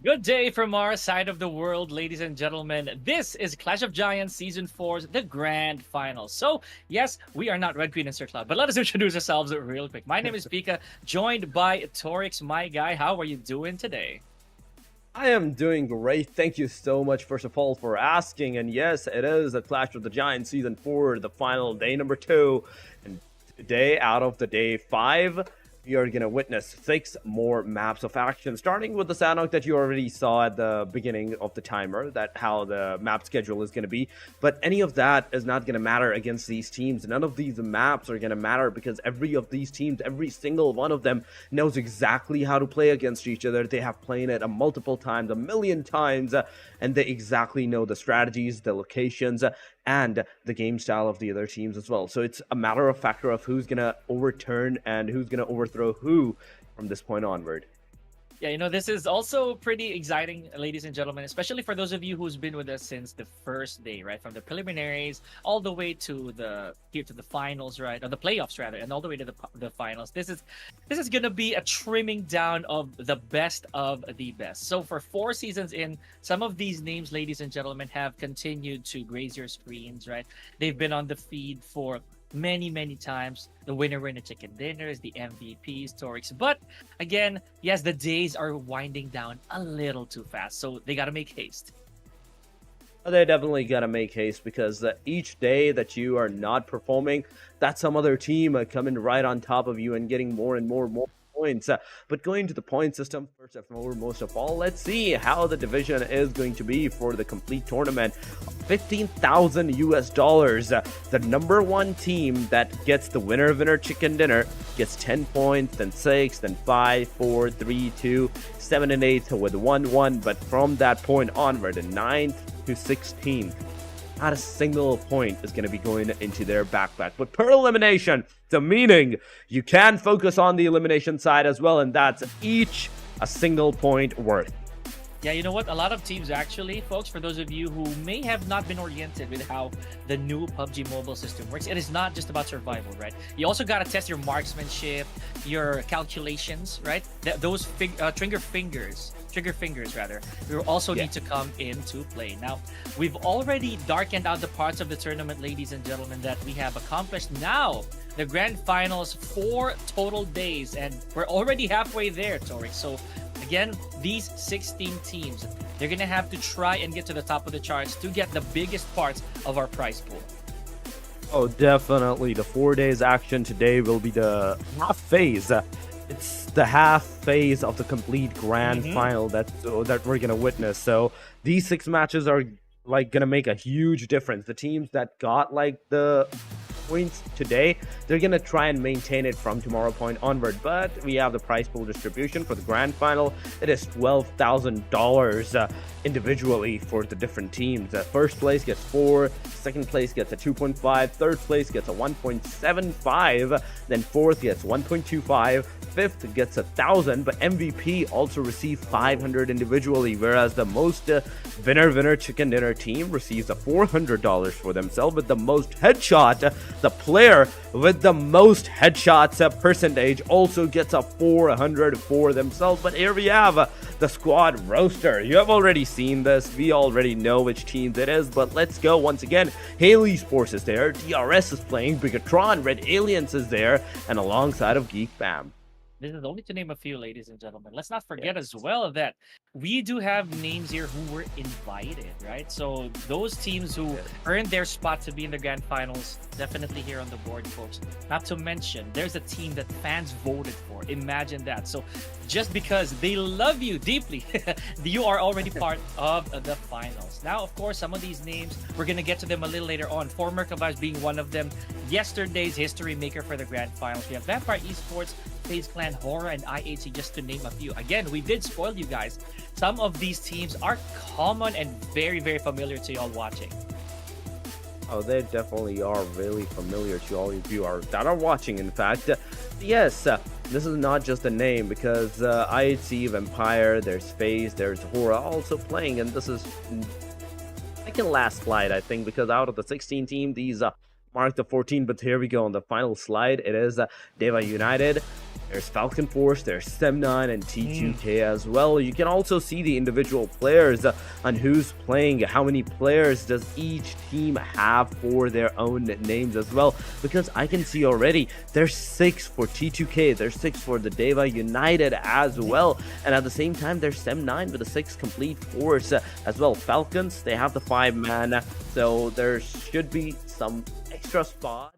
Good day from our side of the world, ladies and gentlemen. This is Clash of Giants Season 4's the Grand Final. So, yes, we are not Red Queen and Sir Cloud, but let us introduce ourselves real quick. My name is Pika, joined by Torix, my guy. How are you doing today? I am doing great. Thank you so much, first of all, for asking. And yes, it is a Clash of the Giants Season 4, the final day number 2. And today, out of the day 5, we are going to witness 6 more maps of action, starting with the SANHOK that you already saw at the beginning of the timer, that how the map schedule is going to be. But any of that is not going to matter against these teams. None of these maps are going to matter because every of these teams, every single one of them knows exactly how to play against each other. They have played it multiple times, a million times, and they exactly know the strategies, the locations, and the game style of the other teams as well. So it's a matter of factor of who's going to overturn and who's going to overthrow who from this point onward. Yeah, this is also pretty exciting, ladies and gentlemen, especially for those of you who's been with us since the first day, right? From the preliminaries all the way to the finals, right? Or the playoffs rather, and all the way to the finals. This is gonna be a trimming down of the best of the best. So for 4 seasons in, some of these names, ladies and gentlemen, have continued to graze your screens, right? They've been on the feed for many times. The winner in the chicken dinners, the MVPs, Torix. But again, yes, the days are winding down a little too fast, so they gotta make haste. They definitely gotta make haste because each day that you are not performing, that's some other team coming right on top of you and getting more and more points. But going to the point system, first and foremost of all, let's see how the division is going to be for the complete tournament. 15,000 US dollars. The number 1 team that gets the winner chicken dinner gets 10 points, then 6, then 5, 4, 3, 2, 7, and 8 with 1-1. But from that point onward, the 9th to 16th, not a single point is going to be going into their backpack. But per elimination, the meaning you can focus on the elimination side as well, and that's each a single point worth. Yeah, you know what? A lot of teams actually, folks, for those of you who may have not been oriented with how the new PUBG Mobile system works, it is not just about survival, right? You also got to test your marksmanship, your calculations, right? Those trigger fingers rather, will also need to come into play. Now, we've already darkened out the parts of the tournament, ladies and gentlemen, that we have accomplished. Now, the grand finals, 4 total days, and we're already halfway there, Tori. So again, these 16 teams, they're gonna have to try and get to the top of the charts to get the biggest parts of our prize pool. Oh, definitely. The 4 days action today will be the half phase. It's the half phase of the complete grand final that we're gonna witness. So these 6 matches are like gonna make a huge difference. The teams that got like the points today, they're gonna try and maintain it from tomorrow point onward. But we have the prize pool distribution for the grand final. It is $12,000 individually for the different teams. First place gets 4, second place gets a 2.5, third place gets a 1.75, then fourth gets 1.25, fifth gets 1,000, but MVP also receives 500 individually, whereas the most winner chicken dinner team receives a $400 for themselves. With the most headshot, the player with the most headshots percentage also gets a 400 for themselves. But here we have the squad roster. You have already seen this. We already know which teams it is, but let's go once again. Esports is there, DRS is playing, BIGETRON, Red Aliens is there, and alongside of GEEK Fam. This is only to name a few, ladies and gentlemen. Let's not forget as well that we do have names here who were invited, right? So those teams who earned their spot to be in the grand finals, definitely here on the board, folks. Not to mention, there's a team that fans voted for. Imagine that. So just because they love you deeply, you are already part of the finals. Now, of course, some of these names, we're going to get to them a little later on. Former Kavaz being one of them. Yesterday's history maker for the grand finals. We have Vampire Esports, FAZE Clan, HORAA, and IHC, just to name a few. Again, we did spoil you guys. Some of these teams are common and very familiar to y'all watching. Oh, they definitely are really familiar to all of you that are watching, in fact. Yes, this is not just a name, because IHC, Vampire, there's FAZE, there's HORAA also playing, and this is second last slide, I think, because out of the 16 teams, these mark the 14, but here we go on the final slide. It is DEWA United, There's Falcon Force, there's Sem9 and T2K as well. You can also see the individual players on who's playing, how many players does each team have for their own names as well. Because I can see already there's 6 for T2K, there's 6 for the DEWA United as well. And at the same time, there's Sem9 with a 6 complete force as well. Falcons, they have the 5-man, so there should be some extra spot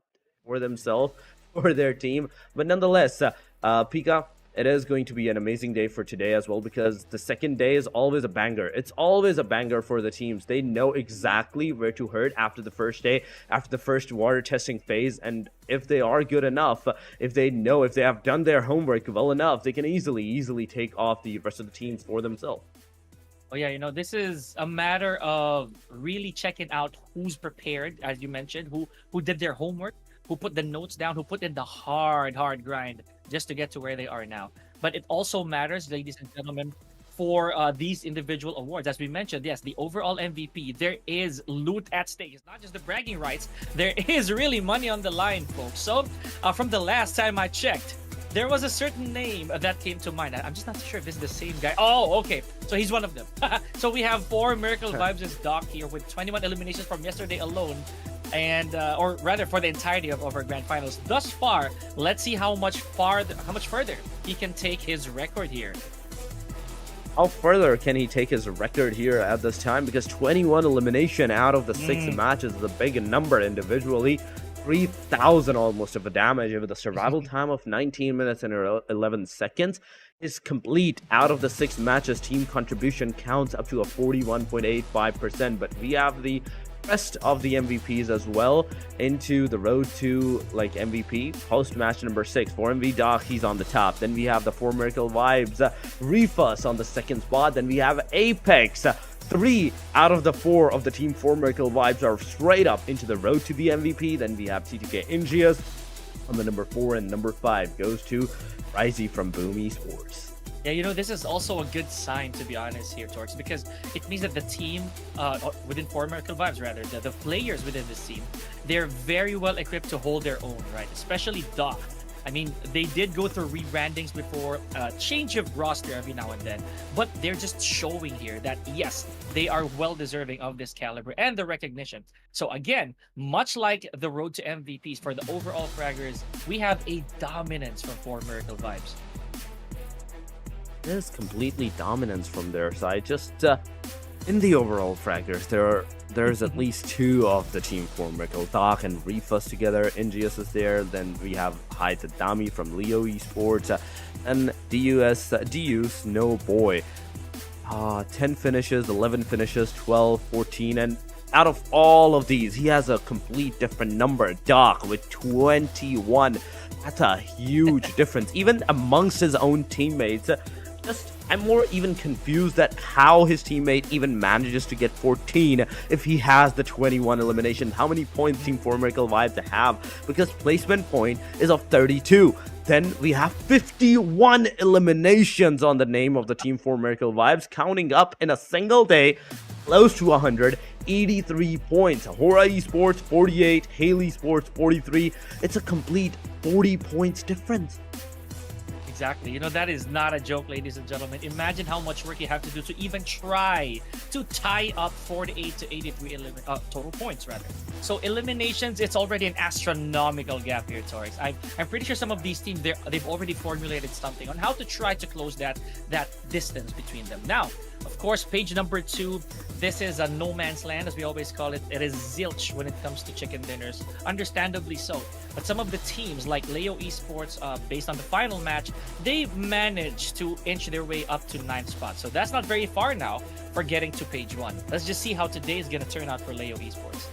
for themselves, for their team. But nonetheless, Pika, it is going to be an amazing day for today as well, because the second day is always a banger. It's always a banger for the teams. They know exactly where to hurt after the first day, after the first water testing phase. And if they are good enough, if they have done their homework well enough, they can easily take off the rest of the teams for themselves. Oh yeah, this is a matter of really checking out who's prepared, as you mentioned, who did their homework, who put the notes down, who put in the hard grind just to get to where they are now. But it also matters, ladies and gentlemen, for these individual awards. As we mentioned, yes, the overall MVP, there is loot at stake. It's not just the bragging rights. There is really money on the line, folks. So from the last time I checked, there was a certain name that came to mind. I'm just not sure if this is the same guy. Oh, okay. So he's one of them. So we have 4 Miracle Vibes' Doc here with 21 eliminations from yesterday alone. And or rather for the entirety of our grand finals thus far. Let's see how much further he can take his record here. How further can he take his record here at this time? Because 21 elimination out of the 6 matches is a big number individually. 3,000 almost of a damage with a survival time of 19 minutes and 11 seconds. Is complete out of the 6 matches. Team contribution counts up to a 41.85%. But we have the rest of the MVPs as well into the road to MVP post match number 6. 4MV Doc, he's on the top. Then we have the 4 Miracle Vibes, Refus on the 2nd spot. Then we have Apex. 3 out of the 4 of the team 4 Miracle Vibes are straight up into the road to the MVP. Then we have T2K Ingias on the number 4, and number 5 goes to Rizey from Boom Esports. Yeah, this is also a good sign, to be honest here, Torx, because it means that the team within 4 Miracle Vibes, rather, the players within this team, they're very well equipped to hold their own, right? Especially Doc. I mean, they did go through rebrandings before, change of roster every now and then, but they're just showing here that, yes, they are well deserving of this caliber and the recognition. So again, much like the road to MVPs for the overall fraggers, we have a dominance from 4 Miracle Vibes. There's completely dominance from their side. Just in the overall fraggers, there's at least 2 of the team 4 Miracle, Doc and Refus together. Ingius is there. Then we have Dami from Leo Esports, and Deus, no boy. 10 finishes, 11 finishes, 12, 14, and out of all of these, he has a complete different number. Doc with 21. That's a huge difference, even amongst his own teammates. I'm more even confused at how his teammate even manages to get 14 if he has the 21 elimination. How many points Team 4 Miracle Vibes have? Because placement point is of 32. Then we have 51 eliminations on the name of the Team 4 Miracle Vibes, counting up in a single day, close to 183 points. HORAA Esports 48, HELIOS Sports 43. It's a complete 40 points difference. Exactly. That is not a joke, ladies and gentlemen. Imagine how much work you have to do to even try to tie up 48 to 83 total points, rather. So eliminations, it's already an astronomical gap here, Torx. I'm pretty sure some of these teams, they've already formulated something on how to try to close that distance between them. Now, of course, page number 2, this is a no man's land, as we always call it. It is zilch when it comes to chicken dinners, understandably so. But some of the teams like Leo Esports, based on the final match, they managed to inch their way up to 9th spot. So that's not very far now for getting to page 1. Let's just see how today is going to turn out for Leo Esports.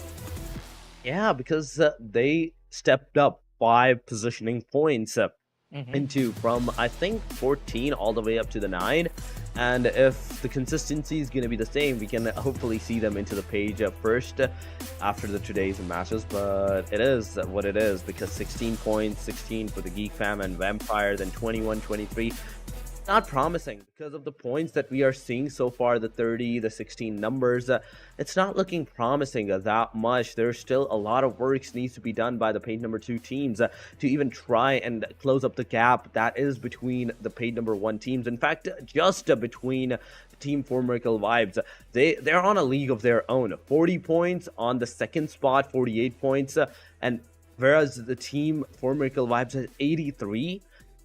Yeah, because they stepped up 5 positioning points into from, I think, 14 all the way up to the 9. And if the consistency is going to be the same, we can hopefully see them into the page first after the today's matches. But it is what it is, because 16 points, 16 for the Geek Fam and Vampire, then 21, 23. not promising because of the points that we are seeing so far, the 30, the 16 numbers. It's not looking promising that much. There's still a lot of work needs to be done by the paid number 2 teams to even try and close up the gap that is between the paid number 1 teams. In fact, just between Team 4 Miracle Vibes, they're on a league of their own. 40 points on the second spot, 48 points, and whereas the Team 4 Miracle Vibes has 83.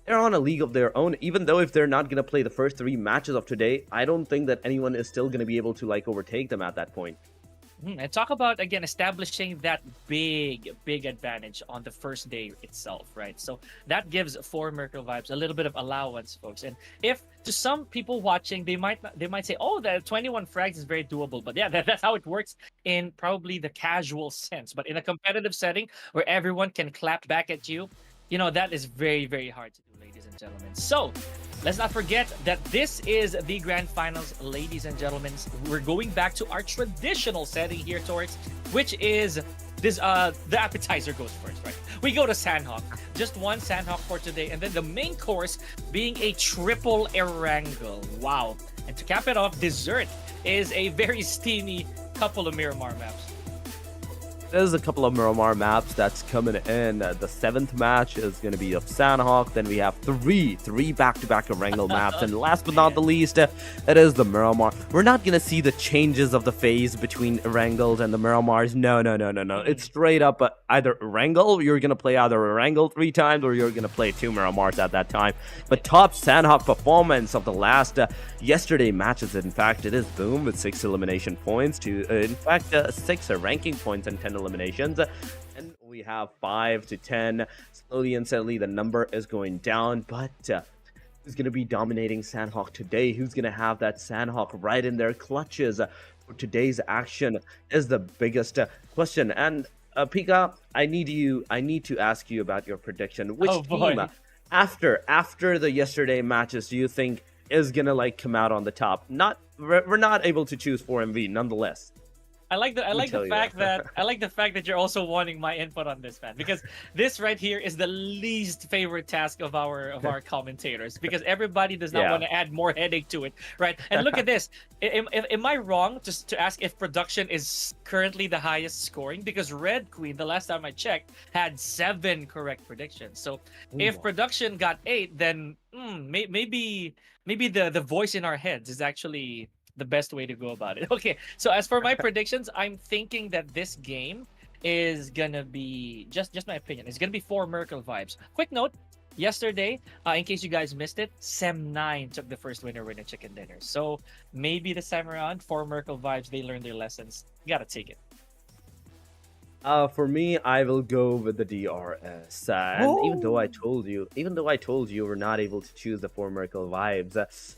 They're on a league of their own. Even though if they're not going to play the first 3 matches of today, I don't think that anyone is still going to be able to like overtake them at that point. And talk about, again, establishing that big advantage on the first day itself, right? So that gives 4 Miracle Vibes a little bit of allowance, folks. And if to some people watching, they might say, oh, the 21 frags is very doable. But yeah, that's how it works in probably the casual sense. But in a competitive setting where everyone can clap back at you, you know, that is very, very hard to do, ladies and gentlemen. So let's not forget that this is the grand finals, ladies and gentlemen. We're going back to our traditional setting here, Torix, which is this the appetizer goes first, right? We go to SANHOK. Just one SANHOK for today, and then the main course being a triple Erangel. Wow. And to cap it off, dessert is a very steamy couple of Miramar maps. There's a couple of Miramar maps that's coming in. The 7th match is going to be of SANHOK. Then we have three back-to-back Erangel maps. And last but not the least, it is the Miramar. We're not going to see the changes of the phase between Erangels and the Miramars. No. It's straight up either Erangel, you're going to play either Erangel 3 times, or you're going to play 2 Miramars at that time. But top SANHOK performance of the last yesterday matches, in fact, it is Boom with 6 elimination points to, in fact, 6 ranking points and 10 eliminations, and we have 5 to 10. Slowly and steadily the number is going down, but who's going to be dominating SANHOK today? Who's going to have that SANHOK right in their clutches for today's action is the biggest question. And Pika, I need to ask you about your prediction. Which team after the yesterday matches do you think is gonna like come out on the top? We're not able to choose 4MV nonetheless. I like the fact that you're also wanting my input on this, man, because this right here is the least favorite task of our commentators, because everybody does not want to add more headache to it, right? And look at this. Am I wrong just to ask if production is currently the highest scoring? Because Red Queen, the last time I checked, had 7 correct predictions. So if production got 8, then maybe the voice in our heads is actually the best way to go about it. Okay, so as for my predictions, I'm thinking that this game is gonna be just my opinion. It's gonna be 4 Miracle Vibes. Quick note: yesterday, in case you guys missed it, Sem9 took the first winner in a chicken dinner. So maybe this time around, 4 Miracle Vibes, they learned their lessons. You gotta take it. For me, I will go with the DRS. And even though I told you we're not able to choose the 4 Miracle Vibes.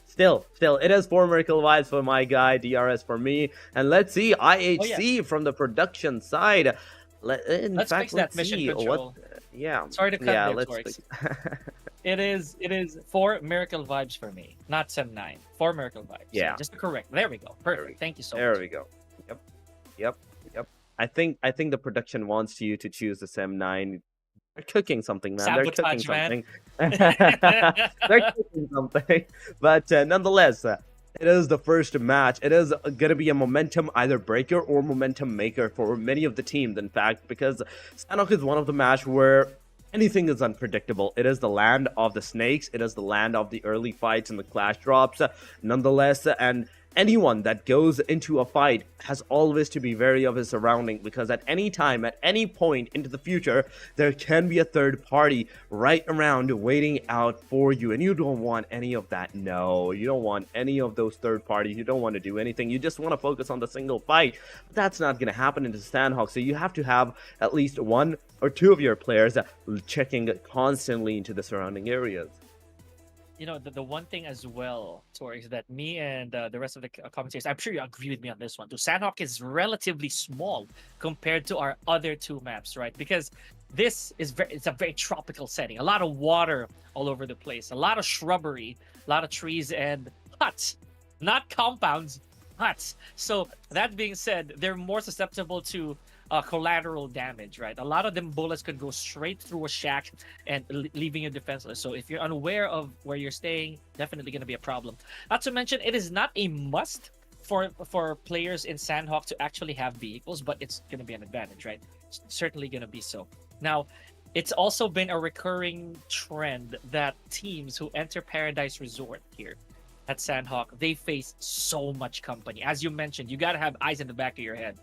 Still, it is 4 Miracle Vibes for my guy, DRS for me, and let's see IHC from the production side. Let's fix that mission control. Sorry to cut It is 4 Miracle Vibes for me, not Sem9. 4 Miracle Vibes. Yeah, just correct. There we go. Perfect. Thank you so much. There we go. Yep. I think the production wants you to choose the Sem9. They're cooking something, man. Sabotage, they're cooking something. They're cooking something. But nonetheless, it is the first match. It is going to be a momentum either breaker or momentum maker for many of the teams, in fact, because SANHOK is one of the match where anything is unpredictable. It is the land of the snakes. It is the land of the early fights and the clash drops, nonetheless, and anyone that goes into a fight has always to be wary of his surrounding, because at any time, at any point into the future, there can be a third party right around waiting out for you, and you don't want any of that. No, you don't want any of those third parties. You don't want to do anything. You just want to focus on the single fight. But that's not going to happen in the SANHOK, so you have to have at least 1 or 2 of your players checking constantly into the surrounding areas. You know, the one thing as well, Tori, is that me and the rest of the commentators, I'm sure you agree with me on this one too. SANHOK is relatively small compared to our other 2 maps, right? Because this is it's a very tropical setting. A lot of water all over the place. A lot of shrubbery, a lot of trees and huts. Not compounds, huts. So that being said, they're more susceptible to collateral damage, right? A lot of them bullets could go straight through a shack and leaving you defenseless. So if you're unaware of where you're staying, definitely going to be a problem. Not to mention, it is not a must for players in SANHOK to actually have vehicles, but it's going to be an advantage, right? It's certainly going to be so. Now, it's also been a recurring trend that teams who enter Paradise Resort here at SANHOK, they face so much company. As you mentioned, you got to have eyes in the back of your head.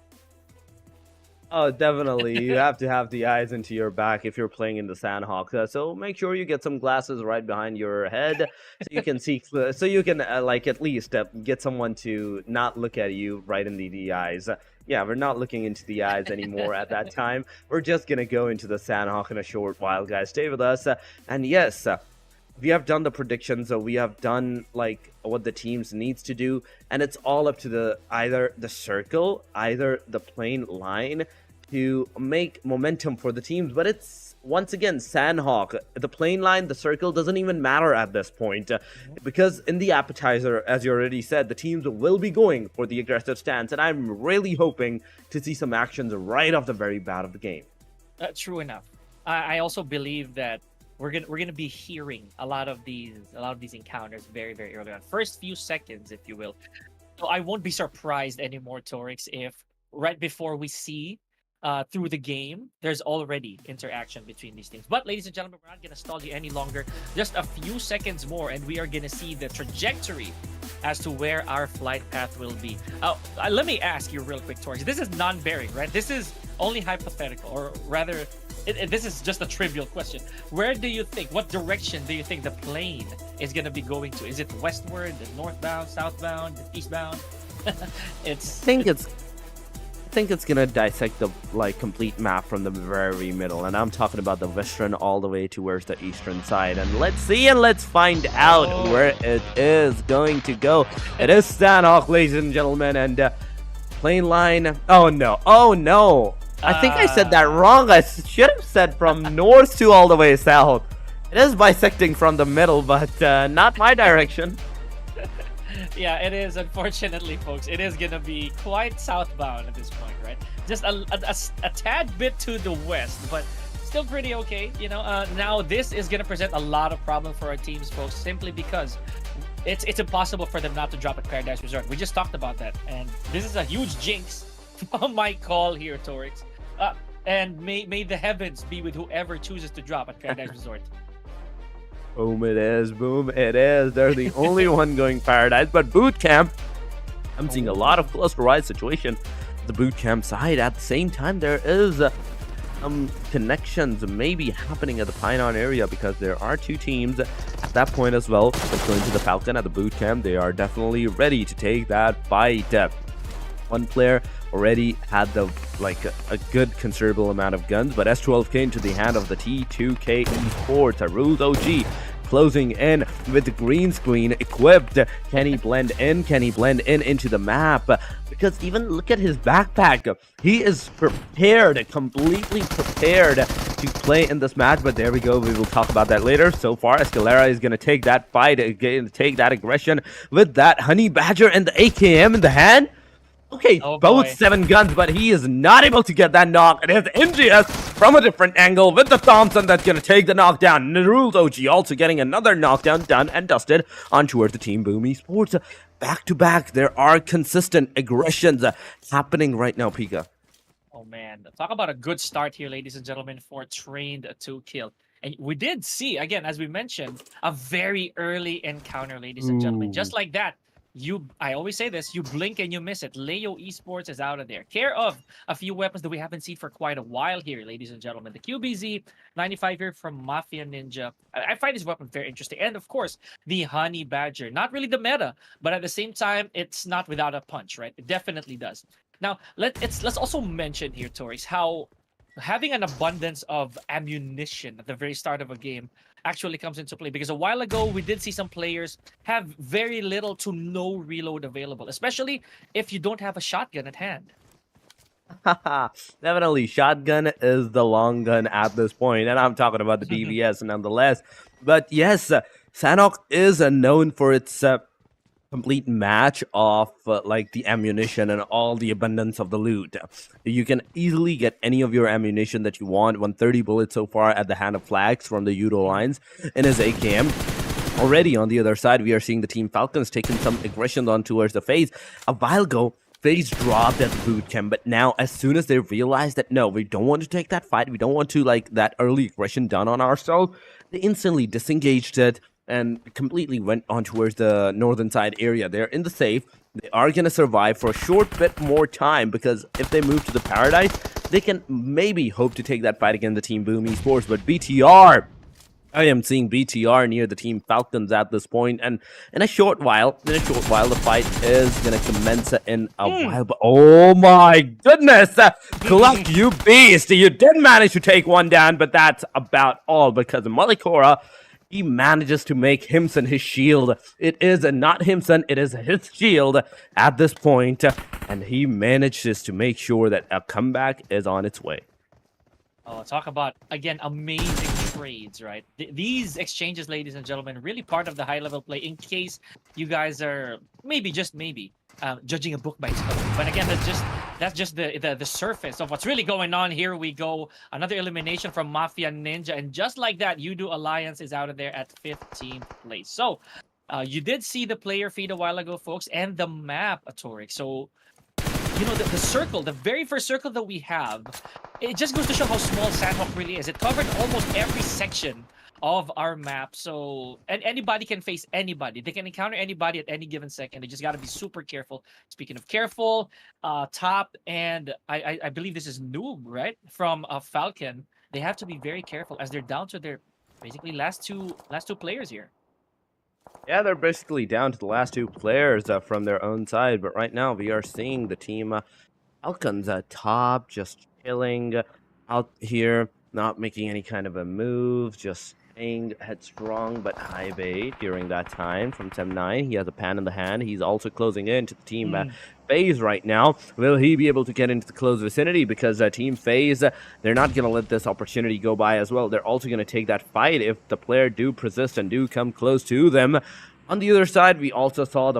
Oh, definitely. You have to have the eyes into your back if you're playing in the SANHOK. So make sure you get some glasses right behind your head so you can see, so you can like at least get someone to not look at you right in the eyes. Yeah, we're not looking into the eyes anymore at that time. We're just gonna go into the SANHOK in a short while, guys. Stay with us. And yes, we have done the predictions, so we have done like what the teams needs to do, and it's all up to either the circle, either the plain line to make momentum for the teams. But it's once again SANHOK, the plain line, the circle doesn't even matter at this point, because in the appetizer, as you already said, the teams will be going for the aggressive stance, and I'm really hoping to see some actions right off the very bat of the game. True enough. I also believe that we're gonna be hearing a lot of these encounters very, very early on, first few seconds, if you will. So I won't be surprised anymore, Torix, if right before we see through the game, there's already interaction between these teams. But ladies and gentlemen, we're not gonna stall you any longer. Just a few seconds more, and we are gonna see the trajectory as to where our flight path will be. Let me ask you real quick, Torix. This is non-bearing, right? This is only hypothetical, or rather, this is just a trivial question. Where do you think, what direction do you think the plane is going to be going to? Is it westward, northbound, southbound, eastbound? I think it's gonna dissect the complete map from the very middle, and I'm talking about the western all the way towards the eastern side. And let's see and let's find out where it is going to go. It is SANHOK, ladies and gentlemen, and plane line. Oh no! I think I said that wrong. I should have said from north to all the way south. It is bisecting from the middle, but not my direction. Yeah, it is. Unfortunately, folks, it is gonna be quite southbound at this point, right? Just a tad bit to the west, but still pretty okay. You know, now this is gonna present a lot of problems for our teams, folks, simply because it's impossible for them not to drop at Paradise Resort. We just talked about that, and this is a huge jinx from my call here, Torix. And may the heavens be with whoever chooses to drop at Paradise Resort. Boom it is, boom it is. They're the only one going Paradise, but boot camp, I'm seeing a lot of cluster-wide situation. The boot camp side, at the same time, there is some connections maybe happening at the Pinon area, because there are two teams at that point as well that's going to the Falcon at the boot camp. They are definitely ready to take that fight. One player already had a good considerable amount of guns, but S12 came to the hand of the T2K Esports. Rules OG closing in with the green screen equipped. Can he blend in? Can he blend in into the map? Because even look at his backpack. He is prepared, completely prepared to play in this match. But there we go. We will talk about that later. So far, Escalera is going to take that fight, take that aggression with that Honey Badger and the AKM in the hand. Okay, both 7 guns, but he is not able to get that knock. It is MGS from a different angle with the Thompson that's going to take the knockdown. Rules OG also getting another knockdown done and dusted on towards the Team Boom Esports. Back to back, there are consistent aggressions happening right now, Pika. Oh man, talk about a good start here, ladies and gentlemen, for Trained to Kill. And we did see, again, as we mentioned, a very early encounter, ladies and gentlemen. Just like that. I always say this, you blink and you miss it. Leo Esports is out of there. Care of a few weapons that we haven't seen for quite a while here, ladies and gentlemen. The QBZ 95 here from Mafia Ninja. I find this weapon very interesting. And of course, the Honey Badger. Not really the meta, but at the same time, it's not without a punch, right? It definitely does. Now, let's also mention here, Torix, how having an abundance of ammunition at the very start of a game actually comes into play, because a while ago we did see some players have very little to no reload available, especially if you don't have a shotgun at hand. Definitely, shotgun is the long gun at this point, and I'm talking about the DVS nonetheless. But yes, SANHOK is known for its complete match of like the ammunition and all the abundance of the loot. You can easily get any of your ammunition that you want. 130 bullets so far at the hand of Flags from the YOODO lines in his AKM. Already on the other side, we are seeing the Team Falcons taking some aggression on towards the FaZe. A while ago, FaZe dropped at the boot camp, but now as soon as they realize that no, we don't want to take that fight, we don't want to like that early aggression done on ourselves, they instantly disengaged it and completely went on towards the northern side area. They're in the safe. They are going to survive for a short bit more time, because if they move to the Paradise, they can maybe hope to take that fight against the Team Boom Esports. But BTR, I am seeing BTR near the Team Falcons at this point, and in a short while, the fight is going to commence in a while. But oh my goodness, Cluck, you beast! You did manage to take one down, but that's about all, because HORAA, he manages to make Himson his shield. It is not Himson, it is his shield at this point, and he manages to make sure that a comeback is on its way. Oh, talk about, again, amazing trades, right? These exchanges, ladies and gentlemen, really part of the high-level play, in case you guys are maybe, just maybe, judging a book by its cover. But again, that's just the surface of what's really going on. Here we go. Another elimination from Mafia Ninja. And just like that, YOODO Alliance is out of there at 15th place. So, you did see the player feed a while ago, folks, and the map, Atorik. So, you know, the circle, the very first circle that we have, it just goes to show how small SANHOK really is. It covered almost every section of our map. So, and anybody can face anybody. They can encounter anybody at any given second. They just got to be super careful. Speaking of careful, top, and I believe this is Noob, right? From Falcon. They have to be very careful as they're down to their basically last two players here. Yeah, they're basically down to the last two players from their own side, but right now we are seeing the Team Falcons top, just chilling out here, not making any kind of a move, just staying headstrong but high bait during that time from Tem9. He has a pan in the hand. He's also closing in to the Team FaZe right now. Will he be able to get into the close vicinity? Because Team FaZe, they're not going to let this opportunity go by as well. They're also going to take that fight if the player do persist and do come close to them. On the other side, we also saw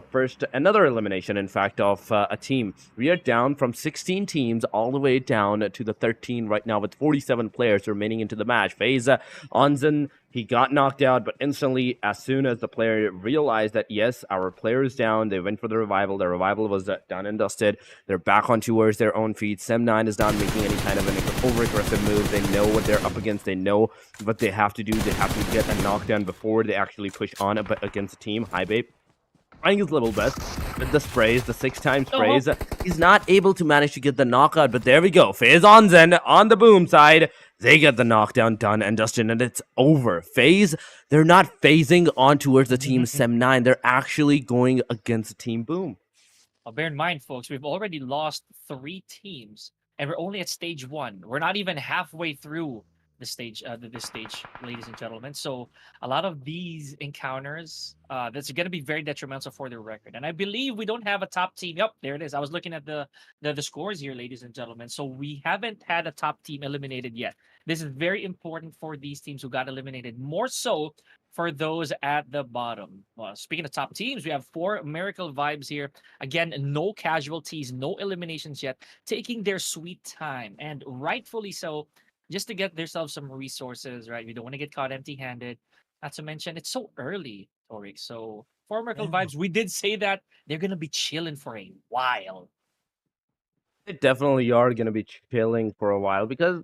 another elimination, in fact, of a team. We are down from 16 teams all the way down to the 13 right now, with 47 players remaining into the match. FaZe, Onzen, he got knocked out, but instantly, as soon as the player realized that, yes, our player is down, they went for the revival. The revival was done and dusted. They're back on towards their own feet. Sem9 is not making any kind of an over-aggressive move. They know what they're up against. They know what they have to do. They have to get a knockdown before they actually push on against the team. High bait, trying his little best with the sprays, the 6-time sprays. He's not able to manage to get the knockout, but there we go. FaZe Onzen on the boom side. They get the knockdown done and dusted, and it's over. FaZe, they're not phasing on towards the Team Sem9. They're actually going against the Team Boom. Well, bear in mind, folks, we've already lost 3 teams, and we're only at stage 1. We're not even halfway through this stage, ladies and gentlemen. So a lot of these encounters, that's going to be very detrimental for their record. And I believe we don't have a top team. Yep, there it is. I was looking at the scores here, ladies and gentlemen. So we haven't had a top team eliminated yet. This is very important for these teams who got eliminated, more so for those at the bottom. Well, speaking of top teams, we have 4 Miracle Vibes here. Again, no casualties, no eliminations yet, taking their sweet time, and rightfully so, just to get themselves some resources, right? We don't want to get caught empty-handed. Not to mention, it's so early, Toric. So, for Miracle Vibes, we did say that they're going to be chilling for a while. They definitely are going to be chilling for a while, because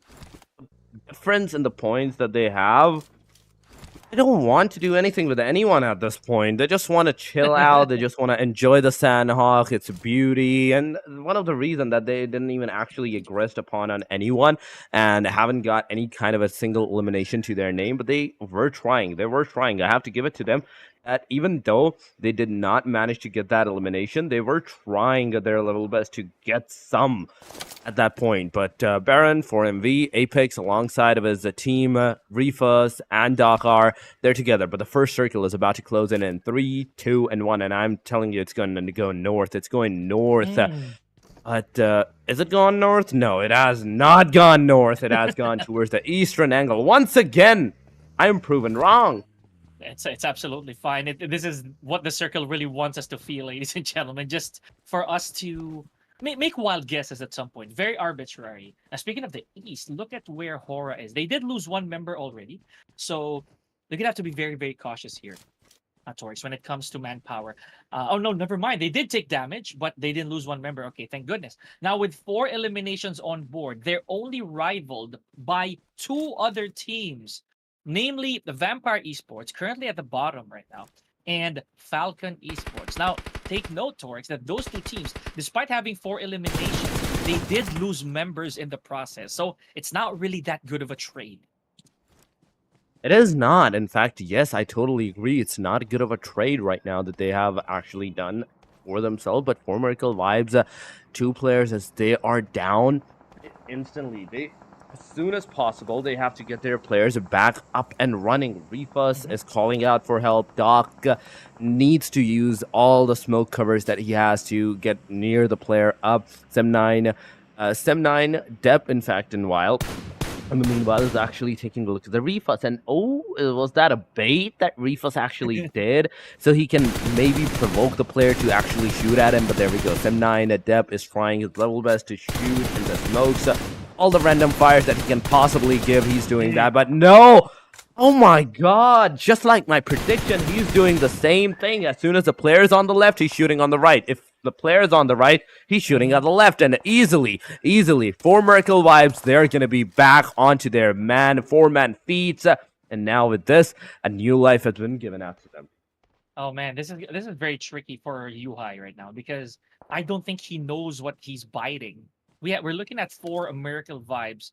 the difference in the points that they have, they don't want to do anything with anyone at this point. They just want to chill out. They just want to enjoy the SANHOK, its beauty. And one of the reasons that they didn't even actually aggress upon on anyone and haven't got any kind of a single elimination to their name, but they were trying. They were trying. I have to give it to them that even though they did not manage to get that elimination, they were trying their level best to get some at that point. But Baron, 4MV, Apex, alongside of his team, Ruthless, and Dakar, they're together. But the first circle is about to close in 3, 2, and 1. And I'm telling you, it's going to go north. It's going north. But is it gone north? No, it has not gone north. It has gone towards the eastern angle. Once again, I'm proven wrong. It's absolutely fine. This is what the circle really wants us to feel, ladies and gentlemen. Just for us to make wild guesses at some point. Very arbitrary. Now, speaking of the East, look at where HORAA is. They did lose one member already, so they're gonna have to be very, very cautious here. Torix, when it comes to manpower. Oh no, never mind. They did take damage, but they didn't lose one member. Okay, thank goodness. Now with 4 eliminations on board, they're only rivaled by 2 other teams, namely the Vampire Esports, currently at the bottom right now, and Falcon Esports. Now, take note, Torix, that those 2 teams, despite having 4 eliminations, they did lose members in the process. So it's not really that good of a trade. It is not. In fact, yes, I totally agree. It's not good of a trade right now that they have actually done for themselves. But for Miracle Vibes, 2 players, as they are down instantly, as soon as possible, they have to get their players back up and running. Ruthless is calling out for help. Doc needs to use all the smoke covers that he has to get near the player up. Sem9, Dep, in fact, in Wild. In the meanwhile, is actually taking a look at the Ruthless, and oh, was that a bait that Ruthless actually did? So he can maybe provoke the player to actually shoot at him, but there we go. Sem9 Dep is trying his level best to shoot in the smokes. All the random fires that he can possibly give, he's doing that, but no! Oh my god, just like my prediction, he's doing the same thing. As soon as the player's on the left, he's shooting on the right. If the player's on the right, he's shooting on the left, and easily, for Miracle Vibes, they're going to be back onto their 4-man feats, and now with this, a new life has been given out to them. Oh man, this is very tricky for Yuhai right now, because I don't think he knows what he's biting. We're looking at 4 Miracle Vibes,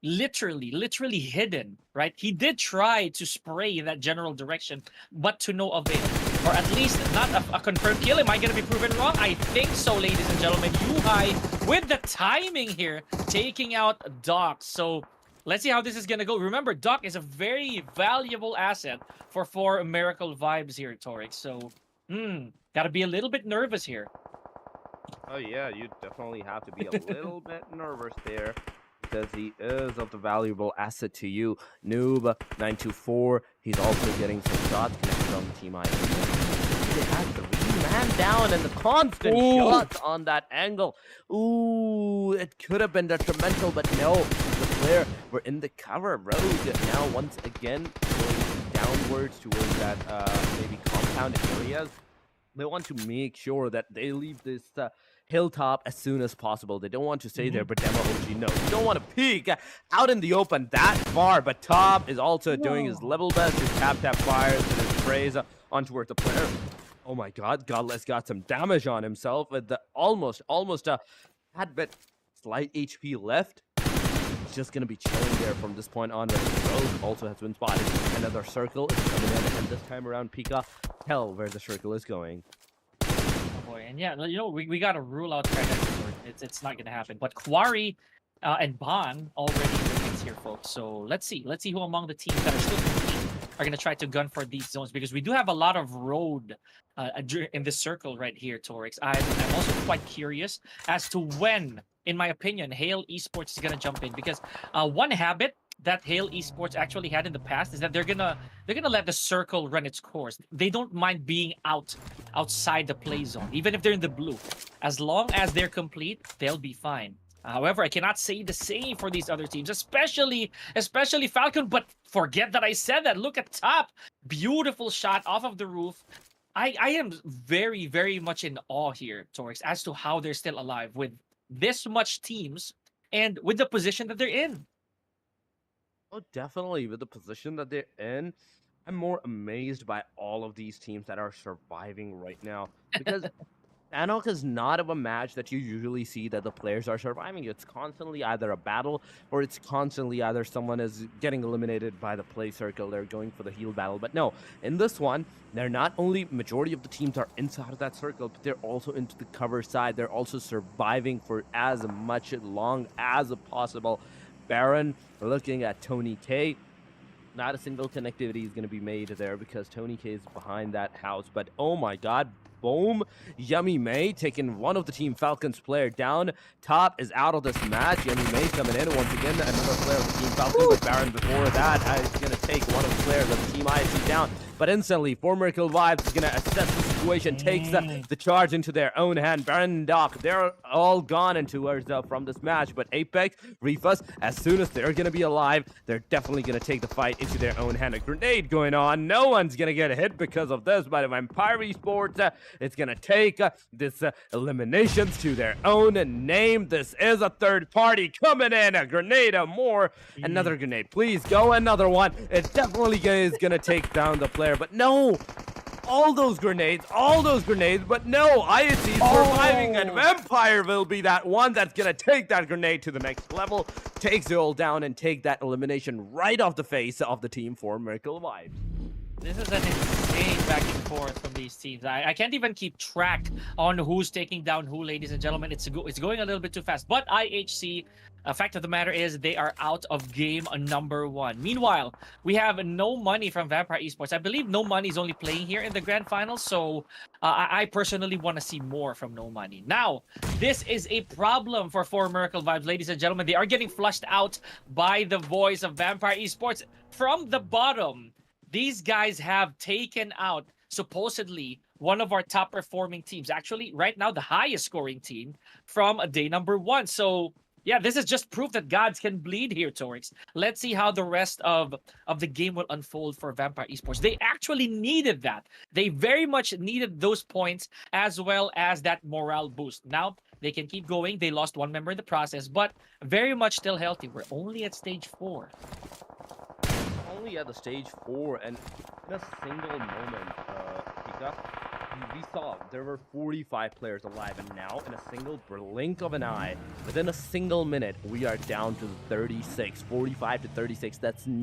literally hidden, right? He did try to spray in that general direction, but to no avail. Or at least not a confirmed kill. Am I going to be proven wrong? I think so, ladies and gentlemen. Yuhai with the timing here, taking out Doc. So let's see how this is going to go. Remember, Doc is a very valuable asset for Miracle Vibes here, Torix. So, got to be a little bit nervous here. Oh yeah, you definitely have to be a little bit nervous there, because he is of the valuable asset to you. Noob924, he's also getting some shots connected on the team ID. They had 3 man down and the constant shots on that angle. Ooh, it could have been detrimental, but no, the player were in the cover road. Now once again going downwards towards that maybe compound areas. They want to make sure that they leave this hilltop as soon as possible. They don't want to stay there, but Demo OG knows. You don't want to peek out in the open that far, but Top is also doing his level best to tap fires with his sprays on towards the player. Oh my god, Godless got some damage on himself with the almost had bit slight HP left. He's just gonna be chilling there from this point on. Rogue also has been spotted. Another circle is coming in, and this time around Pika tell where the circle is going. Oh boy, and yeah, you know, we gotta rule out Trident. It's not gonna happen. But Quarry and Ban already in here, folks. So let's see who among the teams that are still complete are gonna try to gun for these zones, because we do have a lot of road in this circle right here, Torix. I'm also quite curious as to when, in my opinion, Hale Esports is gonna jump in, because one habit that Hale Esports actually had in the past is that they're gonna let the circle run its course. They don't mind being outside the play zone, even if they're in the blue. As long as they're complete, they'll be fine. However, I cannot say the same for these other teams, especially Falcon. But forget that I said that. Look at Top, beautiful shot off of the roof. I am very, very much in awe here, Torix, as to how they're still alive with this much teams and with the position that they're in. Oh, definitely. With the position that they're in, I'm more amazed by all of these teams that are surviving right now. Because SANHOK is not of a match that you usually see that the players are surviving. It's constantly either a battle, or it's constantly either someone is getting eliminated by the play circle. They're going for the heal battle. But no, in this one, they're not only majority of the teams are inside of that circle, but they're also into the cover side. They're also surviving for as much long as possible. Baron looking at Tony K. Not a single connectivity is going to be made there because Tony K is behind that house. But oh my god, boom. Yummy May taking one of the Team Falcons player down. Top is out of this match. Yummy May coming in once again. Another player of the Team Falcons. But Baron before that is going to take one of the players of the Team ISC down. but instantly, Miracle Vibes is gonna assess the situation, takes the charge into their own hand. Baron and Doc, they're all gone into from this match, but Apex, Refus, as soon as they're gonna be alive, they're definitely gonna take the fight into their own hand. A grenade going on, no one's gonna get hit because of this, but Vampire Esports, it's gonna take this eliminations to their own name. This is a third party coming in, a grenade, more, another grenade, please go, another one. It definitely is gonna take down the player, but no, all those grenades, but no, ISC is surviving, and Vampire will be that one that's gonna take that grenade to the next level, takes it all down, and take that elimination right off the face of the team for Miracle Vibes. This is an insane back and forth from these teams. I can't even keep track on who's taking down who, ladies and gentlemen. It's going a little bit too fast. But IHC, fact of the matter is, they are out of game number 1. Meanwhile, we have no money from Vampire Esports. I believe No Money is only playing here in the grand finals, so I personally want to see more from No Money. Now, this is a problem for Miracle Vibes, ladies and gentlemen. They are getting flushed out by the voice of Vampire Esports from the bottom. These guys have taken out, supposedly, one of our top performing teams. Actually, right now, the highest scoring team from day number 1. So, yeah, this is just proof that gods can bleed here, Torix. Let's see how the rest of the game will unfold for Vampire Esports. They actually needed that. They very much needed those points as well as that morale boost. Now, they can keep going. They lost one member in the process, but very much still healthy. We're only at stage 4. Only at the stage 4, and in a single moment, we saw there were 45 players alive, and now in a single blink of an eye, within a single minute, we are down to 36, 45 to 36. That's 9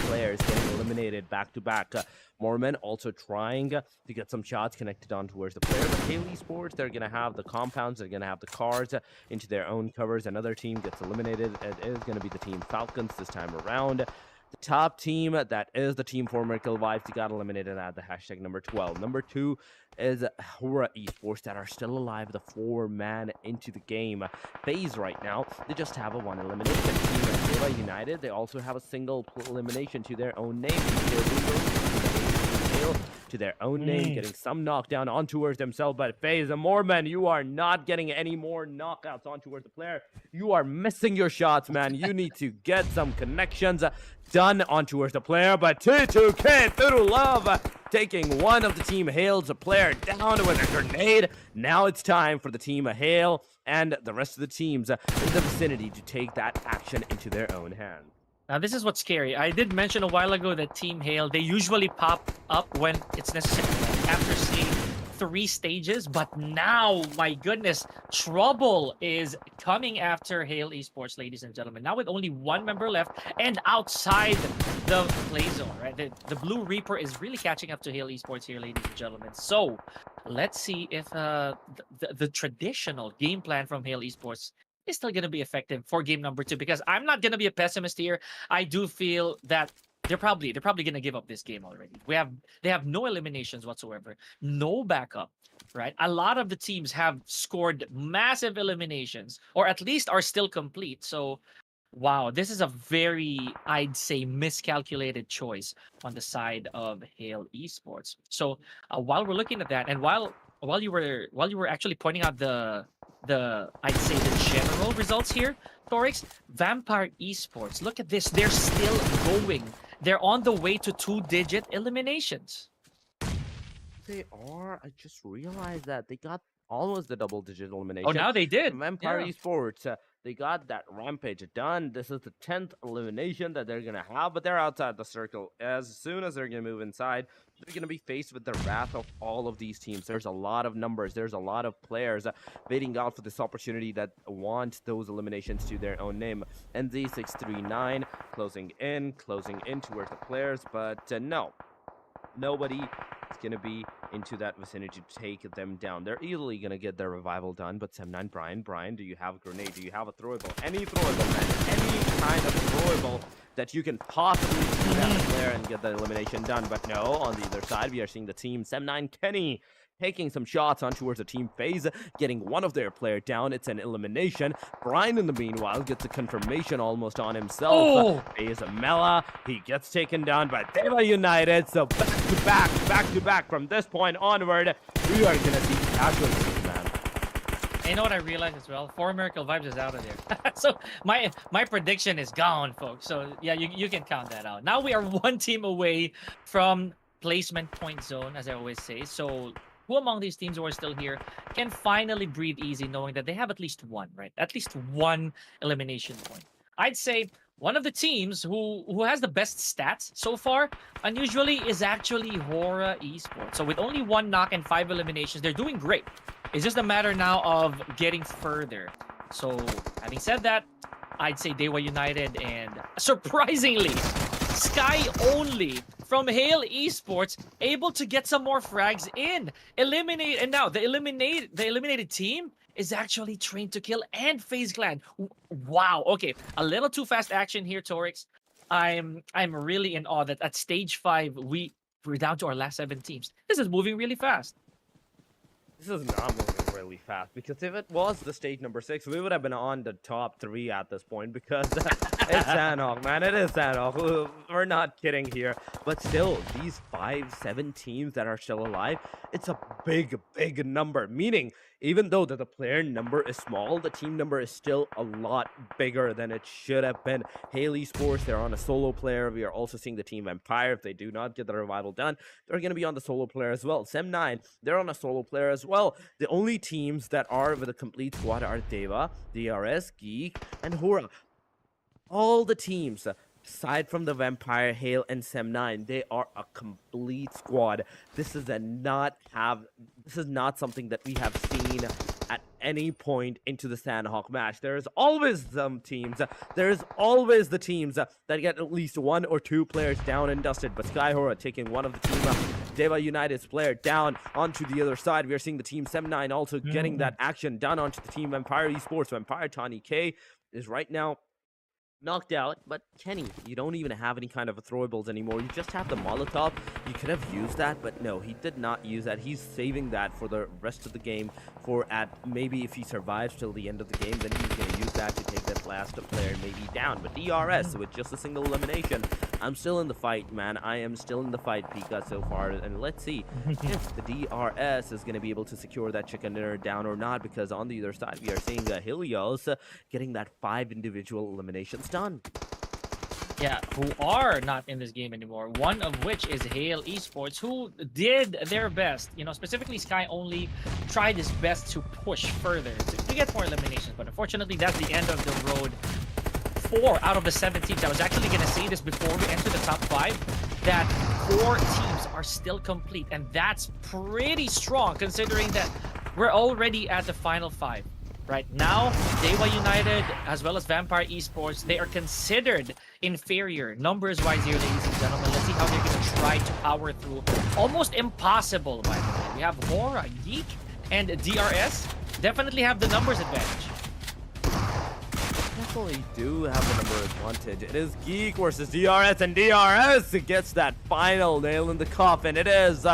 players getting eliminated back to back. More men also trying to get some shots connected on towards the player. But HELIOS Esports, they're going to have the compounds, they're going to have the cars into their own covers. Another team gets eliminated. It is going to be the team Falcons this time around. The top team, that is the team for Miracle Vibes. They got eliminated at the hashtag number 12. Number 2 is HORAA Esports that are still alive, the 4-man into the game. FAZE right now, they just have a 1 elimination. Team DEWA United, they also have a single elimination to their own name. To their own name, getting some knockdown on towards themselves, but FAZE and Mormon, you are not getting any more knockouts on towards the player. You are missing your shots, man. You need to get some connections done on towards the player, but T2K through love taking one of the team Hale's player down with a grenade. Now it's time for the team Hale and the rest of the teams in the vicinity to take that action into their own hands. Now, this is what's scary. I did mention a while ago that Team Hale, they usually pop up when it's necessary after seeing 3 stages. But now, my goodness, trouble is coming after Hale Esports, ladies and gentlemen. Now with only 1 member left and outside the play zone, right? The Blue Reaper is really catching up to Hale Esports here, ladies and gentlemen. So, let's see if the traditional game plan from Hale Esports is still going to be effective for game number 2, because I'm not going to be a pessimist here. I do feel that they're probably going to give up this game already. They have no eliminations whatsoever, no backup, right? A lot of the teams have scored massive eliminations, or at least are still complete. So, wow, this is a very, I'd say, miscalculated choice on the side of Hale Esports. So, while we're looking at that, and while you were actually pointing out I'd say the general results here, Torix, Vampire Esports, look at this. They're still going. They're on the way to 2-digit eliminations. They are. I just realized that they got almost the double-digit elimination. Oh, now they did. Vampire Esports, they got that rampage done. This is the 10th elimination that they're going to have, but they're outside the circle. As soon as they're going to move inside, they're going to be faced with the wrath of all of these teams. There's a lot of numbers. There's a lot of players waiting out for this opportunity that want those eliminations to their own name. NZ639 closing in towards the players, but no. Nobody is going to be into that vicinity to take them down. They're easily going to get their revival done, but 7-9 Brian, do you have a grenade? Do you have a throwable? Any throwable, man. Any kind of throwable that you can possibly shoot at the player and get the elimination done. But no, on the other side, we are seeing the team 7-9 Kenny taking some shots on towards the team phase, getting one of their player down. It's an elimination. Brian, in the meanwhile, gets a confirmation almost on himself. Oh! Phase Mela, he gets taken down by DEWA United. So back to back from this point onward, we are gonna see casualties, man. And you know what I realized as well? 4 Miracle Vibes is out of there. So my prediction is gone, folks. So yeah, you can count that out. Now we are one team away from placement point zone, as I always say. So who among these teams who are still here can finally breathe easy knowing that they have at least one, right? At least one elimination point. I'd say one of the teams who has the best stats so far, unusually, is actually HORAA Esports. So with only 1 knock and 5 eliminations, they're doing great. It's just a matter now of getting further. So having said that, I'd say DEWA United and surprisingly, Sky Only from Hale Esports able to get some more frags in. Eliminate, and now the eliminated team is actually Trained to Kill and FaZe Clan. Wow. Okay, a little too fast action here, Torix. I'm really in awe that at stage 5 we're down to our last 7 teams. This is moving really fast. This is not moving really fast, because if it was the stage number 6, we would have been on the top 3 at this point, because it's SANHOK, man. It is SANHOK. We're not kidding here. But still, these 5-7 teams that are still alive, it's a big number. Meaning, even though the player number is small, the team number is still a lot bigger than it should have been. Hale Esports, they're on a solo player. We are also seeing the team Vampire. If they do not get the revival done, they're going to be on the solo player as well. Sem9, they're on a solo player as well. The only teams that are with a complete squad are DEWA, DRS, GEEK, and HORAA. All the teams, aside from the Vampire, Hale, and Sem9, they are a complete squad. This is not something that we have seen at any point into the SANHOK match. There's always some teams. There's always the teams that get at least 1 or 2 players down and dusted. But Sky HORAA taking one of the team DEWA United's player down onto the other side. We are seeing the team Sem9 also getting that action done onto the team Vampire Esports. Vampire Tani K is right now knocked out, but Kenny, you don't even have any kind of throwables anymore. You just have the Molotov. You could have used that, but no, he did not use that. He's saving that for the rest of the game, for maybe if he survives till the end of the game, then he's going to use that to take that last player maybe down. But DRS, with just a single elimination, I'm still in the fight, man. I am still in the fight, Pika, so far, and let's see if the DRS is going to be able to secure that chicken dinner down or not, because on the other side, we are seeing HELIOS getting that 5 individual eliminations done. Yeah, who are not in this game anymore. One of which is Hale Esports, who did their best. You know, specifically Sky Only tried his best to push further to get more eliminations. But unfortunately, that's the end of the road. 4 out of the 7 teams. I was actually going to say this before we enter the top 5, that 4 teams are still complete. And that's pretty strong, considering that we're already at the final 5. Right now, DEWA United, as well as Vampire Esports, they are considered inferior numbers-wise here, ladies and gentlemen. Let's see how they're going to try to power through. Almost impossible, by the way. We have HORAA, GEEK, and DRS. Definitely have the numbers advantage. Definitely do have the number advantage. It is GEEK versus DRS, and DRS gets that final nail in the coffin. It is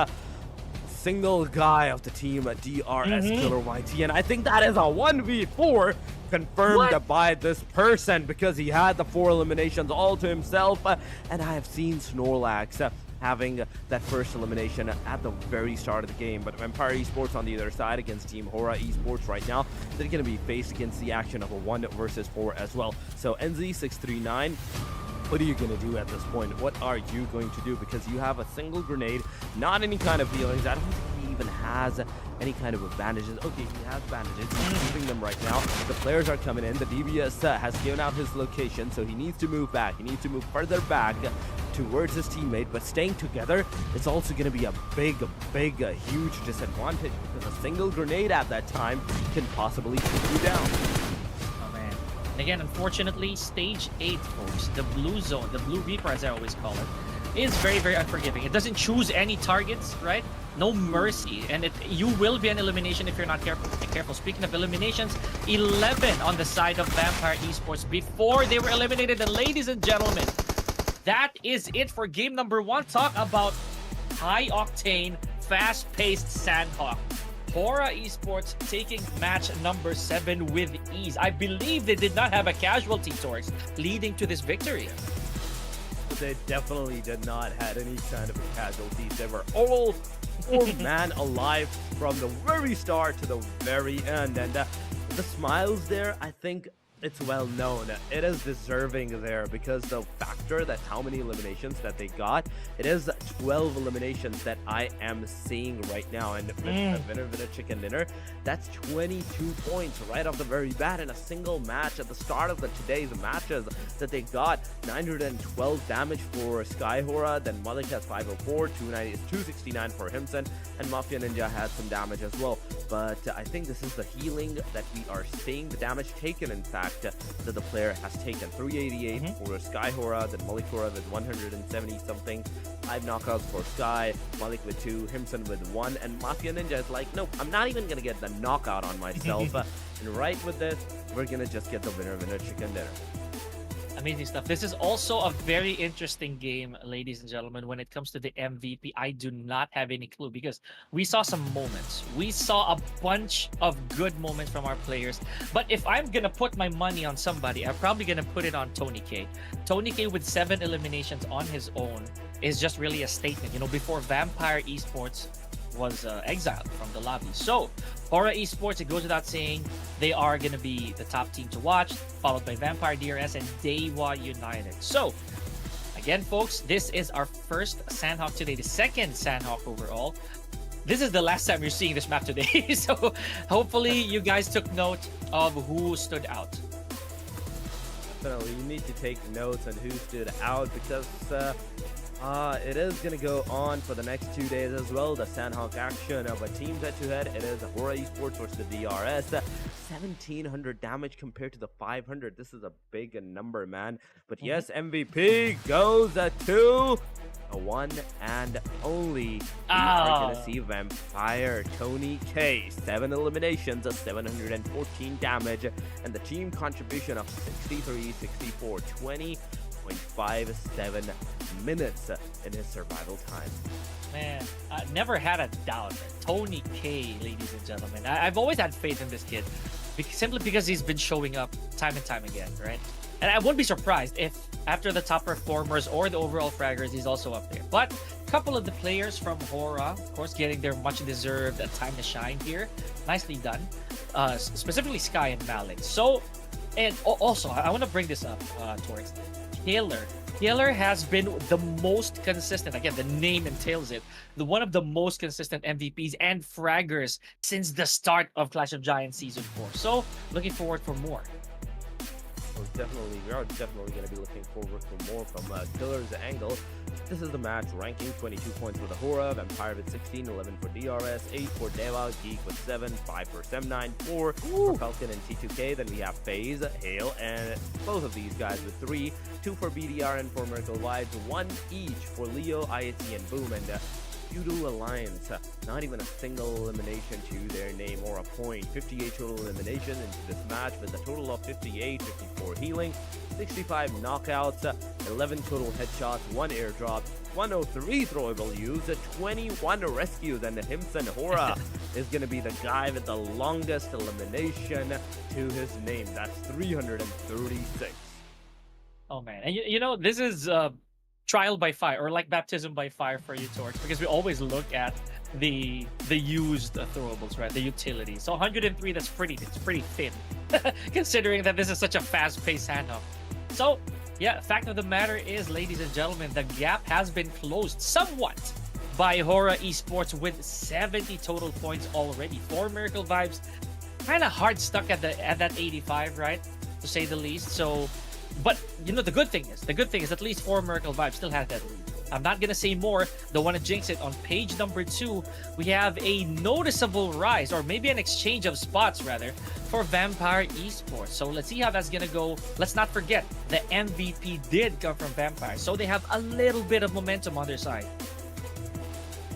single guy of the team at DRS Killer YT, and I think that is a 1v4 confirmed by this person, because he had the 4 eliminations all to himself, and I have seen Snorlax having that first elimination at the very start of the game. But Vampire Esports on the other side against Team HORAA Esports right now, they're going to be faced against the action of a 1 versus 4 as well. So NZ639, what are you going to do at this point? What are you going to do? Because you have a single grenade, not any kind of healings. I don't think he even has any kind of bandages. Okay, he has bandages. He's using them right now. The players are coming in. The DBS has given out his location, so he needs to move back. He needs to move further back towards his teammate, but staying together, it's also going to be a huge disadvantage, because a single grenade at that time can possibly take you down. Again, unfortunately, stage 8, folks, the blue zone, the blue reaper, as I always call it, is very unforgiving. It doesn't choose any targets, right? No mercy, and you will be an elimination if you're not careful. Speaking of eliminations, 11 on the side of Vampire Esports before they were eliminated. And ladies and gentlemen, that is it for game number 1. Talk about high octane fast-paced SANHOK. HORAA Esports taking match number 7 with ease. I believe they did not have a casualty, Torx, leading to this victory. They definitely did not have any kind of casualties. They were all 4-man alive from the very start to the very end. And the smiles there, I think it's well known. It is deserving there because the factor that how many eliminations that they got, it is 12 eliminations that I am seeing right now. And with a winner chicken dinner, that's 22 points right off the very bat in a single match at the start of today's matches that they got. 912 damage for Sky HORAA, then Malik has 504, 269 for Himson, and Mafia Ninja had some damage as well. But I think this is the healing that we are seeing, the damage taken in fact that the player has taken. 388 for Sky HORAA, then Malik HORAA with 170 something, 5 knockouts for Sky, Malik with 2, Himson with 1, and Mafia Ninja is like, nope, I'm not even gonna get the knockout on myself. And right with this, we're gonna just get the winner chicken dinner. Amazing stuff. This is also a very interesting game, ladies and gentlemen. When it comes to the MVP, I do not have any clue because we saw some moments. We saw a bunch of good moments from our players. But if I'm going to put my money on somebody, I'm probably going to put it on Tony K. Tony K with 7 eliminations on his own is just really a statement. You know, before Vampire Esports was exiled from the lobby. So, HORAA Esports, it goes without saying, they are going to be the top team to watch, followed by Vampire DRS and DEWA United. So, again, folks, this is our first SANHOK today, the second SANHOK overall. This is the last time you're seeing this map today, so hopefully you guys took note of who stood out. Definitely, you need to take notes on who stood out because it is going to go on for the next 2 days as well. The SANHOK action of a team head-to-head. It is HORAA Esports versus the DRS. 1,700 damage compared to the 500. This is a big number, man. But yes, MVP goes to the one and only. We are going to see Vampire Tony K. 7 eliminations, 714 damage, and the team contribution of 63-64, 20.57 minutes in his survival time. Man, I never had a doubt. Tony K, ladies and gentlemen. I've always had faith in this kid, simply because he's been showing up time and time again, right? And I wouldn't be surprised if after the top performers or the overall fraggers, he's also up there. But a couple of the players from HORAA, of course, getting their much-deserved time to shine here. Nicely done. Specifically Sky and Malik. So, and also, I want to bring this up, Torx. Killer has been the most consistent. Again, the name entails it. One of the most consistent MVPs and fraggers since the start of Clash of Giants Season 4. So, looking forward for more. We are definitely going to be looking forward to more from Killer's angle. This is the match ranking: 22 points for the HORAA, Vampire with 16, 11 for DRS, 8 for DEWA, GEEK with 7, 5 for Sem9, 4 for Falcon and T2K. Then we have FAZE, Hale, and both of these guys with 3, 2 for BDR and for Miracle Vibes, 1 each for Leo, IAC, and Boom. And YOODO Alliance, not even a single elimination to their name or a point. 58 total elimination into this match with a total of 58, 54 healing, 65 knockouts, 11 total headshots, 1 airdrop, 103 throwable use, 21 rescues, and Himson HORAA is going to be the guy with the longest elimination to his name. That's 336. Oh man, and you know, this is trial by fire, or like baptism by fire for you, Torx, because we always look at the used throwables, right? The utility. So 103, it's pretty thin, considering that this is such a fast-paced SANHOK. So yeah, fact of the matter is, ladies and gentlemen, the gap has been closed somewhat by HORAA Esports with 70 total points already. For Miracle Vibes, kind of hard stuck at that 85, right? To say the least. So, but you know, the good thing is at least 4 Miracle Vibes still has that lead. I'm not gonna say more. Don't want to jinx it. On page number 2, we have a noticeable rise, or maybe an exchange of spots rather, for Vampire Esports. So let's see how that's gonna go. Let's not forget the MVP did come from Vampire, so they have a little bit of momentum on their side.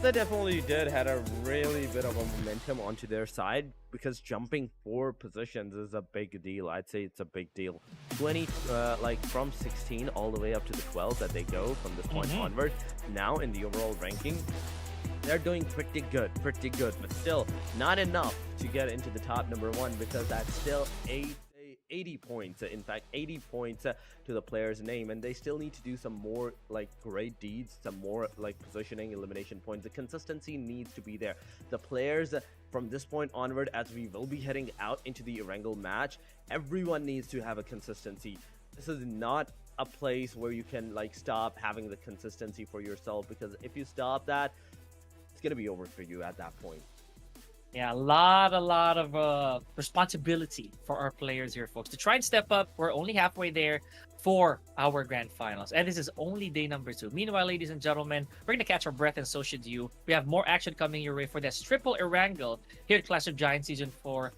They definitely did had a really bit of a momentum onto their side, because jumping 4 positions is a big deal. I'd say it's a big deal. 20, like from 16 all the way up to the 12 that they go from this point onward. Now in the overall ranking, they're doing pretty good, but still not enough to get into the top number 1 because that's still 80 points, in fact 80 points to the player's name, and they still need to do some more like great deeds, some more like positioning, elimination points. The consistency needs to be there. The players from this point onward, as we will be heading out into the ERANGEL match, everyone needs to have a consistency. This is not a place where you can like stop having the consistency for yourself, because if you stop that, it's gonna be over for you at that point. Yeah, a lot of responsibility for our players here, folks, to try and step up. We're only halfway there for our grand finals, and this is only day number 2. Meanwhile, ladies and gentlemen, we're gonna catch our breath, and so should you. We have more action coming your way for this triple ERANGEL here at Clash of Giants Season 4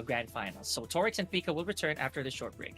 grand finals. So Torix and Pika will return after this short break.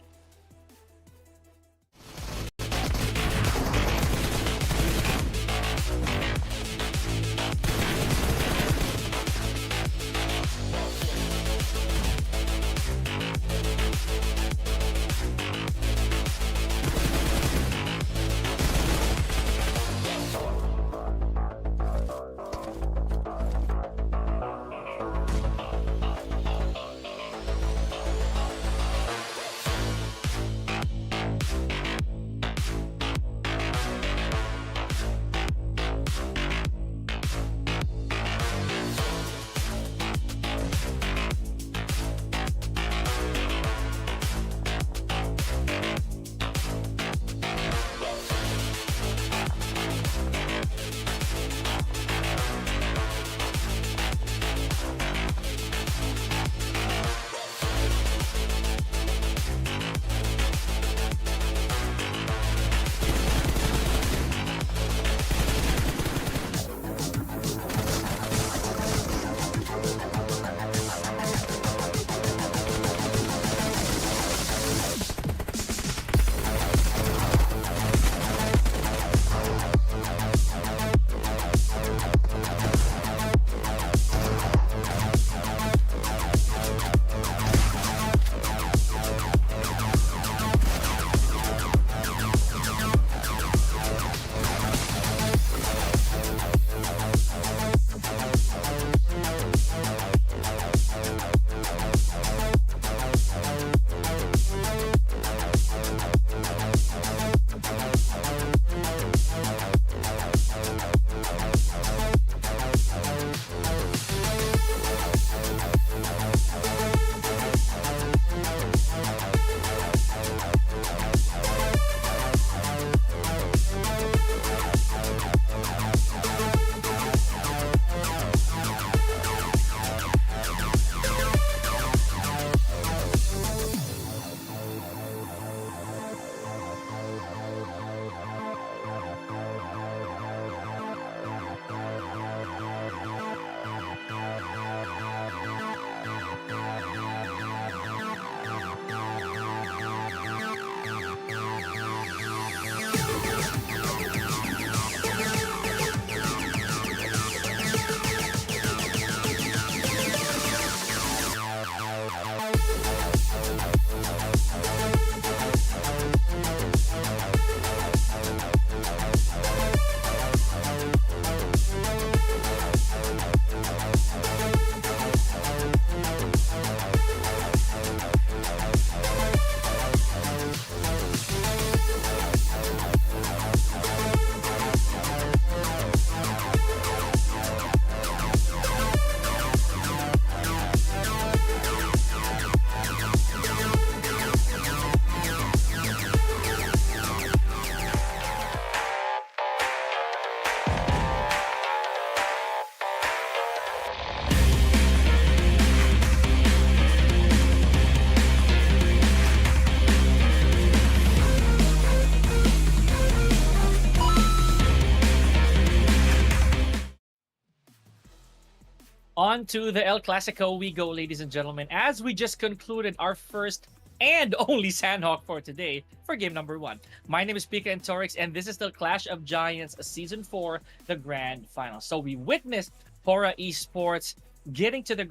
On to the El Clasico we go, ladies and gentlemen, as we just concluded our first and only SANHOK for today for game number 1. My name is Pika and Torix, and this is the Clash of Giants Season 4, the Grand Final. So we witnessed HORAA Esports getting to the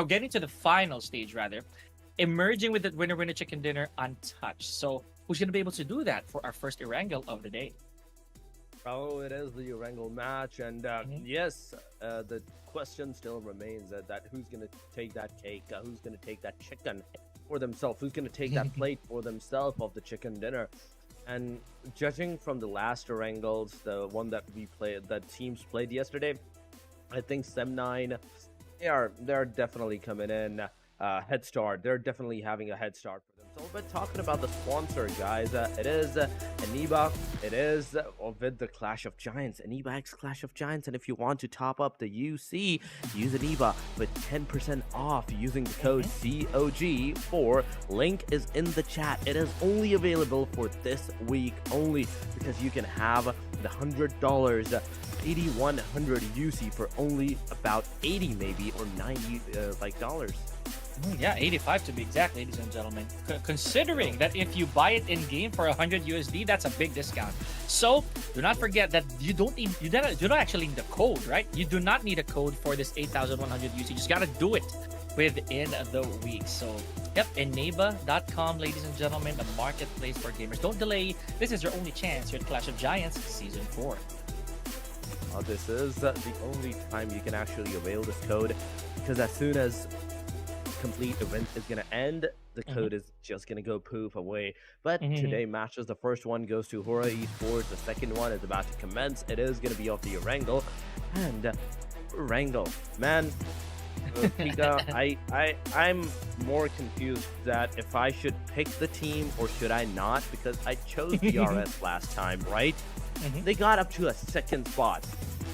getting to the final stage, rather, emerging with the winner chicken dinner untouched. So who's going to be able to do that for our first ERANGEL of the day? Oh, it is the ERANGEL match, and yes, the question still remains that who's gonna take that cake, who's gonna take that chicken for themselves, who's gonna take that plate for themselves of the chicken dinner. And judging from the last Erangels, the one that we played, that teams played yesterday, I think Sem9, they're definitely coming in head start. They're definitely having a head start for themselves. But talking about the sponsor, guys, it is Aniba. It is with the Clash of Giants, Aniba X Clash of Giants. And if you want to top up the UC, use Aniba with 10% off using the code COG4. Link is in the chat. It is only available for this week only, because you can have the $100 8100 UC for only about 80 maybe, or 90 dollars. Yeah, 85 to be exact, ladies and gentlemen. Considering that if you buy it in game for 100 USD, that's a big discount. So do not forget that you don't actually need a code, right? You do not need a code for this 8100 UC. You just gotta do it within the week. So yep, enaba.com, ladies and gentlemen, the marketplace for gamers. Don't delay. This is your only chance here at Clash of Giants Season 4. This is the only time you can actually avail this code, because as soon as complete event is going to end, the code is just going to go poof away. But today matches, the first one goes to HORAA Esports, the second one is about to commence. It is going to be of the ERANGEL. And ERANGEL, man, Pika, I'm more confused that if I should pick the team or should I not, because I chose DRS last time, right? They got up to a second spot.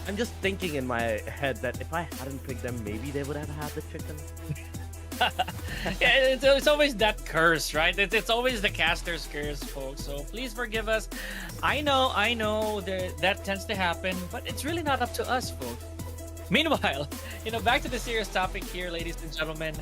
I'm just thinking in my head that if I hadn't picked them, maybe they would have had the chicken. Yeah, it's always that curse, right? It's always the caster's curse, folks. So please forgive us. I know that tends to happen, but it's really not up to us, folks. Meanwhile, back to the serious topic here, ladies and gentlemen.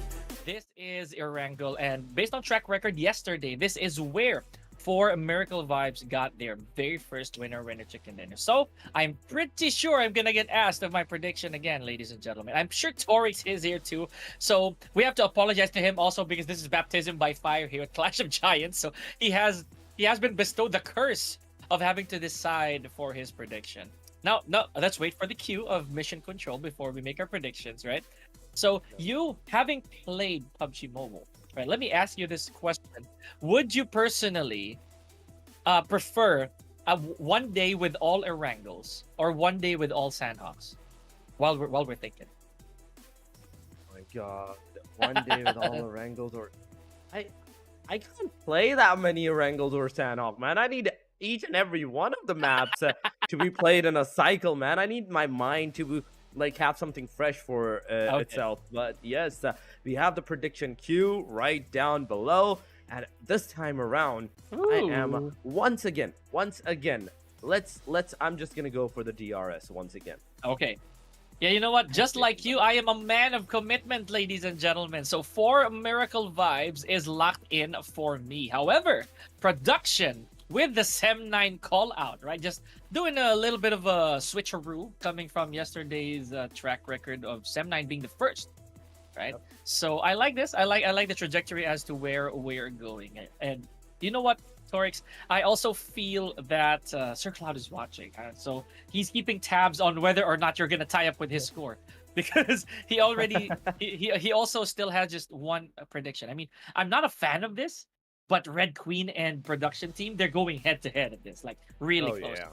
This is ERANGEL, and based on track record yesterday, this is where 4 Miracle Vibes got their very first winner chicken dinner. So I'm pretty sure I'm gonna get asked of my prediction again, ladies and gentlemen. I'm sure Torix is here too, so we have to apologize to him also, because this is baptism by fire here at Clash of Giants. So he has been bestowed the curse of having to decide for his prediction. Now, let's wait for the cue of mission control before we make our predictions, right? So you, having played PUBG Mobile, right, let me ask you this question. Would you personally prefer one day with all ERANGELs or one day with all SANHOKs? While we're thinking. Oh my god. One day with all ERANGELs, or I can't play that many ERANGELs or SANHOK, man. I need each and every one of the maps to be played in a cycle, man. I need my mind to have something fresh for itself. But yes, we have the prediction queue right down below, and this time around, I am once again, I'm just gonna go for the DRS once again. Okay. Yeah, you know what? Just like you, I am a man of commitment, ladies and gentlemen. So 4 Miracle Vibes is locked in for me. However, production with the Sem9 call out, right? Just doing a little bit of a switcheroo coming from yesterday's track record of Sem9 being the first, right? Yep. So I like this. I like the trajectory as to where we're going. And you know what, Torix? I also feel that Sir Cloud is watching, so he's keeping tabs on whether or not you're gonna tie up with his score, because he already he also still has just one prediction. I mean, I'm not a fan of this, but Red Queen and production team, they're going head to head at this, like really close. Yeah.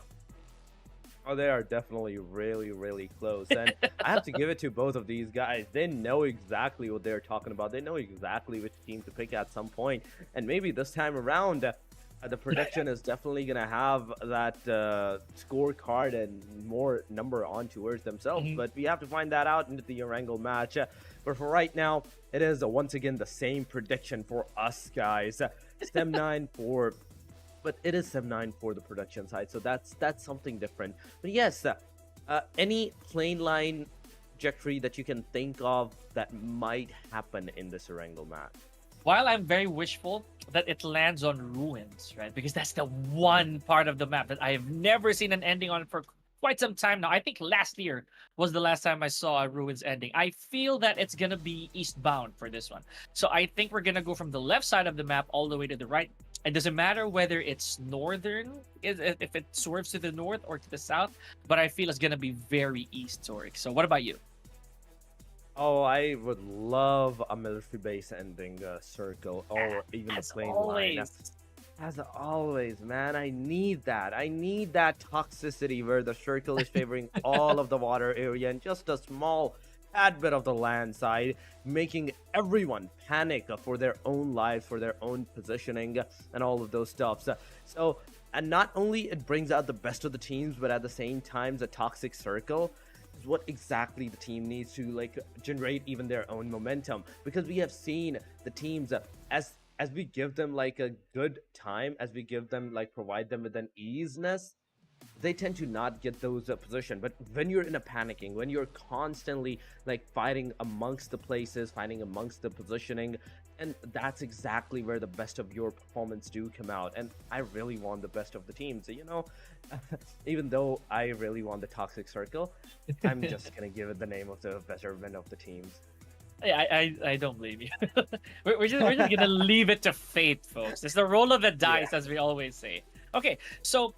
Oh, they are definitely really, really close. And I have to give it to both of these guys. They know exactly what they're talking about. They know exactly which team to pick at some point. And maybe this time around, the prediction is definitely going to have that scorecard and more number on towards themselves. But we have to find that out into the ERANGEL match. But for right now, it is once again the same prediction for us, guys. Sem9 for... But it is Sem9 for the production side, so that's something different. But yes, any plain line trajectory that you can think of that might happen in this ERANGEL match? While I'm very wishful that it lands on Ruins, right? Because that's the one part of the map that I have never seen an ending on for quite some time now. I think last year was the last time I saw a Ruins ending. I feel that it's going to be eastbound for this one. So I think we're going to go from the left side of the map all the way to the right. It doesn't matter whether it's northern, if it swerves to the north or to the south, but I feel it's gonna be very east-oric. So what about you? Oh, I would love a military base ending circle or even the plane line. As always, man, I need that. I need that toxicity where the circle is favoring all of the water area and just a small tad bit of the land side, making everyone panic for their own lives, for their own positioning, and all of those stuff. So, and not only it brings out the best of the teams, but at the same time, the toxic circle is what exactly the team needs to like generate even their own momentum. Because we have seen the teams as we give them like a good time, as we give them like provide them with an easiness, they tend to not get those position. But when you're in a panicking, when you're constantly like fighting amongst the places, fighting amongst the positioning, and that's exactly where the best of your performance do come out. And I really want the best of the teams, you know. Even though I really want the toxic circle, I'm just gonna give it the name of the betterment of the teams. I don't blame you. we're just gonna leave it to fate, folks. It's the roll of the dice, as we always say. Okay, so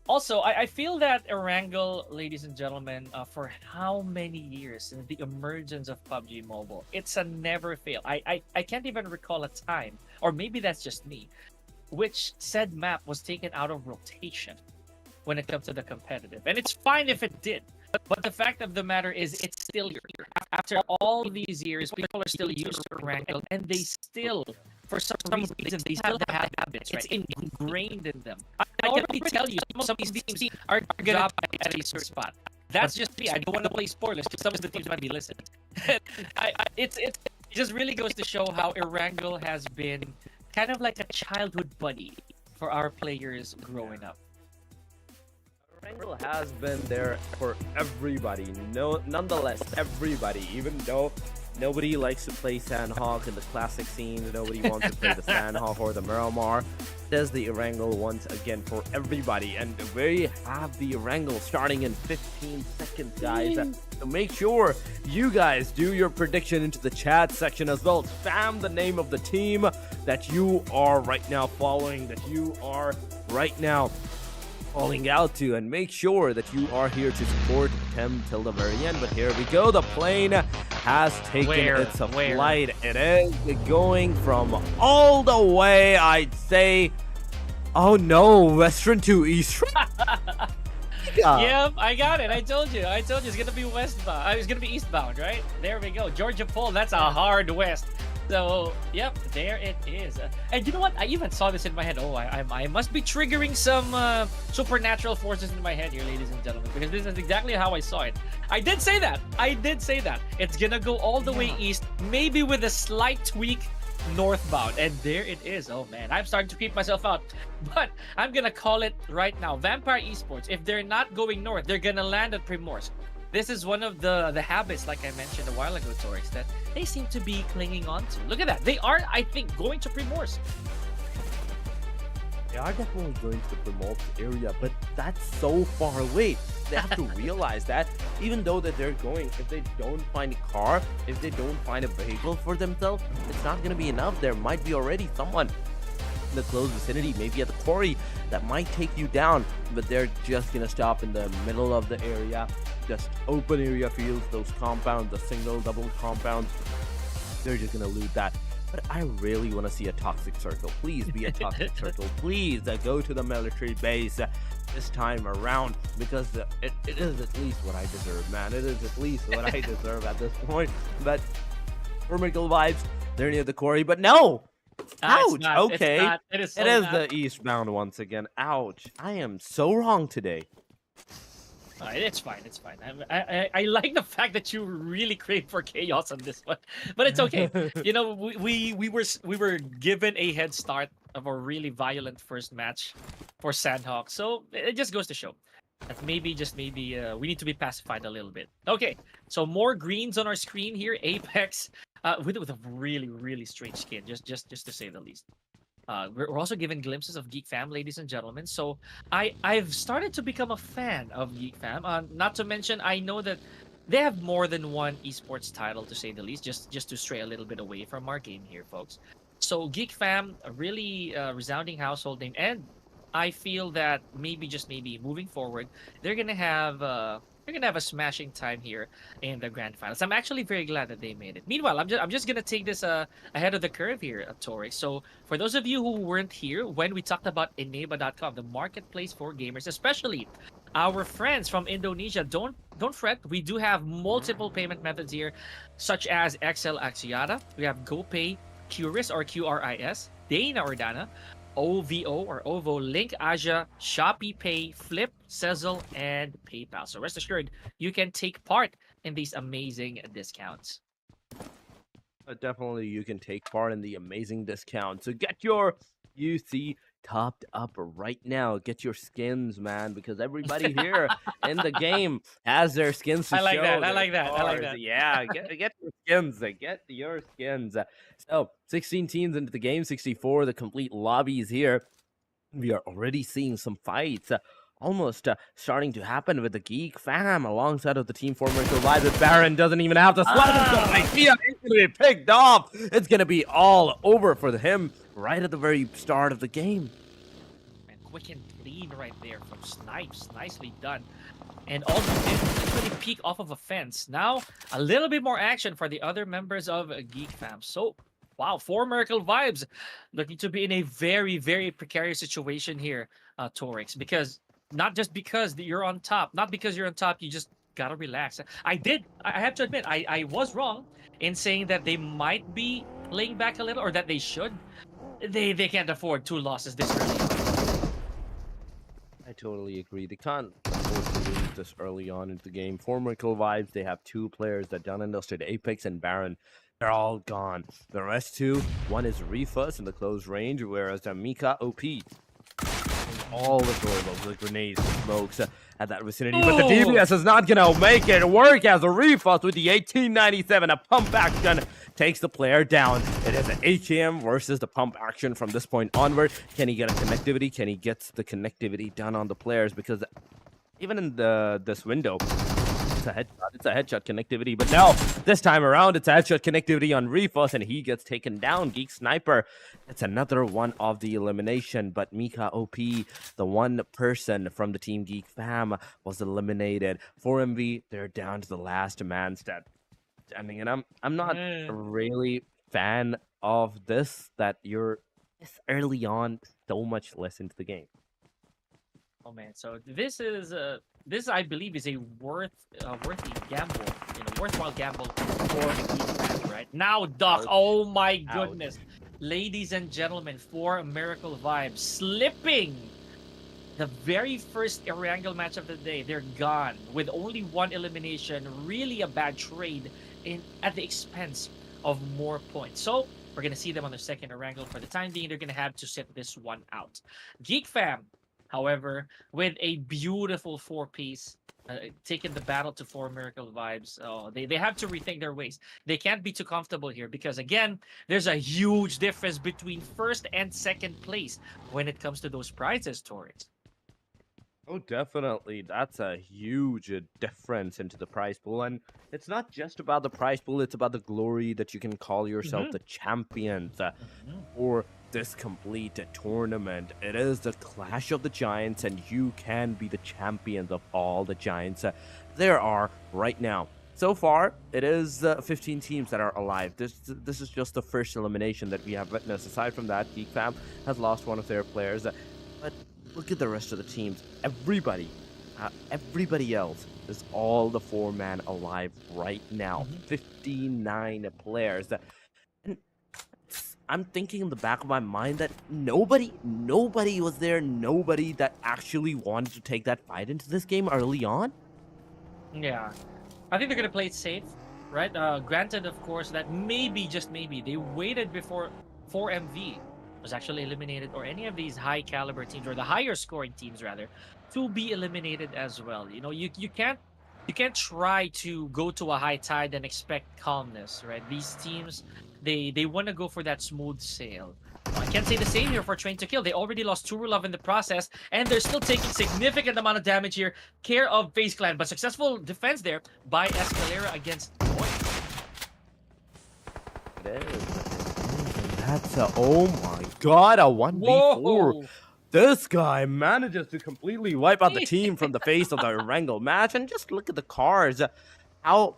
also I feel that ERANGEL, ladies and gentlemen, for how many years since the emergence of PUBG Mobile, it's a never fail. I can't even recall a time, or maybe that's just me, which said map was taken out of rotation when it comes to the competitive, and it's fine if it did. But the fact of the matter is, it's still here. After all these years, people are still using ERANGEL, and they still, for some reason, they still have habits, right? It's ingrained in them. I can already tell you, some of these teams are going to drop at a certain spot. That's just me. I don't want to play spoilers, because some of the teams might be listening. It just really goes to show how ERANGEL has been kind of like a childhood buddy for our players growing up. ERANGEL has been there for everybody. Nonetheless, everybody, even though nobody likes to play SANHOK in the classic scenes, nobody wants to play the SANHOK or the MIRAMAR, there's the ERANGEL once again for everybody. And we have the ERANGEL starting in 15 seconds, guys. So make sure you guys do your prediction into the chat section as well. Spam the name of the team that you are right now following, that you are right now calling out to, and make sure that you are here to support him till the very end. But here we go, the plane has taken its flight. It is going from all the way, I'd say, oh no, western to eastern. Yeah, I got it. I told you it's gonna be westbound. It's gonna be eastbound, right? There we go. Georgia Pole, that's a hard west. So, yep, there it is. And you know what? I even saw this in my head. Oh, I must be triggering some supernatural forces in my head here, ladies and gentlemen, because this is exactly how I saw it. I did say that. It's gonna go all the way east, maybe with a slight tweak northbound. And there it is. Oh, man. I'm starting to creep myself out. But I'm gonna call it right now. Vampire Esports, if they're not going north, they're gonna land at Primorsk. This is one of the habits, like I mentioned a while ago, Torix, that they seem to be clinging on to. Look at that. They are, I think, going to Primorsk. They are definitely going to the Primorsk area, but that's so far away. They have to realize that even though that they're going, if they don't find a car, if they don't find a vehicle for themselves, it's not going to be enough. There might be already someone in the close vicinity, maybe at the quarry, that might take you down, but they're just going to stop in the middle of the area. Just open area fields, those compounds, the single, double compounds, they're just gonna loot that. But I really want to see a toxic circle. Please be a toxic circle. Please go to the military base this time around, because it is at least what I deserve, man. It is at least what I deserve at this point. But Vermical vibes, they're near the quarry, but no! Ouch! Okay, it is the eastbound once again. Ouch! I am so wrong today. It's fine. I like the fact that you really crave for chaos on this one, but it's okay. You know, we were given a head start of a really violent first match for SANHOK, so it just goes to show that maybe we need to be pacified a little bit. Okay, so more greens on our screen here. Apex with a really strange skin, just to say the least. We're also given glimpses of Geek Fam, ladies and gentlemen. So I've started to become a fan of Geek Fam. Not to mention, I know that they have more than one esports title, to say the least. Just to stray a little bit away from our game here, folks. So Geek Fam, a really resounding household name, and I feel that maybe just maybe moving forward, they're gonna have a smashing time here in the grand finals. I'm actually very glad that they made it. Meanwhile, I'm just gonna take this ahead of the curve here, Tori. So for those of you who weren't here when we talked about Eneba.com, the marketplace for gamers, especially our friends from Indonesia, don't fret. We do have multiple payment methods here, such as XL Axiata. We have GoPay, Curis or QRIS, Dana or Dana, OVO or OVO, Link Asia, Shopee Pay, Flip, Sezzle, and PayPal. So rest assured, you can take part in these amazing discounts. Definitely, you can take part in the amazing discount. So get your UC topped up right now. Get your skins, man, because everybody here in the game has their skins to I like show. that. I their like that. I like stars. that. Yeah, get your skins. Get your skins. So 16 teams into the game, 64. The complete lobby is here. We are already seeing some fights. Almost starting to happen with the Geek Fam alongside of the team former collide with Baron. Doesn't even have to slap himself. Idea is going to be picked off. It's going to be all over for him right at the very start of the game. And quick and clean right there from Snipes. Nicely done. And all he did was literally peek off of a fence. Now, a little bit more action for the other members of Geek Fam. So, wow, 4 Miracle Vibes looking to be in a very, very precarious situation here, Torix, because not just because you're on top, not because you're on top, you just gotta relax. I have to admit, I was wrong in saying that they might be laying back a little, or that they should. They can't afford 2 losses this early. I totally agree. They can't afford to lose this early on into the game. For Miracle Vibes, they have 2 players that done enlisted, Apex and Baron. They're all gone. The rest 2, one is Ruthless in the close range, whereas the Mika OP all the throwables, the grenades, the smokes at that vicinity. But the DBS is not gonna make it work as the Ruthless with the 1897, a pump action takes the player down. It is an HAM versus the pump action from this point onward. Can he get a connectivity? Can he get the connectivity done on the players? Because even in this window, it's a headshot connectivity, but now this time around it's a headshot connectivity on Ruthless and he gets taken down. Geek Sniper, it's another one of the elimination, but Mika OP, the one person from the team Geek Fam, was eliminated. For MV, they're down to the last man standing, and I'm not really fan of this, that you're this early on so much less into the game. Oh man, so this I believe is a worthy gamble, worthwhile gamble for Geek Fam, right? Now, Doc, oh my goodness, ladies and gentlemen, 4 Miracle Vibes slipping the very first ERANGEL match of the day. They're gone with only 1 elimination. Really a bad trade at the expense of more points. So we're gonna see them on their second ERANGEL. For the time being, they're gonna have to sit this one out. Geek Fam, however, with a beautiful 4-piece, taking the battle to 4 Miracle Vibes. They have to rethink their ways. They can't be too comfortable here because, again, there's a huge difference between first and second place when it comes to those prizes, Torres. Oh, definitely. That's a huge difference into the prize pool. And it's not just about the prize pool, it's about the glory that you can call yourself the champions for this complete tournament. It is the Clash of the Giants, and you can be the champions of all the Giants there are right now. So far, it is 15 teams that are alive. This is just the first elimination that we have witnessed. Aside from that, Geek Fam has lost one of their players. But look at the rest of the teams. Everybody else is all the 4-man alive right now. 59 players. And I'm thinking in the back of my mind that nobody was there. Nobody that actually wanted to take that fight into this game early on. Yeah, I think they're gonna play it safe, right? Granted, of course, that maybe, just maybe, they waited before 4MV was actually eliminated, or any of these high caliber teams, or the higher scoring teams rather, to be eliminated as well. You can't try to go to a high tide and expect calmness, right? These teams, they want to go for that smooth sail. I can't say the same here for Train to Kill. They already lost Turulov in the process, and they're still taking significant amount of damage here. Care of FaZe Clan, but successful defense there by Escalera against Boy. It is. That's oh my god, a 1v4. Whoa! This guy manages to completely wipe out the team from the face of the ERANGEL match, and just look at the cars. How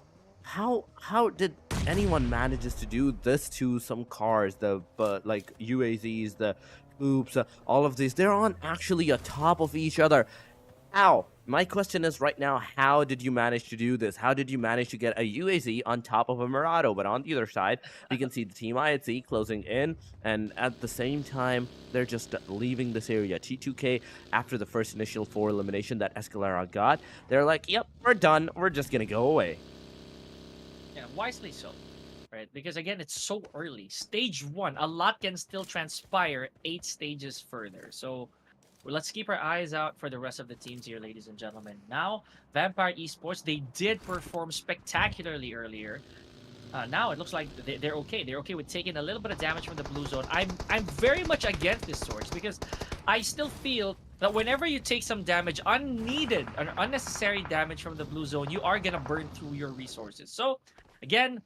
did anyone manages to do this to some cars? The like UAZs, the oops, all of these, they're on actually atop of each other. How? My question is right now, how did you manage to do this? How did you manage to get a UAZ on top of a Murado? But on the other side, we can see the team IHC closing in, and at the same time, they're just leaving this area. T2K, after the first initial 4 elimination that Escalera got, they're like, yep, we're done. We're just gonna go away. Yeah, wisely so. Right? Because again, it's so early. Stage 1, a lot can still transpire 8 stages further. So let's keep our eyes out for the rest of the teams here, ladies and gentlemen. Now, Vampire Esports, they did perform spectacularly earlier. Now it looks like they're okay. They're okay with taking a little bit of damage from the blue zone. I'm very much against this source because I still feel that whenever you take some damage, unneeded or unnecessary damage from the blue zone, you are gonna burn through your resources. So again,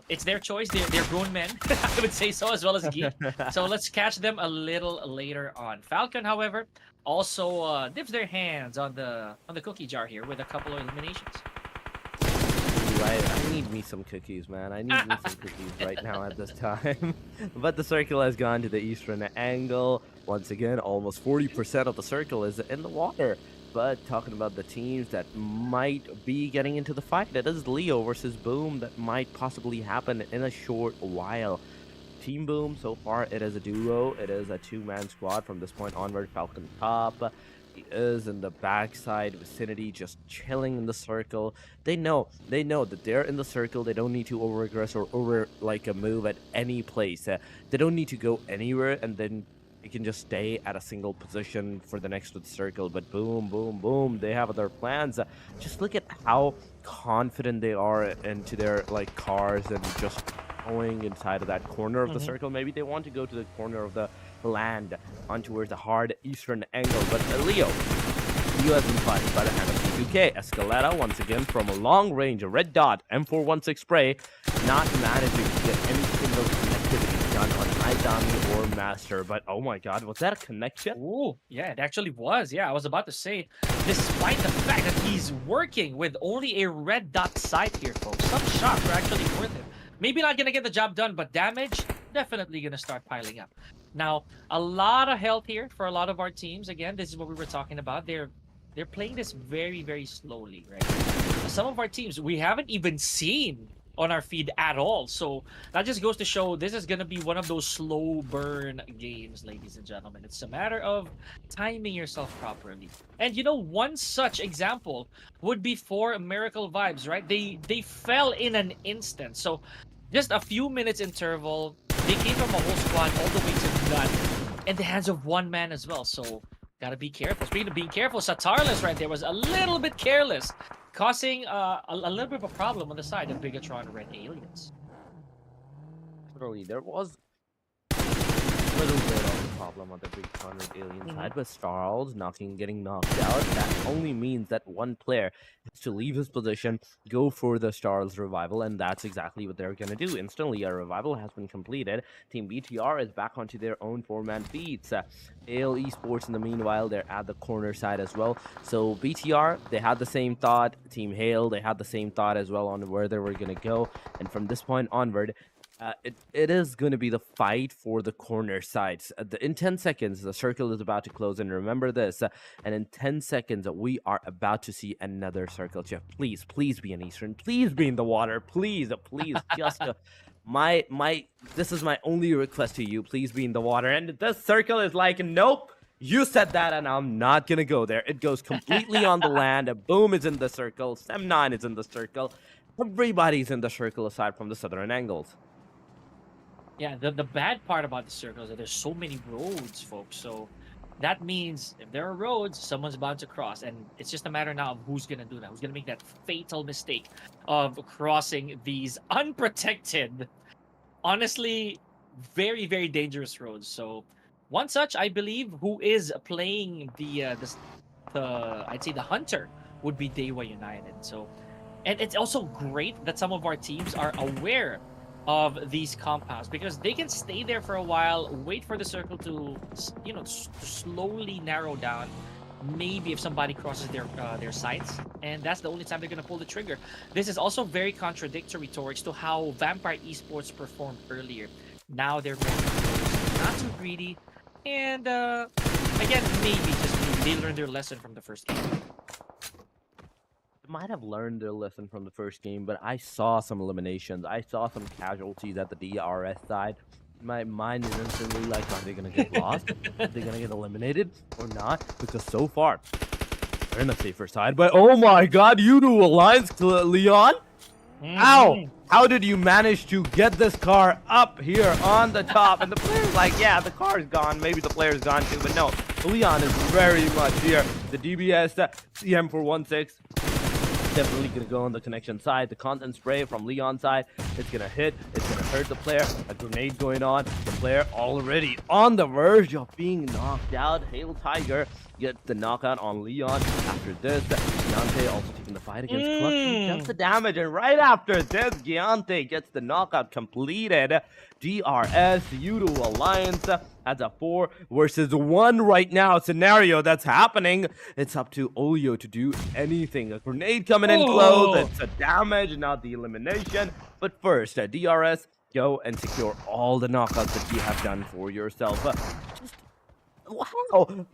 it's their choice. They're grown men, I would say so, as well as GEEK. So let's catch them a little later on. Falcon, however, also dips their hands on the cookie jar here with a couple of eliminations. I need me some cookies, man. I need me some cookies right now at this time. But the circle has gone to the eastern angle. Once again, almost 40% of the circle is in the water. But talking about the teams that might be getting into the fight, it is Leo versus Boom that might possibly happen in a short while. Team Boom, so far, it is a duo. It is a 2-man squad from this point onward. Falcon top. He is in the backside vicinity, just chilling in the circle. They know that they're in the circle. They don't need to over-aggress or move at any place. They don't need to go anywhere, and then they can just stay at a single position for the next circle. But boom, boom, boom, they have other plans. Just look at how confident they are into their cars and just going inside of that corner of the circle. Maybe they want to go to the corner of the land on towards the hard eastern angle. But Leo has been spotted by the hand of T2K. Escalera once again from a long range, a red dot, M416 spray, not managing to get any single connectivity done on Aidami or Master. But oh my god, was that a connection? Oh, yeah, it actually was. Yeah, I was about to say, despite the fact that he's working with only a red dot sight here, folks, some shots were actually worth it. Maybe not gonna get the job done, but damage definitely gonna start piling up. Now, a lot of health here for a lot of our teams. Again, this is what we were talking about. They're playing this very, very slowly, right? Some of our teams we haven't even seen on our feed at all. So that just goes to show this is gonna be one of those slow burn games, ladies and gentlemen. It's a matter of timing yourself properly. And you know, one such example would be for Miracle Vibes, right? They fell in an instant. So just a few minutes interval, they came from a whole squad all the way to none in the hands of one man as well. So gotta be careful. Speaking of being careful, Satarless right there was a little bit careless, causing a little bit of a problem on the side of BIGETRON Red Aliens. Literally, there was a little bit of a problem on the BIGETRON Red Alien side, but Starls getting knocked out. That only means that one player has to leave his position, go for the Starls revival, and that's exactly what they're gonna do. Instantly, a revival has been completed. Team BTR is back onto their own 4-man feats. AL Esports, in the meanwhile, they're at the corner side as well. So BTR, they had the same thought. Team Hale, they had the same thought as well on where they were gonna go. And from this point onward, it is going to be the fight for the corner sides. In 10 seconds, the circle is about to close. And remember this, and in 10 seconds, we are about to see another circle. Jeff, please be an Eastern. Please be in the water. Please. Just this is my only request to you. Please be in the water. And this circle is like, nope. You said that, and I'm not going to go there. It goes completely on the land. Boom is in the circle. Sem9 is in the circle. Everybody's in the circle aside from the southern angles. Yeah, the bad part about the circle is that there's so many roads, folks. So that means if there are roads, someone's bound to cross. And it's just a matter now of who's going to do that. Who's going to make that fatal mistake of crossing these unprotected, honestly, very, very dangerous roads. So one such, I believe, who is playing I'd say the hunter would be DEWA United. So, and it's also great that some of our teams are aware of these compounds, because they can stay there for a while, wait for the circle to, to slowly narrow down. Maybe if somebody crosses their sights, and that's the only time they're gonna pull the trigger. This is also very contradictory towards to how Vampire Esports performed earlier. Now they're very not too greedy, and again, maybe just maybe they learned their lesson from the first game. Might have learned their lesson from the first game, but I saw some eliminations. I saw some casualties at the DRS side. My mind is instantly like, are they gonna get lost? Are they gonna get eliminated or not? Because so far, they're in the safer side. But oh my god, YOODO Alliance to Leon? Ow! How did you manage to get this car up here on the top? And the player's like, yeah, the car's gone. Maybe the player's gone too, but no. Leon is very much here. The DBS, CM416. Definitely gonna go on the connection side. The content spray from Leon's side, it's gonna hit, it's gonna hurt the player. A grenade going on. The player already on the verge of being knocked out. Hail Tiger gets the knockout on Leon. After this, Giante also taking the fight against Clutch. Gets the damage, and right after this, Giante gets the knockout completed. DRS, YOODO Alliance has a 4 versus 1 right now scenario that's happening. It's up to Olio to do anything. A grenade coming in close. It's a damage, not the elimination. But first, DRS, go and secure all the knockouts that you have done for yourself. Wow,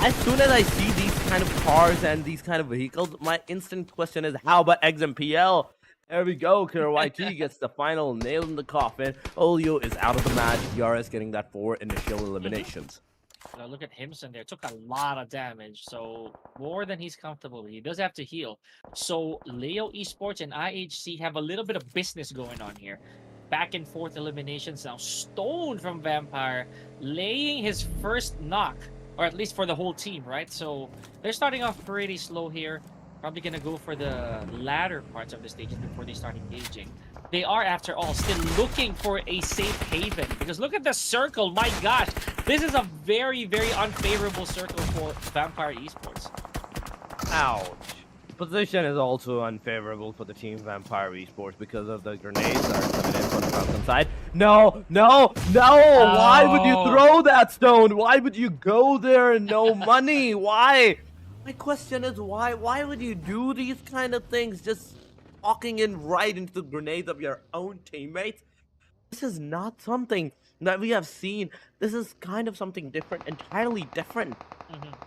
as soon as I see these kind of cars and these kind of vehicles, my instant question is, how about XMPL? There we go, KRYT gets the final nail in the coffin. Olio is out of the match. DRS getting that 4 initial eliminations. Look at Himson there. Took a lot of damage, so more than he's comfortable. He does have to heal. So Leo Esports and IHC have a little bit of business going on here. Back and forth eliminations now. Stone from Vampire laying his first knock, or at least for the whole team, right? So they're starting off pretty slow here. Probably gonna go for the latter parts of the stages before they start engaging. They are, after all, still looking for a safe haven, because look at the circle. My gosh, this is a very, very unfavorable circle for Vampire Esports. Ouch. Position is also unfavorable for the team Vampire Esports because of the grenades that are coming in from the Falcon side. No, no, no! Oh. Why would you throw that stone? Why would you go there and no money? Why? My question is why? Why would you do these kind of things? Just walking in right into the grenades of your own teammates? This is not something that we have seen. This is kind of something different, entirely different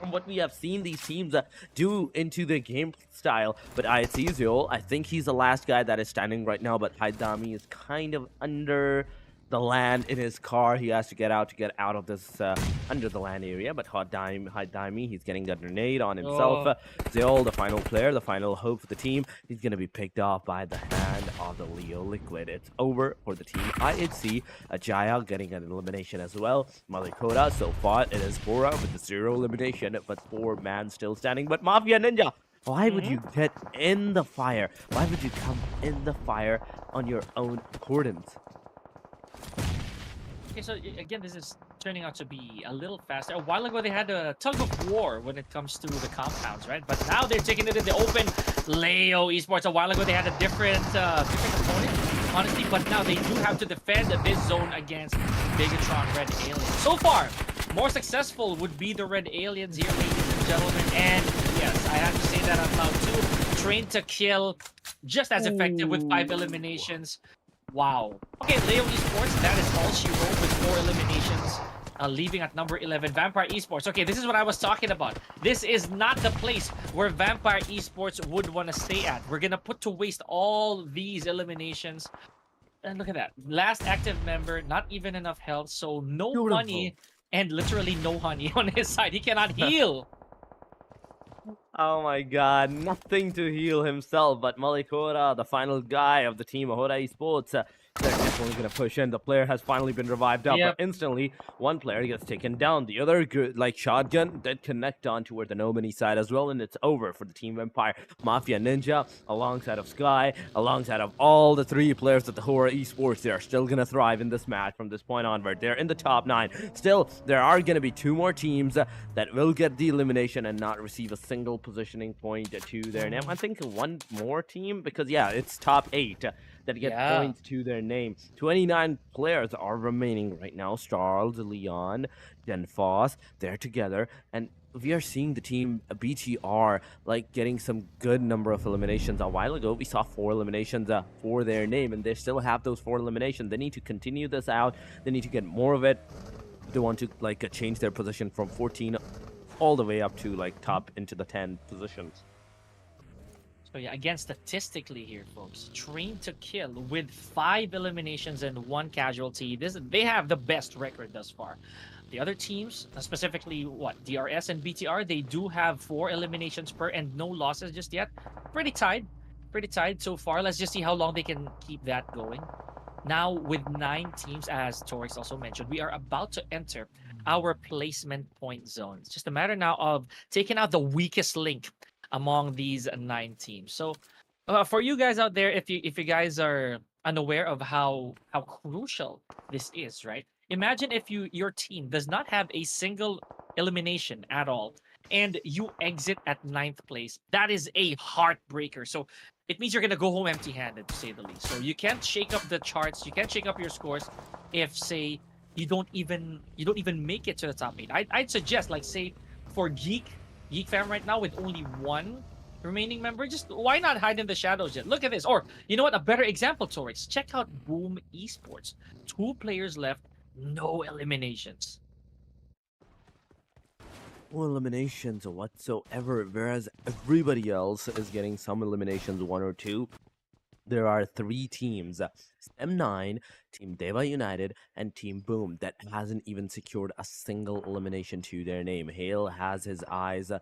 from what we have seen these teams do into their game style. But Zio, I think he's the last guy that is standing right now, but Haidami is kind of under the land in his car. He has to get out of this under the land area. But Haidami, he's getting a grenade on himself. Zio, the final player, the final hope for the team, he's going to be picked off by the hand of the Leo Liquid. It's over for the team IHC. Jaya getting an elimination as well. Malikota, so far it is HORAA with the 0 elimination, but 4 man still standing. But Mafia Ninja, why would you get in the fire? Why would you come in the fire on your own accordance? Okay, so again, this is turning out to be a little faster. A while ago, they had a tug of war when it comes to the compounds, right? But now they're taking it in the open. Leo Esports, a while ago, they had a different opponent, honestly. But now they do have to defend this zone against BIGETRON Red Aliens. So far, more successful would be the Red Aliens here, ladies and gentlemen. And yes, I have to say that out loud too. Trained to kill, just as effective with 5 eliminations. Wow. Okay, Leo Esports, that is all she wrote with 4 eliminations, leaving at number 11. Vampire Esports. Okay, this is what I was talking about. This is not the place where Vampire Esports would want to stay at. We're going to put to waste all these eliminations. And look at that. Last active member, not even enough health, so no money and literally no honey on his side. He cannot heal. Oh my god, nothing to heal himself, but Malikora, the final guy of the team of HORAA Esports, they're definitely going to push in. The player has finally been revived up, but instantly, one player gets taken down. The other, like shotgun, did connect on toward the Nomini side as well, and it's over for the Team Vampire. Mafia Ninja, alongside of Sky, alongside of all the 3 players of the HORAA Esports, they are still going to thrive in this match from this point onward. They're in the top 9. Still, there are going to be 2 more teams that will get the elimination and not receive a single positioning point to their name. I think 1 more team, because yeah, it's top 8. that get Yeah. points to their name. 29 players are remaining right now. Charles, Leon, Denfoss, they're together, and we are seeing the team BTR like getting some good number of eliminations. A while ago, we saw 4 eliminations for their name, and they still have those 4 eliminations. They need to continue this out. They need to get more of it. They want to like change their position from 14 all the way up to like top into the 10 positions. So yeah, again, statistically here, folks, Train to Kill with 5 eliminations and 1 casualty. They have the best record thus far. The other teams, specifically what DRS and BTR, they do have 4 eliminations per and no losses just yet. Pretty tied so far. Let's just see how long they can keep that going. Now with 9 teams, as Torix also mentioned, we are about to enter our placement point zone. It's just a matter now of taking out the weakest link among these 9 teams. So for you guys out there, if you guys are unaware of how crucial this is, right? Imagine if your team does not have a single elimination at all and you exit at 9th place. That is a heartbreaker. So it means you're gonna go home empty-handed, to say the least. So you can't shake up the charts, you can't shake up your scores if, say, you don't even make it to the top 8. I'd suggest, like, say, for Geek fam right now with only 1 remaining member, just why not hide in the shadows yet? Look at this. Or you know what? A better example, Torix. Check out Boom Esports. 2 players left, no eliminations. No eliminations whatsoever, whereas everybody else is getting some eliminations, 1 or 2. There are 3 teams, M9, Team DEWA United, and Team Boom, that hasn't even secured a single elimination to their name. Hale has his eyes,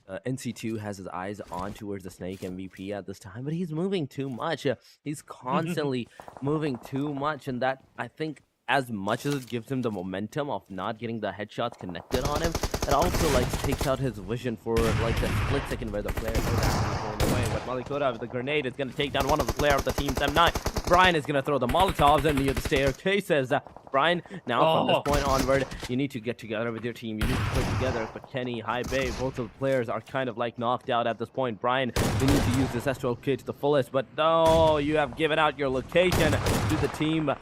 NC2 has his eyes on towards the Snake MVP at this time, but he's moving too much. He's constantly moving too much, and that, I think, as much as it gives him the momentum of not getting the headshots connected on him, it also like takes out his vision for like the split second where the player is actually going away. But Malikota with the grenade is going to take down one of the players of the team M9. Brian is going to throw the Molotovs in near the staircases. Brian, now from this point onward, you need to get together with your team. You need to play together. But Kenny, High Bay, both of the players are kind of like knocked out at this point. Brian, you need to use this S12K to the fullest. But no, you have given out your location to the team.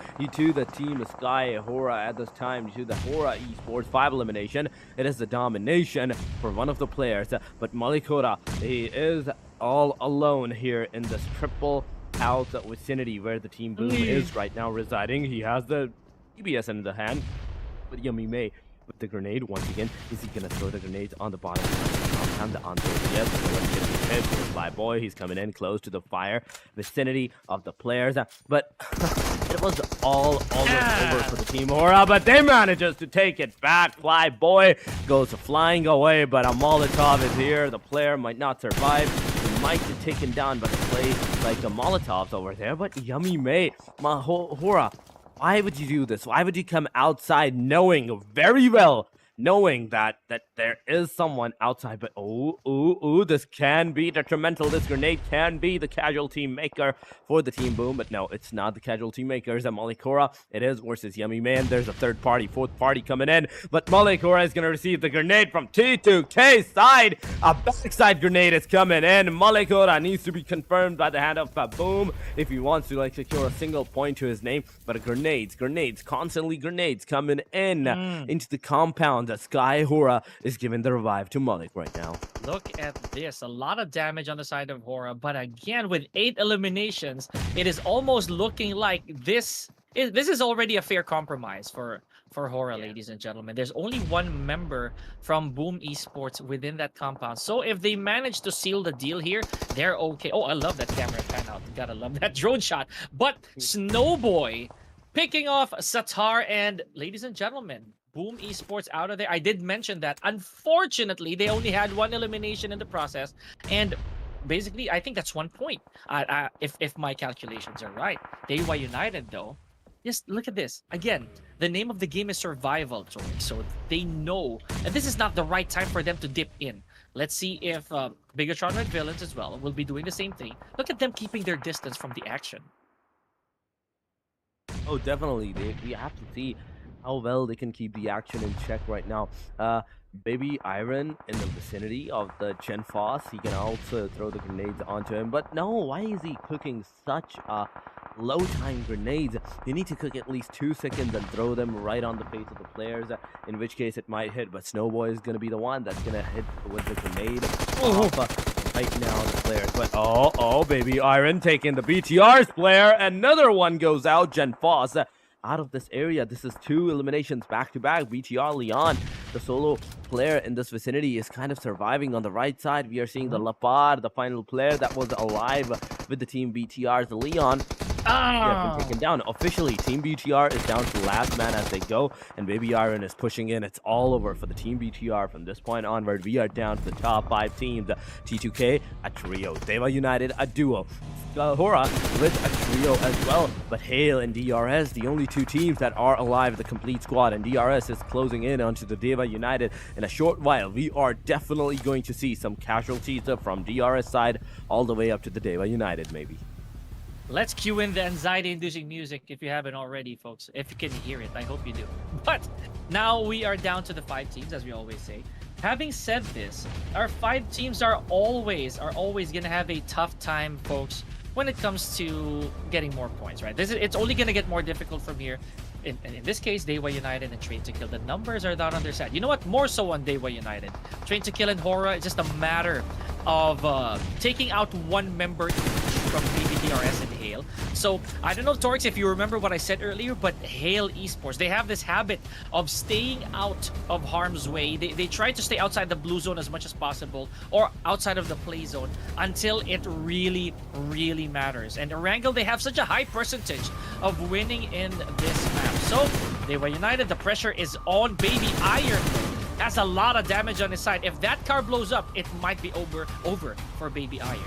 Sky HORAA at this time, to the HORAA Esports 5 elimination. It is the domination for one of the players. But Malikota, he is all alone here in this triple house vicinity where the Team Boom is right now residing. He has the EBS in the hand, but Yummy May with the grenade once again. Is he gonna throw the grenades on the bottom? On the yes, hit Fly Boy. He's coming in close to the fire vicinity of the players, but it was almost over for the Team HORAA, but they manages to take it back. Fly Boy goes flying away, but a Molotov is here. The player might not survive. He might get taken down by the play like the Molotovs over there, but Yummy May, HORAA, why would you do this? Why would you come outside knowing very well, knowing that there is someone outside? But this can be detrimental. This grenade can be the casualty maker for the Team Boom, but no, it's not the casualty makers at Malikora. It is versus Yummy Man. There's a fourth party coming in, but Malikora is going to receive the grenade from T2K side. A backside grenade is coming in. Malikora needs to be confirmed by the hand of Boom if he wants to like secure a single point to his name. But grenades, constantly grenades coming in into the compound. Sky HORAA is giving the revive to Malik right now. Look at this. A lot of damage on the side of HORAA, but again, with 8 eliminations, it is almost looking like this is already a fair compromise for HORAA, ladies and gentlemen. There's only 1 member from Boom Esports within that compound. So if they manage to seal the deal here, they're okay. Oh, I love that camera pan out. Gotta love that drone shot. But Snowboy picking off Satar, and ladies and gentlemen, Boom Esports out of there. I did mention that. Unfortunately, they only had 1 elimination in the process, and basically, I think that's 1 point. If my calculations are right. DEWA United, though, just look at this. Again, the name of the game is survival, so they know, and this is not the right time for them to dip in. Let's see if BIGETRON Red Villains as well will be doing the same thing. Look at them keeping their distance from the action. Oh, definitely. We have to see how well they can keep the action in check right now. Baby Iron in the vicinity of the Gen Foss, he can also throw the grenades onto him. But no, why is he cooking such low time grenades? You need to cook at least 2 seconds and throw them right on the face of the players, in which case it might hit. But Snowboy is going to be the one that's going to hit with the grenade off, right now the players. But oh, Baby Iron taking the BTR's player. Another one goes out. Gen Foss out of this area. This is 2 eliminations back to back. BTR Leon, the solo player in this vicinity, is kind of surviving on the right side. We are seeing the Lapar, the final player that was alive with the team BTR's Leon. Been taken down. Officially, Team BTR is down to last man as they go, and Baby Iron is pushing in. It's all over for the Team BTR from this point onward. We are down to the top 5 teams. T2K, a trio. DEWA United, a duo. HORAA with a trio as well. But Hale and DRS, the only 2 teams that are alive, the complete squad, and DRS is closing in onto the DEWA United. In a short while, we are definitely going to see some casualties from DRS side all the way up to the DEWA United, maybe. Let's cue in the anxiety-inducing music if you haven't already, folks. If you can hear it, I hope you do. But now we are down to the 5 teams, as we always say. Having said this, our 5 teams are always going to have a tough time, folks, when it comes to getting more points, right? It's only going to get more difficult from here. In this case, DEWA United and Train to Kill, the numbers are not on their side. You know what? More so on DEWA United. Train to Kill and HORAA, it's just a matter of taking out 1 member each from DRS and Hale. So, I don't know, Torx, if you remember what I said earlier, but Hale Esports, they have this habit of staying out of harm's way. They try to stay outside the blue zone as much as possible, or outside of the play zone, until it really, really matters. And ERANGEL, they have such a high percentage of winning in this map. So, DEWA United, the pressure is on. Baby Iron has a lot of damage on his side. If that car blows up, it might be over for Baby Iron.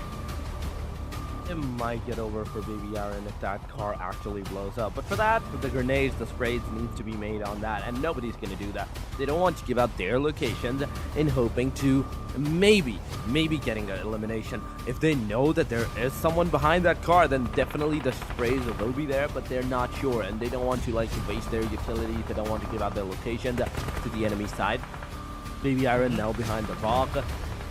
It might get over for Baby Iron if that car actually blows up. But for that, with the grenades, the sprays needs to be made on that, and nobody's going to do that. They don't want to give out their locations in hoping to maybe getting an elimination. If they know that there is someone behind that car, then definitely the sprays will be there, but they're not sure, and they don't want to waste their utilities. They don't want to give out their locations to the enemy side. Baby Iron now behind the rock.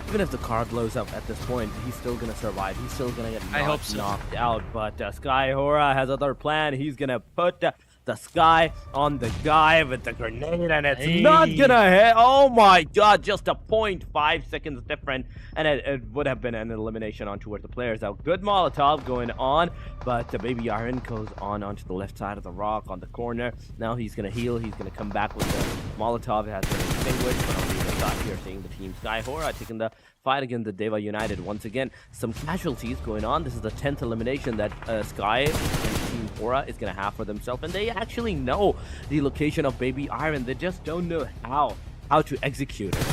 Even if the car blows up at this point, he's still going to survive. He's still going to get knocked out. But Sky HORAA has other plan. He's going to put the Sky on the guy with the grenade, and it's not going to hit. Oh my god, just a 0.5 seconds different, and it would have been an elimination on towards the players. Now, good Molotov going on, but the Baby Iron goes onto the left side of the rock on the corner. Now he's going to heal. He's going to come back with the Molotov. It has been extinguished, but on the other side here, seeing the team Sky HORAA taking the fight against the DEWA United. Once again, some casualties going on. This is the 10th elimination that Sky and Team HORAA is going to have for themselves, and they actually know the location of Baby Iron. They just don't know how to execute it.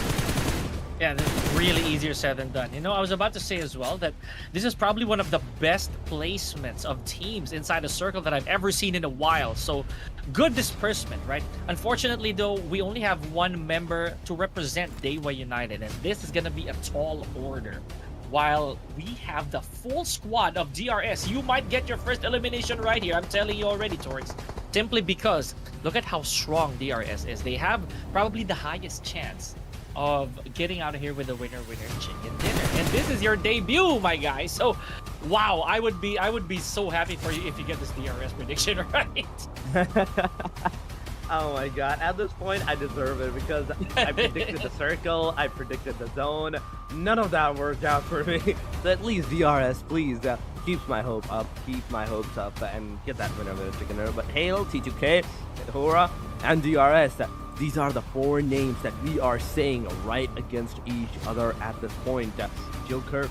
Yeah, that's really easier said than done. You know, I was about to say as well that this is probably one of the best placements of teams inside a circle that I've ever seen in a while. So, good disbursement, right? Unfortunately, though, we only have 1 member to represent DEWA United, and this is going to be a tall order. While we have the full squad of DRS, you might get your first elimination right here. I'm telling you already, Torx. Simply because, look at how strong DRS is. They have probably the highest chance of getting out of here with a winner chicken dinner, and this is your debut, my guy. So wow, I would be so happy for you if you get this DRS prediction right. Oh my god, at this point I deserve it, because I predicted the circle, I predicted the zone, none of that worked out for me. So at least DRS, please, keeps my hopes up, and get that winner with a chicken dinner. But Hale, T2K, HORAA, and DRS, these are the 4 names that we are saying right against each other at this point. Joker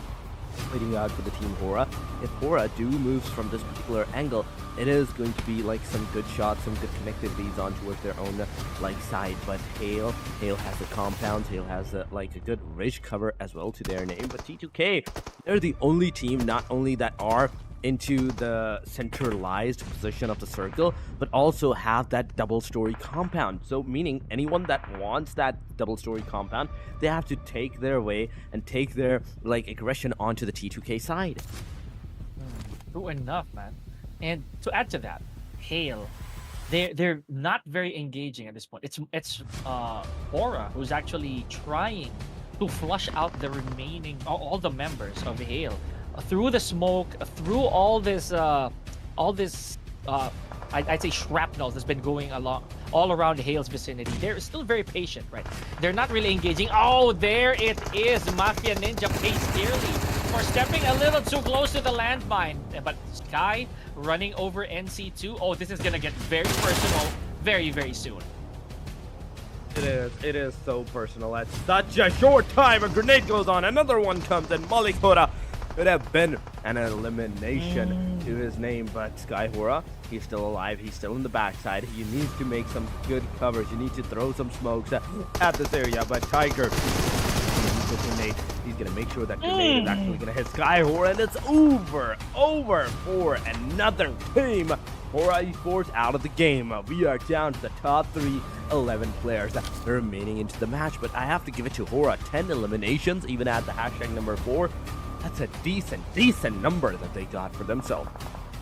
waiting out for the team HORAA. If HORAA do moves from this particular angle, it is going to be some good shots, some good connectivities on towards their own side. But Hale has the compounds. Hale has a good ridge cover as well to their name. But T2K, they're the only team not only that are into the centralized position of the circle, but also have that double-story compound. So meaning anyone that wants that double-story compound, they have to take their way and take their aggression onto the T2K side. True enough, man. And to add to that, Hale, they're not very engaging at this point. It's HORAA who's actually trying to flush out the remaining all the members of Hale through the smoke, through all this I'd say shrapnel that's been going along all around Hale's vicinity. They're still very patient, right? They're not really engaging. Oh, there it is. Mafia Ninja pays dearly for stepping a little too close to the landmine. But Sky running over NC2. Oh, this is gonna get very personal very, very soon. It is so personal. At such a short time, a grenade goes on, another one comes, and HORAA could have been an elimination to his name, but Sky HORAA, he's still alive, he's still in the backside. He needs to make some good covers, you need to throw some smokes at this area, but Tiger, he's gonna make sure that grenade is actually gonna hit Sky HORAA, and it's over for another team. HORAA Esports out of the game. We are down to the top 11 players remaining into the match, but I have to give it to HORAA. 10 eliminations, even at the hashtag number 4. That's a decent number that they got for themselves.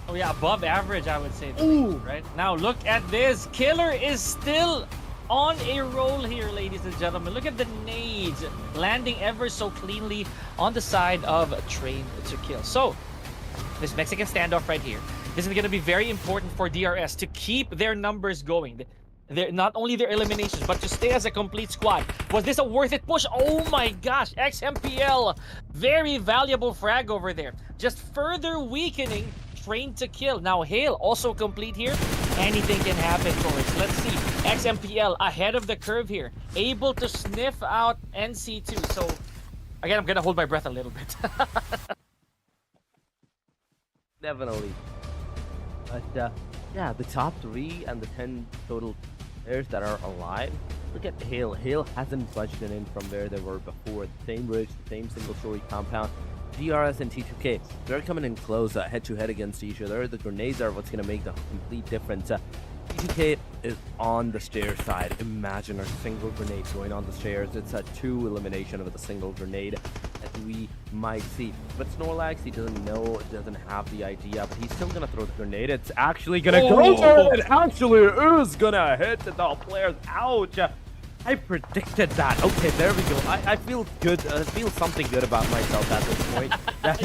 Oh yeah, above average, I would say. Right now, look at this. Killer is still on a roll here, ladies and gentlemen. Look at the nades landing ever so cleanly on the side of Train to Kill. So this Mexican standoff right here, this is going to be very important for DRS to keep their numbers going. They're not only their eliminations, but to stay as a complete squad. Was this a worth it push? Oh my gosh, XMPL, very valuable frag over there. Just further weakening Train to Kill. Now Hale also complete here. Anything can happen for it. Let's see. XMPL ahead of the curve here, able to sniff out NC2. So again, I'm gonna hold my breath a little bit. Definitely. But yeah, the top 3 and the 10 total players that are alive. Look at Hale. Hale hasn't budged in from where they were before. The same ridge, the same single-story compound. DRS and T2K, they're coming in close, head-to-head against each other. The grenades are what's going to make the complete difference. T2K is on the stairs side. Imagine a single grenade going on the stairs. It's a 2 elimination with a single grenade that we might see. But Snorlax, he doesn't know, doesn't have the idea, but he's still going to throw the grenade. It's actually going to go there. It actually is going to hit the top players. Ouch. I predicted that. Okay, there we go. I feel good. I feel something good about myself at this point.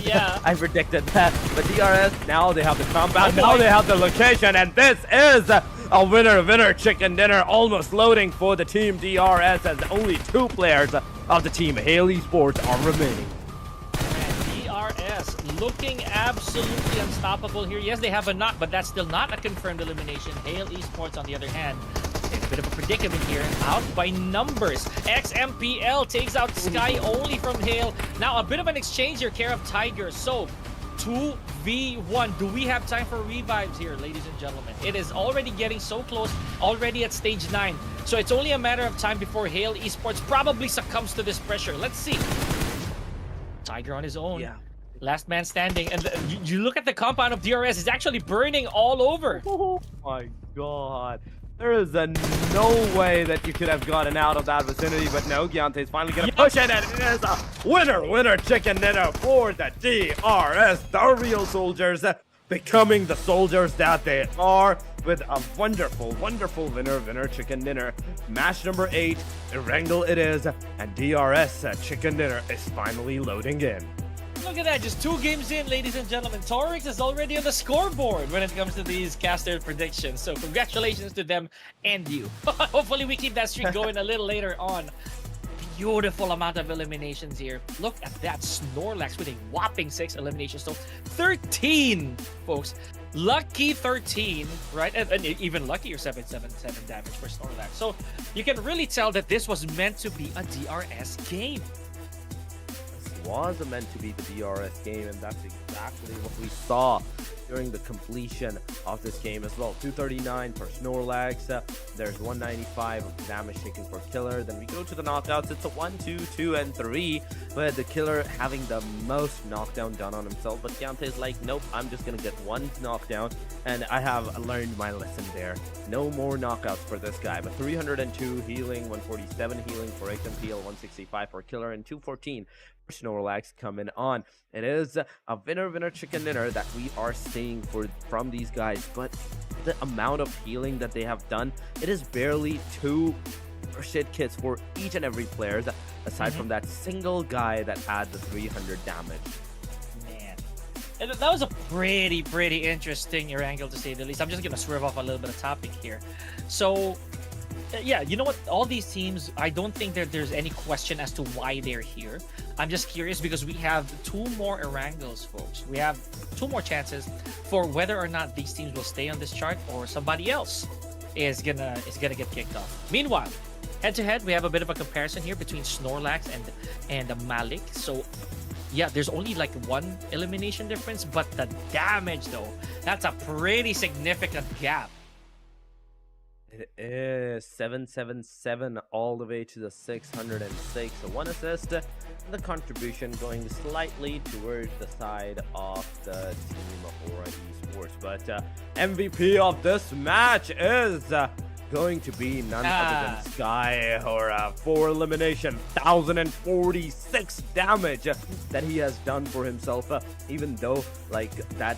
Yeah. I predicted that. But DRS, now they have the compound. Now they have the location. And this is a winner chicken dinner. Almost loading for the team DRS as only 2 players of the team Hale Esports are remaining. And DRS looking absolutely unstoppable here. Yes, they have a knock, but that's still not a confirmed elimination. Hale Esports, on the other hand, in a bit of a predicament here, out by numbers. XMPL takes out Sky only from Hale. Now a bit of an exchange here, care of Tiger. So 2v1. Do we have time for revives here, ladies and gentlemen? It is already getting so close, already at stage 9. So it's only a matter of time before Hale Esports probably succumbs to this pressure. Let's see. Tiger on his own. Yeah. Last man standing. And you look at the compound of DRS, it's actually burning all over. Oh my god. There is no way that you could have gotten out of that vicinity, but no, Giante's finally going to push it, and it is a winner chicken dinner for the DRS, the real soldiers, becoming the soldiers that they are, with a wonderful winner chicken dinner. Match number 8, ERANGEL it is, and DRS chicken dinner is finally loading in. Look at that, just 2 games in, ladies and gentlemen. Torix is already on the scoreboard when it comes to these caster predictions. So congratulations to them and you. Hopefully we keep that streak going a little later on. Beautiful amount of eliminations here. Look at that, Snorlax with a whopping 6 eliminations. So 13, folks. Lucky 13, right? And even luckier 777 damage for Snorlax. So you can really tell that this was meant to be a DRS game. Was meant to be the DRS game, and that's exactly what we saw during the completion of this game as well. 239 for Snorlax, there's 195 of damage taken for Killer. Then we go to the knockouts. It's a 1, 2, 2, and 3, but the Killer having the most knockdown done on himself. But Giante is like, nope, I'm just gonna get 1 knockdown, and I have learned my lesson there. No more knockouts for this guy. But 302 healing, 147 healing for XMPL, 165 for Killer, and 214 for Snorlax coming on. It is a winner chicken dinner that we are seeing from these guys, but the amount of healing that they have done, it is barely 2 first aid kits for each and every player, aside from that single guy that had the 300 damage. Man, and that was a pretty interesting ERANGEL, to say the least. I'm just gonna swerve off a little bit of topic here. So yeah, you know what? All these teams, I don't think that there's any question as to why they're here. I'm just curious because we have 2 more ERANGELs, folks. We have 2 more chances for whether or not these teams will stay on this chart or somebody else is gonna get kicked off. Meanwhile, head-to-head, we have a bit of a comparison here between Snorlax and Malik. So yeah, there's only like 1 elimination difference, but the damage though, that's a pretty significant gap. It is 777 all the way to the 606. So 1 assist, and the contribution going slightly towards the side of the team of HORAA Esports. But MVP of this match is going to be none other than Sky HORAA. 4 elimination, 1046 damage that he has done for himself. Even though like that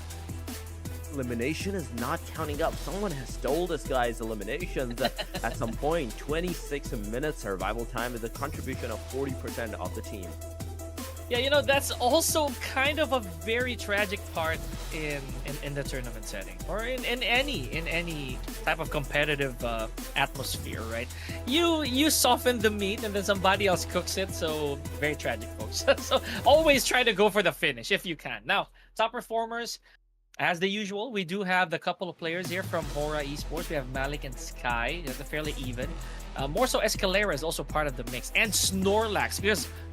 elimination is not counting up. Someone has stole this guy's eliminations at some point. 26 minutes survival time with a contribution of 40% of the team. Yeah, you know, that's also kind of a very tragic part in the tournament setting, or in any type of competitive atmosphere, right? You soften the meat and then somebody else cooks it, so very tragic, folks. So always try to go for the finish if you can. Now, top performers, as the usual, we do have the couple of players here from HORAA Esports. We have Malik and Sky. They're fairly even. More so, Escalera is also part of the mix, and Snorlax,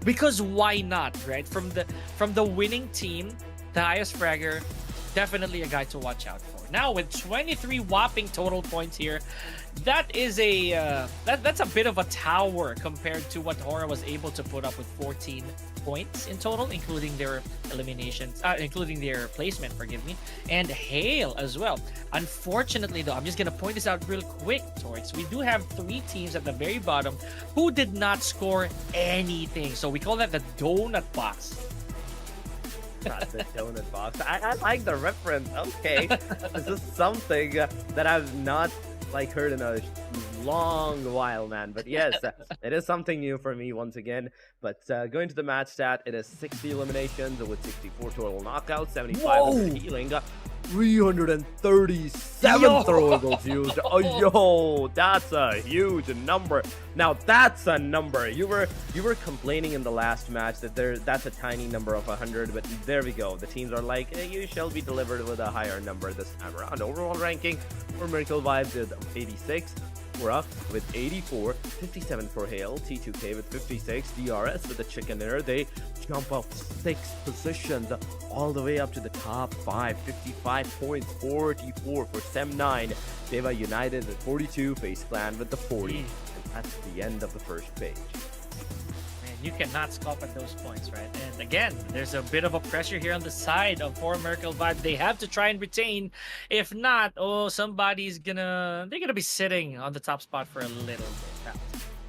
because why not, right? From the winning team, the highest fragger, definitely a guy to watch out for. Now with 23 whopping total points here, that is that's a bit of a tower compared to what HORAA was able to put up with 14 points in total, including their eliminations, including their placement, forgive me, and Hail as well. Unfortunately, though, I'm just gonna point this out real quick, Torix. We do have 3 teams at the very bottom who did not score anything, so we call that the donut box. Not the donut box. I like the reference. Okay, this is something that I've not like heard in a long while, man. But yes, it is something new for me once again. But going to the match stat, it is 60 eliminations with 64 total knockouts, 75 healing, 337 throwables used. Oh, yo, that's a huge number. Now that's a number. You were complaining in the last match that that's a tiny number of 100, but there we go. The teams are like, you shall be delivered with a higher number this time around. Overall ranking for Miracle Vibes is 86. HORAA with 84, 57 for Hail, T2K with 56, DRS with the chicken dinner. They jump up 6 positions all the way up to the top 5, 55 points, 44 for Sem9, DEWA United with 42, FaZe Clan with the 40, and that's the end of the first page. You cannot scoff at those points, right? And again, there's a bit of a pressure here on the side of HORAA Miracle Vibe. They have to try and retain. If not, they're gonna be sitting on the top spot for a little bit. Now,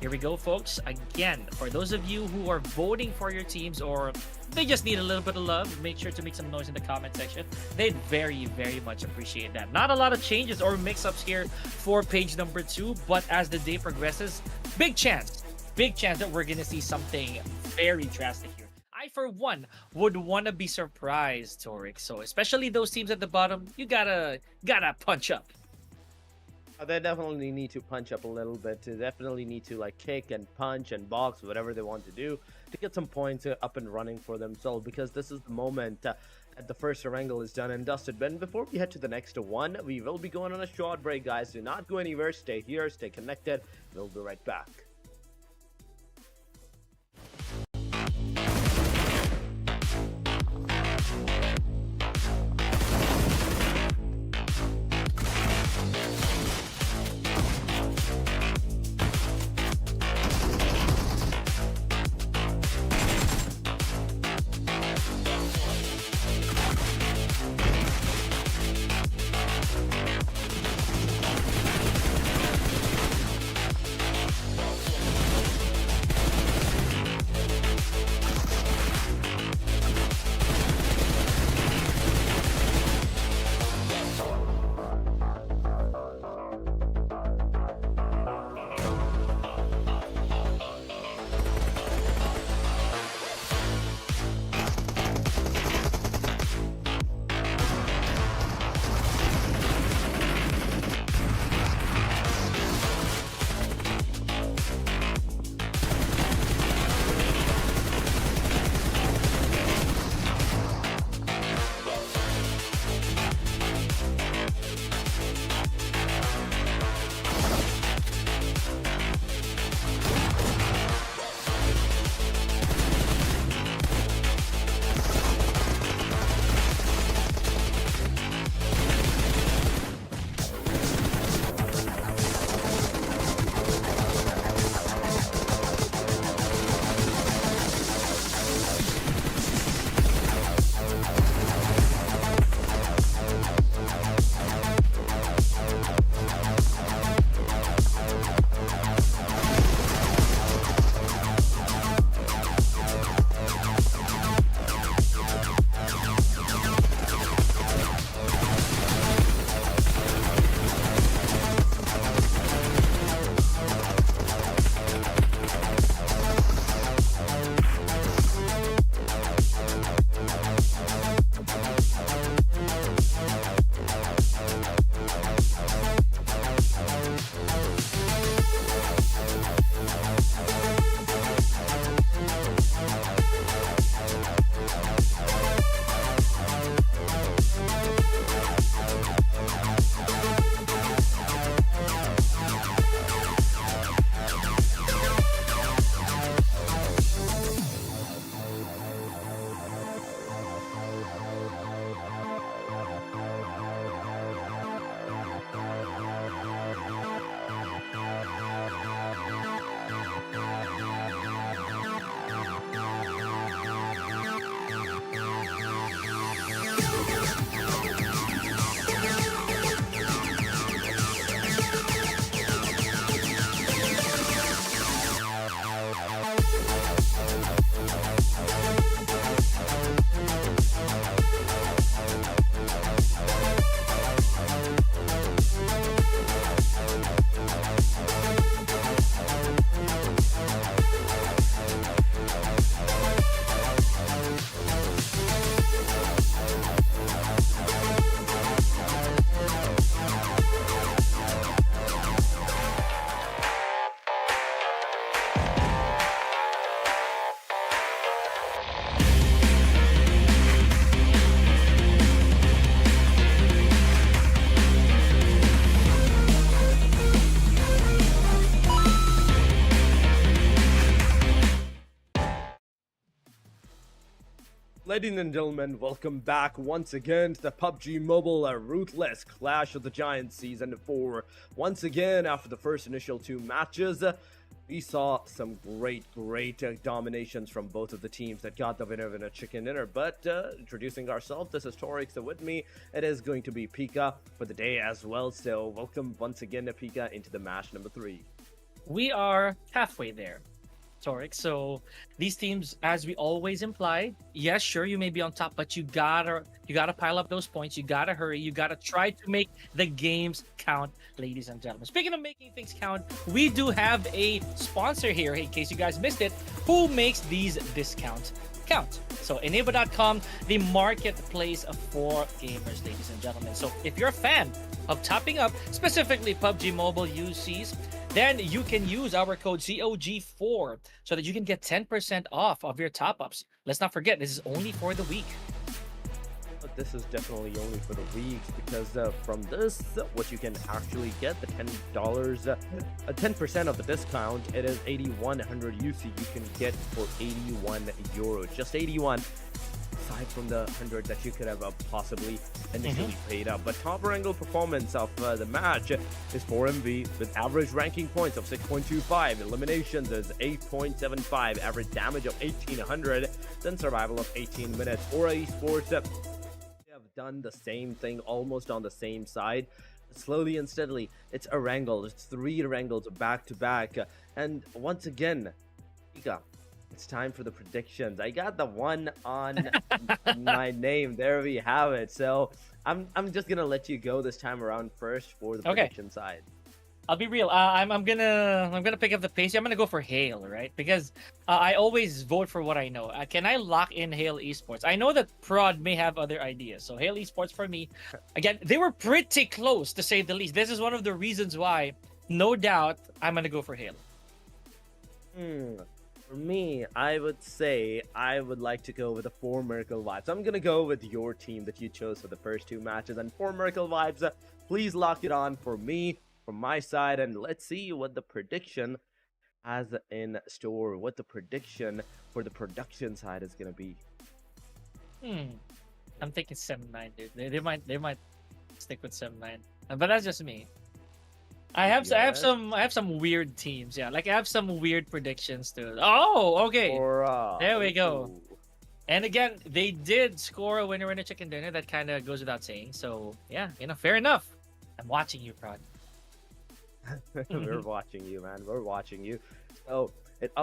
here we go, folks. Again, for those of you who are voting for your teams or they just need a little bit of love, make sure to make some noise in the comment section. They'd very much appreciate that. Not a lot of changes or mix-ups here for page number 2, but as the day progresses, big chance that we're gonna see something very drastic here. I, for one, would want to be surprised, Torix. So especially those teams at the bottom, you gotta punch up. They definitely need to punch up a little bit. They definitely need to like kick and punch and box, whatever they want to do to get some points up and running for themselves, because this is the moment that the first ERANGEL is done and dusted. But before we head to the next one, we will be going on a short break, guys. Do not go anywhere. Stay here, stay connected. We'll be right back. Ladies and gentlemen, welcome back once again to the PUBG Mobile Ruthless Clash of the Giants Season 4. Once again, after the first initial 2 matches, we saw some great dominations from both of the teams that got the winner in a chicken dinner. But introducing ourselves, this is Torix, so with me, it is going to be Pika for the day as well. So welcome once again to Pika into the match number 3. We are halfway there, Torix. So these teams, as we always imply, yes, sure, you may be on top, but you gotta pile up those points. You gotta hurry. You gotta try to make the games count, ladies and gentlemen. Speaking of making things count, we do have a sponsor here, in case you guys missed it, who makes these discounts count. So enable.com, the marketplace for gamers, ladies and gentlemen. So if you're a fan of topping up, specifically PUBG Mobile UCs, then you can use our code COG4 so that you can get 10% off of your top-ups. Let's not forget, this is only for the week. But this is definitely only for the weeks, because from this, what you can actually get, the $10, 10% of the discount, it is 8100 UC you can get for 81 euros, just 81. Aside from the 100 that you could have possibly initially paid up. But top ERANGEL performance of the match is 4MV with average ranking points of 6.25, eliminations is 8.75, average damage of 1800, then survival of 18 minutes. HORAA Esports have done the same thing, almost on the same side. Slowly and steadily, it's ERANGEL. It's 3 ERANGELs back to back. And once again, Ika, it's time for the predictions. I got the one on my name. There we have it. So I'm just gonna let you go this time around first for the prediction side. I'll be real. I'm gonna pick up the pace. I'm gonna go for Hale, right? Because I always vote for what I know. Can I lock in Hale Esports? I know that Prod may have other ideas. So Hale Esports for me. Again, they were pretty close to say the least. This is one of the reasons why, no doubt, I'm gonna go for Hale. For me, I would say I would like to go with the 4 Miracle Vibes. I'm going to go with your team that you chose for the first 2 matches. And 4 Miracle Vibes, please lock it on for me, from my side. And let's see what the prediction has in store, what the prediction for the production side is going to be. I'm thinking 7-9, dude. They might stick with 7-9. But that's just me. I have some weird teams, yeah. Like I have some weird predictions too. Oh, okay. HORAA. There we go. And again, they did score a winner in a chicken dinner. That kind of goes without saying. So yeah, fair enough. I'm watching you, Prod. We're watching you, man. We're watching you. So it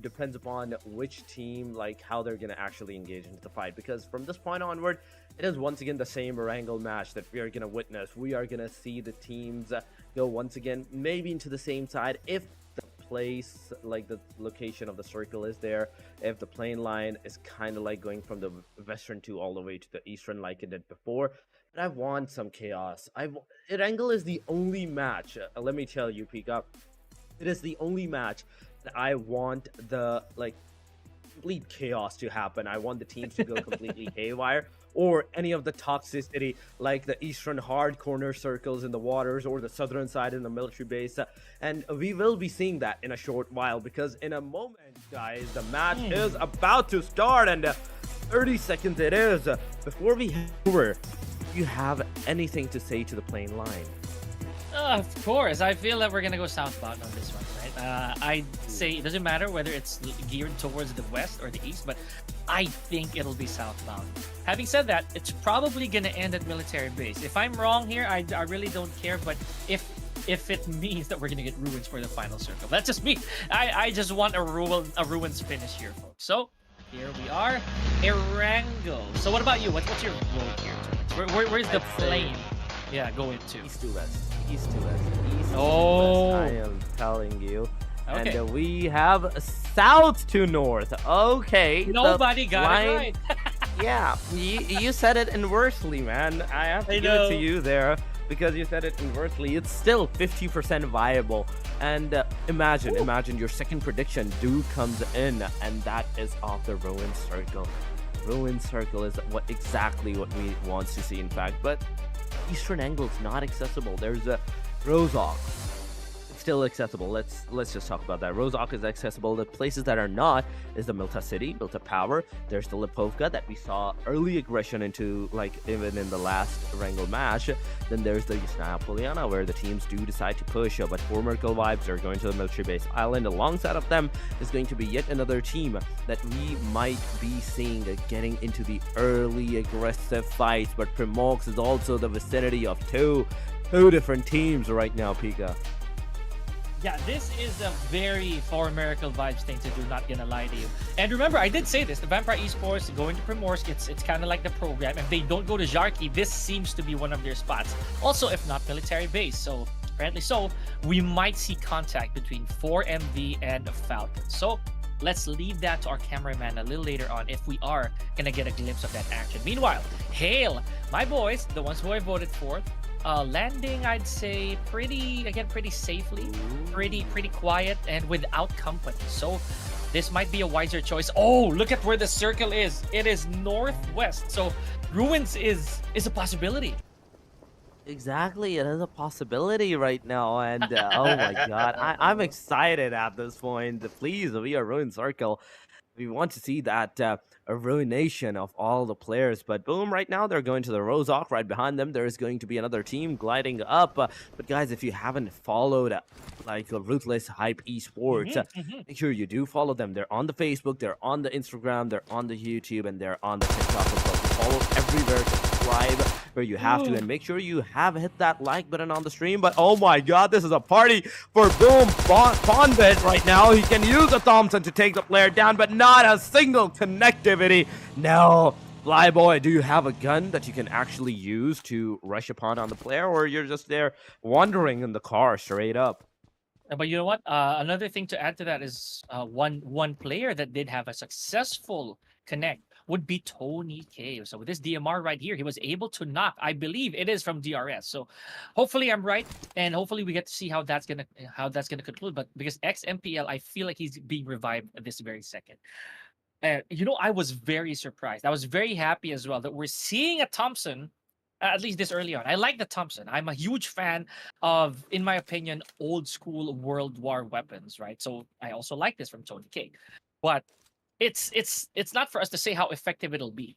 depends upon which team, like how they're gonna actually engage into the fight. Because from this point onward, it is once again the same ERANGEL match that we are gonna witness. We are gonna see the teams go once again, maybe into the same side if the place, like the location of the circle is there, if the plane line is kind of like going from the western to all the way to the eastern like it did before. But I want some chaos. ERANGEL is the only match, let me tell you, Pika, it is the only match that I want the complete chaos to happen. I want the teams to go completely haywire, or any of the toxicity, like the eastern hard corner circles in the waters, or the southern side in the military base. And we will be seeing that in a short while, because in a moment, guys, the match is about to start, and 30 seconds it is. Before we head over, do you have anything to say to the plane line? Of course. I feel that we're gonna go southbound on this one, right? I'd say it doesn't matter whether it's geared towards the west or the east, but I think it'll be southbound. Having said that, it's probably gonna end at military base. If I'm wrong here, I really don't care. But if it means that we're gonna get ruins for the final circle, that's just me. I just want a ruins finish here, folks. So here we are, ERANGEL. So what about you? What's your vote here? Where's the plane? Yeah, go into East to west. East to west. East to Oh. west. I am telling you. Okay. And we have south to north. Okay. Nobody got it right. Yeah, you said it inversely, man. I have to give it to you there, because you said it inversely. It's still 50% viable. And imagine your second prediction comes in, and that is off the ruin circle. Ruin circle is exactly what we want to see, in fact. But eastern angle is not accessible. There's a Rozok. still accessible. Let's just talk about that. Rozhok is accessible. The places that are not is the Milta City, Milta Power. There's the Lipovka that we saw early aggression into, like even in the last Erangel match. Then there's the Yasnaya Poliana, where the teams do decide to push, but for Merkel vibes, they're going to the military base island. Alongside of them is going to be yet another team that we might be seeing getting into the early aggressive fights, but Primox is also the vicinity of two different teams right now, Pika. Yeah, this is a very for Miracle vibes thing to do, not gonna lie to you. And remember, I did say this, the Vampire Esports going to Primorsk, it's kind of like the program. If they don't go to Zharki, this seems to be one of their spots. Also, if not military base, so apparently so, we might see contact between 4MV and Falcons. So let's leave that to our cameraman a little later on if we are gonna get a glimpse of that action. Meanwhile, Hail, my boys, the ones who I voted for, landing, I'd say, pretty safely, pretty quiet, and without company. So this might be a wiser choice. Oh, look at where the circle is. It is northwest. So Ruins is a possibility. Exactly, it is a possibility right now, and oh my god, I'm excited at this point. Please, we are Ruin Circle. We want to see that a ruination of all the players, but boom, right now they're going to the Rozhok. Right behind them there is going to be another team gliding up, but guys, if you haven't followed like Ruthless Hype Esports, make sure you do follow them. They're on the Facebook, they're on the Instagram, they're on the YouTube, and they're on the TikTok as well. So follow everywhere, subscribe where you have to, and make sure you have hit that like button on the stream. But oh my god, this is a party for Boom Pondit right now. He can use a Thompson to take the player down, but not a single connectivity. No. Flyboy, do you have a gun that you can actually use to rush upon on the player, or you're just there wandering in the car straight up? But you know what? Another thing to add to that is one player that did have a successful connect would be Tony K. So with this DMR right here, he was able to knock. I believe it is from DRS. So hopefully I'm right, and hopefully we get to see how that's gonna conclude. But because XMPL, I feel like he's being revived at this very second. You know, I was very surprised. I was very happy as well that we're seeing a Thompson, at least this early on. I like the Thompson. I'm a huge fan of, in my opinion, old school World War weapons, right? So I also like this from Tony K. But it's not for us to say how effective it'll be.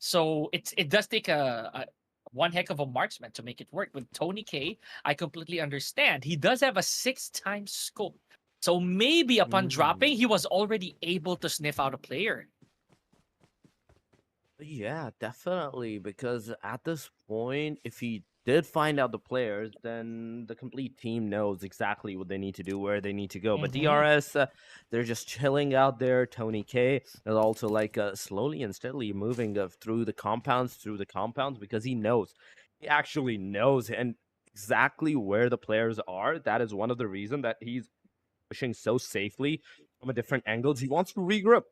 So it does take a one heck of a marksman to make it work. With Tony K, I completely understand. He does have a 6x scope. So maybe upon dropping, he was already able to sniff out a player. Yeah, definitely. Because at this point, if he did find out the players, then the complete team knows exactly what they need to do, where they need to go. But DRS, they're just chilling out there. Tony K is also like slowly and steadily moving through the compounds, because he knows. He actually knows and exactly where the players are. That is one of the reasons that he's pushing so safely from a different angles. He wants to regroup.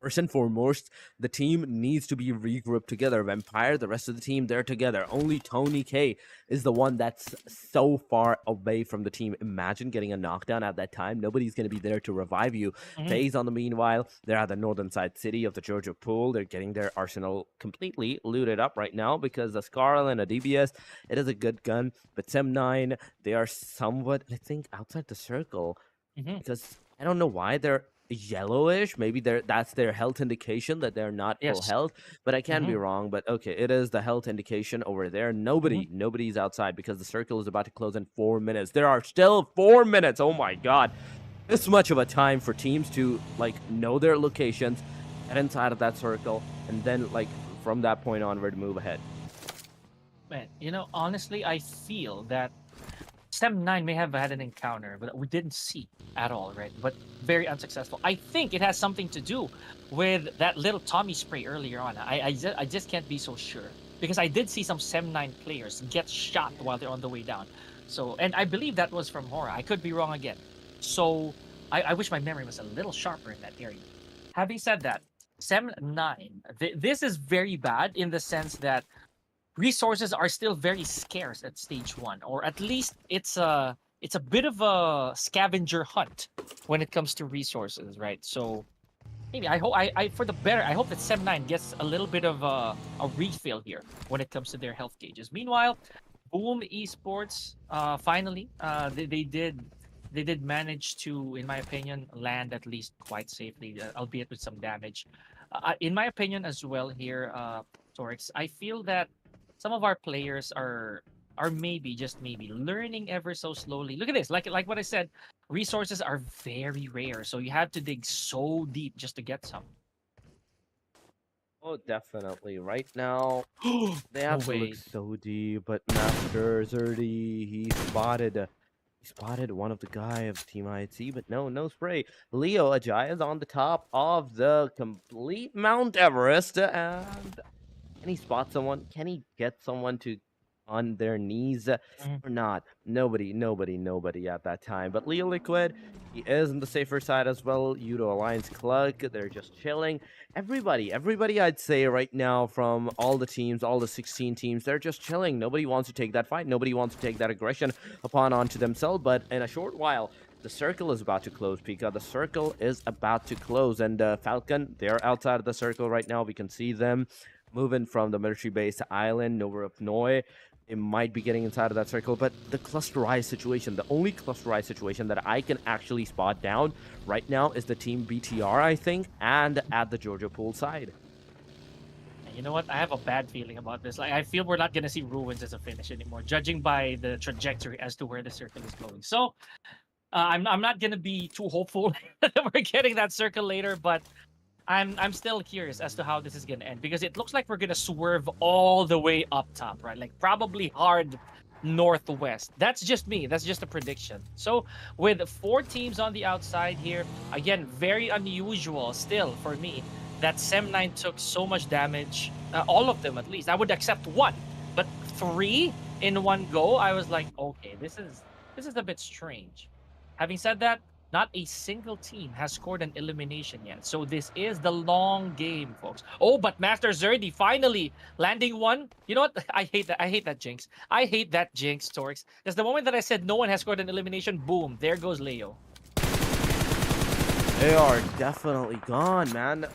First and foremost, the team needs to be regrouped together. Vampire, the rest of the team, they're together. Only Tony K is the one that's so far away from the team. Imagine getting a knockdown at that time. Nobody's going to be there to revive you. FAZE, on the meanwhile, they're at the northern side city of the Georgia Pool. They're getting their arsenal completely looted up right now because the Scarl and a DBS, it is a good gun. But Sem9, they are somewhat, I think, outside the circle. Because I don't know why they're yellowish. Maybe that's their health indication that they're not full health, but I can be wrong. But okay, it is the health indication over there. Nobody's outside because the circle is about to close in 4 minutes. There are still 4 minutes. Oh my god, this much of a time for teams to like know their locations, get inside of that circle, and then like from that point onward move ahead. Man, you know, honestly, I feel that Sem9 may have had an encounter, but we didn't see at all, right? But very unsuccessful. I think it has something to do with that little Tommy spray earlier on. I just can't be so sure. Because I did see some Sem9 players get shot while they're on the way down. So, and I believe that was from HORAA. I could be wrong again. So, I wish my memory was a little sharper in that area. Having said that, Sem9, this is very bad in the sense that resources are still very scarce at stage 1, or at least it's a bit of a scavenger hunt when it comes to resources, right? So maybe I hope for the better, I hope that Sem9 gets a little bit of a refill here when it comes to their health gauges. Meanwhile, Boom Esports finally they did they did manage to, in my opinion, land at least quite safely, albeit with some damage. In my opinion as well here, Torix, I feel that some of our players are maybe, just maybe, learning ever so slowly. Look at this, like what I said, resources are very rare, so you have to dig so deep just to get some. Oh, definitely. Right now, they No have to look way. so deep, but Master Zerdy, he spotted one of the guy of Team IHC, but no spray. Leo Ajay is on the top of the complete Mount Everest, and can he spot someone? Can he get someone to on their knees Mhm. or not? Nobody at that time. But Leo Liquid, he is on the safer side as well. YOODO Alliance Cluck, they're just chilling. Everybody I'd say right now from all the teams, all the 16 teams, they're just chilling. Nobody wants to take that fight. Nobody wants to take that aggression upon onto themselves. But in a short while, the circle is about to close, Pika. The circle is about to close. And Falcon, they're outside of the circle right now. We can see them moving from the military base to island, over up Noi. It might be getting inside of that circle, but the clusterized situation, the only clusterized situation that I can actually spot down right now is the team BTR, I think, and at the Georgia pool side. And you know what? I have a bad feeling about this. Like, I feel we're not gonna see ruins as a finish anymore, judging by the trajectory as to where the circle is going. So, I'm not gonna be too hopeful that we're getting that circle later, but I'm still curious as to how this is gonna end, because it looks like we're gonna swerve all the way up top, right? Like probably hard northwest. That's just me. That's just a prediction. So with 4 teams on the outside here, again, very unusual still for me that Sem9 took so much damage. All of them at least. I would accept 1, but 3 in one go. I was like, okay, this is a bit strange. Having said that, not a single team has scored an elimination yet. So this is the long game, folks. Oh, but Master Zerdy finally landing one. You know what? I hate that. I hate that jinx. I hate that jinx, Torx. Because the moment that I said no one has scored an elimination, boom, there goes Leo. They are definitely gone, man.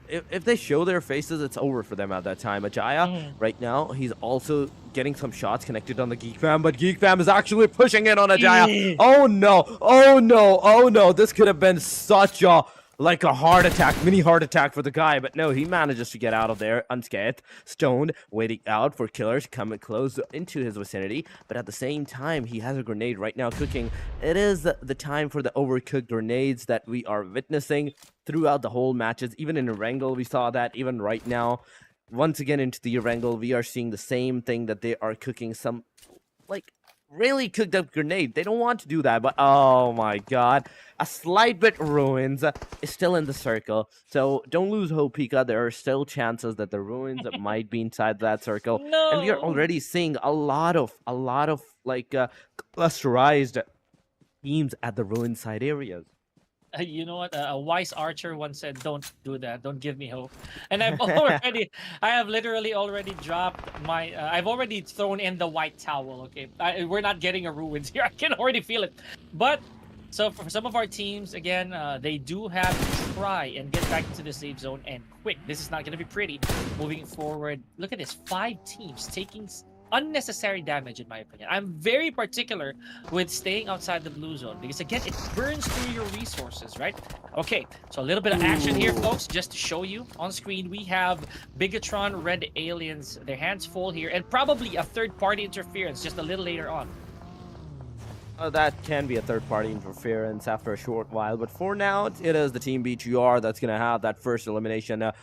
If they show their faces, it's over for them at that time. Ajaya, right now, he's also getting some shots connected on the Geek Fam, but Geek Fam is actually pushing in on Ajaya. Oh no, oh no, oh no. This could have been such a heart attack, mini heart attack for the guy, but no, he manages to get out of there unscathed, stoned, waiting out for killers to come and close into his vicinity. But at the same time, he has a grenade right now cooking. It is the time for the overcooked grenades that we are witnessing throughout the whole matches. Even in ERANGEL, we saw that. Even right now, once again into the ERANGEL, we are seeing the same thing, that they are cooking some, really cooked up grenade. They don't want to do that, but oh my god. A slight bit ruins is still in the circle. So don't lose hope, Pika. There are still chances that the ruins might be inside that circle. No. And we are already seeing a lot of clusterized teams at the ruin side areas. You know what? A wise archer once said, "Don't do that. Don't give me hope." And I have literally already dropped my. I've already thrown in the white towel. Okay, we're not getting a ruins here. I can already feel it. But so for some of our teams, again, they do have to try and get back into the safe zone and quick. This is not going to be pretty moving forward. Look at this: 5 teams taking unnecessary damage, in my opinion. I'm very particular with staying outside the blue zone because, again, it burns through your resources, right? Okay, so a little bit of action here, folks, just to show you. On screen, we have BIGETRON, Red Aliens, their hands full here, and probably a third-party interference just a little later on. That can be a third-party interference after a short while, but for now, it is the Team BTR that's going to have that first elimination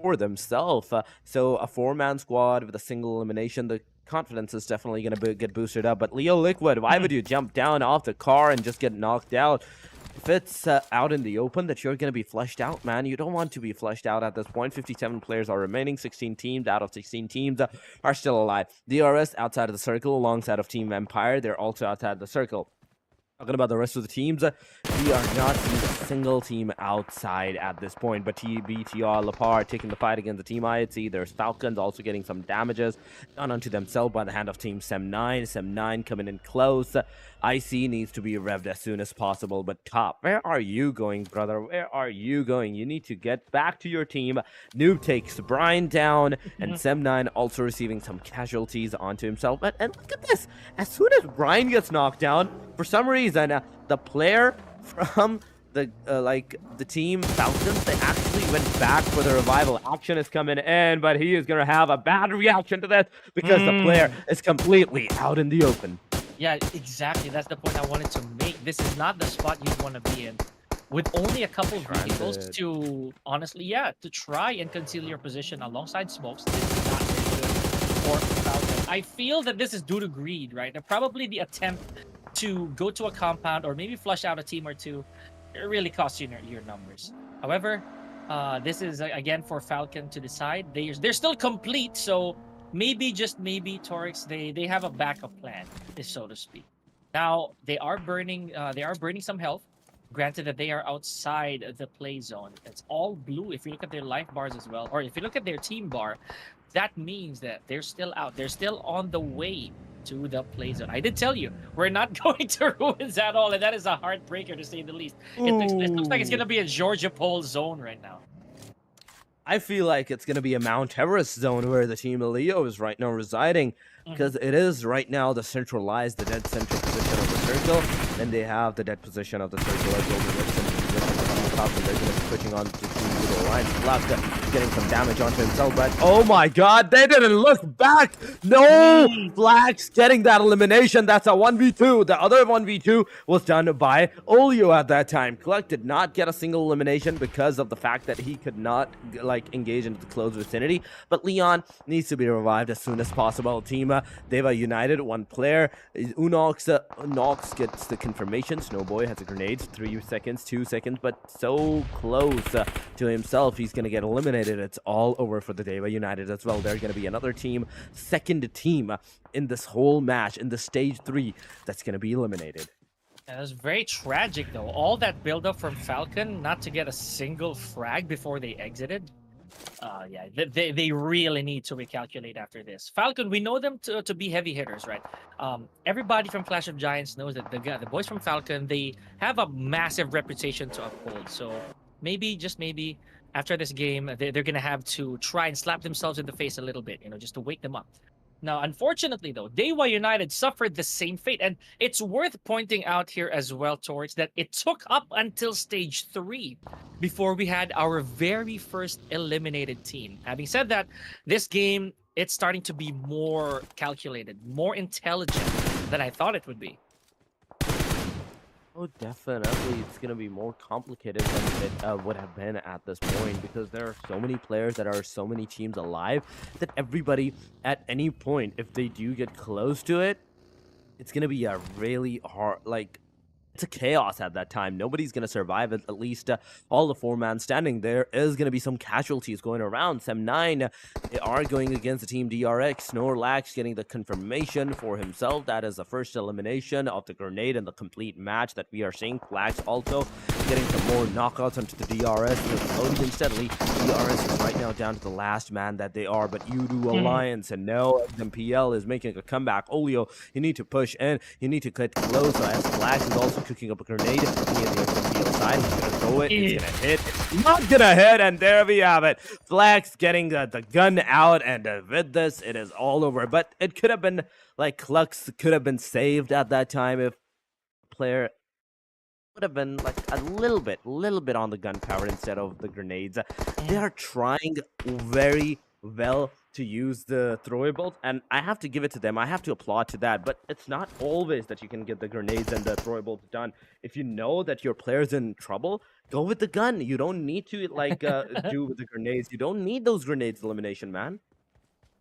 for themselves. So a 4-man squad with a single elimination, the confidence is definitely going to get boosted up. But Leo Liquid, why would you jump down off the car and just get knocked out? If it's out in the open that you're going to be flushed out, man, you don't want to be flushed out at this point. 57 players are remaining. 16 teams out of 16 teams are still alive. DRS outside of the circle alongside of Team Empire. They're also outside the circle. Talking about the rest of the teams, we are not seeing a single team outside at this point. But BTR, Lapar taking the fight against the Team IHC. There's Falcons also getting some damages done onto themselves by the hand of Team Sem9. Sem9 coming in close. IC needs to be revved as soon as possible. But Top, where are you going, brother? Where are you going? You need to get back to your team. Noob takes Brian down, and Sem9 also receiving some casualties onto himself. And look at this. As soon as Brian gets knocked down, for some reason, FaZe, and the player from the team Falcons, they actually went back for the revival. Action is coming in, but he is gonna have a bad reaction to that because the player is completely out in the open. Yeah, exactly. That's the point I wanted to make. This is not the spot you'd want to be in. With only a couple of vehicles to, honestly, to try and conceal your position alongside smokes, this is not very good for Falcon. I feel that this is due to greed, right? And probably the attempt to go to a compound or maybe flush out a team or two, it really costs you your numbers. However, this is, again, for Falcon to decide. They're still complete, so maybe, just maybe, Torix, they have a backup plan, so to speak. Now, they are burning some health. Granted that they are outside the play zone. It's all blue. If you look at their life bars as well, or if you look at their team bar, that means that they're still out. They're still on the way to the play zone. I did tell you, we're not going to ruins at all, and that is a heartbreaker to say the least. It looks like it's going to be a Georgia pole zone right now. I feel like it's going to be a Mount Everest zone where the team Leo is right now residing, because it is right now the centralized, the dead center position of the circle, and they have the dead position of the circle as well. And they're going to be switching on to the line. Flux getting some damage onto himself, but oh my god, they didn't look back! No! Flax getting that elimination. That's a 1v2. The other 1v2 was done by Olio at that time. Cluck did not get a single elimination because of the fact that he could not engage into the close vicinity, but Leon needs to be revived as soon as possible. Team DEWA United, one player. Nox gets the confirmation. Snowboy has a grenade. 3 seconds, 2 seconds, but so close to himself. He's going to get eliminated. It's all over for the DEWA United as well. They're going to be another team, second team in this whole match, in the stage 3, that's going to be eliminated. That was very tragic, though. All that build-up from Falcon, not to get a single frag before they exited. Yeah, they really need to recalculate after this. Falcon, we know them to be heavy hitters, right? Everybody from Clash of Giants knows that the boys from Falcon, they have a massive reputation to uphold. So maybe, just maybe, after this game, they're going to have to try and slap themselves in the face a little bit, just to wake them up. Now, unfortunately, though, DEWA United suffered the same fate. And it's worth pointing out here as well, Torix, that it took up until stage 3 before we had our very first eliminated team. Having said that, this game, it's starting to be more calculated, more intelligent than I thought it would be. Oh, definitely. It's going to be more complicated than it would have been at this point, because there are so many players, that are so many teams alive, that everybody at any point, if they do get close to it, it's going to be a really hard, it's a chaos at that time. Nobody's going to survive at least all the 4-man standing. There is going to be some casualties going around. Sem9 they are going against the team DRX. Snorlax getting the confirmation for himself. That is the first elimination of the grenade in the complete match that we are seeing. Flax also getting some more knockouts onto the DRS. Slowly and steadily, DRS is right now down to the last man that they are. But YOODO Alliance and now MPL is making a comeback. Olio, you need to push in. You need to get close as Flax is also cooking up a grenade. He has the field side. He's gonna throw it. It's gonna hit. It's not gonna hit, and there we have it. Flax getting the gun out, and with this, it is all over. But it could have been Clux could have been saved at that time if the player would have been a little bit on the gunpowder instead of the grenades. They are trying very well to use the throwables, and I have to give it to them. I have to applaud to that, but it's not always that you can get the grenades and the throwables done. If you know that your player's in trouble, go with the gun. You don't need to do with the grenades. You don't need those grenades elimination, man.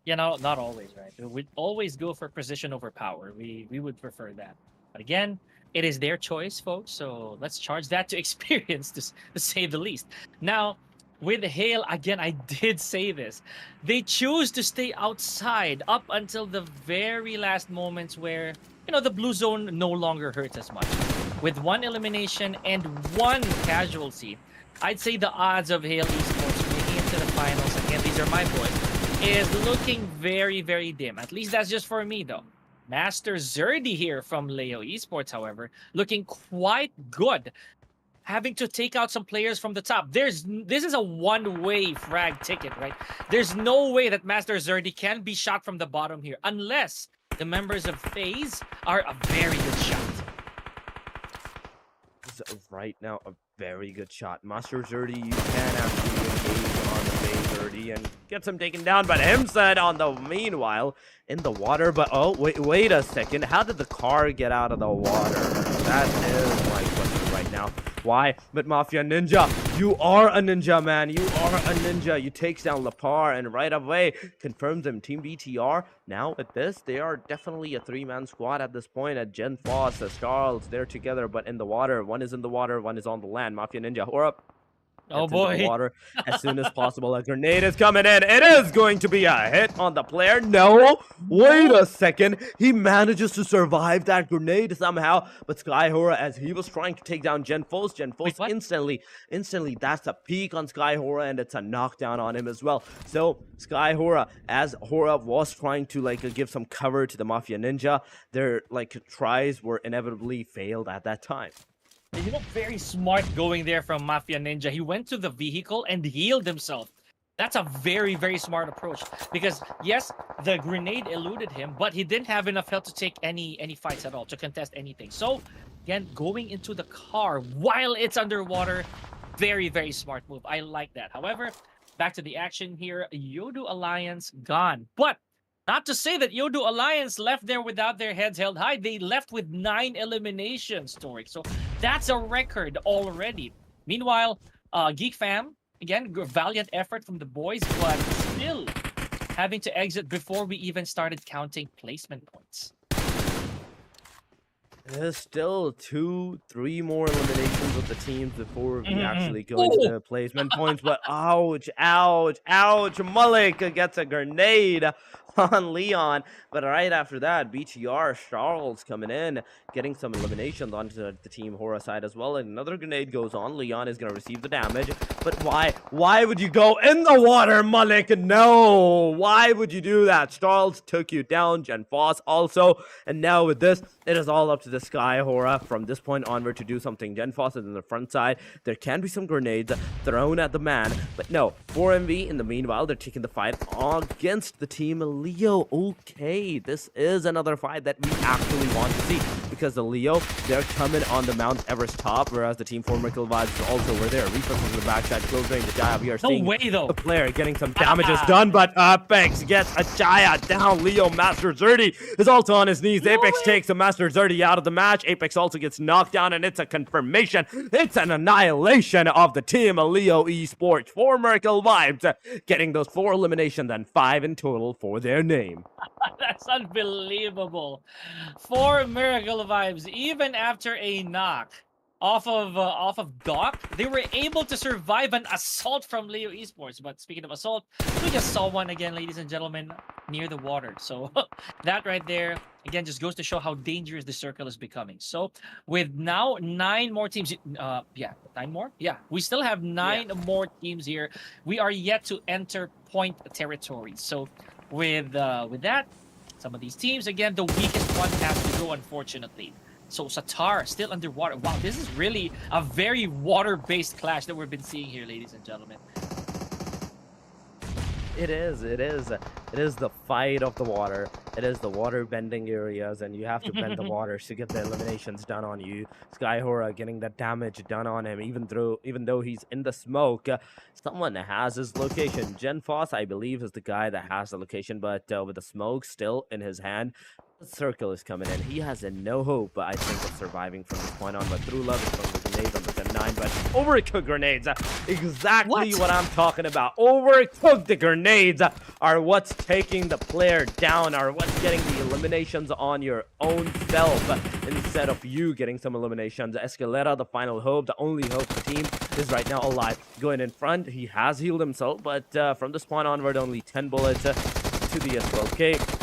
Yeah, no, not always, right? We'd always go for precision over power. We would prefer that. But again, it is their choice, folks, so let's charge that to experience, to say the least. Now, with Hail, again, I did say this. They choose to stay outside up until the very last moments where, the blue zone no longer hurts as much. With 1 elimination and 1 casualty, I'd say the odds of Hail Esports making it to the finals, again, these are my boys, is looking very, very dim. At least that's just for me, though. Master Zerdy here from Leo Esports, however, looking quite good. Having to take out some players from the top. This is a one-way frag ticket, right? There's no way that Master Zerdy can be shot from the bottom here, unless the members of FaZe are a very good shot. is right now a very good shot. Master Zerdy, you can actually engage on the phase 30 and get some taken down, but Himset on the meanwhile in the water. But oh, wait a second. How did the car get out of the water? That is my question right now. Why? But Mafia Ninja, you are a ninja, man. You are a ninja. You takes down Lapar and right away confirms him. Team BTR, now at this, they are definitely a 3-man squad at this point. At Gen Foss, as Charles, they're together, but in the water. One is in the water, one is on the land. Mafia Ninja, HORAA. Oh boy. The water as soon as possible. A grenade is coming in. It is going to be a hit on the player. No, wait a second. He manages to survive that grenade somehow. But Sky HORAA, as he was trying to take down Gen Foss instantly, that's a peek on Sky HORAA, and it's a knockdown on him as well. So Sky HORAA, as HORAA was trying to give some cover to the Mafia Ninja, their tries were inevitably failed at that time. You know, very smart going there from Mafia Ninja. He went to the vehicle and healed himself. That's a very, very smart approach. Because, yes, the grenade eluded him, but he didn't have enough health to take any fights at all, to contest anything. So, again, going into the car while it's underwater, very, very smart move. I like that. However, back to the action here. YOODO Alliance gone. But not to say that YOODO Alliance left there without their heads held high. They left with 9 eliminations, Toric. So that's a record already. Meanwhile, GEEK fam, again, valiant effort from the boys, but still having to exit before we even started counting placement points. There's still 2-3 more eliminations of the teams before we actually go into the placement points. But ouch, ouch, ouch. Malik gets a grenade on Leon. But right after that, BTR, Charles coming in, getting some eliminations onto the team HORAA side as well. And another grenade goes on. Leon is going to receive the damage. But why? Why would you go in the water, Malik? No. Why would you do that? Charles took you down. Gen Foss also. And now with this, it is all up to the Sky HORAA from this point onward to do something. Gen Foss is in the front side. There can be some grenades thrown at the man. But no, 4MV in the meanwhile, they're taking the fight against the team Leo. Okay, this is another fight that we actually want to see. Because the Leo, they're coming on the Mount Everest top, whereas the team Formidable Vibes also were there. Reflex on the backside, closing the Jaya. We are seeing the player getting some damages done, but Apex gets a Jaya down. Leo Master Zerdy is also on his knees. Apex takes the Master Zerdy out of the match. Apex also gets knocked down, and it's a confirmation. It's an annihilation of the team Leo Esports. Formidable Vibes getting those 4 eliminations and 5 in total for their name. That's unbelievable. 4 Miracle Vibes, even after a knock off of Doc, they were able to survive an assault from Leo Esports. But speaking of assault, we just saw one again, ladies and gentlemen, near the water. So that right there, again, just goes to show how dangerous the circle is becoming. So with now 9 more teams, 9 more? Yeah, we still have 9 more teams here. We are yet to enter point territory. So with that, some of these teams, again, the weakest one has to go, unfortunately. So Satar still underwater. Wow, this is really a very water-based clash that we've been seeing here, ladies and gentlemen. It is the fight of the water. It is the water bending areas, and you have to bend the waters to get the eliminations done on you. Sky HORAA getting the damage done on him, even though he's in the smoke. Someone has his location. Gen Foss, I believe, is the guy that has the location, but with the smoke still in his hand, the circle is coming in. He has no hope, I think, of surviving from this point on. But through love is from the grenades on the Gen 9, but overcooked grenades, exactly what I'm talking about. Overcooked grenades are what's taking the player down, are what's getting the eliminations on your own self instead of you getting some eliminations. Escalera, the final hope, the only hope the team is right now alive. Going in front, he has healed himself, but from this point onward, only 10 bullets to the S12K.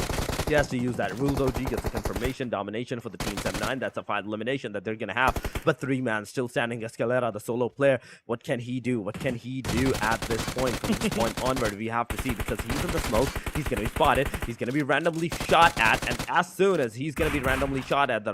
He has to use that rule though. G gets the confirmation domination for the team 7-9. That's a 5 elimination that they're gonna have. But 3-man still standing. Escalera, the solo player. What can he do? What can he do at this point? From this point onward, we have to see, because he's in the smoke. He's gonna be spotted. He's gonna be randomly shot at, and as soon as he's gonna be randomly shot at, the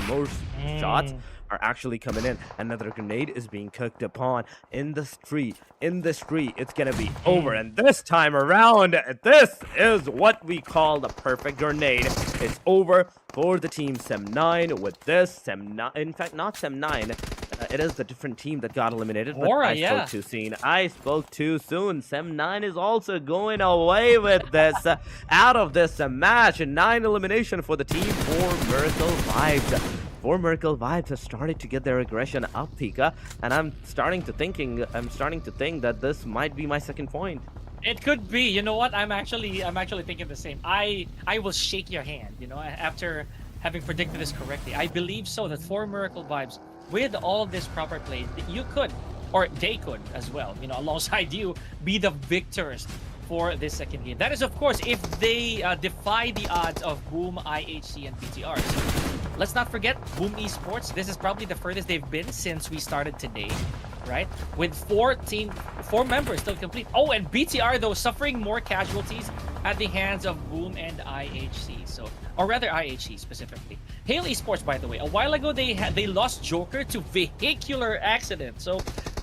most shots are actually coming in. Another grenade is being cooked upon in the street. It's gonna be over, and this time around, this is what we call the perfect grenade. It's over for the team Sem9 with this. Sem9, in fact, not Sem9. It is the different team that got eliminated, but HORAA, I yeah. spoke too soon. I spoke too soon. Sem9 is also going away with this, out of this match. 9 elimination for the team for Miracle Vibes. For Miracle Vibes has started to get their aggression up, Pika, and I'm starting to think that this might be my second point. It could be. You know what? I'm actually thinking the same. I will shake your hand. You know, after having predicted this correctly, I believe so that for Miracle Vibes, with all this proper play, you could, or they could as well. You know, alongside you, be the victors for this second game. That is, of course, if they defy the odds of Boom, IHC, and BTR. So let's not forget Boom Esports. This is probably the furthest they've been since we started today, right? With 4 members still complete. Oh, and BTR though suffering more casualties at the hands of Boom and IHC. So, or rather IHC specifically. Hail Esports, by the way, a while ago they lost Joker to vehicular accident. So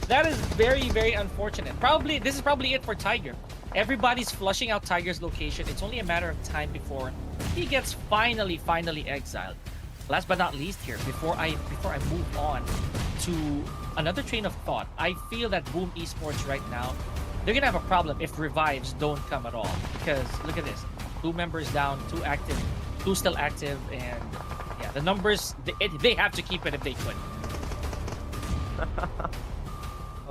that is very, very unfortunate. This is probably it for Tiger. Everybody's flushing out Tiger's location. It's only a matter of time before he gets finally exiled. Last but not least here, before I move on to another train of thought, I feel that Boom Esports right now, they're gonna have a problem if revives don't come at all. Because look at this, 2 members down, 2 active, 2 still active, and yeah, the numbers they have to keep it if they could.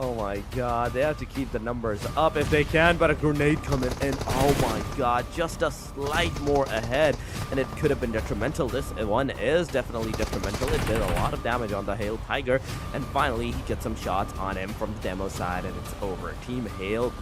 Oh my god, they have to keep the numbers up if they can, but a grenade coming in. Oh my god, just a slight more ahead, and it could have been detrimental. This one is definitely detrimental. It did a lot of damage on the Hail Tiger, and finally he gets some shots on him from the demo side, and it's over. Team Hail,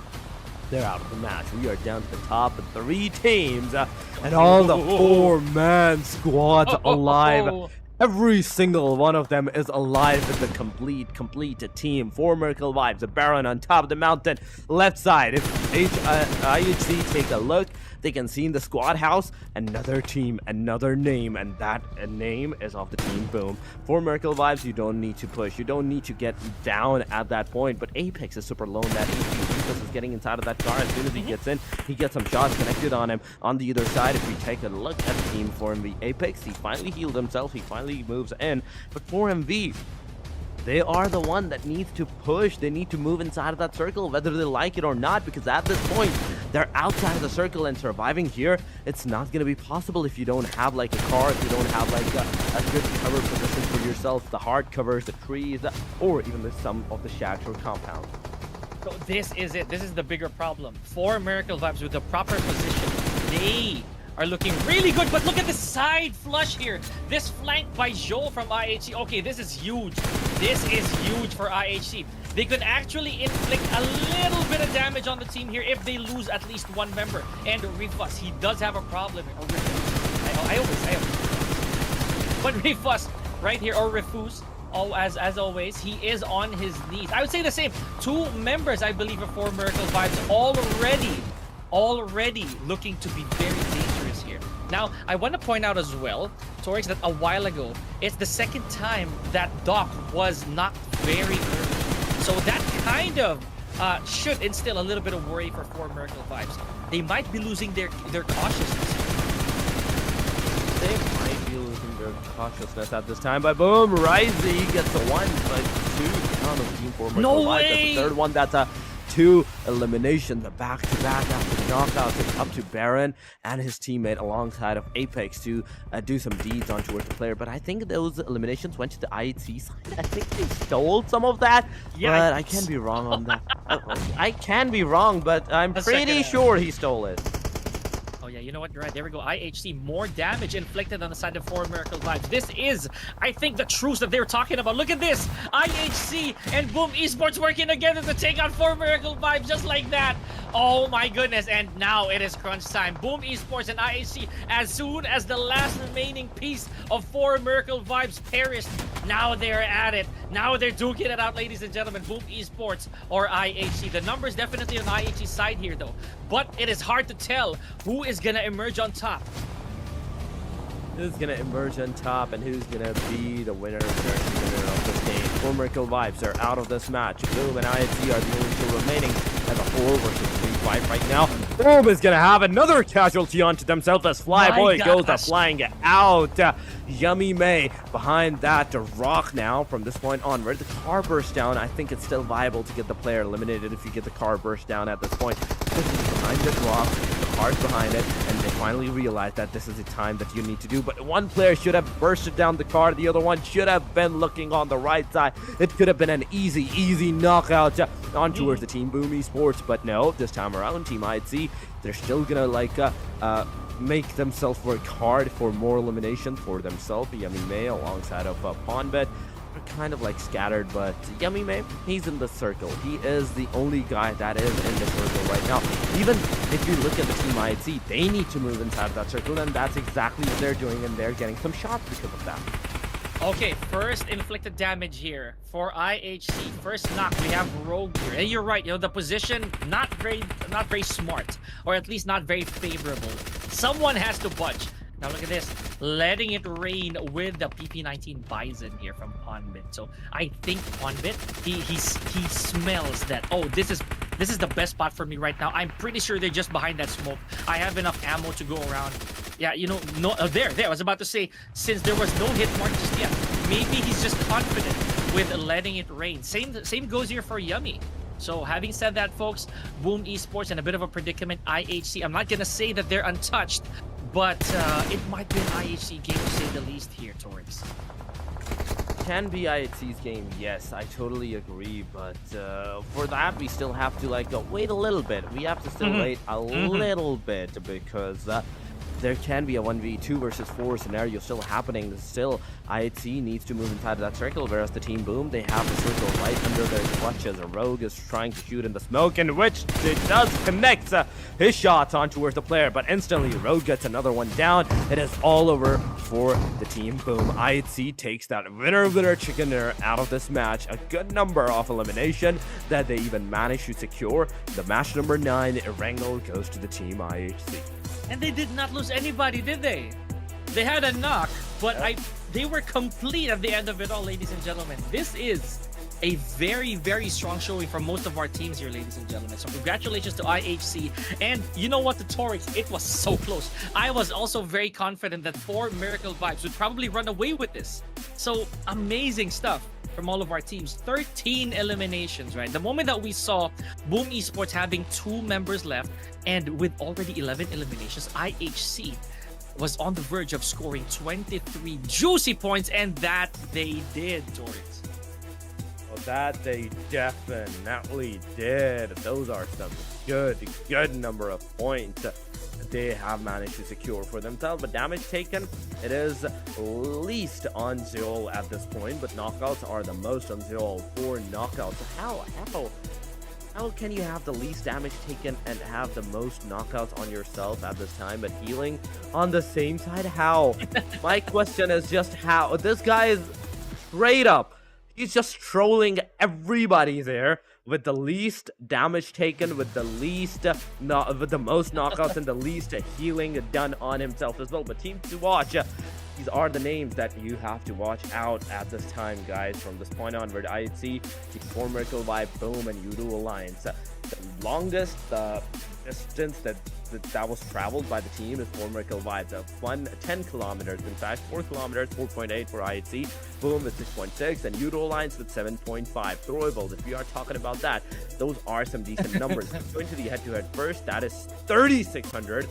they're out of the match. We are down to the top of 3 teams, and all the 4-man squads alive. Every single one of them is alive in the complete team. For Miracle Vibes, the Baron on top of the mountain, left side. If IHC take a look, they can see in the squad house another team, another name, and that name is of the team Boom. For Miracle Vibes, you don't need to push, you don't need to get down at that point, but Apex is super low in that EP. Ruthless is getting inside of that car. As soon as he gets in, he gets some shots connected on him. On the other side, if we take a look at the team for MV Apex, he finally healed himself, he finally moves in, but for MV, they are the one that needs to push. They need to move inside of that circle, whether they like it or not, because at this point, they're outside of the circle, and surviving here, it's not going to be possible if you don't have like a car, if you don't have like a good cover position for yourself, the hard covers, the trees, or even some of the shacks or compounds. So this is it. This is the bigger problem. For Miracle Vibes with the proper position, they are looking really good, but look at the side flush here. This flank by Joel from IHC. Okay, this is huge. This is huge for IHC. They could actually inflict a little bit of damage on the team here if they lose at least 1 member. And Ruthless, he does have a problem. Or I always. But Ruthless right here, or Refuse, as always, he is on his knees. I would say the same. 2 members, I believe, of 4 Miracle Vibes already looking to be very dangerous here. Now, I want to point out as well, Torix, that a while ago, it's the second time that Doc was knocked very early. So that kind of should instill a little bit of worry for 4 Miracle Vibes. They might be losing their cautiousness. They might be losing their cautiousness at this time, but boom, Risey gets a 1, but 2 down of Team 4 Miracle No Vibes. way! That's the third one. That's a 2 elimination, the back-to-back after the knockouts. It's up to Baron and his teammate alongside of Apex to do some deeds on towards the player. But I think those eliminations went to the IHC side. I think they stole some of that, but I can be wrong on that. I can be wrong, but I'm pretty sure he stole it. Oh yeah, you know what? You're right. There we go. IHC, more damage inflicted on the side of 4 Miracle Vibes. This is, I think, the truce that they were talking about. Look at this. IHC and Boom Esports working together to take on 4 Miracle Vibes just like that. Oh my goodness. And now it is crunch time. Boom Esports and IHC, as soon as the last remaining piece of 4 Miracle Vibes perished, now they're at it. Now they're duking it out, ladies and gentlemen. Boom Esports or IHC. The numbers definitely on IHC's side here, though. But it is hard to tell who is gonna emerge on top. Who's gonna emerge on top and who's gonna be the winner of this game? 4 Miracle Vibes are out of this match. Boom and IHC are the only 2 remaining as a 4 versus 3 fight right now. Boom is gonna have another casualty onto themselves as Flyboy goes flying out. Yummy May behind that rock now from this point onward. The car burst down. I think it's still viable to get the player eliminated if you get the car burst down at this point. Behind the rock, the car's behind it, and they finally realize that this is the time that you need to do. But one player should have bursted down the car. The other one should have been looking on the right side. It could have been an easy knockout on towards the Team Boom Esports. But no, this time around, Team IC, they're still gonna like make themselves work hard for more elimination for themselves. Yummy May alongside of Pondbet are kind of like scattered, but Yummy May, he's in the circle. He is the only guy that is in the circle right now. Even if you look at the Team IC, they need to move inside of that circle, and that's exactly what they're doing, and they're getting some shots because of that. Okay, first inflicted damage here for IHC. First knock, we have Rogue here. And you're right, the position not very smart, or at least not very favorable. Someone has to budge. Now look at this, letting it rain with the PP19 Bison here from Pondbit. So I think Pondbit, he smells that, oh, this is the best spot for me right now. I'm pretty sure they're just behind that smoke. I have enough ammo to go around. Yeah, there, I was about to say, since there was no hit mark just yet, maybe he's just confident with letting it rain. Same goes here for Yummy. So having said that, folks, Boom Esports in a bit of a predicament. IHC, I'm not gonna say that they're untouched, but it might be an IHC game to say the least here, Torrance. Can be IHC's game, yes, I totally agree, but for that we still have to wait a little bit. We have to still wait a little bit because there can be a 1v2 versus 4 scenario still happening. Still, IHC needs to move inside of that circle, whereas the Team Boom, they have the circle right under their clutches. A Rogue is trying to shoot in the smoke, in which it does connect his shots on towards the player, but instantly Rogue gets another one down. It is all over for the Team Boom. IHC takes that winner chicken dinner out of this match. A good number of elimination that they even managed to secure. The match number 9, ERANGEL, goes to the Team IHC. And they did not lose anybody, did they? They had a knock, but they were complete at the end of it all, ladies and gentlemen. This is a very strong showing from most of our teams here, ladies and gentlemen. So congratulations to IHC. And you know what, the Torrix, it was so close. I was also very confident that 4 Miracle Vibes would probably run away with this. So amazing stuff from all of our teams. 13 eliminations, right? The moment that we saw Boom Esports having 2 members left, and with already 11 eliminations, IHC was on the verge of scoring 23 juicy points, and that they did, Torrance. Well, that they definitely did. Those are some good number of points they have managed to secure for themselves. But damage taken, it is least on 0 at this point, but knockouts are the most on 0 for knockouts. How can you have the least damage taken and have the most knockouts on yourself at this time, but healing on the same side? How? My question is just how. This guy is straight up, he's just trolling everybody there with the least damage taken, with the least, with the most knockouts and the least healing done on himself as well. But teams to watch, these are the names that you have to watch out at this time, guys. From this point onward, IHC, the 4 Miracle Vibe, Boom, and YOODO Alliance. The longest distance that was traveled by the team is 4 Miracle Vibes. 10 kilometers, in fact, 4 kilometers, 4.8 for IHC. Boom with 6.6, and YOODO Alliance with 7.5. Throwables, if we are talking about that, those are some decent numbers. Going to the head-to-head first, that is 3,600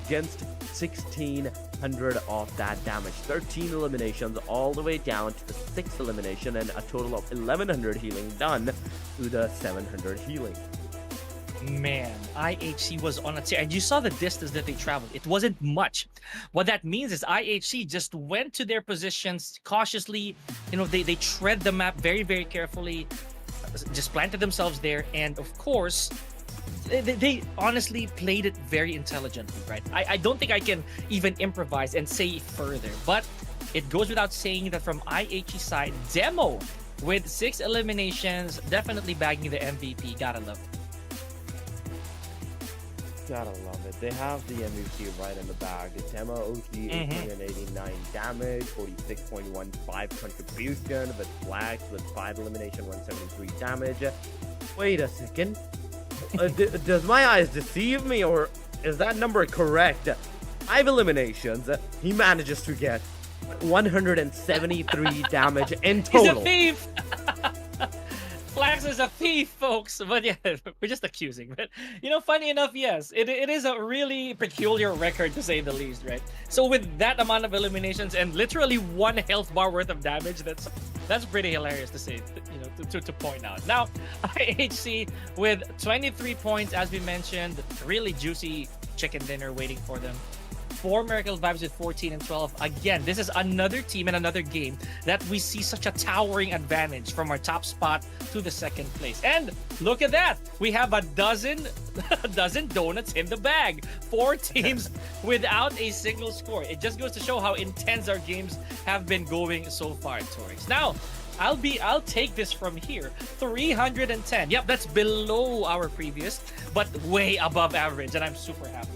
against 1,600 of that damage. 13 eliminations all the way down to the 6th elimination, and a total of 1,100 healing done to the 700 healing. Man, IHC was on a tear, and you saw the distance that they traveled. It wasn't much. What that means is IHC just went to their positions cautiously. They tread the map very carefully, just planted themselves there, and of course, they honestly played it very intelligently, right? I don't think I can even improvise and say further, but it goes without saying that from IHC side, Demo with 6 eliminations, definitely bagging the MVP. Gotta love it. Gotta love it. They have the MVP right in the bag. Demo OG, 889 damage, 46.15 contribution, with Flags with 5 elimination, 173 damage. Wait a second. Does my eyes deceive me, or is that number correct? 5 eliminations. He manages to get 173 damage in He's total. a thief! Flax is a thief, folks. But yeah, we're just accusing. But you know, funny enough, yes, it is a really peculiar record to say the least, right? So with that amount of eliminations and literally 1 health bar worth of damage, that's pretty hilarious to say, you know, to point out. Now, IHC with 23 points, as we mentioned, really juicy chicken dinner waiting for them. 4 Miracle Vibes with 14 and 12. Again, this is another team and another game that we see such a towering advantage from our top spot to the second place. And look at that. We have a dozen donuts in the bag. 4 teams without a single score. It just goes to show how intense our games have been going so far, Tories. Now, I'll take this from here. 310. Yep, that's below our previous, but way above average, and I'm super happy.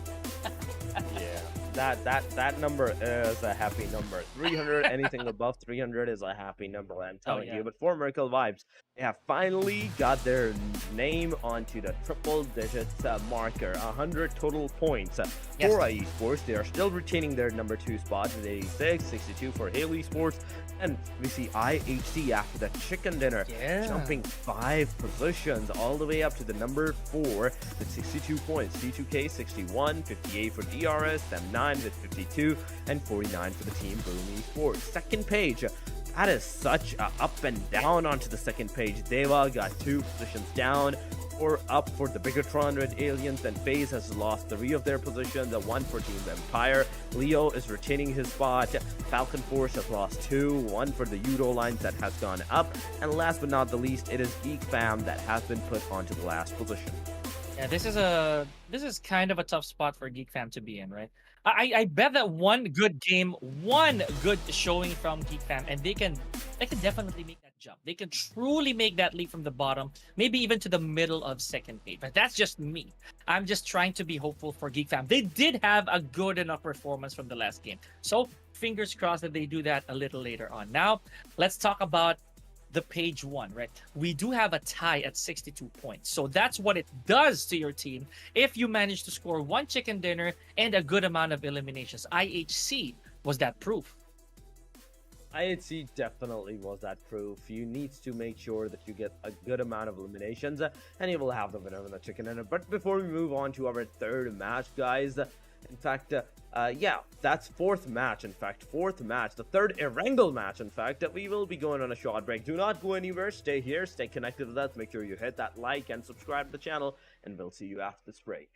That number is a happy number. 300, anything above 300 is a happy number, I'm telling you. But for Miracle Vibes, they have finally got their name onto the triple digits marker. 100 total points. Yes. For Esports, they are still retaining their number 2 spot with 86, 62 for Esports. And we see IHC after the chicken dinner, jumping 5 positions all the way up to the number 4 with 62 points. D2K 61, 58 for DRS, M9 with 52, and 49 for the team Boom Esports. Second page, that is such a up and down onto the second page. DEWA got 2 positions down, or up for the BIGETRON Red Aliens, and FAZE has lost 3 of their positions, 1 for Team Empire. Leo is retaining his spot. Falcon Force has lost 2, 1 for the YOODO lines that has gone up, and last but not the least, it is GEEK Fam that has been put onto the last position. Yeah, this is kind of a tough spot for Geek Fam to be in, right? I bet that one good game, one good showing from Geek Fam, and they can definitely make that jump. They can truly make that leap from the bottom, maybe even to the middle of second page. But that's just me. I'm just trying to be hopeful for Geek Fam. They did have a good enough performance from the last game, so fingers crossed that they do that a little later on. Now, let's talk about the page 1, right? We do have a tie at 62 points. So that's what it does to your team if you manage to score 1 chicken dinner and a good amount of eliminations. IHC was that proof. IHC definitely was that proof. You need to make sure that you get a good amount of eliminations, and you will have the winner of the chicken dinner. But before we move on to our third match, guys, in fact, yeah, that's 4th match, in fact, 4th match, the 3rd ERANGEL match, in fact, we will be going on a short break. Do not go anywhere, stay here, stay connected with us, make sure you hit that like and subscribe to the channel, and we'll see you after this break.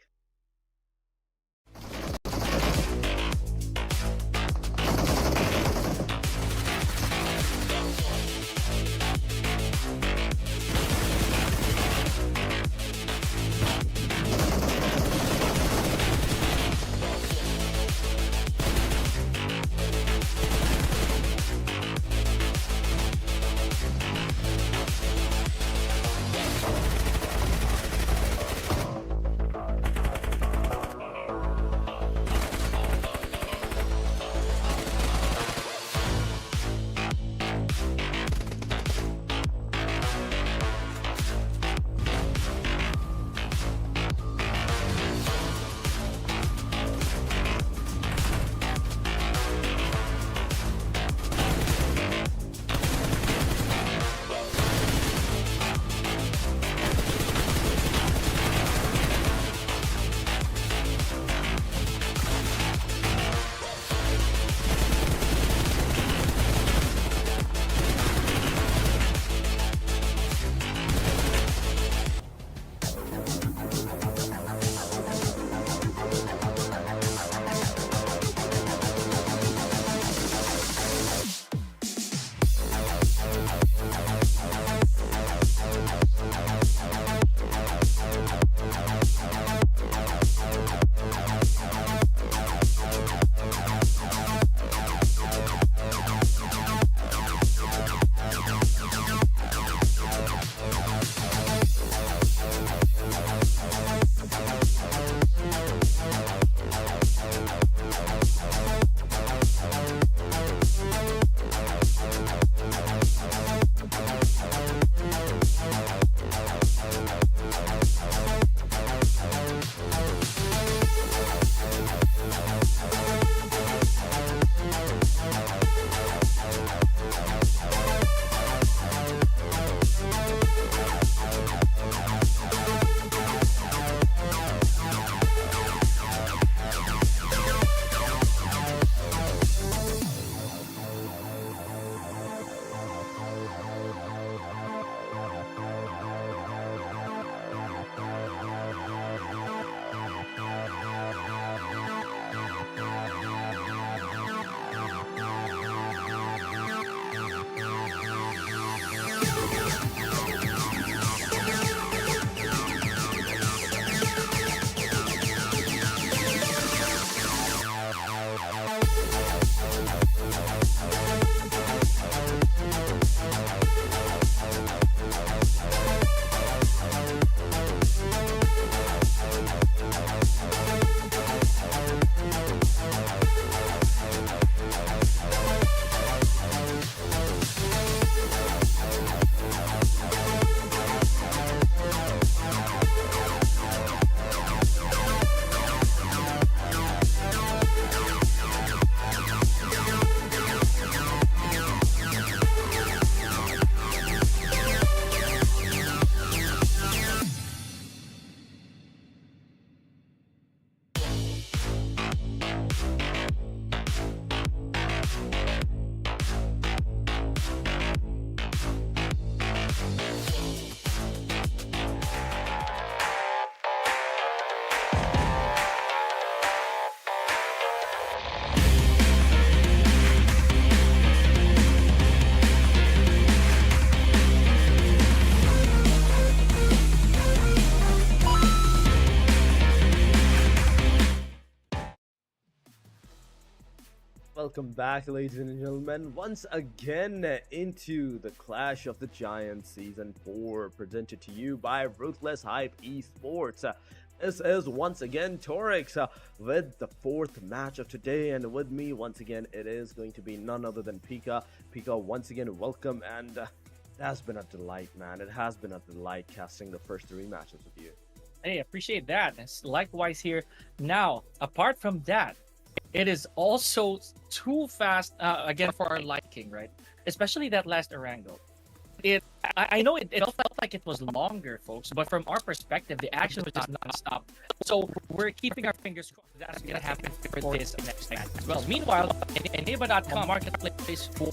welcome back, ladies and gentlemen, once again into the Clash of the Giants Season 4, presented to you by Ruthless Hype Esports. This is once again Torix with the fourth match of today, and with me once again it is going to be none other than Pika. Pika, once again welcome, and it has been a delight, man. It has been a delight casting the first three matches with you. Hey, appreciate that. It's likewise here. Now, apart from that, it is also too fast again for our liking, right? Especially that last ERANGEL. I know it felt like it was longer, folks, but from our perspective, the action was just non-stop. So we're keeping our fingers crossed that's going to happen for this next match as well. Meanwhile, in DEWA.com marketplace for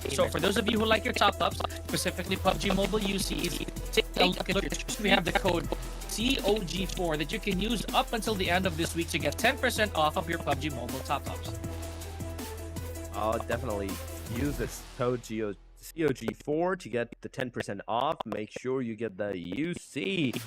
so for those of you who like your top-ups, specifically PUBG Mobile UCs, take a look at it. We have the code COG4 that you can use up until the end of this week to get 10% off of your PUBG Mobile top-ups. I'll definitely use this code COG4 to get the 10% off. Make sure you get the UC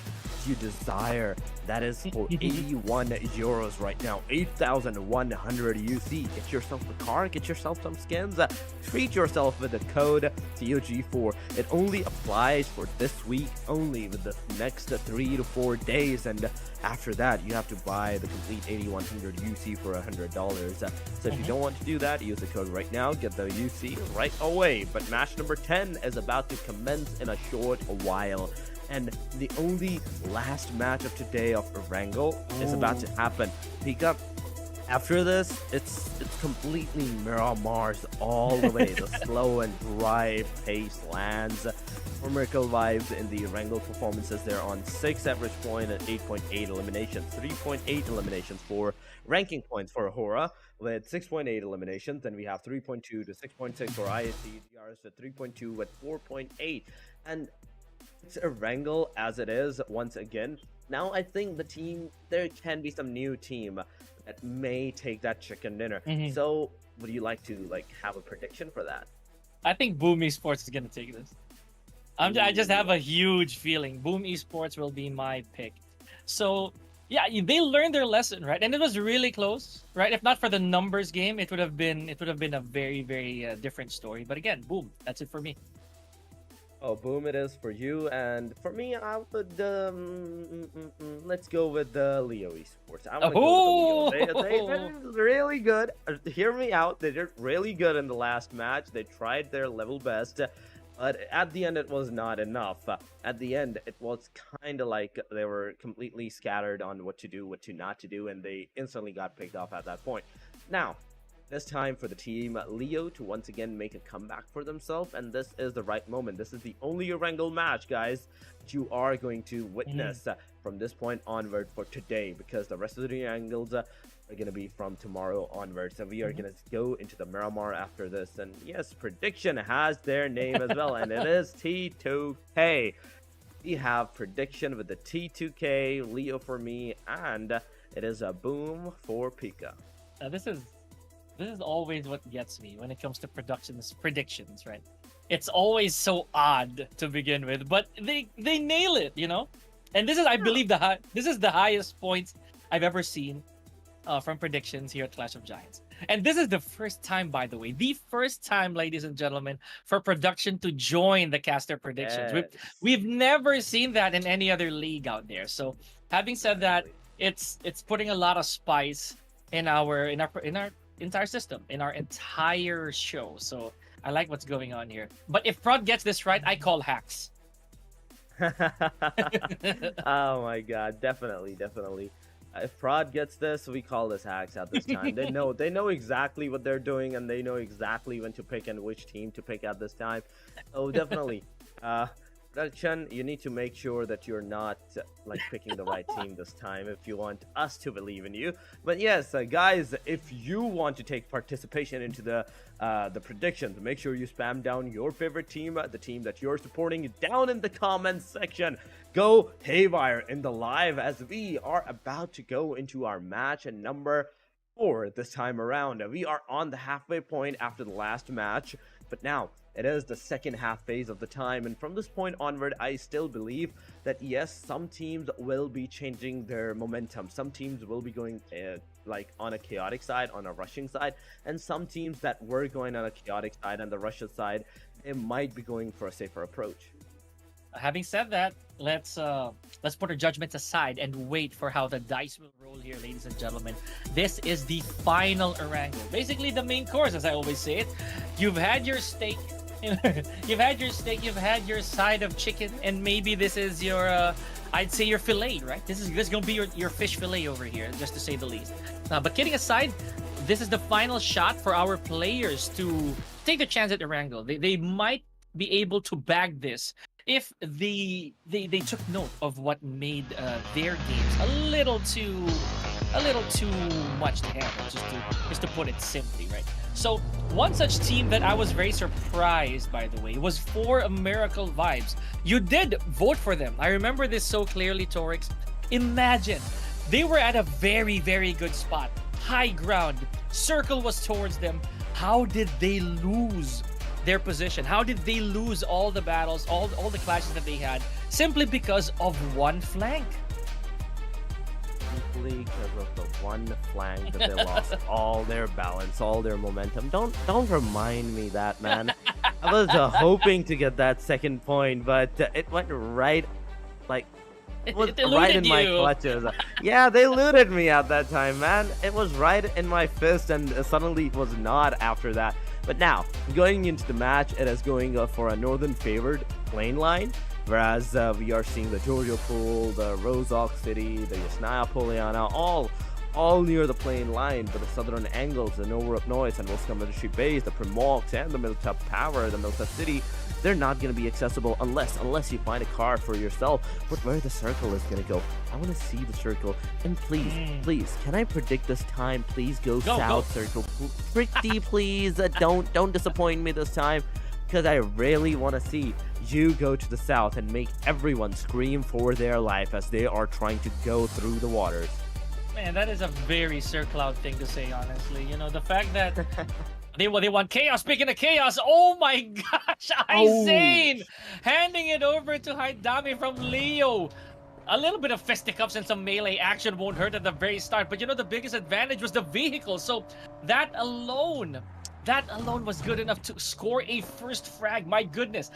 you desire. That is for 81 euros right now. 8,100 UC. Get yourself a car, get yourself some skins. Treat yourself with the code COG4. It only applies for this week only, with the next 3 to 4 days, and after that you have to buy the complete 8,100 UC for $100. So if you don't want to do that, use the code right now, get the UC right away. But match number 10 is about to commence in a short while, and the only last match of today of ERANGEL is about to happen. Pika, after this, it's completely Miramar's all the way. The slow and dry pace lands. Numerical vibes in the ERANGEL performances. They're on 6 average point and 8.8 eliminations. 3.8 eliminations for ranking points for HORAA with 6.8 eliminations. Then we have 3.2 to 6.6 for ISC, DRS with 3.2 with 4.8. And it's ERANGEL as it is once again. Now I think there can be some new team that may take that chicken dinner. So would you like to have a prediction for that? I think Boom Esports is gonna take this. I just have a huge feeling Boom Esports will be my pick. So yeah, they learned their lesson, right? And it was really close, right? If not for the numbers game, it would have been a very, very different story. But again, Boom, that's it for me. Oh, Boom it is for you, and for me, I would let's go with the Leo Esports. I want to go with the Leo. They did really good. Hear me out. They did really good in the last match. They tried their level best, but at the end, it was not enough. At the end, it was kind of like they were completely scattered on what to do, what to not to do, and they instantly got picked off at that point. Now, it's time for the team Leo to once again make a comeback for themselves, and this is the right moment. This is the only ERANGEL match, guys, that you are going to witness from this point onward for today, because the rest of the ERANGELs are going to be from tomorrow onwards, and we are going to go into the Miramar after this. And yes, prediction has their name as well, and it is T2K. We have prediction with the T2K, Leo for me, and it is a Boom for Pika. This is always what gets me when it comes to predictions, right? It's always so odd to begin with, but they nail it, you know? And this is, I believe, this is the highest points I've ever seen from predictions here at Clash of Giants. And this is the first time, by the way, ladies and gentlemen, for production to join the caster predictions. Yes. We've never seen that in any other league out there. So having said that, it's putting a lot of spice in our entire system, in our entire show. So I like what's going on here. But if Prod gets this right, I call hacks. Oh my god, definitely. If Prod gets this, we call this hacks at this time. They know exactly what they're doing, and they know exactly when to pick and which team to pick at this time. So definitely, production, you need to make sure that you're not picking the right team this time if you want us to believe in you. But yes, guys, if you want to take participation into the predictions, make sure you spam down your favorite team, the team that you're supporting, down in the comments section. Go haywire in the live, as we are about to go into our match number 4 this time around. We are on the halfway point after the last match, but now it is the second half phase of the time, and from this point onward, I still believe that yes, some teams will be changing their momentum. Some teams will be going like on a chaotic side, on a rushing side, and some teams that were going on a chaotic side and the Russian side, they might be going for a safer approach. Having said that, let's put our judgments aside and wait for how the dice will roll here, ladies and gentlemen. This is the final Erangel, basically the main course, as I always say it. You've had your steak, you've had your steak, you've had your side of chicken, and maybe this is your I'd say your fillet, right? This is gonna be your fish fillet over here, just to say the least. But kidding aside, this is the final shot for our players to take the chance at Erangel. They might be able to bag this if they took note of what made their games a little too much to handle, just to put it simply, right? So one such team that I was very surprised, by the way, was For Miracle Vibes. You did vote for them. I remember this so clearly, Torix. Imagine, they were at a very, very good spot. High ground. Circle was towards them. How did they lose their position? How did they lose all the battles, all the clashes that they had, simply because of one flank? Simply because of the one flank that they lost all their balance, all their momentum. Don't remind me that, man. I was hoping to get that second point, but it went right, like, it was right in my clutches. Yeah, they looted me at that time, man. It was right in my fist, and suddenly it was not after that. But now, going into the match, it is going for a northern favored lane line, whereas we are seeing the Giorgio Pool, the Rozok City, the Yasnaya Poliana, all near the plain line, but the southern angles, the Norup Noise and Wolfscom Military Base, the Primox and the Militap Power, the Militap City, they're not going to be accessible unless you find a car for yourself. But where the circle is going to go, I want to see the circle. And please, can I predict this time? Please go south, circle. Pretty please, don't disappoint me this time, because I really want to see you go to the south and make everyone scream for their life as they are trying to go through the waters. Man, that is a very Sir Cloud thing to say, honestly. You know, the fact that they want chaos. Speaking of chaos, oh my gosh, Izane handing it over to Haidami from Leo. A little bit of fisticuffs and some melee action won't hurt at the very start, but you know, the biggest advantage was the vehicle. So that alone was good enough to score a first frag. My goodness,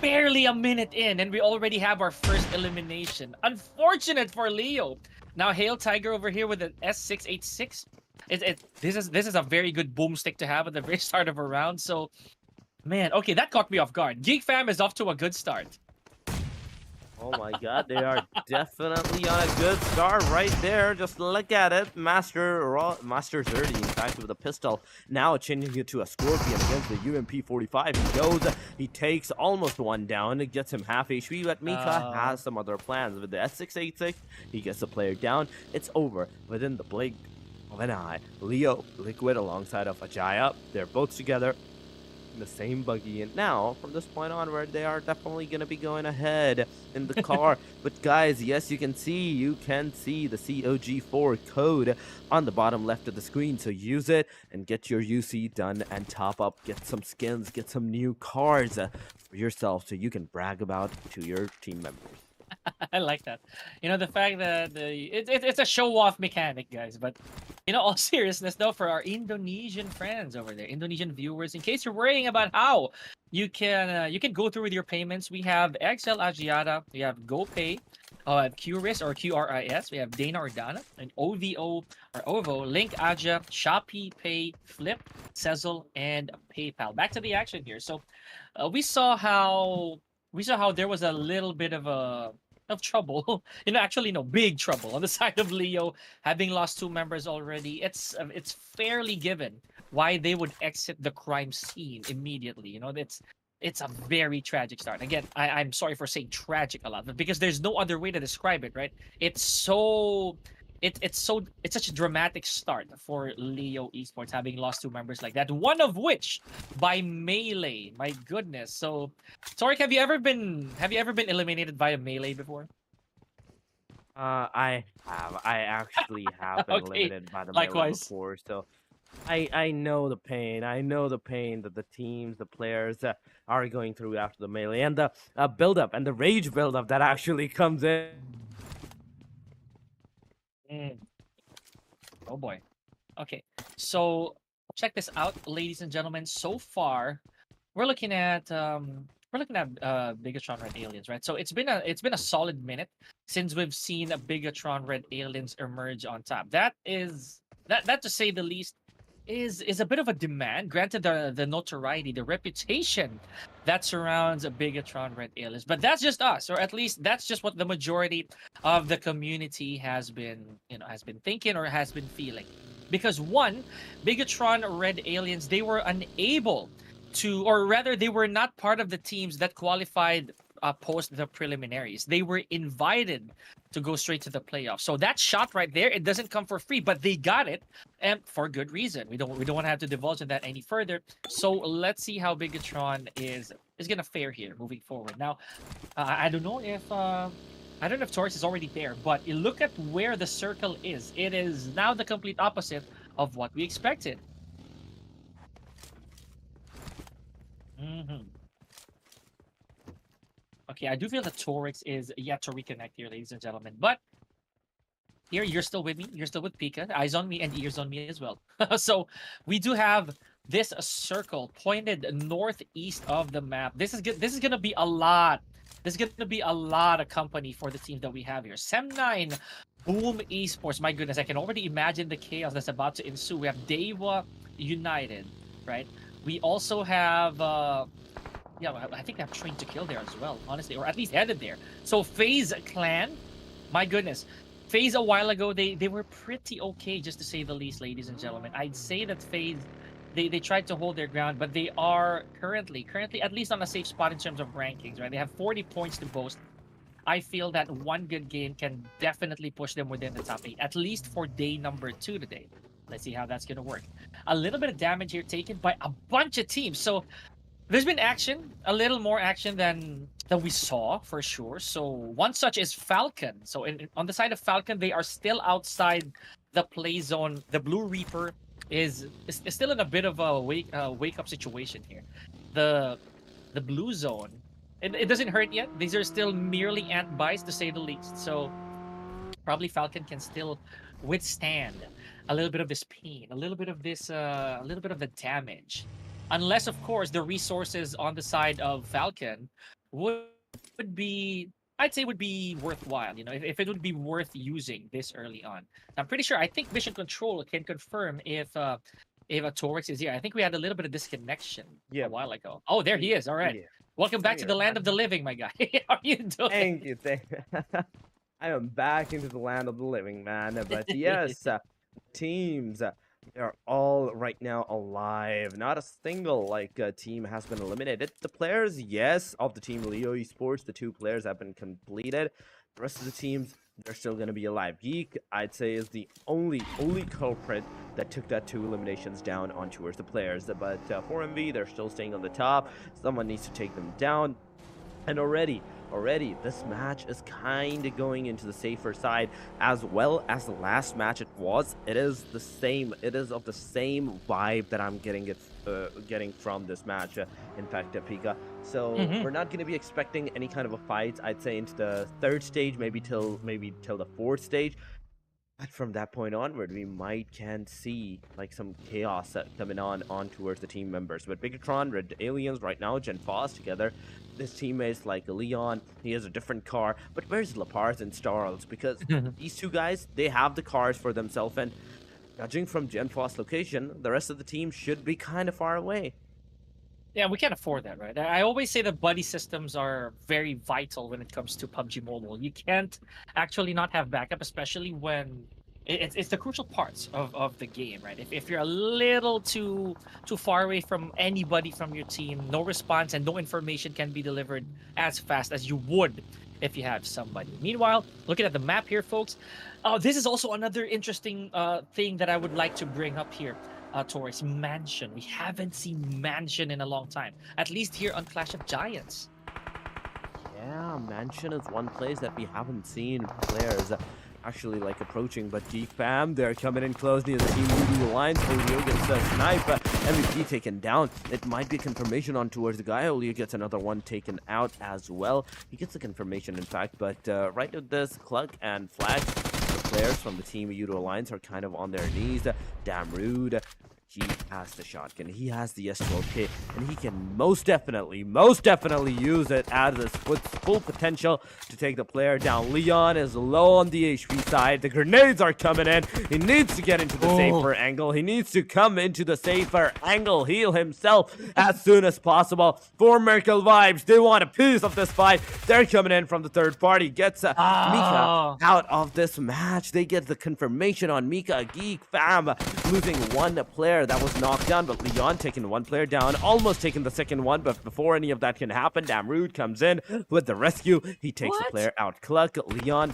barely a minute in and we already have our first elimination. Unfortunate for Leo. Now Hail Tiger over here with an S686. This is a very good boomstick to have at the very start of a round. So, man, okay, that caught me off guard. Geek Fam is off to a good start. Oh my god, they are definitely on a good start right there. Just look at it. Master 30, in fact, with a pistol. Now changing it to a Scorpion against the UMP-45. He goes, he takes almost one down. It gets him half HP, but Mika has some other plans. With the S686, he gets the player down. It's over within the blink of an eye. Leo, Liquid alongside of Ajaya. They're both together in the same buggy, and now from this point onward they are definitely going to be going ahead in the car. But guys, yes, you can see the COG4 code on the bottom left of the screen, so use it and get your UC done and top up, get some skins, get some new cars for yourself so you can brag about to your team members. I like that. You know, the fact that it's a show-off mechanic, guys. But, you know, all seriousness, though, for our Indonesian friends over there, Indonesian viewers, in case you're worrying about how you can go through with your payments, we have XL Agiata, we have GoPay, QRIS or QRIS, we have Dana or Dana, and OVO or OVO, Link Aja, Shopee Pay, Flip, Sezzle, and PayPal. Back to the action here. So we saw how there was a little bit of trouble. You know, actually no, big trouble on the side of Leo, having lost 2 members already. It's fairly given why they would exit the crime scene immediately. You know, it's a very tragic start. Again, I'm sorry for saying tragic a lot, but because there's no other way to describe it, right? It's such a dramatic start for Leo Esports, having lost 2 members like that, one of which by melee. My goodness. So Torik, have you ever been eliminated via melee before? I actually have been limited by the melee before, so I know the pain. I know the pain that the teams, the players are going through after the melee, and the build-up and the rage build-up that actually comes in. Oh boy. Okay, so check this out, ladies and gentlemen. So far, we're looking at Bigetron Red Aliens, right? So it's been a solid minute since we've seen a Bigetron Red Aliens emerge on top. That to say the least is a bit of a demand. Granted, the notoriety, the reputation that surrounds a Bigetron Red Aliens, but that's just us, or at least that's just what the majority of the community has been thinking or has been feeling. Because one, Bigetron Red Aliens, they were unable to, or rather, they were not part of the teams that qualified post the preliminaries. They were invited to go straight to the playoffs. So that shot right there, it doesn't come for free, but they got it, and for good reason. We don't want to have to divulge in that any further. So let's see how Bigetron is gonna fare here moving forward. Now, I don't know if Taurus is already there, but you look at where the circle is. It is now the complete opposite of what we expected. Okay, I do feel that Torix is yet to reconnect here, ladies and gentlemen. But here, you're still with me. You're still with Pika. Eyes on me and ears on me as well. So we do have this circle pointed northeast of the map. This is gonna be a lot. This is gonna be a lot of company for the teams that we have here. Sem9, Boom Esports. My goodness, I can already imagine the chaos that's about to ensue. We have DEWA United, right? We also have yeah, I think they have Trained to Kill there as well, honestly, or at least headed there. So FAZE clan, my goodness. FAZE a while ago, they were pretty okay, just to say the least, ladies and gentlemen. I'd say that FAZE, they tried to hold their ground, but they are currently at least on a safe spot in terms of rankings, right? They have 40 points to boast. I feel that one good game can definitely push them within the top 8, at least for day number 2 today. Let's see how that's going to work. A little bit of damage here taken by a bunch of teams. So there's been action, a little more action than we saw for sure. So one such is Falcon. So on the side of Falcon, they are still outside the play zone. The Blue Reaper is still in a bit of a wake up situation here. The blue zone, it doesn't hurt yet. These are still merely ant bites, to say the least. So probably Falcon can still withstand a little bit of this pain, a little bit of this, a little bit of the damage. Unless, of course, the resources on the side of Falcon would be, I'd say, would be worthwhile. You know, if it would be worth using this early on. I'm pretty sure. I think Mission Control can confirm if a Torix is here. I think we had a little bit of disconnection a while ago. Oh, there he is. All right. Yeah. Welcome back to the land of the living, my guy. How are you doing? Thank you. I am back into the land of the living, man. But yes, teams. They're all right now alive. Not a single team has been eliminated. The players, yes, of the team Leo Esports, the 2 players have been completed. The rest of the teams, they're still going to be alive. GEEK, I'd say, is the only culprit that took that 2 eliminations down on towards the players. But for MV, they're still staying on the top. Someone needs to take them down. And already, this match is kind of going into the safer side, as well as the last match it was. It is the same. It is of the same vibe that I'm getting from this match. In fact, Pika. So we're not going to be expecting any kind of a fight. I'd say into the 3rd stage, maybe till the 4th stage. But from that point onward, we can see some chaos coming on towards the team members. But Bigetron, Red Aliens right now, Gen Foss together. His teammates like Leon, he has a different car. But where's Lapars and Starls? Because these 2 guys, they have the cars for themselves. And judging from Gen Foss location, the rest of the team should be kind of far away. Yeah, we can't afford that, right? I always say that buddy systems are very vital when it comes to PUBG Mobile. You can't actually not have backup, especially when it's the crucial parts of the game, right? If you're a little too far away from anybody from your team, no response and no information can be delivered as fast as you would if you have somebody. Meanwhile, looking at the map here, folks, this is also another interesting thing that I would like to bring up here. Towards Mansion. We haven't seen Mansion in a long time, at least here on Clash of Giants. Yeah, Mansion is one place that we haven't seen players actually approaching, but GEEK fam, they're coming in close near the team moving the lines. Julio gets a snipe, MVP taken down. It might be a confirmation on towards the guy. Julio gets another one taken out as well. He gets a confirmation, in fact, but right at this Cluck and Flag, the players from the team YOODO Alliance are kind of on their knees. Damn rude. He has the shotgun, he has the S12K, and he can most definitely use it as his full potential to take the player down. Leon is low on the HP side. The grenades are coming in. He needs to get into the safer angle. He needs to come into the safer angle, heal himself as soon as possible. For Miracle Vibes, they want a piece of this fight. They're coming in from the third party. Gets Mika out of this match. They get the confirmation on Mika. GEEK fam losing one player that was knocked down, but Leon taking one player down, almost taking the second one, but before any of that can happen, Damn Rude comes in with the rescue. He takes the player out. Cluck, Leon,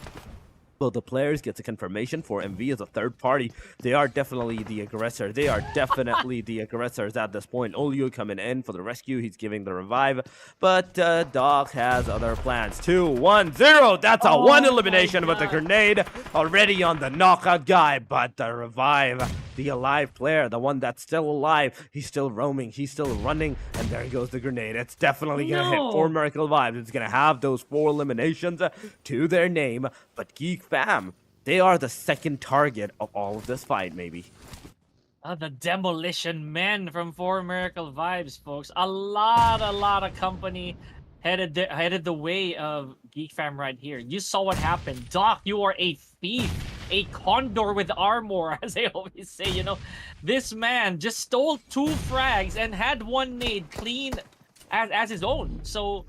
both the players gets a confirmation for MV as a third party. They are definitely the aggressor. They are definitely the aggressors at this point. Olio coming in for the rescue. He's giving the revive, but Doc has other plans. 2-1-0. That's a one elimination with the grenade already on the knockout guy, but the revive, the alive player, the one that's still alive, he's still roaming, he's still running, and there goes the grenade. It's definitely gonna hit for Miracle Vibes. It's gonna have those 4 eliminations to their name, but GEEK fam, they are the second target of all of this fight, maybe. The demolition men from 4 Miracle Vibes, folks. A lot of company headed the way of GEEK fam right here. You saw what happened. Doc, you are a thief, a condor with armor, as I always say. You know, this man just stole 2 frags and had 1 nade clean as his own. So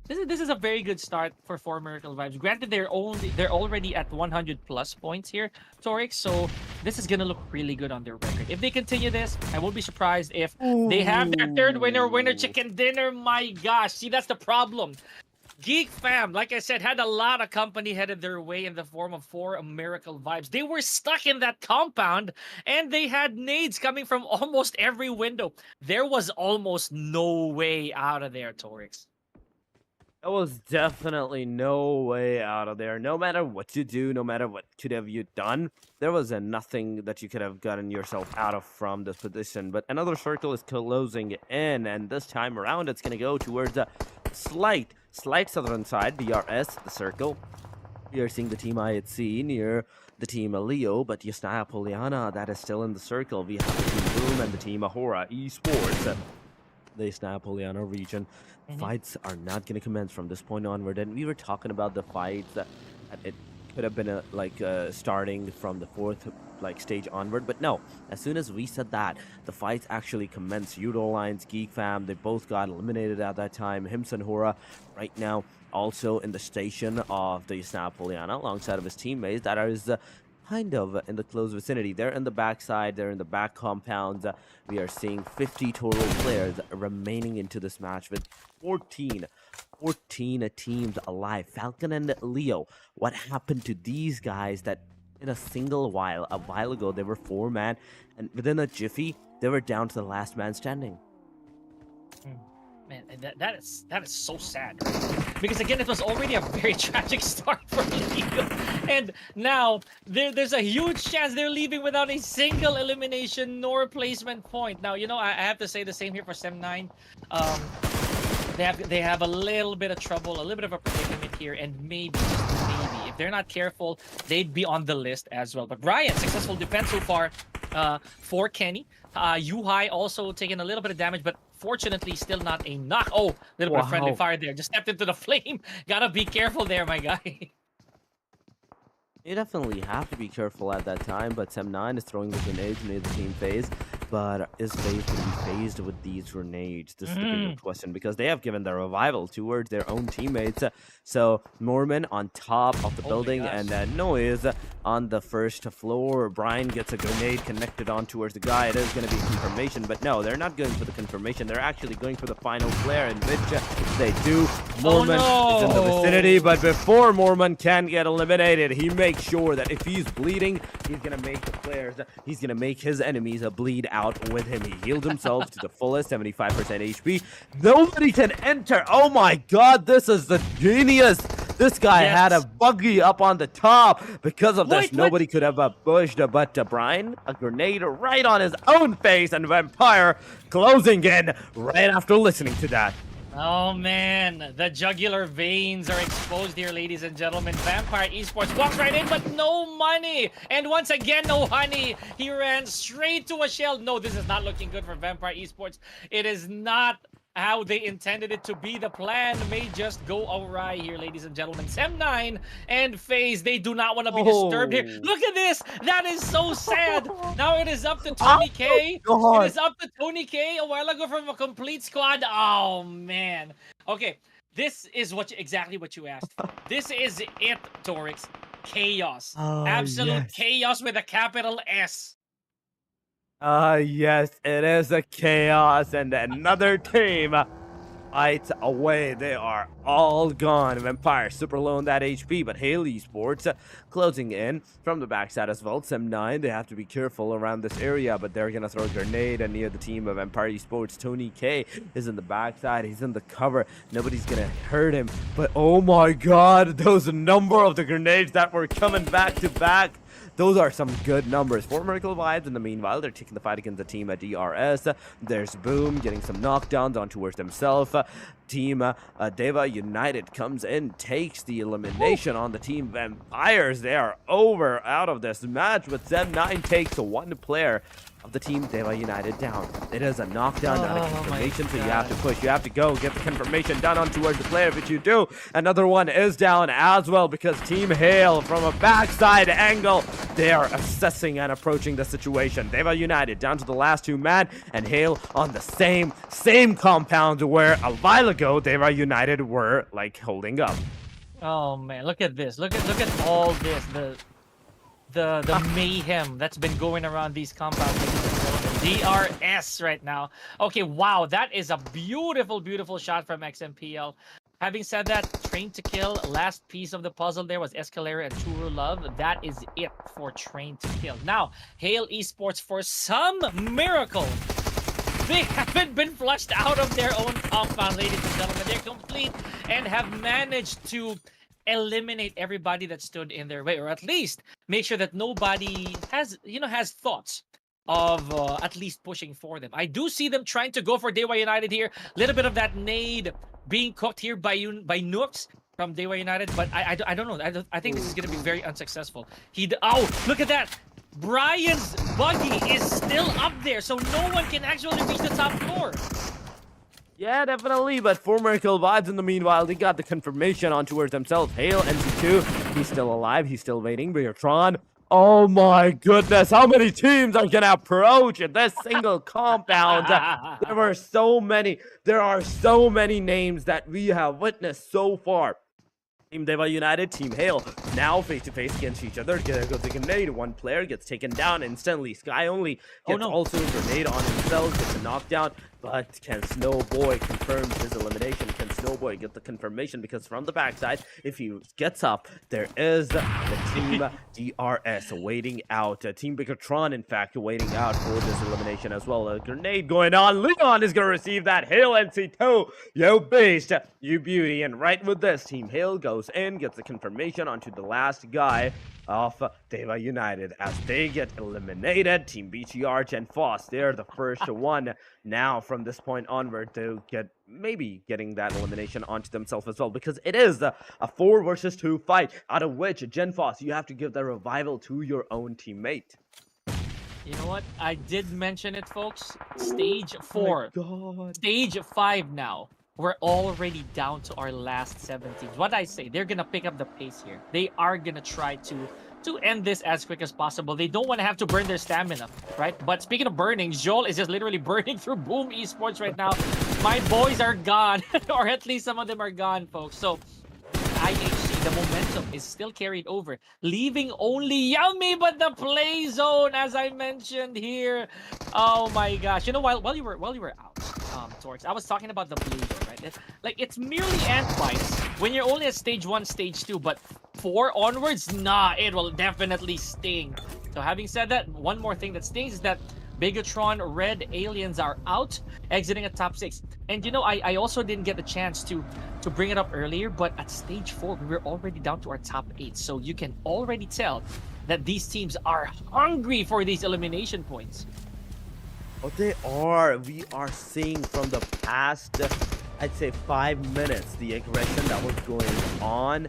this is a very good start for 4 Miracle Vibes. Granted, they're already at 100+ points here, Torix. So this is gonna look really good on their record. If they continue this, I won't be surprised if they have their third winner chicken dinner. My gosh, see, that's the problem. GEEK fam, like I said, had a lot of company headed their way in the form of 4 Miracle Vibes. They were stuck in that compound, and they had nades coming from almost every window. There was almost no way out of there, Torix. There was definitely no way out of there. No matter what you do, no matter what could have you done, there was nothing that you could have gotten yourself out of from this position. But another circle is closing in, and this time around, it's going to go towards the slight southern side, BRS, the circle. We are seeing the team IHC near the team Leo, but Yasnaya Poliana, that is still in the circle. We have the team Boom and the team HORAA Esports. The Yasnaya Poliana region. Fights are not going to commence from this point onward, and we were talking about the fights that it could have been starting from the 4th stage onward, but no, as soon as we said that, the fights actually commenced. YOODO Alliance, GEEK fam, they both got eliminated at that time. Hims and HORAA right now also in the station of the Yasnaya Poliana alongside of his teammates that are kind of in the close vicinity. They're in the backside, they're in the back compounds. We are seeing 50 total players remaining into this match with 14 teams alive. Falcon and Leo, what happened to these guys that in a while ago, they were 4-man, and within a jiffy, they were down to the last man standing. Man, that is so sad, right? Because again, it was already a very tragic start for Leo, and now there's a huge chance they're leaving without a single elimination nor placement point. Now, you know, I have to say the same here for Sem9. They have a little bit of trouble, a little bit of a predicament here, and maybe if they're not careful, they'd be on the list as well. But Brian, successful defense so far for Kenny. Yuhai also taking a little bit of damage, but fortunately still not a knock. Oh, little bit of friendly fire there. Just stepped into the flame. Gotta be careful there, my guy. You definitely have to be careful at that time, but Sem9 is throwing the grenades near the team phase. But is FAZE going to be phased with these grenades? This is the bigger question, because they have given their revival towards their own teammates. So Mormon on top of the building, and Noise on the first floor. Brian gets a grenade connected on towards the guy. It is going to be confirmation, but no, they're not going for the confirmation. They're actually going for the final flare, in which they do. Mormon is in the vicinity, but before Mormon can get eliminated, he makes sure that if he's bleeding, he's going to make the players, he's going to make his enemies bleed out with him. He healed himself to the fullest, 75% HP. Nobody can enter. Oh my god, this is the genius. This guy had a buggy up on the top. Because of this, nobody could have pushed, but Brian, a grenade right on his own face, and Vampire closing in right after listening to that. Oh man, the jugular veins are exposed here, ladies and gentlemen. Vampire Esports walks right in, but no money. And once again, no honey. He ran straight to a shell. No, this is not looking good for Vampire Esports. It is not how they intended it to be. The plan may just go awry here, ladies and gentlemen. Sem9 and FaZe, they do not want to be disturbed here. Look at this. That is so sad. Now it is up to Tony K. It is up to Tony K a while ago from a complete squad. Oh, man. Okay, this is exactly what you asked for. This is it, Torix. Chaos. Absolute chaos with a capital S. Yes, it is a chaos, and another team fights away. They are all gone. Vampire super low on that HP, but Esports closing in from the backside as well. Sem9, they have to be careful around this area, but they're gonna throw a grenade near the team of Vampire Esports. Tony K is in the backside. He's in the cover. Nobody's gonna hurt him, but oh my god, those number of the grenades that were coming back to back. Those are some good numbers for Miracle Vibes. In the meanwhile, they're taking the fight against the team at DRS. There's Boom getting some knockdowns on towards themselves. Team DEWA United comes in, takes the elimination on the team Vampires. They are out of this match, with Sem9 takes one player of the team DEWA United down. It is a knockdown, not a confirmation, so you have to push. You have to go get the confirmation done on towards the player. If you do, another one is down as well, because Team Hale from a backside angle, they are assessing and approaching the situation. DEWA United down to the last two man, and Hale on the same compound where a while ago DEWA United were like holding up. Oh man, look at this. Look at all this. The mayhem that's been going around these compounds. DRS right now. Okay, wow, that is a beautiful shot from XMPL. Having said that, Train to Kill, last piece of the puzzle there was Escalera and True Love. That is it for Train to Kill. Now, Hale Esports, for some miracle, they haven't been flushed out of their own compound, ladies and gentlemen. They're complete and have managed to eliminate everybody that stood in their way, or at least make sure that nobody has thoughts of at least pushing for them. I do see them trying to go for DEWA United here. A little bit of that nade being cooked here by Nooks from DEWA United, but I don't know. I think this is going to be very unsuccessful. Look at that. Brian's buggy is still up there, so no one can actually reach the top floor. Yeah, definitely, but for Miracle Vibes in the meanwhile, they got the confirmation on towards themselves. Hale, NC2, he's still alive, he's still waiting. BIGETRON, oh my goodness, how many teams are gonna approach this single compound? There are so many names that we have witnessed so far. Team DEWA United, Team Hale, now face-to-face against each other. There goes a grenade. One player gets taken down instantly. Sky Only gets also a grenade on himself, gets a knockdown. But can Snowboy confirm his elimination? Can Snowboy get the confirmation? Because from the backside, if he gets up, there is the Team DRS waiting out. Team BIGETRON, in fact, waiting out for this elimination as well. A grenade going on. Leon is going to receive that. Hale NC2. Yo, beast. You beauty. And right with this, Team Hale goes in, gets the confirmation onto the last guy of DEWA United as they get eliminated. Team BTR, Gen Foss, they're the first one now from this point onward to maybe getting that elimination onto themselves as well, because it is a 4 versus 2 fight, out of which Gen Foss, you have to give the revival to your own teammate. You know what? I did mention it, folks. Stage 4. Stage 5 now. We're already down to our last 7 teams. What I say, they're gonna pick up the pace here. They are gonna try to end this as quick as possible. They don't want to have to burn their stamina, right? But speaking of burning, Joel is just literally burning through Boom Esports right now. My boys are gone, or at least some of them are gone, folks. So IHC, the momentum is still carried over, leaving only Yummy, but the play zone, as I mentioned here. Oh my gosh! You know, while you were out, Torx, I was talking about the blue zone, right? It's merely ant bites when you're only at stage 1, stage 2, but 4 onwards, nah, it will definitely sting. So having said that, one more thing that stings is that BIGETRON Red Aliens are out, exiting at top 6. And you know, I also didn't get the chance to bring it up earlier, but at stage 4, we were already down to our top 8. So you can already tell that these teams are hungry for these elimination points. Oh, they are. We are seeing from the past I'd say 5 minutes, the aggression that was going on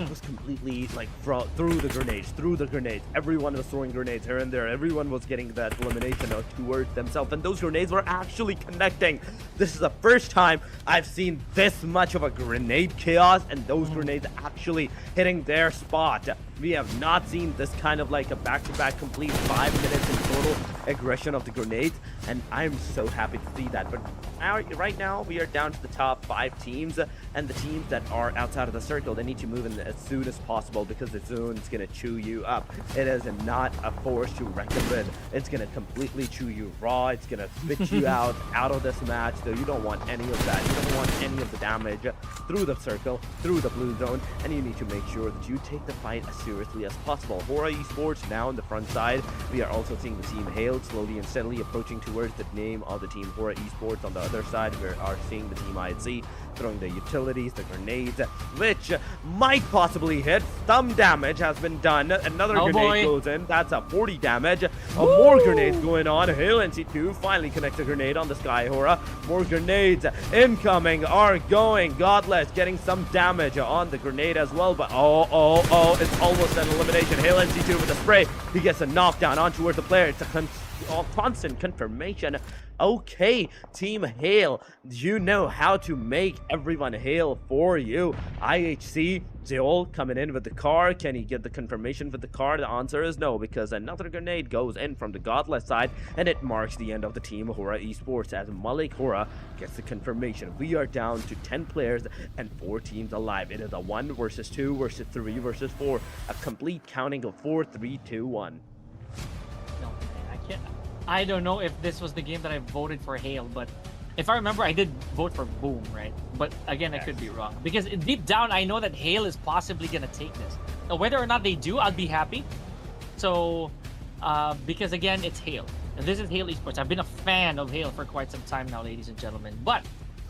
was completely like through the grenades. Everyone was throwing grenades here and there. Everyone was getting that elimination towards themselves, and those grenades were actually connecting. This is the first time I've seen this much of a grenade chaos, and those grenades actually hitting their spot. We have not seen this kind of like a back-to-back complete 5 minutes in total aggression of the grenades, and I'm so happy to see that. But now, right now, we are down to the top 5 teams, and the teams that are outside of the circle, they need to move in as soon as possible because the zone's gonna chew you up. It is not a force to reckon with. It's gonna completely chew you raw. It's gonna spit you out of this match. So you don't want any of that. You don't want any of the damage through the circle, through the blue zone, and you need to make sure that you take the fight as seriously as possible. HORAA Esports now on the front side. We are also seeing the team Hail slowly and steadily approaching towards the name of the team HORAA Esports. On the other side, we are seeing the team IC throwing the utilities, the grenades, which might possibly hit. Some damage has been done. Another grenade goes in. That's a 40 damage. More grenades going on. Hail NC2 finally connects a grenade on the Sky HORAA. More grenades incoming are going. Godless getting some damage on the grenade as well, but oh, it's almost an elimination. Hail NC2 with a spray. He gets a knockdown on towards the player. It's a constant confirmation. Okay, Team Hail, you know how to make everyone hail for you. IHC, Joel coming in with the car. Can he get the confirmation with the car? The answer is no, because another grenade goes in from the Godless side, and it marks the end of the team HORAA Esports as Malik HORAA gets the confirmation. We are down to 10 players and 4 teams alive. It is a 1 versus 2 versus 3 versus 4. A complete counting of 4, 3, 2, 1. No, I can't. I don't know if this was the game that I voted for Hail, but if I remember, I did vote for Boom, right? But again, I could be wrong. Because deep down, I know that Hail is possibly going to take this. Now, whether or not they do, I'll be happy. So, because again, it's Hail. And this is Hail Esports. I've been a fan of Hail for quite some time now, ladies and gentlemen. But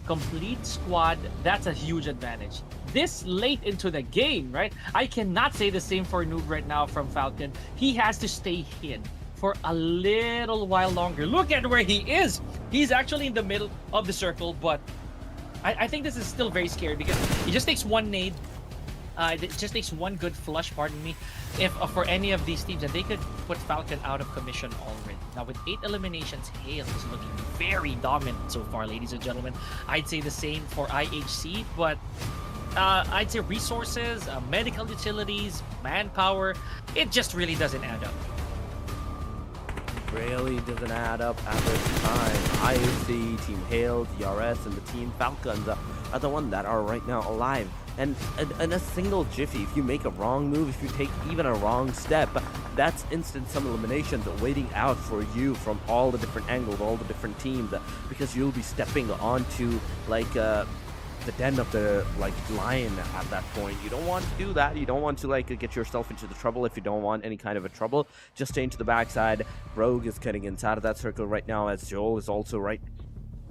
complete squad, that's a huge advantage. This late into the game, right? I cannot say the same for Noob right now from Falcon. He has to stay hid for a little while longer. Look at where he is. He's actually in the middle of the circle, but I think this is still very scary because he just takes one nade. It just takes one good flush, pardon me, if for any of these teams, and they could put Falcon out of commission already. Now, with 8 eliminations, Hail is looking very dominant so far, ladies and gentlemen. I'd say the same for IHC, but I'd say resources, medical utilities, manpower, it just really doesn't add up. Really doesn't add up at this time. IOC, Team Hail, DRS, and the Team Falcons are the ones that are right now alive. And in a single jiffy, if you make a wrong move, if you take even a wrong step, that's instant some eliminations waiting out for you from all the different angles, all the different teams, because you'll be stepping onto like the den of the lion at that point. You don't want to do that. You don't want to get yourself into the trouble if you don't want any kind of a trouble. Just stay into the backside. Rogue is getting inside of that circle right now, as Joel is also right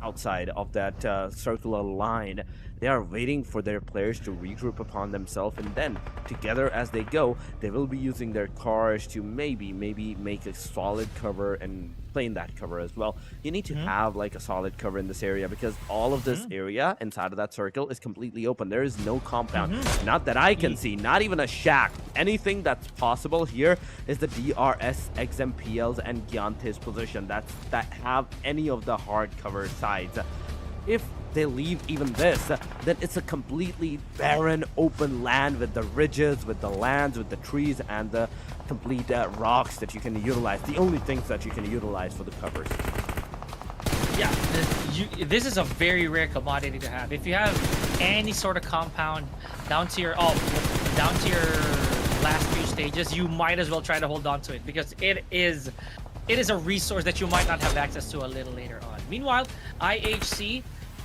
outside of that circular line. They are waiting for their players to regroup upon themselves, and then together as they go, they will be using their cars to maybe make a solid cover and play in that cover as well. You need to have a solid cover in this area because all of this area inside of that circle is completely open. There is no compound, not that I can see, not even a shack. Anything that's possible here is the DRS, XMPLs, and Giante's position that have any of the hard cover sides. If they leave even this, then it's a completely barren open land with the ridges, with the lands, with the trees, and the complete rocks that you can utilize. The only things that you can utilize for the covers. Yeah, this is a very rare commodity to have. If you have any sort of compound down to your last few stages, you might as well try to hold on to it because it is a resource that you might not have access to a little later on. Meanwhile, IHC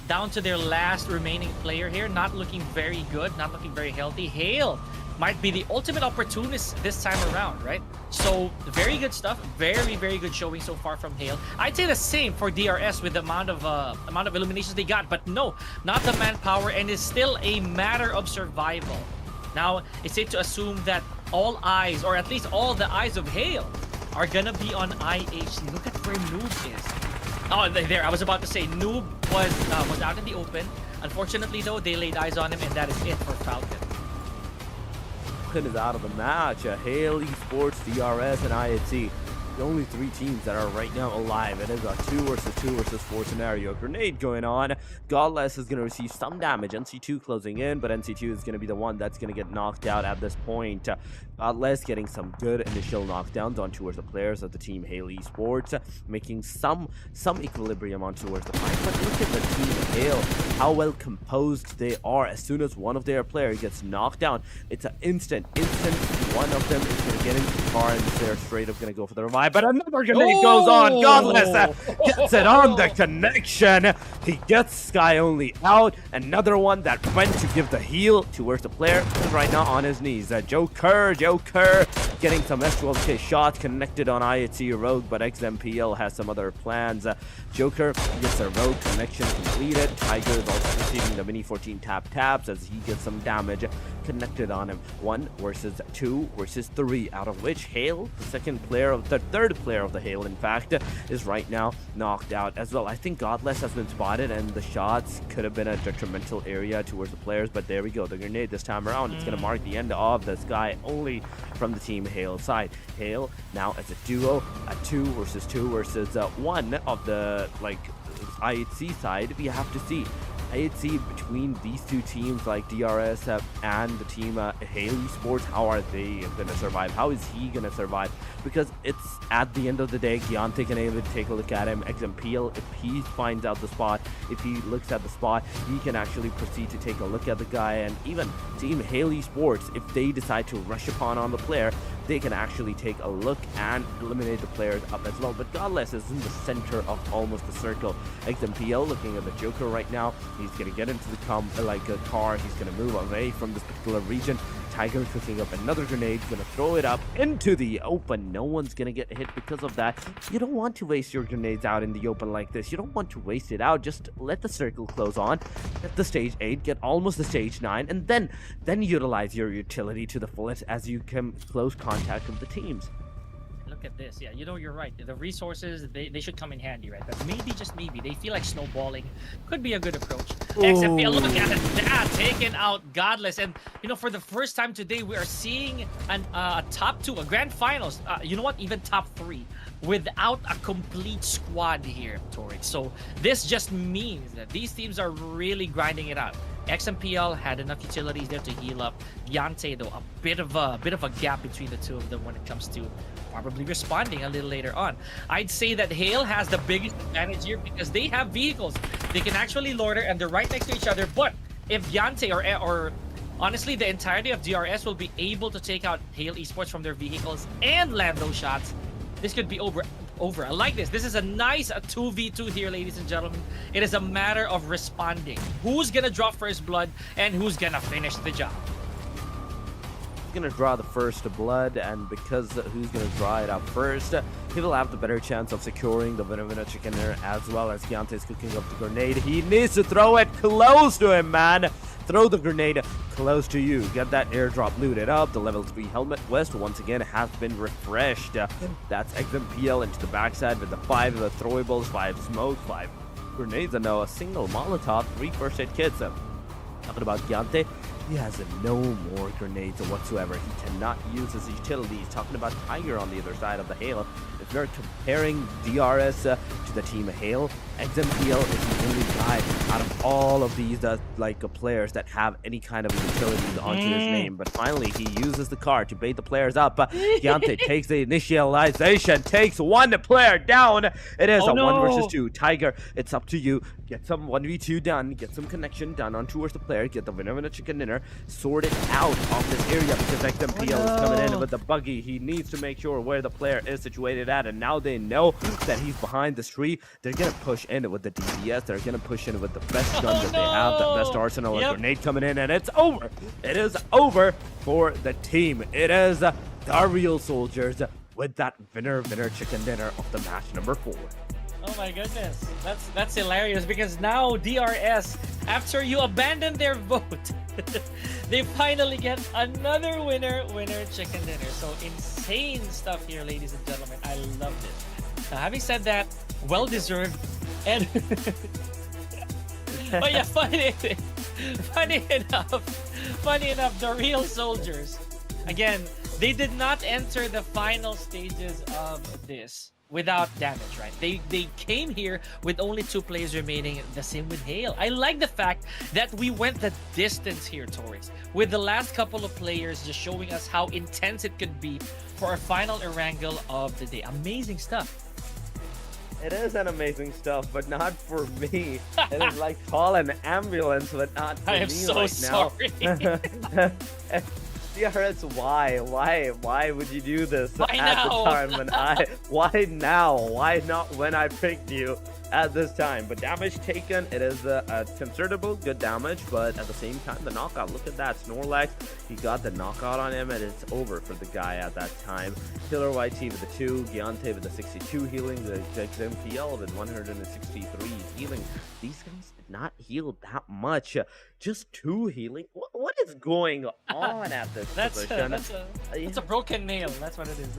down to their last remaining player here, not looking very good, not looking very healthy. Hail might be the ultimate opportunist this time around, right? So very good stuff, very good showing so far from Hail. I'd say the same for DRS with the amount of eliminations they got, but no, not the manpower, and it's still a matter of survival. Now it's safe to assume that all eyes, or at least all the eyes of Hail, are gonna be on IHC. Look at where Noob is. Oh, there, I was about to say Noob was out in the open. Unfortunately, though, they laid eyes on him, and that is it for Falcon. Falcon is out of the match. Hale, Esports, DRS, and IHC. The only 3 teams that are right now alive. It is a 2 versus 2 versus 4 scenario. Grenade going on. Godless is going to receive some damage. NC2 closing in, but NC2 is going to be the one that's going to get knocked out at this point. Godless getting some good initial knockdowns on towards the players of the team Hale Esports, making some equilibrium on towards the fight. But look at the team Hale, how well composed they are. As soon as one of their players gets knocked down, it's an instant. One of them is going to get into the car and they're straight up going to go for the revive. But another grenade goes on. Godless gets it on the connection. He gets Sky Only out. Another one that went to give the heal towards the player is right now on his knees. Joker getting some S12K shots connected on IHC Rogue, but XMPL has some other plans. Joker gets a Rogue connection completed. Tiger is also receiving the mini 14 taps as he gets some damage connected on him. 1 versus 2 versus 3, out of which Hale, the third player of the Hale, in fact, is right now knocked out as well. I think Godless has been spotted and the shots could have been a detrimental area towards the players, but there we go. The grenade this time around, it's going to mark the end of the Sky Only from the team Hale side. Hale now as a duo, a 2 versus 2 versus 1 of the IHC side. We have to see IHC between these 2 teams like DRS and the team Hale Esports. How are they going to survive? How is he going to survive? Because it's at the end of the day, Giante can able to take a look at him. XMPL, if he finds out the spot, if he looks at the spot, he can actually proceed to take a look at the guy. And even team Hale Esports, if they decide to rush upon on the player, they can actually take a look and eliminate the players up as well. But Godless is in the center of almost the circle. XMPL looking at the Joker right now. He's going to get into the car. He's going to move away from this particular region. Tiger cooking up another grenade, going to throw it up into the open. No one's going to get hit because of that. You don't want to waste your grenades out in the open like this. You don't want to waste it out. Just let the circle close on. Get the stage 8, get almost the stage 9, and then utilize your utility to the fullest as you come close contact with the teams. Look at this. Yeah, you're right. The resources, they should come in handy, right? But maybe, just maybe, they feel like snowballing could be a good approach. XFPL, look at that, taking out Godless. And, for the first time today, we are seeing a top 2, a grand finals, you know what, even top 3, without a complete squad here, Torrid. So this just means that these teams are really grinding it out. XMPL had enough utilities there to heal up. Giante, though, a bit of a gap between the 2 of them when it comes to probably responding a little later on. I'd say that Hale has the biggest advantage here because they have vehicles. They can actually loiter and they're right next to each other. But if Giante or honestly the entirety of DRS will be able to take out Hale Esports from their vehicles and land those shots, this could be over. I like this. This is a nice 2v2 here, ladies and gentlemen. It is a matter of responding. Who's gonna draw first blood and who's gonna finish the job? Going to draw the first blood, and because who's going to draw it up first, he will have the better chance of securing the winner chicken dinner, as well as Giante is cooking up the grenade. He needs to throw it close to him, man. Throw the grenade close to you. Get that airdrop looted up. The level 3 helmet West once again has been refreshed. That's XMPL into the backside with the 5 throwables, 5 smokes, 5 grenades, and now a single Molotov, 3 first aid kits. Talking about Giante, he has no more grenades whatsoever. He cannot use his utilities. Talking about Tiger on the other side of the Hale. If you're comparing DRS to the team Hale, XMPL is the only guy out of all of these players that have any kind of utilities onto his name. But finally, he uses the car to bait the players up. Giante takes the initialization, takes 1 player down. It is 1 versus 2. Tiger, it's up to you. Get some 1v2 done, get some connection done on towards the player, get the winner chicken dinner, sort it out of this area because XMPL is coming in with the buggy. He needs to make sure where the player is situated at, and now they know that he's behind this tree. They're gonna push in with the DPS. They're gonna push in with the best gun that they have, the best arsenal. A grenade coming in, and it's over. It is over for the team. It is the real soldiers with that winner chicken dinner of the match number 4. Oh my goodness, that's hilarious because now DRS, after you abandon their vote, they finally get another winner chicken dinner. So insane stuff here, ladies and gentlemen. I love it. Now, having said that, well deserved, and But yeah, funny enough, the real soldiers, again, they did not enter the final stages of this without damage, right? They came here with only 2 players remaining, the same with Hale. I like the fact that we went the distance here, Torres, with the last couple of players just showing us how intense it could be for our final Erangel of the day. Amazing stuff. It is an amazing stuff, but not for me. It is like call an ambulance, but not for me. I am so right sorry. Now. DRS, why would you do this Why at now? the time when why now? Why not when I picked you at this time? But damage taken, it is a considerable good damage, but at the same time, the knockout, look at that, Snorlax, he got the knockout on him, and it's over for the guy at that time. Killer YT with the 2, Giante with the 62 healing, the XMPL with 163 healing. These guys did not heal that much. Just 2 healing? What is going on at this position? That's a broken nail. That's what it is.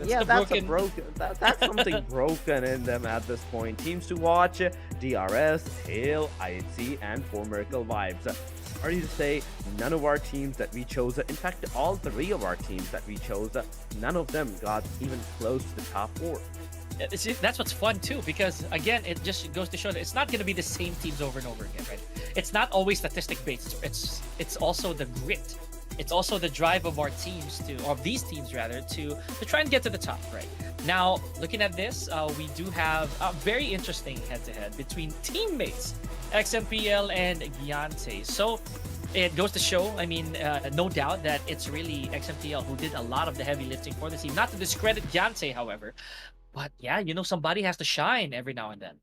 That's something broken in them at this point. Teams to watch: DRS, Hale, IHC, and 4Miracle Vibes. Sorry to say, none of our teams that we chose, in fact, all 3 of our teams that we chose, none of them got even close to the top 4. That's what's fun too, because again, it just goes to show that it's not going to be the same teams over and over again, right? It's not always statistic based. It's also the grit. It's also the drive of our teams of these teams rather, to try and get to the top, right? Now, looking at this, we do have a very interesting head-to-head between teammates, XMPL and Giante. So it goes to show, I mean, no doubt that it's really XMPL who did a lot of the heavy lifting for the team. Not to discredit Giante, however, but yeah, you know, somebody has to shine every now and then.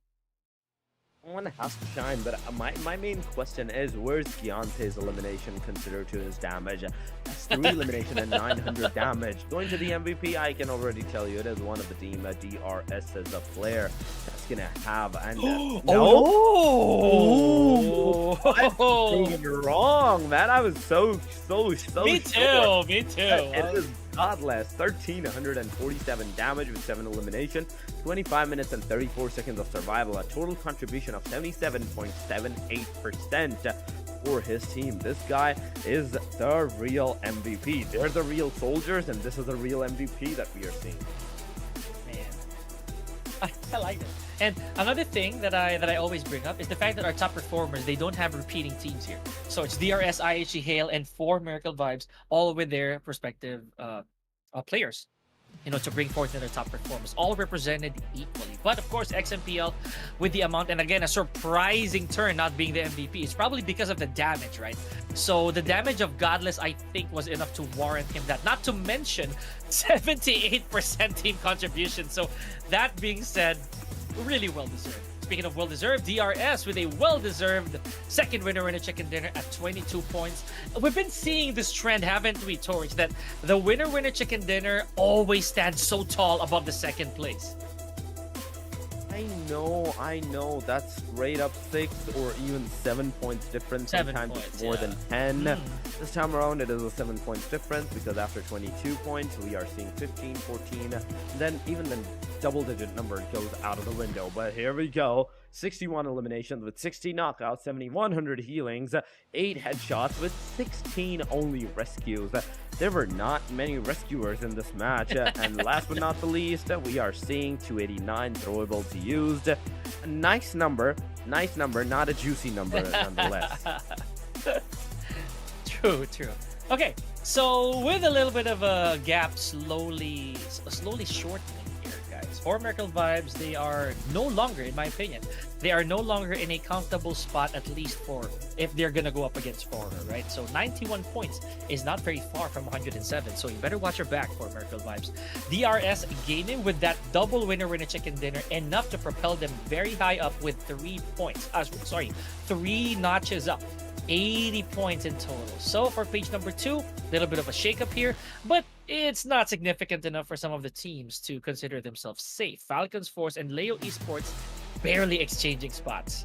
One has to shine, but my main question is, where's Giante's elimination considered to his damage? That's 3 elimination and 900 damage. Going to the MVP, I can already tell you, it is one of the team DRS as a player that's gonna have. And no, wrong, man. I was so Me sure. too. It is godless. 1,347 damage with 7 elimination, 25 minutes and 34 seconds of survival, a total contribution of 77.78% for his team. This guy is the real MVP. They're the real soldiers, and this is the real MVP that we are seeing. Man, I like it. And another thing that I always bring up is the fact that our top performers, they don't have repeating teams here. So it's DRS, IHG, Hale, and 4Miracle Vibes, all with their respective players, you know, to bring forth their top performers, all represented equally. But of course, XMPL with the amount, and again, a surprising turn not being the MVP. It's probably because of the damage, right? So the damage of Godless, I think, was enough to warrant him that. Not to mention 78% team contribution. So that being said, really well deserved. Speaking of well deserved, DRS with a well deserved second winner in a chicken dinner at 22 points. We've been seeing this trend, haven't we, Torres, that the winner chicken dinner always stands so tall above the second place. I know. That's straight up 6 or even 7 points difference. 7 Sometimes points, it's more yeah. than 10. This time around, it is a 7 points difference, because after 22 points, we are seeing 15, 14, and then even the double-digit number goes out of the window. But here we go. 61 eliminations with 60 knockouts, 7,100 healings, 8 headshots with 16 only rescues. There were not many rescuers in this match. And last but not the least, we are seeing 289 throwable to used. A nice number, not a juicy number nonetheless. True. Okay, so with a little bit of a gap slowly shortening here, guys, 4Miracle Vibes, they are no longer, in my opinion, they are no longer in a comfortable spot, at least for if they're gonna go up against HORAA, right? So 91 points is not very far from 107, so you better watch your back, 4Miracle Vibes. DRS gaining with that double winner chicken dinner, enough to propel them very high up with 3 points. 3 notches up. 80 points in total. So for page number 2, a little bit of a shakeup here, but it's not significant enough for some of the teams to consider themselves safe. Falcons Force and Leo Esports barely exchanging spots.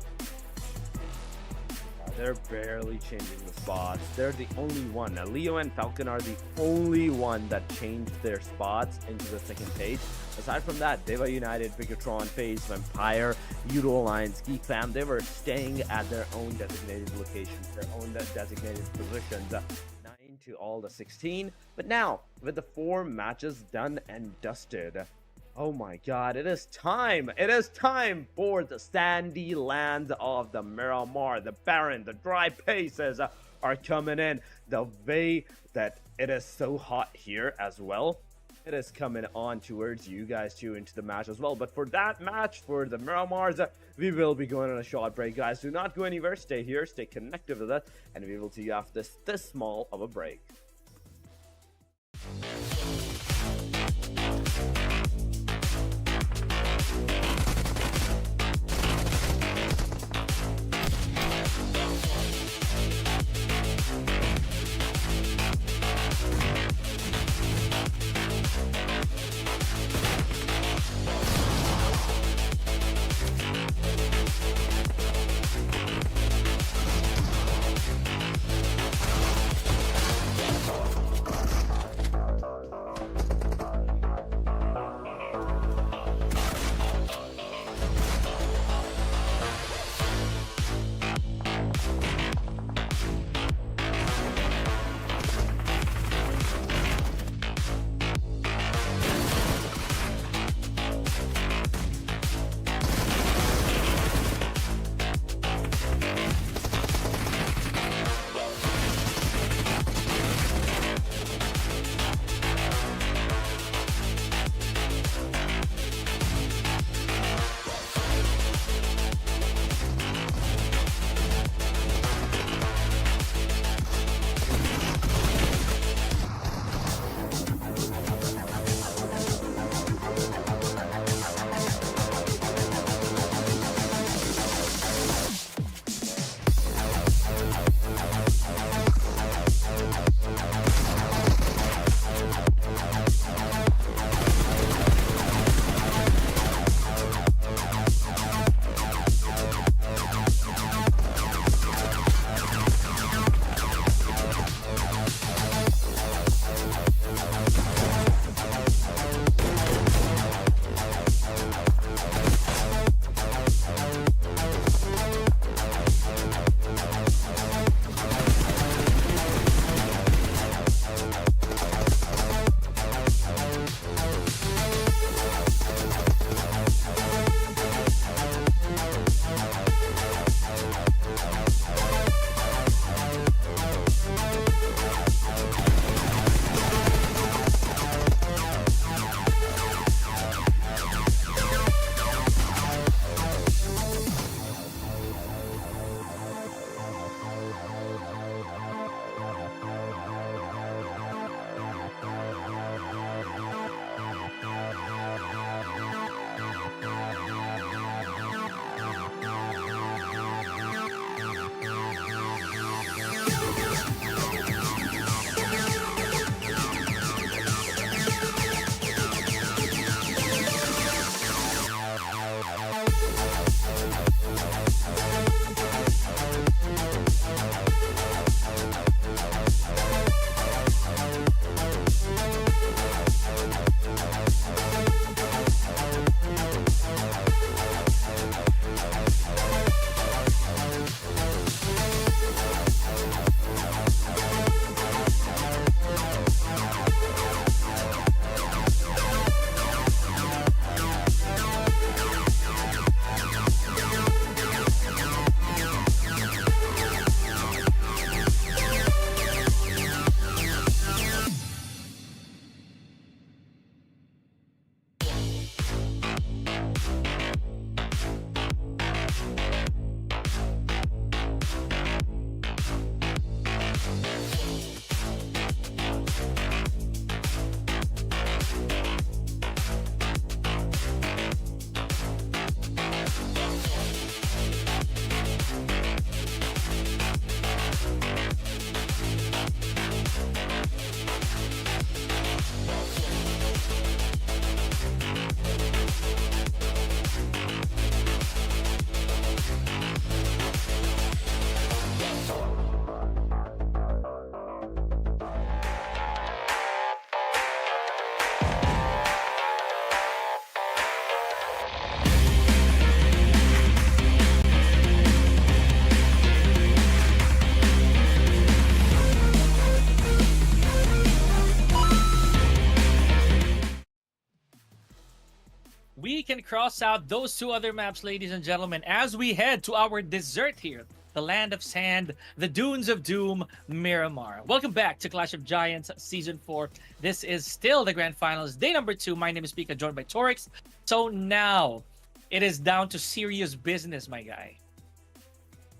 They're barely changing the spots. They're the only one. Now, Leo and Falcon are the only one that changed their spots into the second page. Aside from that, DEWA United, BIGETRON, FAZE, Vampire, YOODO Alliance, GEEK Fam, they were staying at their own designated locations, their own designated positions. 9 to all the 16. But now, with the 4 matches done and dusted, oh my god, it is time! It is time for the sandy lands of the Miramar. The barren, the dry places are coming in. The way that it is so hot here as well, it is coming on towards you guys too into the match as well. But for that match, for the Miramars, we will be going on a short break, guys. Do not go anywhere. Stay here, stay connected with us, and we will see you after this small of a break. we can cross out those two other maps, ladies and gentlemen, as we head to our dessert here. The Land of Sand, the Dunes of Doom, Miramar. Welcome back to Clash of Giants Season 4. This is still the Grand Finals, day number 2. My name is Pika, joined by Torix. So now, it is down to serious business, my guy.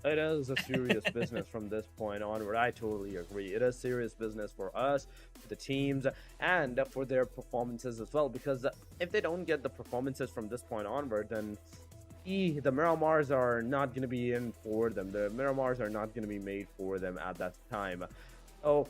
It is a serious business from this point onward. I totally agree. It is serious business for us, for the teams, and for their performances as well. Because if they don't get the performances from this point onward, then the Miramars are not going to be in for them. The Miramars are not going to be made for them at that time. So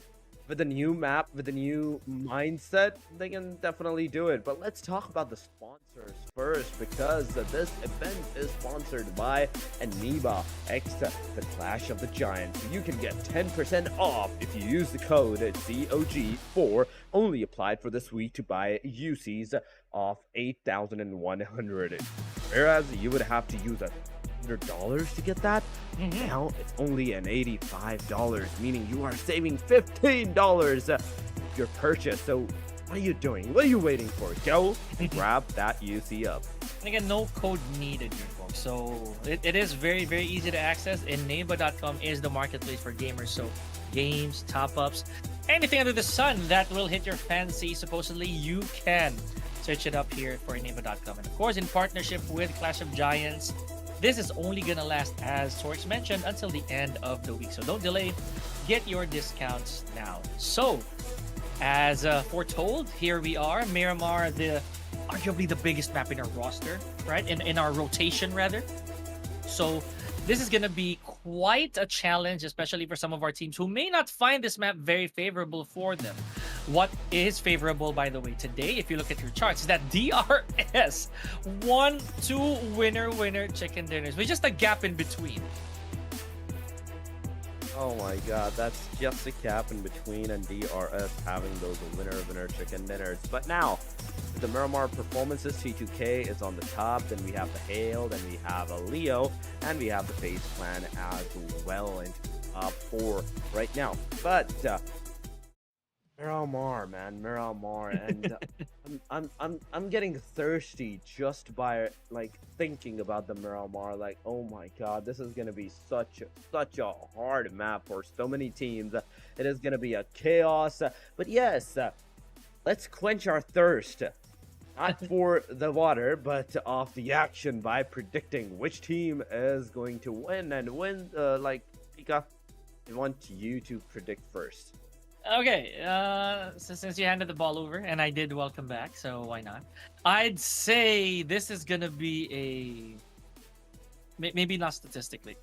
with the new map, with the new mindset, they can definitely do it. But let's talk about the sponsors first, because this event is sponsored by Aniba X, the Clash of the Giants. You can get 10% off if you use the code COG4, only applied for this week to buy UCs of 8,100. Whereas you would have to use $100 to get that. Now it's only an $85, meaning you are saving $15 your purchase. So what are you doing? What are you waiting for? Go and grab that UC up. And again, no code needed here, folks. So it is very, very easy to access. And Neighbor.com is the marketplace for gamers. So games, top-ups, anything under the sun that will hit your fancy, supposedly you can search it up here for Neighbor.com. And of course, in partnership with Clash of Giants, this is only gonna last, as Torx mentioned, until the end of the week. So don't delay. Get your discounts now. So, as foretold, here we are. Miramar, arguably the biggest map in our roster, right? In our rotation, rather. So, this is going to be quite a challenge, especially for some of our teams who may not find this map very favorable for them. What is favorable, by the way, today, if you look at your charts, is that DRS 1-2 winner chicken dinners with just a gap in between. Oh my god, that's just a gap in between and DRS having those winner chicken dinners. But now, the Miramar performances, T2K is on the top, then we have the Hail, then we have a Leo, and we have the FAZE clan as well in top 4 right now. But Miramar, man, Miramar, and I'm getting thirsty just by like thinking about the Miramar. Like, oh my god, this is gonna be such a hard map for so many teams. It is gonna be a chaos. But yes, let's quench our thirst. Not for the water, but of the action by predicting which team is going to win. And when, like, Pika, I want you to predict first. Okay, so since you handed the ball over, and I did welcome back, so why not? I'd say this is gonna be maybe not statistically.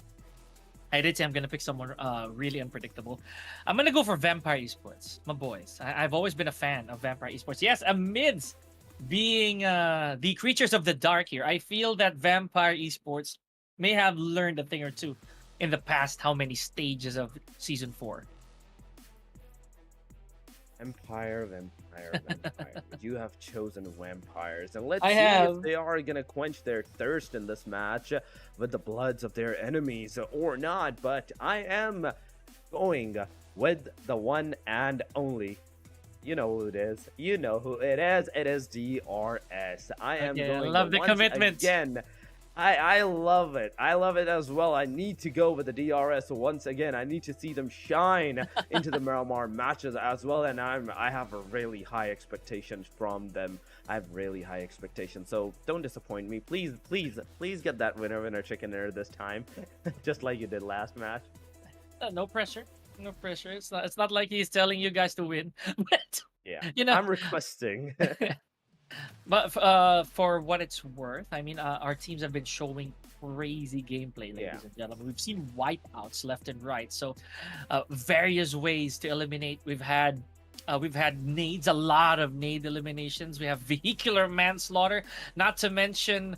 I did say I'm gonna pick someone really unpredictable. I'm gonna go for Vampire Esports, my boys. I've always been a fan of Vampire Esports. Yes, amidst being the creatures of the dark here, I feel that Vampire Esports may have learned a thing or two in the past how many stages of Season 4. Vampire. You have chosen vampires, and let's see if they are gonna quench their thirst in this match with the bloods of their enemies or not. But I am going with the one and only. You know who it is. You know who it is. It is DRS. I am going. I love the commitment again. I love it. I love it as well. I need to go with the DRS once again. I need to see them shine into the Miramar matches as well. And I have a really high expectations from them. I have really high expectations. So don't disappoint me. Please get that winner chicken dinner this time, just like you did last match. No pressure. No pressure. It's not like he's telling you guys to win. But yeah, you know, I'm requesting. But for what it's worth, I mean, our teams have been showing crazy gameplay, ladies and gentlemen. We've seen wipeouts left and right. So various ways to eliminate. We've had nades, a lot of nade eliminations. We have vehicular manslaughter, not to mention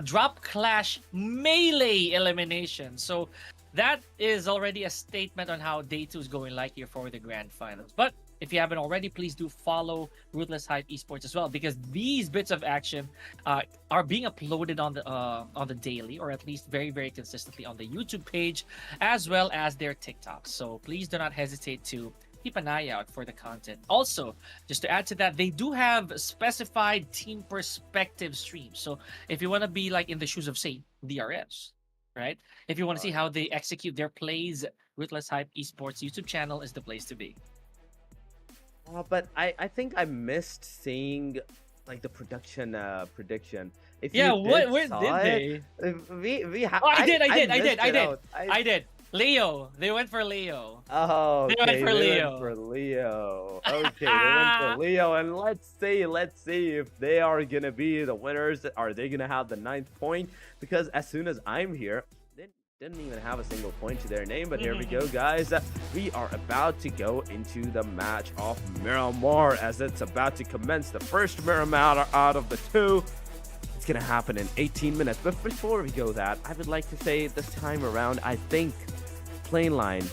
drop clash melee elimination. So that is already a statement on how day 2 is going like here for the grand finals. But if you haven't already, please do follow Ruthless Hype Esports as well, because these bits of action are being uploaded on the daily, or at least very, very consistently on the YouTube page, as well as their TikToks. So please do not hesitate to keep an eye out for the content. Also, just to add to that, they do have specified team perspective streams. So if you want to be like in the shoes of, say, DRS, right? If you want to see how they execute their plays, Ruthless Hype Esports YouTube channel is the place to be. But I think I missed seeing like the production prediction. If Yeah, you where did did they? have. Oh, I missed it out. I did. Leo. They went for Leo. Oh, They okay. went for Leo. Went for Leo. Okay, they went for Leo, and let's see if they are gonna be the winners. Are they gonna have the 9th point? Because as soon as I'm here, they didn't even have a single point to their name. But here we go, guys. We are about to go into the match of Miramar as it's about to commence. The first Miramar out of the 2. It's gonna happen in 18 minutes. But before we go that, I would like to say this time around, I think plane line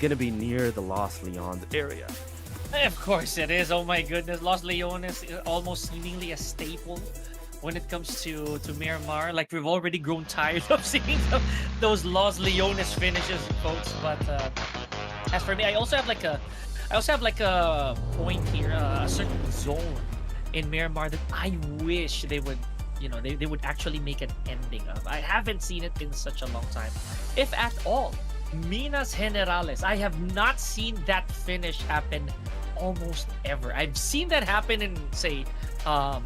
gonna be near the Los Leones area. Of course it is. Oh my goodness, Los Leones is almost seemingly a staple when it comes to Miramar. Like, we've already grown tired of seeing those Los Leones finishes, folks. But as for me, I also have like a point here, a certain zone in Miramar that I wish they would, they would actually make an ending of. I haven't seen it in such a long time, if at all. Minas Generales. I have not seen that finish happen almost ever. I've seen that happen in, say,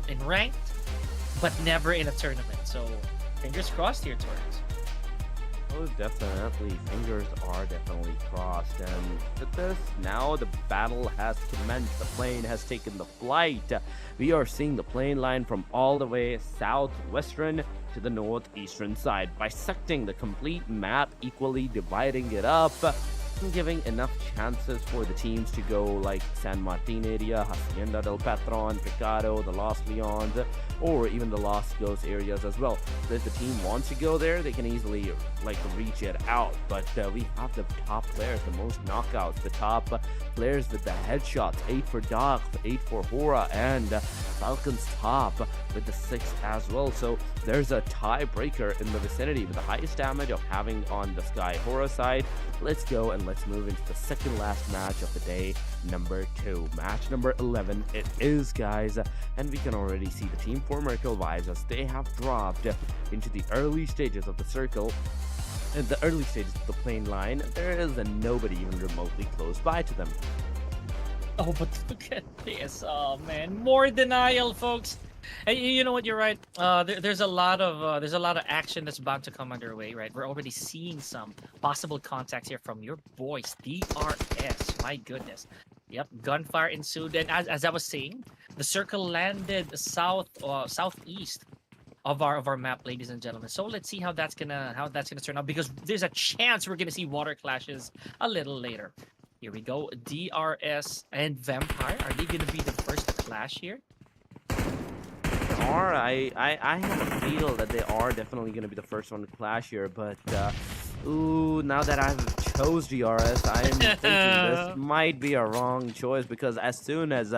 in ranked, but never in a tournament. So fingers crossed here, Torrens. Oh, definitely. Fingers are definitely crossed. And with this, now the battle has commenced. The plane has taken the flight. We are seeing the plane line from all the way southwestern to the northeastern side, bisecting the complete map, equally dividing it up, and giving enough chances for the teams to go like San Martin area, Hacienda del Patron, Picado, the Los Leones, or even the Los Gos areas as well. So if the team wants to go there, they can easily like reach it out. But we have the top players, the most knockouts, the top players with the headshots, 8 for Doc, 8 for HORAA, and Falcons top with the 6 as well. So there's a tiebreaker in the vicinity with the highest damage of having on the Sky HORAA side. Let's go and let's move into the second last match of the day, number 2. Match number 11 it is, guys, and we can already see the Team 4 Merkel vibes as they have dropped into the early stages of the circle. In the early stages of the plane line, there is nobody even remotely close by to them. Oh, but look at this. Oh man, more denial, folks. And you know what? You're right. There's a lot of action that's about to come underway, right? We're already seeing some possible contacts here from your boys, DRS. My goodness. Yep, gunfire ensued, and as I was saying, the circle landed southeast of our map, ladies and gentlemen. So let's see how that's gonna turn out, because there's a chance we're gonna see water clashes a little later. Here we go. DRS and Vampire. Are they gonna be the first to clash here? I have a feel that they are definitely going to be the first one to clash here, but now that I've chose DRS, I am thinking this might be a wrong choice, because as soon as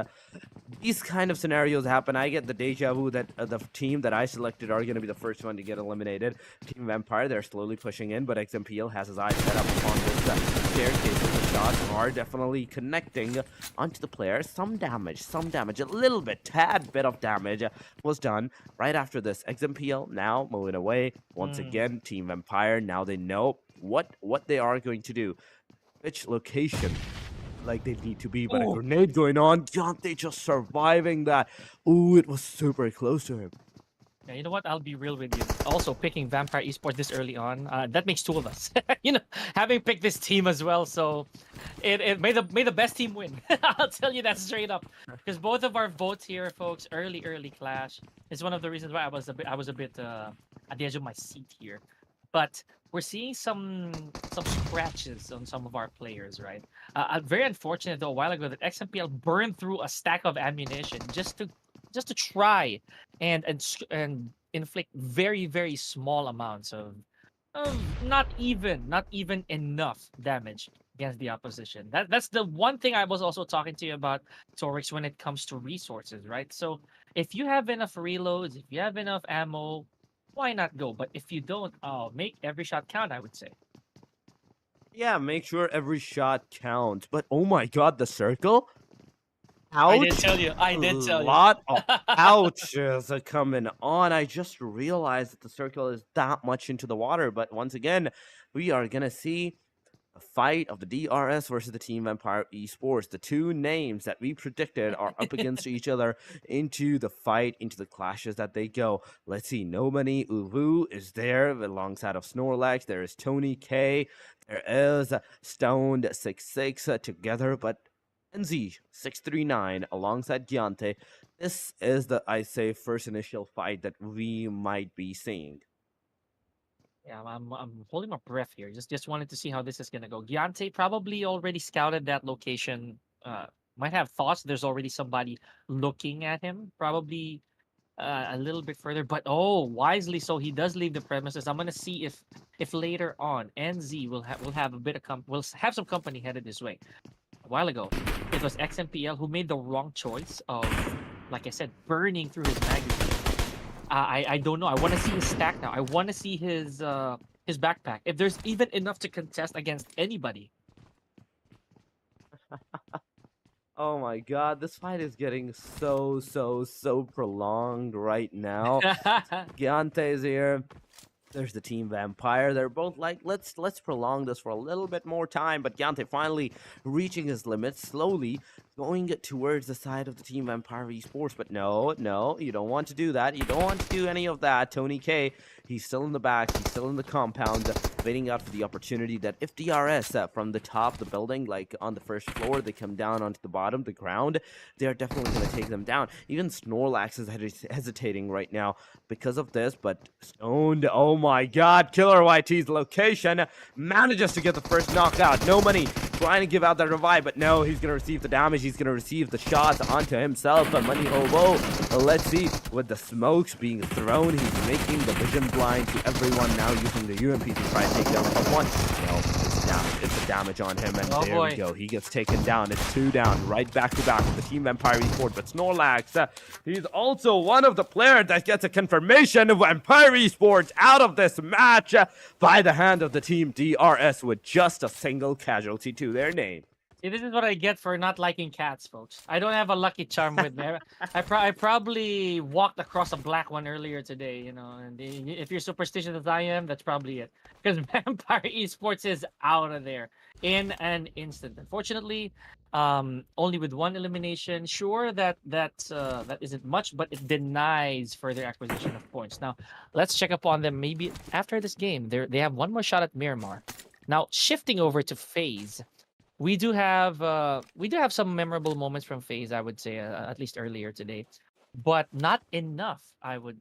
these kind of scenarios happen, I get the deja vu that the team that I selected are going to be the first one to get eliminated. Team Vampire, they're slowly pushing in, but XMPL has his eyes set up on this staircase. The shots are definitely connecting onto the player. Some damage, a little bit, tad bit of damage was done right after this. XMPL now moving away. Once again, Team Vampire, now they know what they are going to do. Which location like they need to be, but a grenade going on. Deontay just surviving that. Ooh, it was super close to him. Yeah, you know what? I'll be real with you. Also, picking Vampire Esports this early on, that makes 2 of us. Having picked this team as well, so it made the best team win. I'll tell you that straight up, because both of our votes here, folks, early clash is one of the reasons why I was a bit at the edge of my seat here. But we're seeing some scratches on some of our players, right? Very unfortunate though, a while ago that XMPL burned through a stack of ammunition just to try and inflict very, very small amounts of not even enough damage against the opposition. That's the one thing I was also talking to you about, Torix, when it comes to resources, right? So if you have enough reloads, if you have enough ammo, why not go? But if you don't, make every shot count, I would say. Yeah, make sure every shot counts. But oh my god, the circle? I did Ouch! tell you. I A did tell you. lot of ouches are coming on. I just realized that the circle is that much into the water. But once again, we are gonna see a fight of the DRS versus the Team Empire Esports. The two names that we predicted are up against each other into the fight, into the clashes that they go. Let's see. Nobody Uvu is there alongside of Snorlax. There is Tony K. There is Stoned 66 together, but NZ639 alongside Giante. This is the, I say, first initial fight that we might be seeing. Yeah, I'm holding my breath here. Just wanted to see how this is gonna go. Giante probably already scouted that location. Might have thoughts. There's already somebody looking at him. Probably a little bit further, but oh, wisely so, he does leave the premises. I'm gonna see if later on NZ will have a bit of will have some company headed this way. A while ago, it was XMPL who made the wrong choice of, like I said, burning through his magazine. I don't know. I want to see his stack now. I want to see his backpack. If there's even enough to contest against anybody. Oh my god, this fight is getting so prolonged right now. Giante is here. There's the Team Vampire. They're both like, let's prolong this for a little bit more time. But Giante finally reaching his limits, slowly going towards the side of the Team Vampire Esports. But no, you don't want to do that. You don't want to do any of that. Tony K, he's still in the back. He's still in the compound, waiting out for the opportunity that if DRS from the top of the building, like on the first floor, they come down onto the bottom, the ground, they're definitely going to take them down. Even Snorlax is hesitating right now because of this, but Stoned, oh my god, Killer YT's location manages to get the first knockout. No money, trying to give out that revive, but no, he's going to receive the damage. He's going to receive the shots onto himself. But Money Hobo, let's see, with the smokes being thrown, he's making the vision blind to everyone now, using the UMP to try and take down one. No, it's the damage on him, and there we go. He gets taken down. It's 2 down, right back to back with the Team Empire Esports. But Snorlax, he's also one of the players that gets a confirmation of Empire Esports out of this match by the hand of the Team DRS with just a single casualty to their name. See, this is what I get for not liking cats, folks. I don't have a lucky charm with me. I probably walked across a black one earlier today, you know. And if you're superstitious as I am, that's probably it. Because Vampire Esports is out of there in an instant. Unfortunately, only with one elimination. Sure, that isn't much, but it denies further acquisition of points. Now, let's check up on them. Maybe after this game, they have one more shot at Miramar. Now, shifting over to FaZe. We do have some memorable moments from FaZe, I would say, at least earlier today, but not enough. I would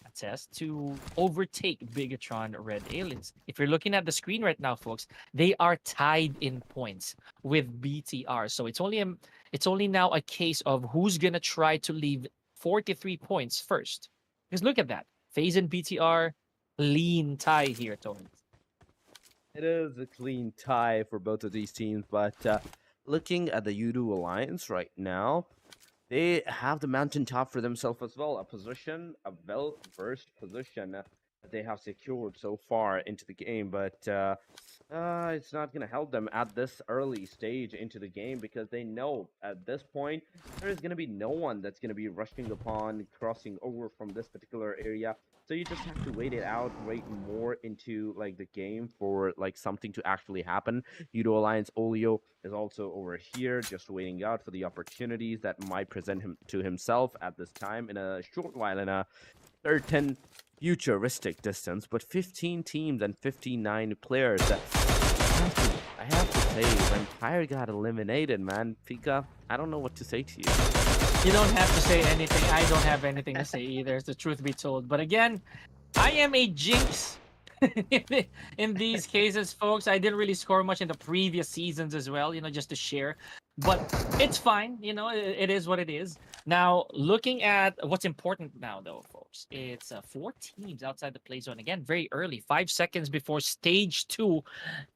attest to overtake Bigetron Red Aliens. If you're looking at the screen right now, folks, they are tied in points with BTR. So it's only now a case of who's gonna try to leave 43 points first. Because look at that, FaZe and BTR lean tie here, Tony. It is a clean tie for both of these teams, but looking at the YOODO Alliance right now, they have the mountaintop for themselves as well. A well-versed position that they have secured so far into the game, but it's not going to help them at this early stage into the game, because they know at this point there is going to be no one that's going to be rushing upon crossing over from this particular area. So you just have to wait it out, wait more into like the game for like something to actually happen. YOODO Alliance Olio is also over here, just waiting out for the opportunities that might present him to himself at this time in a short while, in a certain futuristic distance. But 15 teams and 59 players. I have to say, Vampire got eliminated, man. Pika, I don't know what to say to you. You don't have to say anything. I don't have anything to say either, the truth be told. But again, I am a jinx in these cases, folks. I didn't really score much in the previous seasons as well, you know, just to share. But it's fine, you know, it is what it is. Now, looking at what's important now, though, folks, it's 4 teams outside the play zone. Again, very early, 5 seconds before stage 2.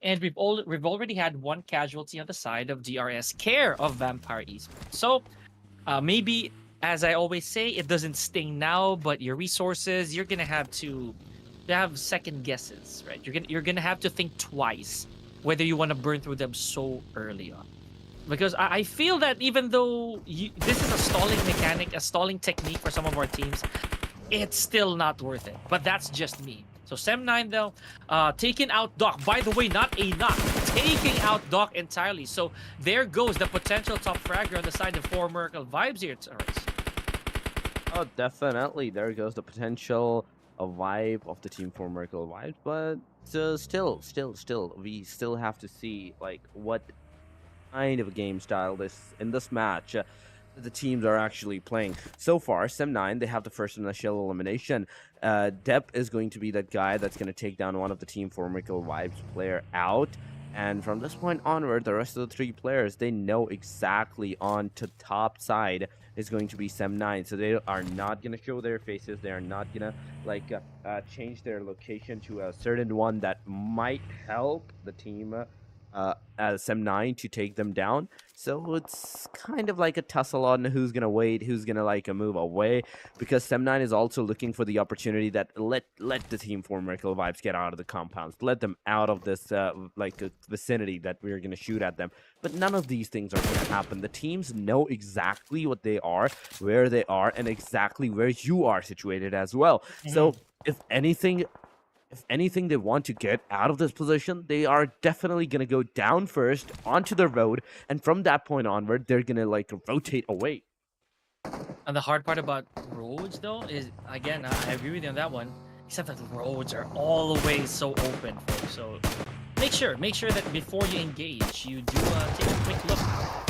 And we've already had 1 casualty on the side of DRS care of Vampire Esports. So, maybe, as I always say, it doesn't sting now, but your resources, you're gonna have to have second guesses, right? You're gonna have to think twice whether you want to burn through them so early on. Because I feel that even though this is a stalling mechanic, a stalling technique for some of our teams, it's still not worth it. But that's just me. So Sem9 though, taking out Doc. By the way, not a knock, taking out Doc entirely. So there goes the potential top fragger on the side of 4 Miracle Vibes here, Torres. Oh, definitely. There goes the potential vibe of the team for Miracle Vibes, but still, we still have to see like what kind of a game style in this match the teams are actually playing. So far, Sem9, they have the first initial elimination. Dep is going to be that guy that's going to take down one of the team for Miracle Vibes player out. And from this point onward, the rest of the 3 players, they know exactly on to top side is going to be Sem9. So they are not going to show their faces. They are not going to like change their location to a certain one that might help the team as Sem9 to take them down. So it's kind of like a tussle on who's gonna wait, who's gonna like move away, because Sem9 is also looking for the opportunity that let the team for Miracle Vibes get out of the compounds, let them out of this vicinity that we're gonna shoot at them. But none of these things are gonna happen. The teams know exactly what they are, where they are, and exactly where you are situated as well. So if anything they want to get out of this position, they are definitely going to go down first onto the road, and from that point onward, they're going to like rotate away. And the hard part about roads, though, is, again, I agree with you on that one, except that the roads are always so open, folks. So make sure that before you engage, you do take a quick look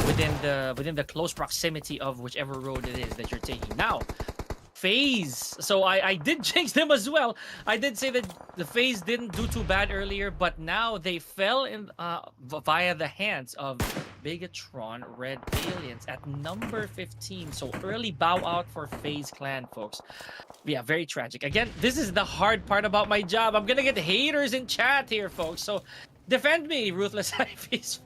within the close proximity of whichever road it is that you're taking. Now, FaZe. So I did jinx them as well. I did say that the FaZe didn't do too bad earlier, but now they fell in via the hands of BIGETRON Red Aliens at number 15. So early bow out for FaZe clan, folks. Yeah, very tragic. Again, this is the hard part about my job. I'm gonna get haters in chat here, folks. So defend me, Ruthless IPs.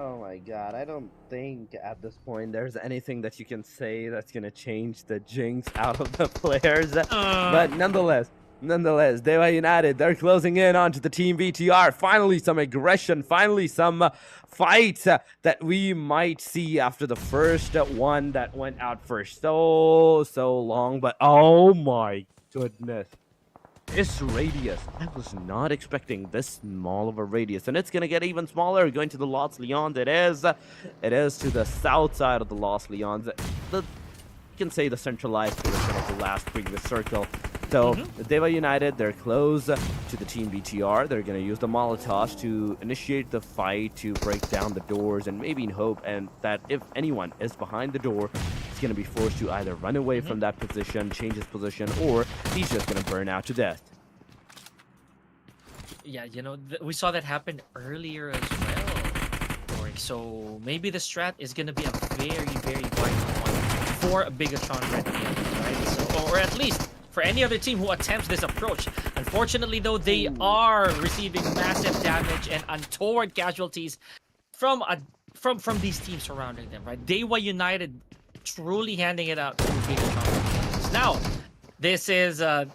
Oh my god, I don't think at this point there's anything that you can say that's gonna change the jinx out of the players. But nonetheless, DEWA United, they're closing in onto the team VTR. Finally some aggression, finally some fights that we might see after the first one that went out for so long. But oh my goodness. This radius, I was not expecting this small of a radius, and it's gonna get even smaller. Going to the Los Leons, it is to the south side of the Los Leons. You can say the centralized position of the last previous circle. So DEWA United, they're close to the team BTR. They're gonna use the Molotovs to initiate the fight, to break down the doors, and maybe in hope and that if anyone is behind the door, he's gonna be forced to either run away from that position, change his position, or he's just gonna burn out to death. Yeah, you know, we saw that happen earlier as well. So maybe the strat is gonna be a very vital one for a BIGETRON Red Aliens, right? So, or at least for any other team who attempts this approach. Unfortunately, though, they are receiving massive damage and untoward casualties from these teams surrounding them, right? DEWA United truly handing it out to BIGETRON. Now, this is a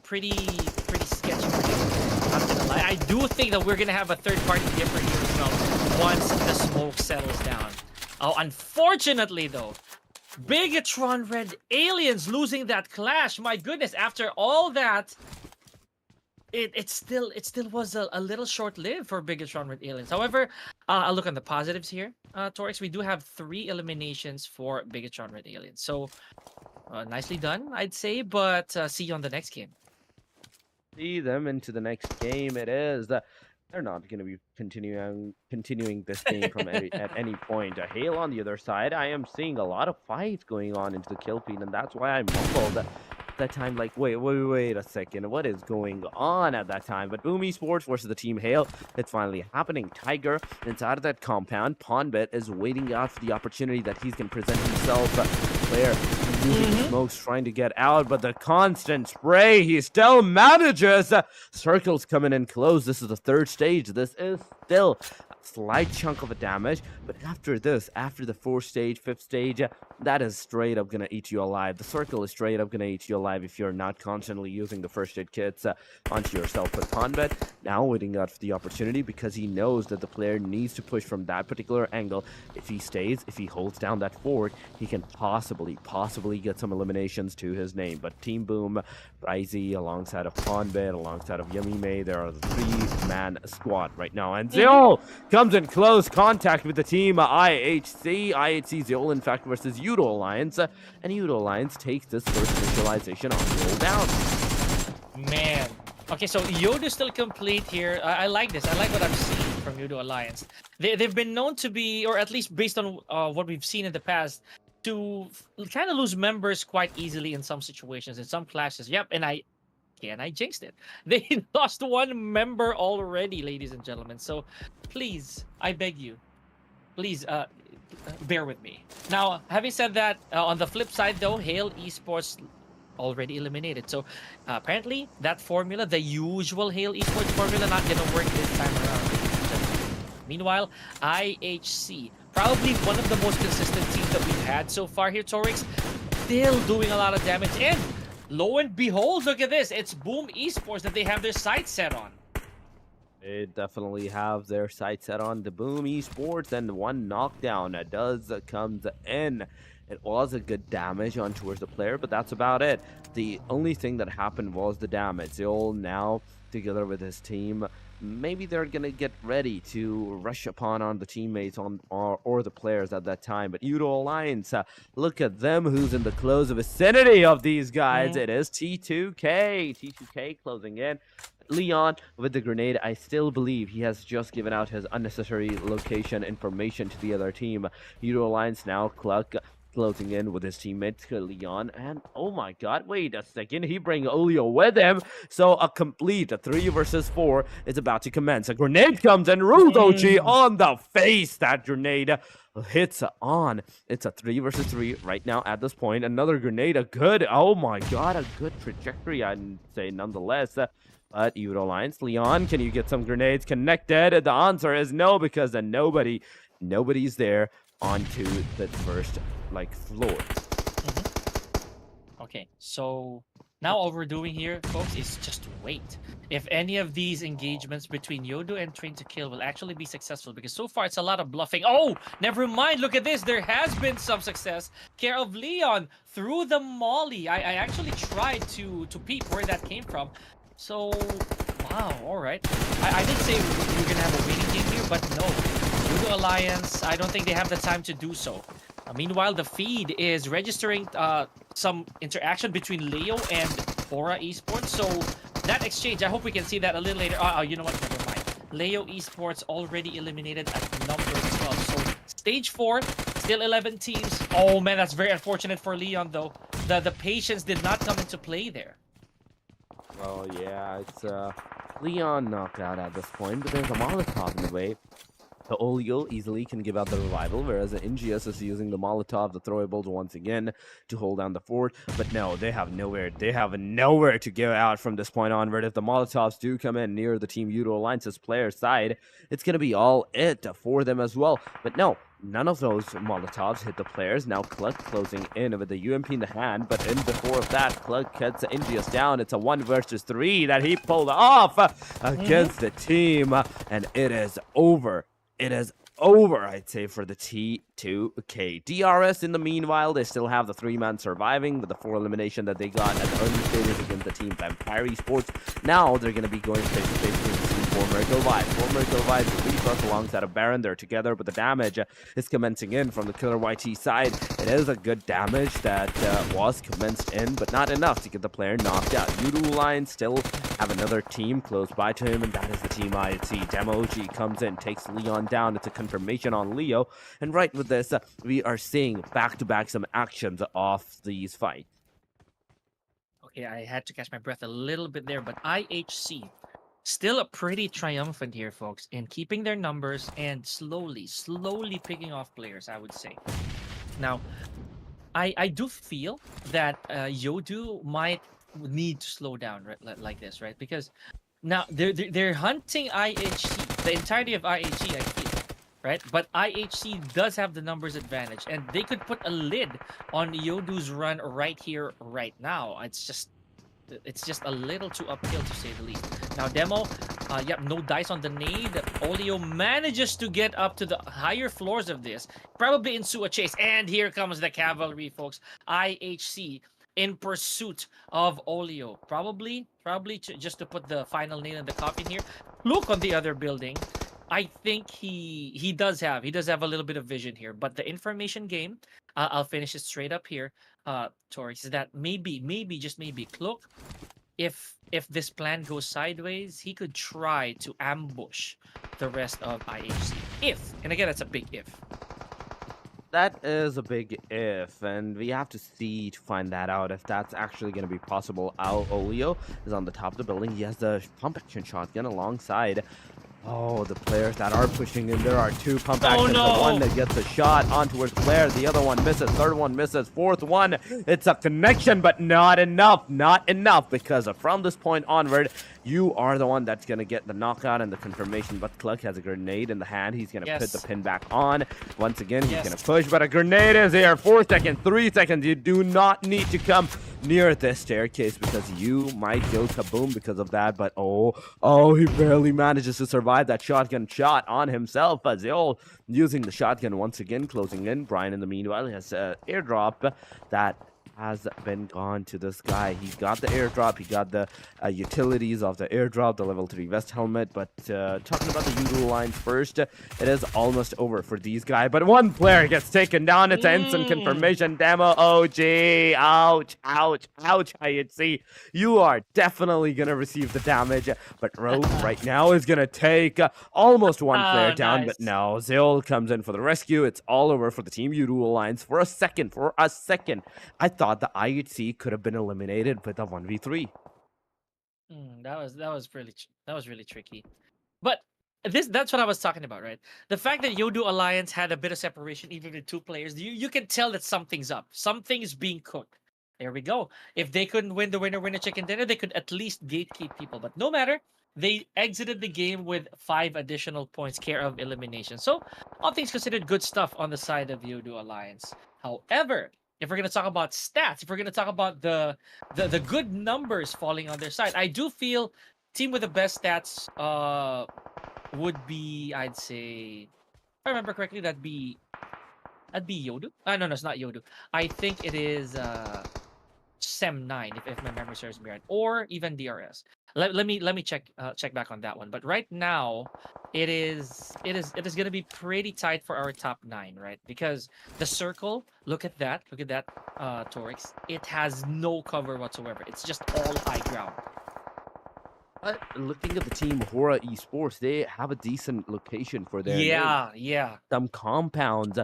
pretty sketchy prediction. I'm not gonna lie. I do think that we're gonna have a third-party dipper here as well once the smoke settles down. Oh, unfortunately, though, BIGETRON Red Aliens losing that clash. My goodness, after all that, it still was a little short-lived for BIGETRON Red Aliens. However, I'll look on the positives here, Torix. We do have 3 eliminations for BIGETRON Red Aliens. So nicely done, I'd say, but see you on the next game. See them into the next game. It is. They're not going to be continuing this game from at any point. Hale on the other side, I am seeing a lot of fights going on into the kill feed, and that's why I mumbled at that time, like, wait a second, what is going on at that time? But Boom Esports versus the team Hale, it's finally happening. Tiger inside of that compound. Pawnbit is waiting out for the opportunity that he's going to present himself. Player moving smokes, trying to get out, but the constant spray, he still manages. Circles coming in close. This is the 3rd stage. This is still slight chunk of a damage, but after this, after the 4th stage, 5th stage, that is straight up gonna eat you alive. The circle is straight up gonna eat you alive if you're not constantly using the first aid kits onto yourself with combat. Now waiting out for the opportunity because he knows that the player needs to push from that particular angle. If he stays, if he holds down that fort, he can possibly get some eliminations to his name. But Team Boom, Bryzy, alongside of Ponbit, alongside of Yummy May, there are the 3-man squad right now. And Zeol comes in close contact with the team IHC. IHC Zeol, in fact, versus YOODO Alliance. And YOODO Alliance takes this first visualization on roll down. Man. Okay, so YODO still complete here. I like this. I like what I'm seeing from YODO Alliance. They've been known to be, or at least based on what we've seen in the past, to kind of lose members quite easily in some situations, in some clashes. Yep, and I jinxed it. They lost 1 member already, ladies and gentlemen. So please, I beg you, please bear with me. Now, having said that, on the flip side though, Hail Esports already eliminated. So apparently that formula, the usual Hail Esports formula, not gonna work this time around. Meanwhile, IHC, probably one of the most consistent teams that we've had so far here, Torix, still doing a lot of damage. And lo and behold, look at this. It's Boom Esports that they have their sights set on. They definitely have their sights set on the Boom Esports, and 1 knockdown does comes in. It was a good damage on towards the player, but that's about it. The only thing that happened was the damage. Zeol now, together with his team, maybe they're gonna get ready to rush on the teammates or the players at that time. But YOODO Alliance, look at them, who's in the close vicinity of these guys. It is T2K. T2K closing in. Leon with the grenade. I still believe he has just given out his unnecessary location information to the other team. YOODO Alliance now, Cluck closing in with his teammate Leon, and oh my god, wait a second, he bring Olio with him, so a complete 3 versus 4 is about to commence. A grenade comes and Rudochi on the face. That grenade hits on. It's a 3 versus 3 right now at this point. Another grenade, a good, oh my god, a good trajectory, I'd say nonetheless. But YOODO Alliance, Leon, can you get some grenades connected? The answer is no, because then nobody's there onto the first floor. Okay, so now all we're doing here, folks, is just wait. If any of these engagements between YODO and Train to Kill will actually be successful, because so far it's a lot of bluffing. Oh, never mind. Look at this. There has been some success. Care of Leon through the molly. I actually tried to peep where that came from. So, wow, all right. I did say we were gonna have a waiting game here, but no. YODO Alliance, I don't think they have the time to do so. Meanwhile, the feed is registering some interaction between Leo and HORAA Esports. So that exchange, I hope we can see that a little later. You know what? Never mind. Leo Esports already eliminated at number 12. So stage 4, still 11 teams. Oh man, that's very unfortunate for Leon though. The patience did not come into play there. Well, yeah, it's Leon knocked out at this point, but there's a Molotov in the way. The Olio easily can give out the revival, whereas the NGS is using the Molotov, the throwables once again to hold down the fort. But no, they have nowhere to give out from this point onward. If the Molotovs do come in near the Team YOODO Alliance's player side, it's going to be all it for them as well. But no, none of those Molotovs hit the players. Now Cluck closing in with the UMP in the hand, but in before that, Cluck cuts NGS down. It's a 1 versus 3 that he pulled off against the team, and it is over. It is over, I'd say, for the T2K. DRS, in the meanwhile, they still have the 3-man surviving with the 4 elimination that they got at the early stages against the Team Vampire Esports. Now they're going to be going face-to-face with the Team 4 Miracle Vibes. 4 Miracle Vibes with Reflex alongside of Baron. They're together, but the damage is commencing in from the Killer YT side. It is a good damage that was commenced in, but not enough to get the player knocked out. YOODO Alliance still have another team close by to him, and that is the Team IHC. Demoji comes in, takes Leon down. It's a confirmation on Leo, and right with this, we are seeing back-to-back some actions off these fights. Okay, I had to catch my breath a little bit there, but IHC still a pretty triumphant here, folks, in keeping their numbers and slowly picking off players, I would say. Now, I do feel that YODO might need to slow down like this, right? Because now they're hunting IHC, the entirety of IHC, I feel. right? But IHC does have the numbers advantage, and they could put a lid on YOODO's run right here, right now. It's just a little too uphill to say the least. Now, Demo, yep, no dice on the nade. Olio manages to get up to the higher floors of this, probably ensue a chase. And here comes the cavalry, folks. IHC in pursuit of Olio. Probably just to put the final nail in the coffin here. Look on the other building. I think he does have a little bit of vision here, but the information game, I'll finish it straight up here. Torix, is that maybe just maybe Cloak, if this plan goes sideways, he could try to ambush the rest of IHC. If, and again, that's a big if. That is a big if, and we have to see to find that out if that's actually going to be possible. Olio is on the top of the building. He has the pump action shotgun alongside. Oh, the players that are pushing in. There are two pump actions. No. The one that gets a shot on towards Blair. The other one misses. Third one misses. Fourth one, it's a connection, but not enough. Not enough, because from this point onward, you are the one that's going to get the knockout and the confirmation. But Cluck has a grenade in the hand. He's going to put the pin back on. Once again, he's going to push, but a grenade is here. 4 seconds, 3 seconds. You do not need to come near this staircase because you might go kaboom because of that. But oh, he barely manages to survive that shotgun shot on himself. Azil using the shotgun once again, closing in. Brian, in the meanwhile, has an airdrop that has been gone to this guy. He got the airdrop. He got the utilities of the airdrop, the level 3 vest helmet. But talking about the YOODO lines first, it is almost over for these guys. But one player gets taken down. It's an instant confirmation. Demo OG. Ouch, ouch, ouch. IHC, you are definitely going to receive the damage. But Rogue right now is going to take almost one player down. But no, Zil comes in for the rescue. It's all over for the Team YOODO Alliance. For a second, I thought the IHC could have been eliminated with a 1v3. That was really tricky. But that's what I was talking about, right? The fact that YOODO Alliance had a bit of separation, even with 2 players, you can tell that something's up. Something's being cooked. There we go. If they couldn't win the winner chicken dinner, they could at least gatekeep people. But no matter, they exited the game with 5 additional points, care of elimination. So all things considered, good stuff on the side of YOODO Alliance. However, if we're going to talk about stats, if we're going to talk about the good numbers falling on their side, I do feel team with the best stats would be, I'd say, if I remember correctly, that'd be YOODO. No, it's not YOODO. I think it is SEM9, if my memory serves me right, or even DRS. Let me check back on that one. But right now, it is going to be pretty tight for our top 9, right? Because the circle, look at that, Torix. It has no cover whatsoever. It's just all high ground. But looking at the team HORAA Esports, they have a decent location for their yeah. Some compounds.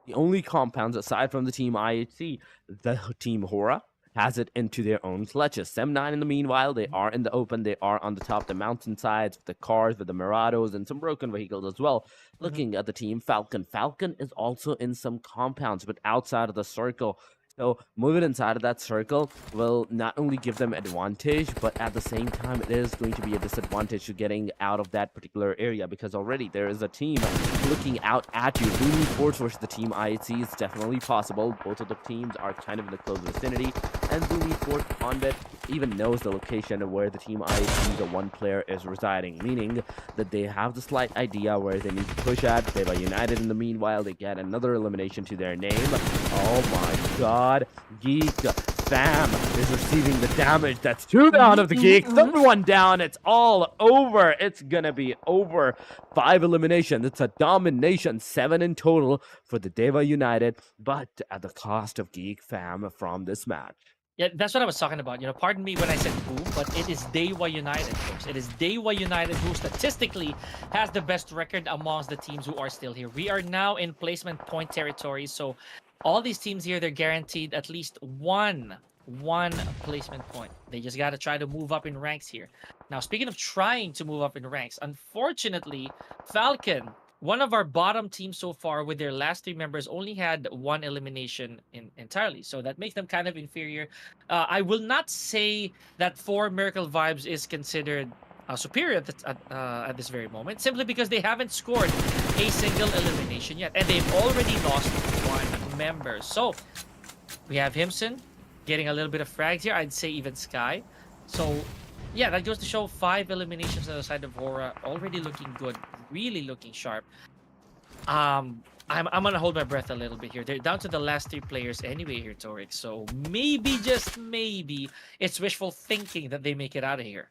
The only compounds aside from the team IHC, the team HORAA has it into their own clutches. SEM9 in the meanwhile, they are in the open. They are on the top, the mountainsides, with the cars, with the Mirados, and some broken vehicles as well. Looking at the team Falcon. Falcon is also in some compounds, but outside of the circle. So moving inside of that circle will not only give them advantage, but at the same time, it is going to be a disadvantage to getting out of that particular area, because already there is a team looking out at you. Boom Sports versus the team IHC is definitely possible. Both of the teams are kind of in the close vicinity, and Boom Sports Convet even knows the location of where the team IHC, the one player, is residing, meaning that they have the slight idea where they need to push at. DEWA United in the meanwhile, they get another elimination to their name. Oh my god. GEEK Fam is receiving the damage. That's 2 down of the GEEK. Third one down. It's all over. It's gonna be over. 5 eliminations. It's a domination. 7 in total for the DEWA United, but at the cost of GEEK Fam from this match. Yeah, that's what I was talking about. Pardon me when I said boom, but it is DEWA United, folks. It is DEWA United who statistically has the best record amongst the teams who are still here. We are now in placement point territory, so all these teams here, they're guaranteed at least one placement point. They just got to try to move up in ranks here. Now, speaking of trying to move up in ranks, unfortunately, Falcon, one of our bottom teams so far, with their last 3 members, only had 1 elimination entirely. So that makes them kind of inferior. I will not say that 4 Miracle Vibes is considered superior at this very moment, simply because they haven't scored a single elimination yet, and they've already lost one member. So we have Himson getting a little bit of frags here. I'd say even Sky. So yeah, that goes to show 5 eliminations on the side of HORAA, already looking good, really looking sharp. I'm gonna hold my breath a little bit here. They're down to the last 3 players anyway here, Torek. So maybe, just maybe, it's wishful thinking that they make it out of here.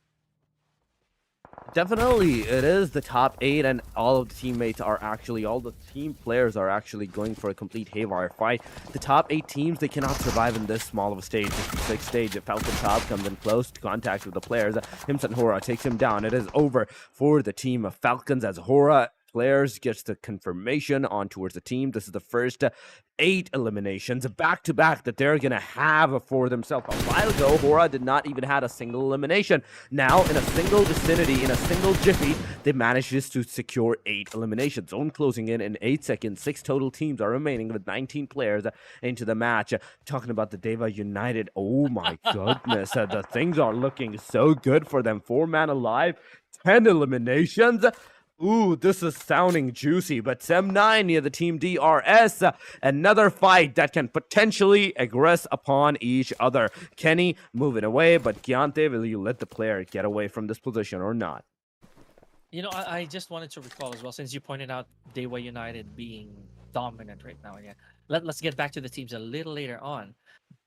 Definitely, it is the top 8, and all of the teammates are actually, all the team players are actually going for a complete haywire fight. The top 8 teams, they cannot survive in this small of a stage. It's the 6th stage. If Falcon Top comes in close to contact with the players, Himson HORAA takes him down. It is over for the team of Falcons as HORAA players gets the confirmation on towards the team. This is the first 8 eliminations back-to-back that they're going to have for themselves. A while ago, HORAA did not even have a single elimination. Now, in a single vicinity, in a single jiffy, they managed to secure 8 eliminations. Zone closing in 8 seconds. 6 total teams are remaining with 19 players into the match. Talking about the DEWA United, oh my goodness. The things are looking so good for them. 4 man alive, 10 eliminations. Ooh, this is sounding juicy, but Sem9 near the team DRS, another fight that can potentially aggress upon each other. Kenny moving away, but Giante, will you let the player get away from this position or not? You know, I just wanted to recall as well, since you pointed out DEWA United being dominant right now. Yeah, let's get back to the teams a little later on.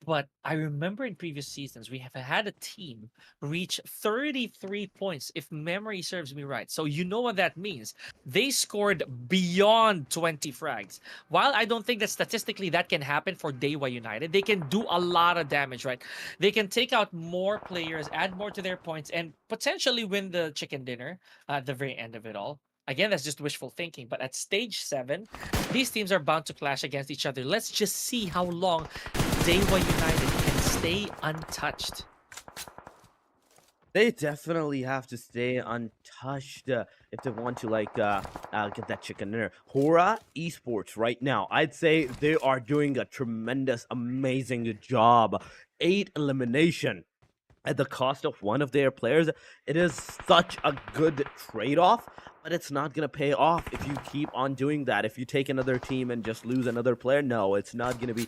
But I remember in previous seasons, we have had a team reach 33 points, if memory serves me right. So you know what that means. They scored beyond 20 frags. While I don't think that statistically that can happen for DEWA United, they can do a lot of damage, right? They can take out more players, add more to their points, and potentially win the chicken dinner at the very end of it all. Again, that's just wishful thinking. But at stage 7, these teams are bound to clash against each other. Let's just see how long DEWA United can stay untouched. They definitely have to stay untouched if they want to get that chicken dinner. HORAA Esports right now, I'd say they are doing a tremendous, amazing job. 8 elimination at the cost of one of their players. It is such a good trade-off, but it's not going to pay off if you keep on doing that. If you take another team and just lose another player, no, it's not going to be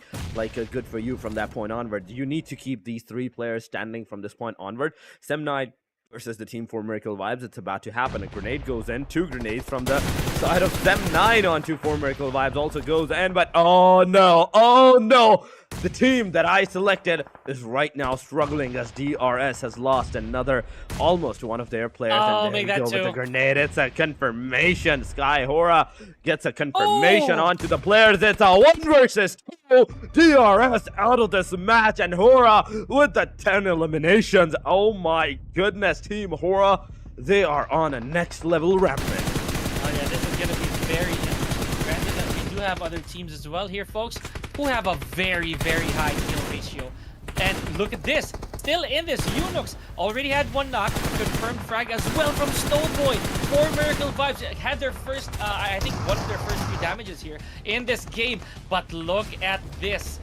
good for you from that point onward. You need to keep these 3 players standing from this point onward. Sem9 versus the team for Miracle Vibes, it's about to happen. A grenade goes in, 2 grenades from the side of Sem9 onto 4 Miracle Vibes also goes in, but oh no, the team that I selected is right now struggling as DRS has lost another, almost one of their players. Oh, and make there that we go with too. the grenade. It's a confirmation. Sky HORAA gets a confirmation onto the players. It's a 1 versus 2. DRS out of this match, and HORAA with the 10 eliminations. Oh my goodness, team HORAA, they are on a next level rampant. Oh yeah, this is going to be very interesting. Granted that we do have other teams as well here, folks, who have a very, very high kill ratio. And look at this. Still in this, Unux already had 1 knock, confirmed frag as well from Snowboy. 4 Miracle Vibes had their first, I think one of their first 3 damages here in this game. But look at this.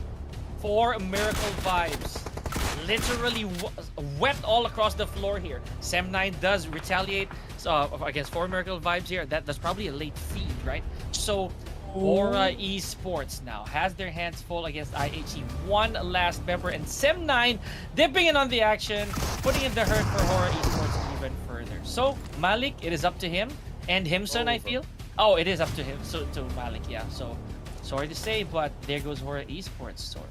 4 Miracle Vibes. Literally wet all across the floor here. Sem9 does retaliate against 4 Miracle Vibes here. That's probably a late feed, right? So HORAA Esports now has their hands full against IHE. 1 last member, and Sem9 dipping in on the action, putting in the hurt for HORAA Esports even further. So Malik, it is up to him and Himson, I feel. Oh, it is up to him, so to Malik, yeah. So sorry to say, but there goes HORAA Esports. So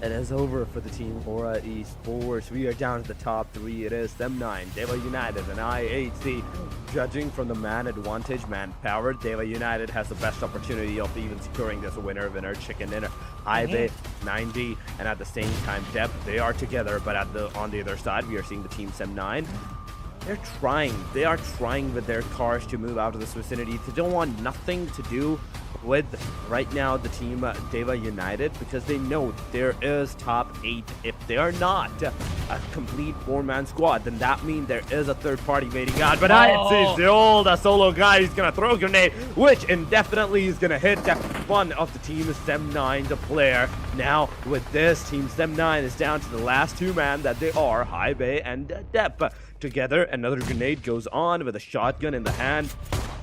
it is over for the team HORAA Esports. We are down to the top 3. It is Sem9, DEWA United, and IHC. Judging from the man advantage, manpower, DEWA United has the best opportunity of even securing this winner chicken dinner. High Bay, 9D, and at the same time depth, they are together, but on the other side, we are seeing the team Sem9. They are trying with their cars to move out of this vicinity. They don't want nothing to do with right now the team DEWA United, because they know there is top 8. If they are not a complete 4-man squad, then that means there is a third party waiting out. But I see the old solo guy. He's gonna throw a grenade, which indefinitely is gonna hit one of the team SEM9, the player. Now with this, team SEM9 is down to the last 2 man that they are, High Bay and Depp. Together, another grenade goes on with a shotgun in the hand.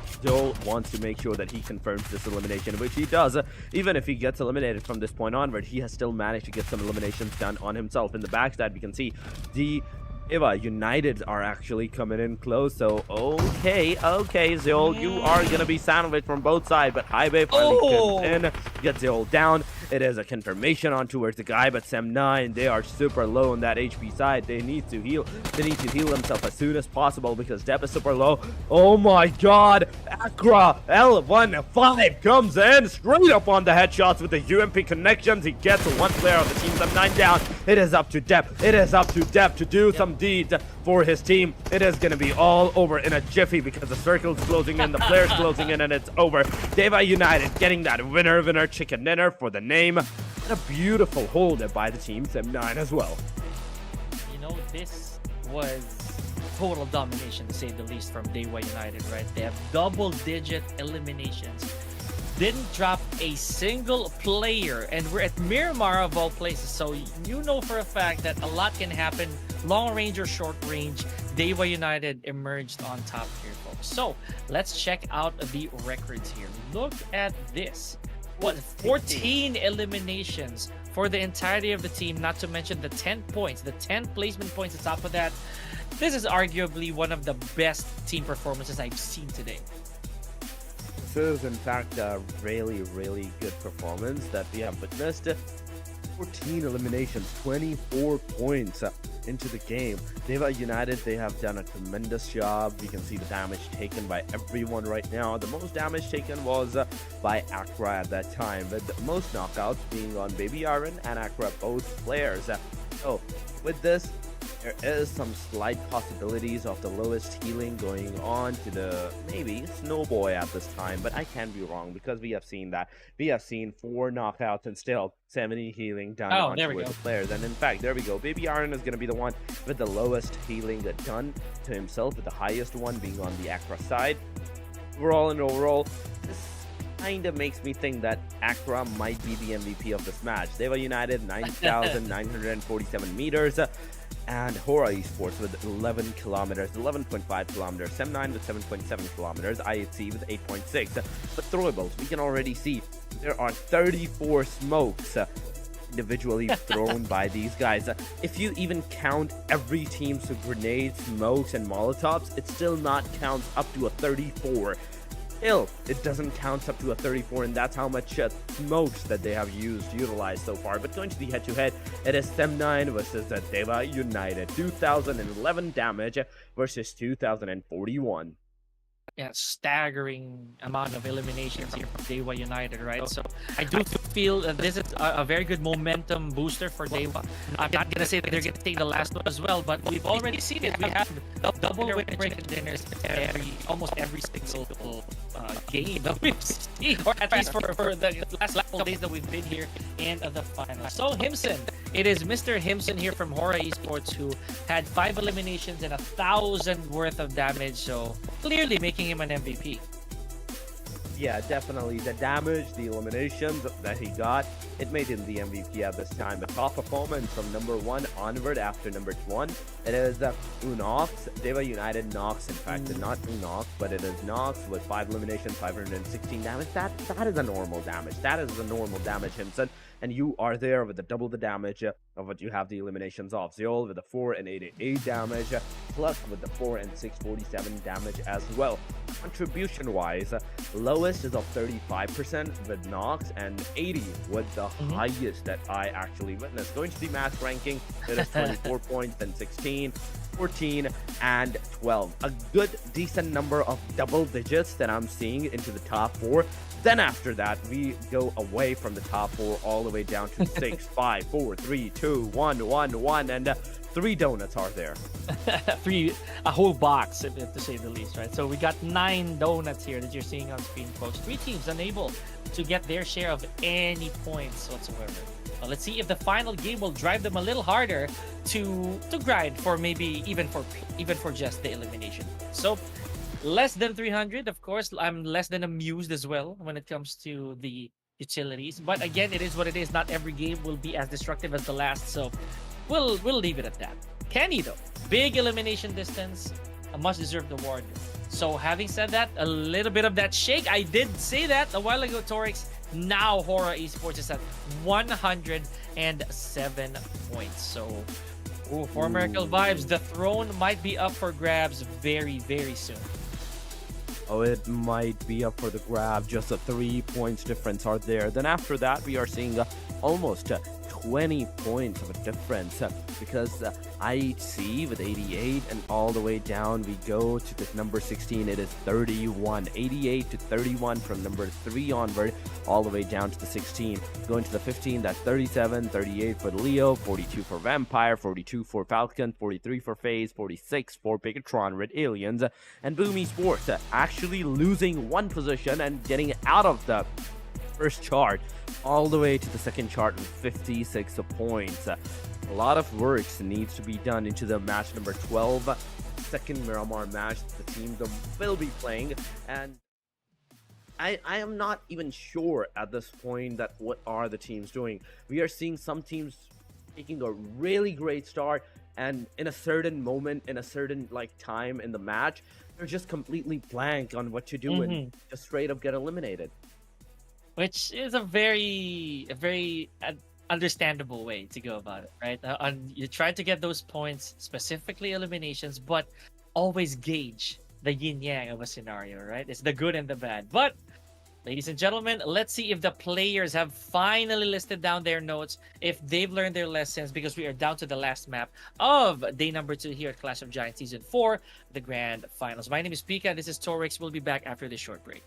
Still wants to make sure that he confirms this elimination, which he does. Even if he gets eliminated from this point onward, he has still managed to get some eliminations done on himself. In the backside, we can see the DEWA United are actually coming in close. So, okay, Zeol, you are going to be sandwiched from both sides, but High Bay finally comes in, gets Zeol down. It is a confirmation on towards the guy, but SEM9, they are super low on that HP side. They need to heal. They need to heal themselves as soon as possible because Depp is super low. Oh my god, Akra L15 comes in straight up on the headshots with the UMP connections. He gets one player of the team SEM9 down. It is up to Depp. It is up to Depp to do some deeds for his team. It is going to be all over in a jiffy because the circle's closing in, the player's closing in, and it's over. DEWA United getting that winner chicken dinner for the name. And a beautiful hold by the team SEM9 as well. You know, this was total domination to say the least from DEWA United, right? They have double-digit eliminations. Didn't drop a single player, and we're at Miramar of all places, so you know for a fact that a lot can happen, long range or short range. DEWA United emerged on top here, folks. So let's check out the records here. Look at this. What, 14 eliminations for the entirety of the team, not to mention the 10 points, the 10 placement points on top of that. This is arguably one of the best team performances I've seen today. This is, in fact, a really good performance that we have witnessed. 14 eliminations, 24 points into the game. DEWA United, they have done a tremendous job. We can see the damage taken by everyone right now. The most damage taken was by Akra at that time, with the most knockouts being on Baby Aaron and Akra, both players. So with this, there is some slight possibilities of the lowest healing going on to the maybe Snowboy at this time, but I can be wrong because we have seen that. We have seen 4 knockouts and still 70 healing done on the players. And in fact, there we go. Baby Aaron is going to be the one with the lowest healing done to himself, with the highest one being on the Akra side. Overall, this kind of makes me think that Akra might be the MVP of this match. DEWA United, 9,947 meters. And HORAA Esports with 11 kilometers, 11.5 kilometers, SEM9 with 7.7 kilometers, IHC with 8.6. But throwables, we can already see there are 34 smokes individually thrown by these guys. If you even count every team's grenades, smokes, and molotovs, it still not counts up to a 34. Still, it doesn't count up to a 34, and that's how much smokes that they have utilized so far. But going to the head-to-head, it is SEM9 versus DEWA United. 2,011 damage versus 2,041. Yeah, staggering amount of eliminations here from DEWA United, right? So I do feel this is a very good momentum booster for DEWA. I'm not gonna say that they're gonna take the last one as well, but we've already seen it. We have double winner chicken dinners almost every single game that we've seen, or at least for the last couple days that we've been here in the final. So Himson, it is Mr. Himson here from HORAA Esports who had 5 eliminations and 1,000 worth of damage. So clearly making him an MVP. Yeah, definitely. The damage, the eliminations that he got, it made him the MVP at this time. The top performance from number 1 onward after number 1, it is Unox, DEWA United Nox, in fact, not Unox, but it is Nox with 5 eliminations, 516 damage. That is a normal damage. That is the normal damage, Himson. And you are there with the double the damage of what you have the eliminations of. Zeol with the 4 and 88 damage, plus with the 4 and 647 damage as well. Contribution-wise, lowest is of 35% with Nox, and 80 with the highest that I actually witnessed. Going to the match ranking, it is 24 points, then 16. 14, and 12. A good, decent number of double digits that I'm seeing into the top 4. Then after that, we go away from the top 4 all the way down to 6, 5, 4, 3, 2, 1, 1, 1, and 3 donuts are there. A whole box, to say the least, right? So we got 9 donuts here that you're seeing on screen, folks. 3 teams unable to get their share of any points whatsoever. Well, let's see if the final game will drive them a little harder to grind for maybe even for just the elimination. So less than 300, of course. I'm less than amused as well when it comes to the utilities. But again, it is what it is. Not every game will be as destructive as the last. So we'll leave it at that. Kenny, though, big elimination distance, a much-deserved award. So having said that, a little bit of that shake. I did say that a while ago, Torix. Now HORAA Esports is at 107 points. So, for Miracle Vibes, the throne might be up for grabs very, very soon. Oh, it might be up for the grab. Just a 3 points difference are there. Then after that, we are seeing almost 20 points of a difference because IHC with 88 and all the way down we go to the number 16. It is 31, 88 to 31 from number 3 onward all the way down to the 16. Going to the 15, that's 37, 38 for Leo, 42 for Vampire, 42 for Falcon, 43 for FAZE, 46 for BIGETRON with Aliens, and Boom Esports actually losing 1 position and getting out of the first chart all the way to the second chart with 56 points. A lot of work needs to be done into the match number 12, second Miramar match the team will be playing, and I am not even sure at this point that what are the teams doing. We are seeing some teams taking a really great start, and in a certain moment, in a certain time in the match, they're just completely blank on what to do and just straight up get eliminated. Which is a very understandable way to go about it, right? You try to get those points, specifically eliminations, but always gauge the yin-yang of a scenario, right? It's the good and the bad. But, ladies and gentlemen, let's see if the players have finally listed down their notes, if they've learned their lessons, because we are down to the last map of day number 2 here at Clash of Giants Season 4, the Grand Finals. My name is Pika, this is Torix. We'll be back after this short break.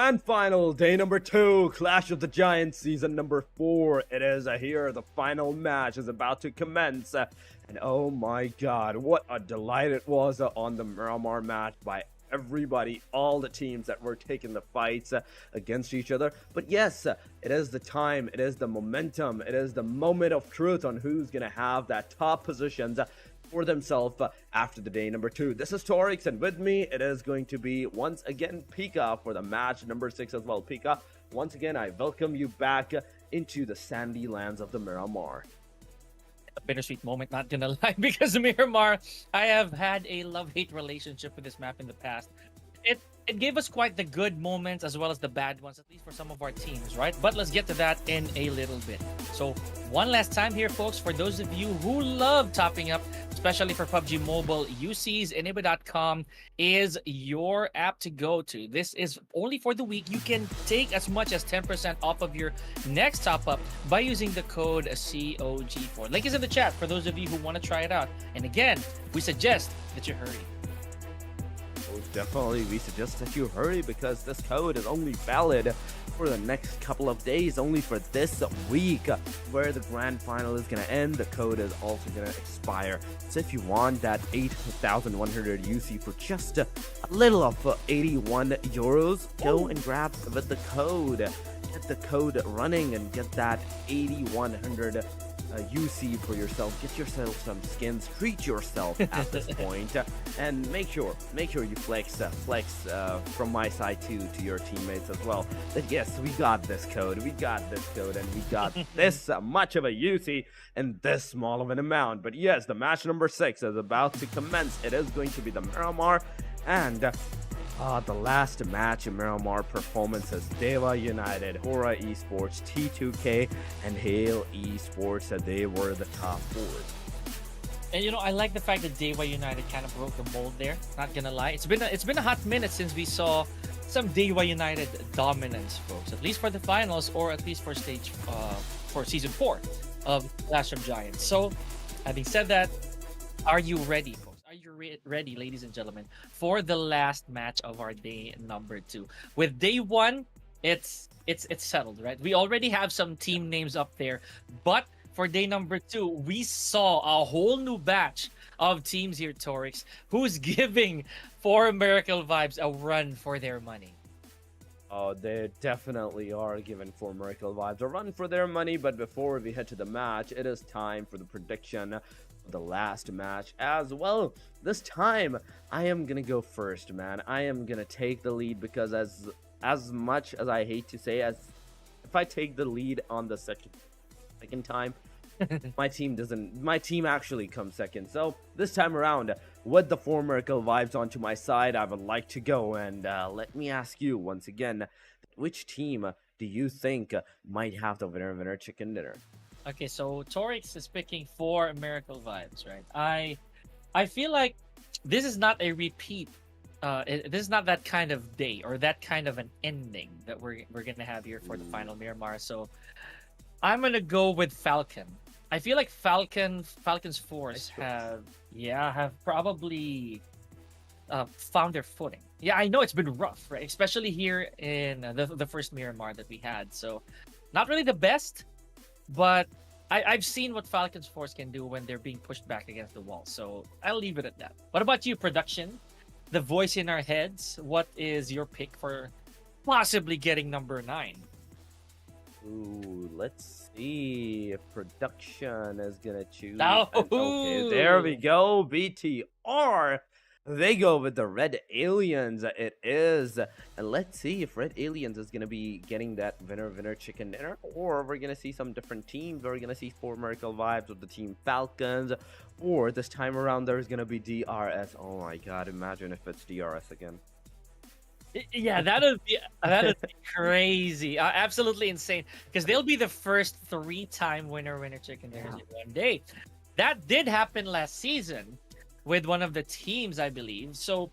Grand Final, day number 2, Clash of the Giants, season number 4. It is here. The final match is about to commence. And oh my god, what a delight it was on the Miramar match by everybody, all the teams that were taking the fights against each other. But yes, it is the time, it is the momentum, it is the moment of truth on who's going to have that top positions for themselves after the day number 2. This is Torix, and with me it is going to be once again Pika for the match number 6 as well. Pika, once again I welcome you back into the sandy lands of the Miramar. A bittersweet moment, not gonna lie, because Miramar, I have had a love-hate relationship with this map in the past. It gave us quite the good moments as well as the bad ones, at least for some of our teams, right? But let's get to that in a little bit. So one last time here, folks, for those of you who love topping up, especially for PUBG Mobile, UC's Iniba.com is your app to go to. This is only for the week. You can take as much as 10% off of your next top up by using the code COG4. Link is in the chat for those of you who want to try it out. And again, we suggest that you hurry. Definitely, we suggest that you hurry because this code is only valid for the next couple of days, only for this week where the grand final is going to end. The code is also going to expire. So if you want that 8,100 UC for just a little of 81 euros, go and grab with the code. Get the code running and get that 8,100 UC for yourself. Get yourself some skins, treat yourself at this point, and make sure you flex from my side to your teammates as well, that yes, we got this code, and we got this much of a UC and this small of an amount. But yes, the match number 6 is about to commence. It is going to be the Miramar, and the last match in Miramar performances, DEWA United, HORAA Esports, T2K, and HALE Esports. They were the top 4. And you know, I like the fact that DEWA United kind of broke the mold there. Not gonna lie, it's been a hot minute since we saw some DEWA United dominance, folks. At least for the finals, or at least for season 4 of Clash of Giants. So, having said that, are you ready, folks? Are you ready, ladies and gentlemen, for the last match of our day number 2? With day 1, it's settled, right? We already have some team names up there, but for day number 2, we saw a whole new batch of teams here, Torix, who's giving 4 Miracle Vibes a run for their money. Oh, they definitely are giving 4 Miracle Vibes a run for their money. But before we head to the match, it is time for the prediction of the last match as well. This time, I am gonna go first, man. I am gonna take the lead because as much as I hate to say, as if I take the lead on the second time, my team actually comes second. So this time around, with the 4 Miracle Vibes onto my side, I would like to go, and let me ask you once again, which team do you think might have the winner chicken dinner? Okay, so Torix is picking 4 Miracle Vibes, right? I feel like this is not a repeat. This is not that kind of day or that kind of an ending that we're gonna have here for the final Miramar. So I'm gonna go with Falcon. I feel like Falcon's Force have probably found their footing. Yeah, I know it's been rough, right? Especially here in the first Miramar that we had. So not really the best, but I've seen what Falcon's Force can do when they're being pushed back against the wall. So I'll leave it at that. What about you, production? The voice in our heads. What is your pick for possibly getting number 9? Ooh, let's see if production is gonna choose. Oh, okay, there we go. BTR. They go with the Red Aliens. It is. And let's see if Red Aliens is gonna be getting that winner chicken dinner, or we're gonna see some different teams. We're gonna see 4 Miracle Vibes with the team Falcons, or this time around there's gonna be DRS. Oh my god, imagine if it's DRS again. Yeah, that would be crazy. Absolutely insane, because they'll be the first 3-time winner chicken dinners in one day. That did happen last season with one of the teams, I believe. So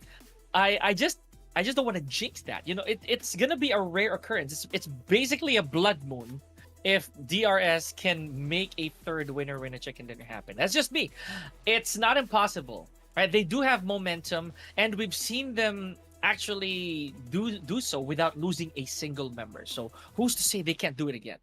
I just don't want to jinx that. You know, it's gonna be a rare occurrence. It's basically a blood moon if DRS can make a 3rd winner chicken dinner happen. That's just me. It's not impossible, right? They do have momentum, and we've seen them actually do so without losing a single member. So who's to say they can't do it again?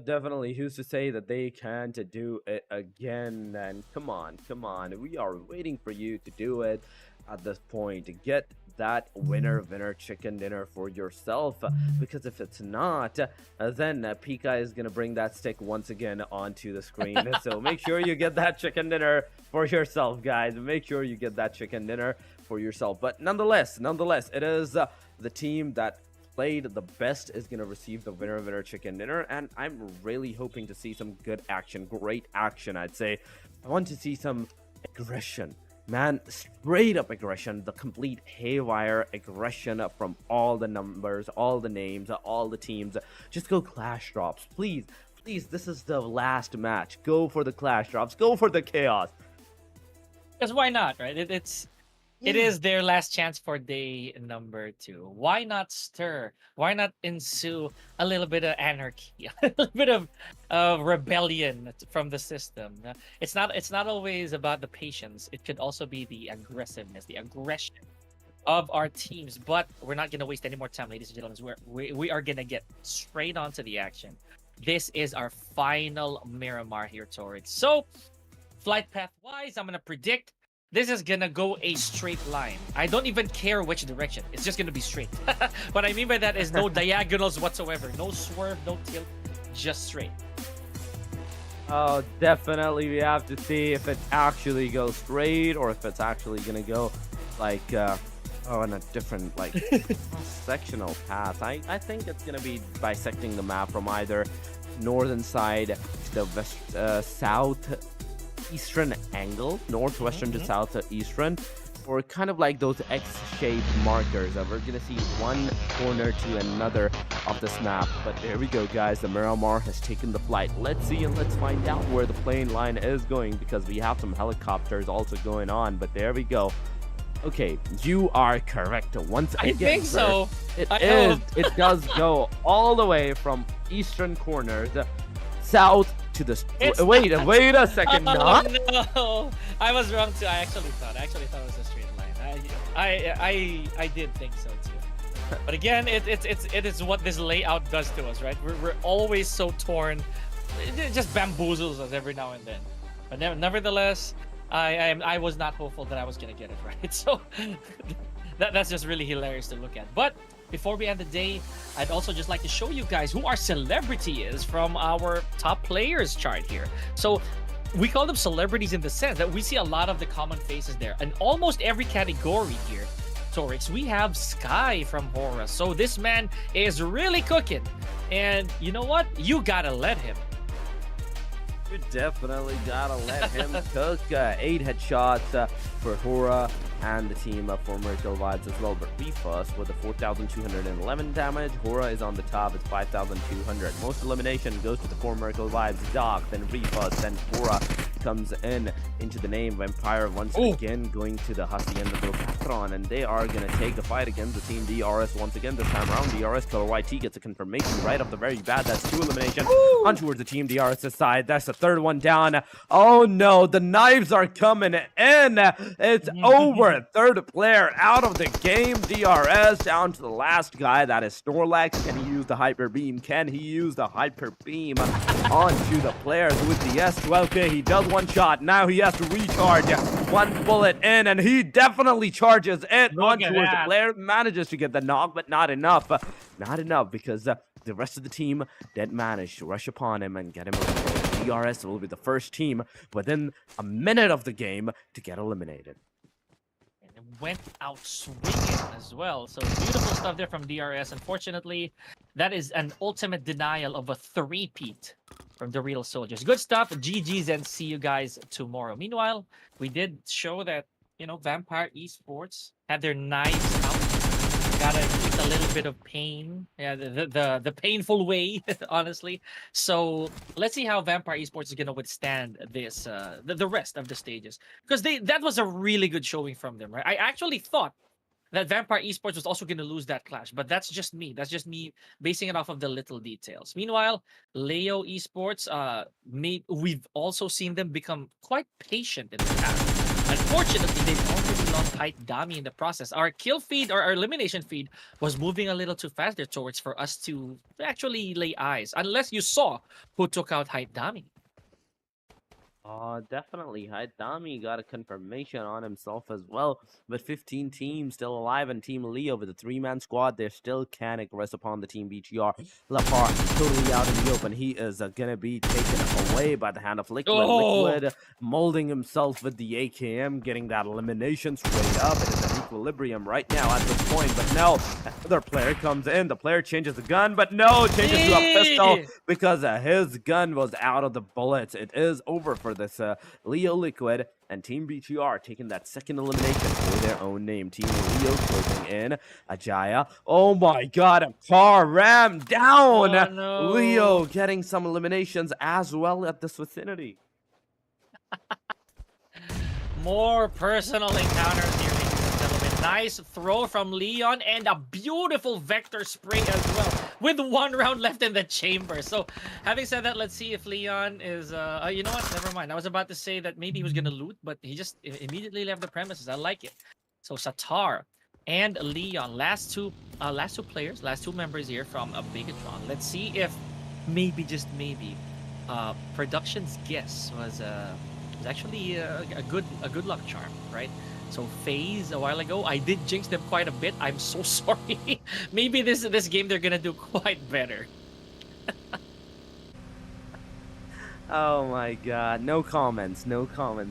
Definitely, who's to say that they can't do it again? And come on, we are waiting for you to do it at this point to get that winner chicken dinner for yourself. Because if it's not, then Pika is gonna bring that stick once again onto the screen. So make sure you get that chicken dinner for yourself, guys. Make sure you get that chicken dinner for yourself. But nonetheless, it is the team that played the best is going to receive the winner chicken dinner, and I'm really hoping to see some good action, great action. I'd say I want to see some aggression, man, straight up aggression, the complete haywire aggression from all the numbers, all the names, all the teams. Just go clash drops, please. This is the last match. Go for the clash drops, go for the chaos. Because why not, right? It is their last chance for day number 2. Why not stir? Why not ensue a little bit of anarchy, a little bit of rebellion from the system? It's not always about the patience. It could also be the aggressiveness, the aggression of our teams. But we're not gonna waste any more time, ladies and gentlemen. We are gonna get straight onto the action. This is our final Miramar here, Torrid. So, flight path wise, I'm gonna predict this is gonna go a straight line. I don't even care which direction. It's just gonna be straight. What I mean by that is no diagonals whatsoever. No swerve, no tilt, just straight. Oh, definitely we have to see if it actually goes straight or if it's actually gonna go like in a different like sectional path. I think it's gonna be bisecting the map from either northern side to the west, south eastern angle, northwestern to southeastern, or kind of like those X-shaped markers. We're gonna see one corner to another of this map. But there we go, guys. The Miramar has taken the flight. Let's see and let's find out where the plane line is going, because we have some helicopters also going on. But there we go. Okay, you are correct once again. I think so. It does go all the way from eastern corners south to the wait a second. Oh, no, I was wrong too. I actually thought it was a straight line. I did think so too. But again, it is what this layout does to us, right? We're always so torn. It just bamboozles us every now and then. But nevertheless, I was not hopeful that I was gonna get it right. So that's just really hilarious to look at. But before we end the day, I'd also just like to show you guys who our celebrity is from our top players chart here. So we call them celebrities in the sense that we see a lot of the common faces there. And almost every category here, Torix, we have Sky from HORAA. So this man is really cooking. And you know what? You gotta let him. You definitely gotta let him cook. 8 headshots for HORAA and the team for Miracle Vibes as well. But Ruthless with a 4,211 damage. HORAA is on the top. It's 5,200. Most elimination goes to the 4 Miracle Vibes. Doc, then Ruthless, then HORAA comes into the name. Vampire once again going to the Hacienda del Patron, and they are gonna take the fight against the team DRS once again. This time around, DRS Color YT gets a confirmation right off the very bat. That's 2 elimination on towards the team DRS's side. That's the 3rd one down. Oh no, the knives are coming in. It's over. 3rd player out of the game. DRS down to the last guy. That is Snorlax. Can he use the Hyper Beam? Can he use the Hyper Beam onto the players with the S12K? He does one shot. Now he has to recharge. 1 bullet in, and he definitely charges it on towards the player. Manages to get the knock, but not enough. Not enough, because the rest of the team did manage to rush upon him and get him eliminated. DRS will be the first team within a minute of the game to get eliminated. And it went out swinging as well. So beautiful stuff there from DRS. Unfortunately, that is an ultimate denial of a 3-peat from the Real Soldiers. Good stuff. GG's, and see you guys tomorrow. Meanwhile, we did show that, Vampire Esports had their knives out. Gotta inflict a little bit of pain. Yeah, the painful way, honestly. So let's see how Vampire Esports is gonna withstand this the rest of the stages. Because that was a really good showing from them, right? I actually thought that Vampire Esports was also gonna lose that clash, but that's just me. That's just me basing it off of the little details. Meanwhile, Leo Esports, we've also seen them become quite patient in the past. Unfortunately, they've already lost Height Dami in the process. Our kill feed or our elimination feed was moving a little too fast there towards for us to actually lay eyes. Unless you saw who took out Height Dami. Definitely. Haidami got a confirmation on himself as well. But 15 teams still alive, and Team Leo with a 3-man squad, they still can aggress upon the Team BGR. Lapar totally out in the open. He is gonna be taken away by the hand of Liquid. Oh! Liquid molding himself with the AKM, getting that elimination straight up. It is an equilibrium right now at this point. But no, another player comes in. The player changes the gun, but no, changes to a pistol because his gun was out of the bullets. It is over for this Leo Liquid, and Team BGR taking that second elimination for their own name. Team Leo closing in. Ajaya. Oh my god, a car rammed down. Oh, no. Leo getting some eliminations as well at this vicinity. More personal encounters here, ladies and gentlemen. Nice throw from Leon and a beautiful vector spray as well with 1 round left in the chamber. So having said that, let's see if Leon is you know what, never mind. I was about to say that maybe he was gonna loot, but he just immediately left the premises. I like it. So Satar and Leon, last two players, last 2 members here from a BIGETRON. Let's see if maybe, just maybe, production's guess was actually a good luck charm, right? So FAZE a while ago, I did jinx them quite a bit. I'm so sorry. Maybe this game they're gonna do quite better. Oh my god, no comments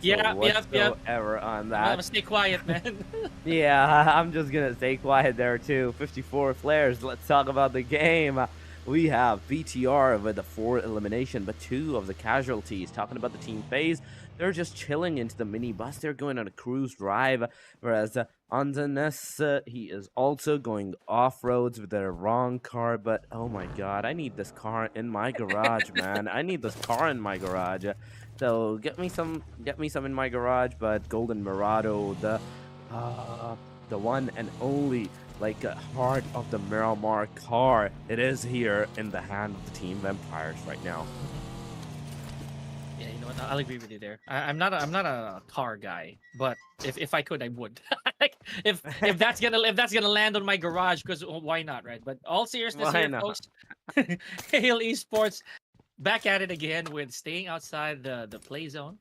Yeah, whatsoever on that. Stay quiet, man. Yeah, I'm just gonna stay quiet there too. 54 flares. Let's talk about the game. We have BTR with a 4 elimination, but 2 of the casualties. Talking about the Team FAZE, they're just chilling into the minibus. They're going on a cruise drive, whereas Anzanes, he is also going off-roads with the wrong car. But oh my god, I need this car in my garage, man. I need this car in my garage. So get me some in my garage. But Golden Mirado, the one and only, like, heart of the Miramar car, it is here in the hand of the Team Vampires right now. Yeah, you know what? I'll agree with you there. I'm not a car guy, but if I could, I would. Like, if that's gonna land on my garage, because why not, right? But all seriousness here, folks. Hail Esports back at it again with staying outside the play zone,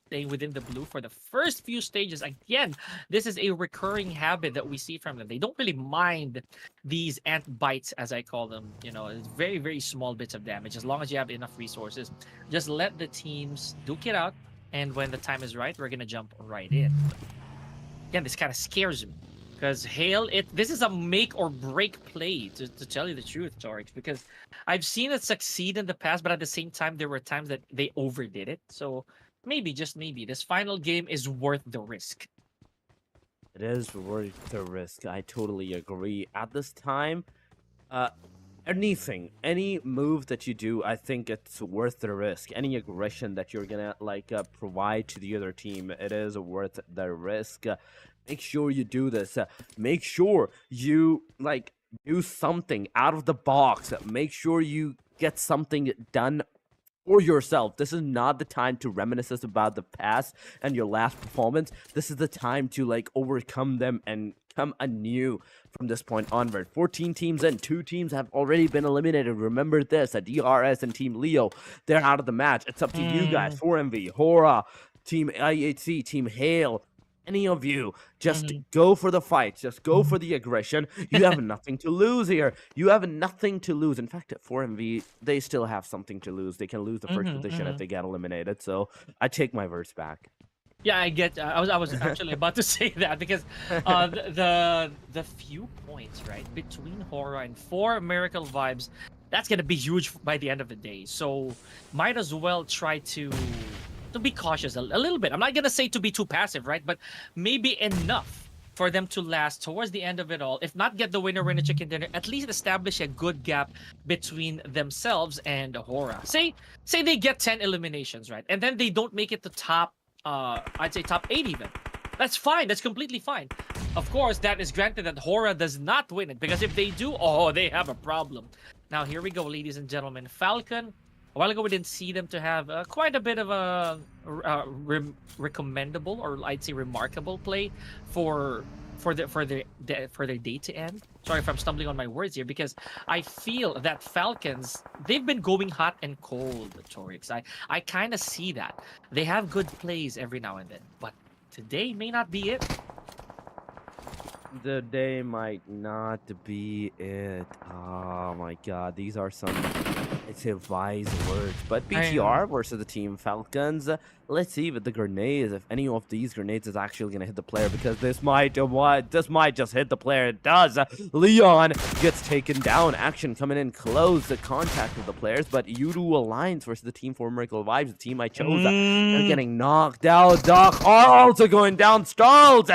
staying within the blue for the first few stages. Again, this is a recurring habit that we see from them. They don't really mind these ant bites, as I call them. You know, it's very, very small bits of damage. As long as you have enough resources, just let the teams duke it out. And when the time is right, we're going to jump right in. Again, this kind of scares me. Because Hail, this is a make or break play, to tell you the truth, Torix. Because I've seen it succeed in the past, but at the same time, there were times that they overdid it. So maybe, just maybe, this final game is worth the risk. It is worth the risk. I totally agree. At this time, any move that you do, I think it's worth the risk. Any aggression that you're gonna provide to the other team, it is worth the risk. Make sure you do this. Make sure you do something out of the box. Make sure you get something done for yourself. This is not the time to reminisce about the past and your last performance. This is the time to overcome them and come anew from this point onward. 14 teams in, 2 teams have already been eliminated. Remember this, DRS and Team Leo, they're out of the match. It's up to you guys. 4MV, HORAA, Team IHC, Team Hail, any of you, just go for the fight. Just go for the aggression. You have nothing to lose here. You have nothing to lose. In fact, at 4MV, they still have something to lose. They can lose the first position if they get eliminated. So I take my verse back. Yeah, I get. I was actually about to say that because the few points right between HORAA and 4 Miracle Vibes, that's gonna be huge by the end of the day. So might as well try to be cautious a little bit. I'm not gonna say to be too passive, right? But maybe enough for them to last towards the end of it all. If not get the winner chicken dinner, at least establish a good gap between themselves and HORAA. Say they get 10 eliminations, right? And then they don't make it to top, I'd say top 8 even. That's fine. That's completely fine. Of course, that is granted that HORAA does not win it, because if they do, oh, they have a problem. Now, here we go, ladies and gentlemen. Falcon A while ago, we didn't see them to have quite a bit of a recommendable, or I'd say remarkable play for their day to end. Sorry if I'm stumbling on my words here, because I feel that Falcons, they've been going hot and cold, Torix. I kind of see that. They have good plays every now and then, but today may not be it. The day might not be it. Oh my god, these are some, it's a wise words. But BTR versus the team Falcons. Let's see with the grenades if any of these grenades is actually gonna hit the player, because this might just hit the player. It does. Leon gets taken down. Action coming in close to contact with the players, but YOODO Alliance versus the team for Miracle Vibes, the team I chose, they're getting knocked out. Doc are also going down. Stalls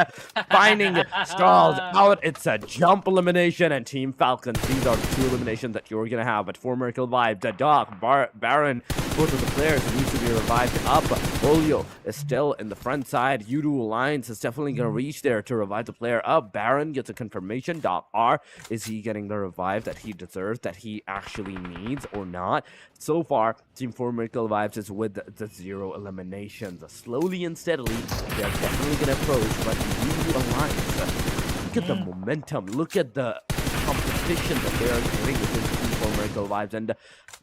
finding Stalls out. It's a jump elimination, and Team Falcons, these are the 2 eliminations that you're gonna have. But for Miracle Vibes, Doc, Baron, both of the players need to be revived up. Folio is still in the front side. YOODO Alliance is definitely going to reach there to revive the player up. Baron gets a confirmation. Doc R, is he getting the revive that he deserves, that he actually needs, or not? So far, Team 4 Miracle Vibes is with the 0 eliminations. Slowly and steadily, they're definitely going to approach, but YOODO Alliance, look at the momentum. Look at the competition that they are getting within Team 4 Miracle Vibes, and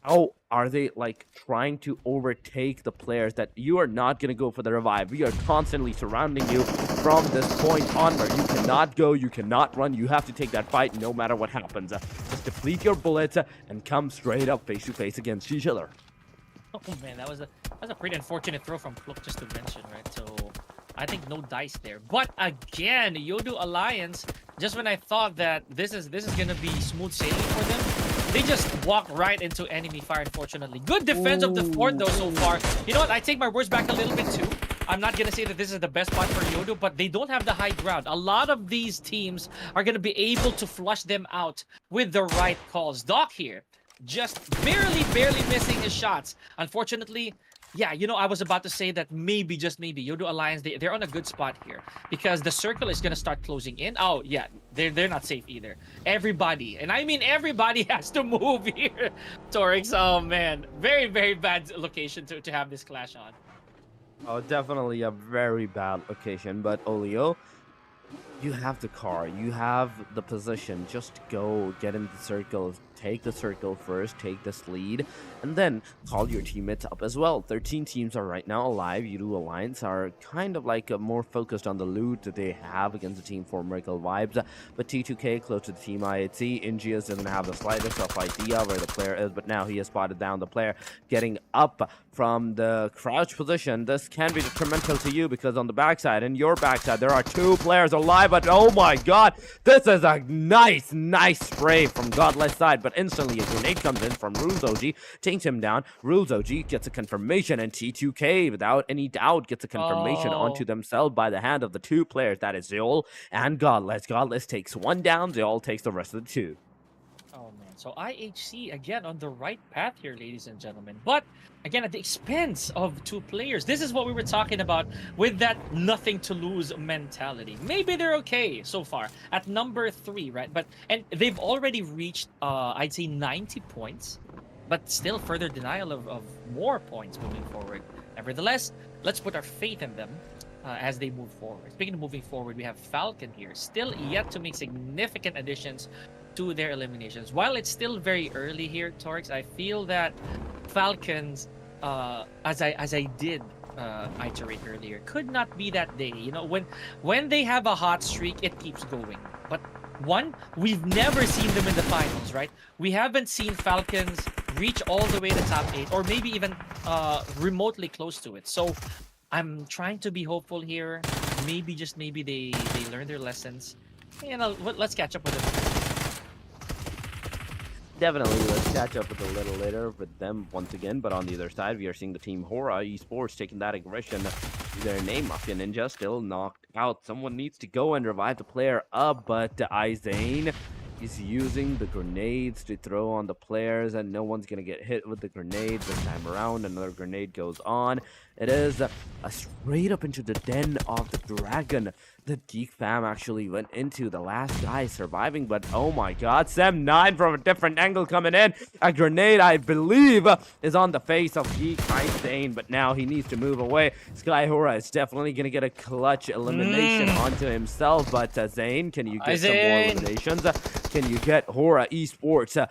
how are they like trying to overtake the players that you are not going to go for the revive. We are constantly surrounding you from this point onward. You cannot go, you cannot run, you have to take that fight no matter what happens. Just deplete your bullets and come straight up face to face against each other. Oh man, that was a pretty unfortunate throw from Pluk, just to mention, right? So I think no dice there. But again, YOODO Alliance, just when I thought that this is gonna be smooth sailing for them, they just walk right into enemy fire, unfortunately. Good defense of the fort, though, so far. You know what? I take my words back a little bit, too. I'm not going to say that this is the best spot for YOODO, but they don't have the high ground. A lot of these teams are going to be able to flush them out with the right calls. Doc here, just barely missing his shots. Unfortunately, yeah, you know, I was about to say that maybe, just maybe, YOODO Alliance, they're on a good spot here, because the circle is going to start closing in. Oh, yeah, they're not safe either. Everybody, and I mean everybody, has to move here. Torix, oh man, very bad location to have this clash on. Oh, definitely a very bad location, but Olio, you have the car, you have the position. Just go get in the circle, take the circle first, take this lead, and then call your teammates up as well. 13 teams are right now alive. YOODO Alliance are kind of like more focused on the loot that they have against the team for Miracle Vibes, but T2K close to the team IHC. Ingius doesn't have the slightest of idea where the player is, but now he has spotted down the player getting up from the crouch position. This can be detrimental to you, because on the backside, in your backside, there are 2 players alive, but oh my god, this is a nice spray from Godless side, but instantly a grenade comes in from Rules OG, takes him down. Rules OG gets a confirmation, and T2K, without any doubt, gets a confirmation onto themselves by the hand of the 2 players. That is Zeol and Godless. Godless takes 1 down, Zeol takes the rest of the 2. Oh man, so IHC again on the right path here, ladies and gentlemen, but again at the expense of 2 players. This is what we were talking about with that nothing to lose mentality. Maybe they're okay so far at number 3, right? And they've already reached I'd say 90 points, but still further denial of more points moving forward. Nevertheless, let's put our faith in them as they move forward. Speaking of moving forward, we have Falcon here, still yet to make significant additions to their eliminations. While it's still very early here, Torix, I feel that Falcons, as I did iterate earlier, could not be that day. You know, when they have a hot streak, it keeps going. But we've never seen them in the finals, right? We haven't seen Falcons reach all the way to top 8, or maybe even remotely close to it. So I'm trying to be hopeful here. Maybe, just maybe, they learn their lessons. You know, let's catch up with them. Definitely, let's catch up with a little later with them once again. But on the other side, we are seeing the team HORAA Esports taking that aggression to their name. Mafia Ninja still knocked out. Someone needs to go and revive the player up, but Izane is using the grenades to throw on the players, and no one's gonna get hit with the grenade this time around. Another grenade goes on. It is straight up into the den of the dragon. that Geek fam actually went into. The last guy surviving, but oh my god, Sem9 from a different angle coming in. A grenade, I believe, is on the face of Geek Zane, but now he needs to move away. Sky HORAA is definitely going to get a clutch elimination onto himself, but Zane, can you get some more eliminations? Can you get HORAA Esports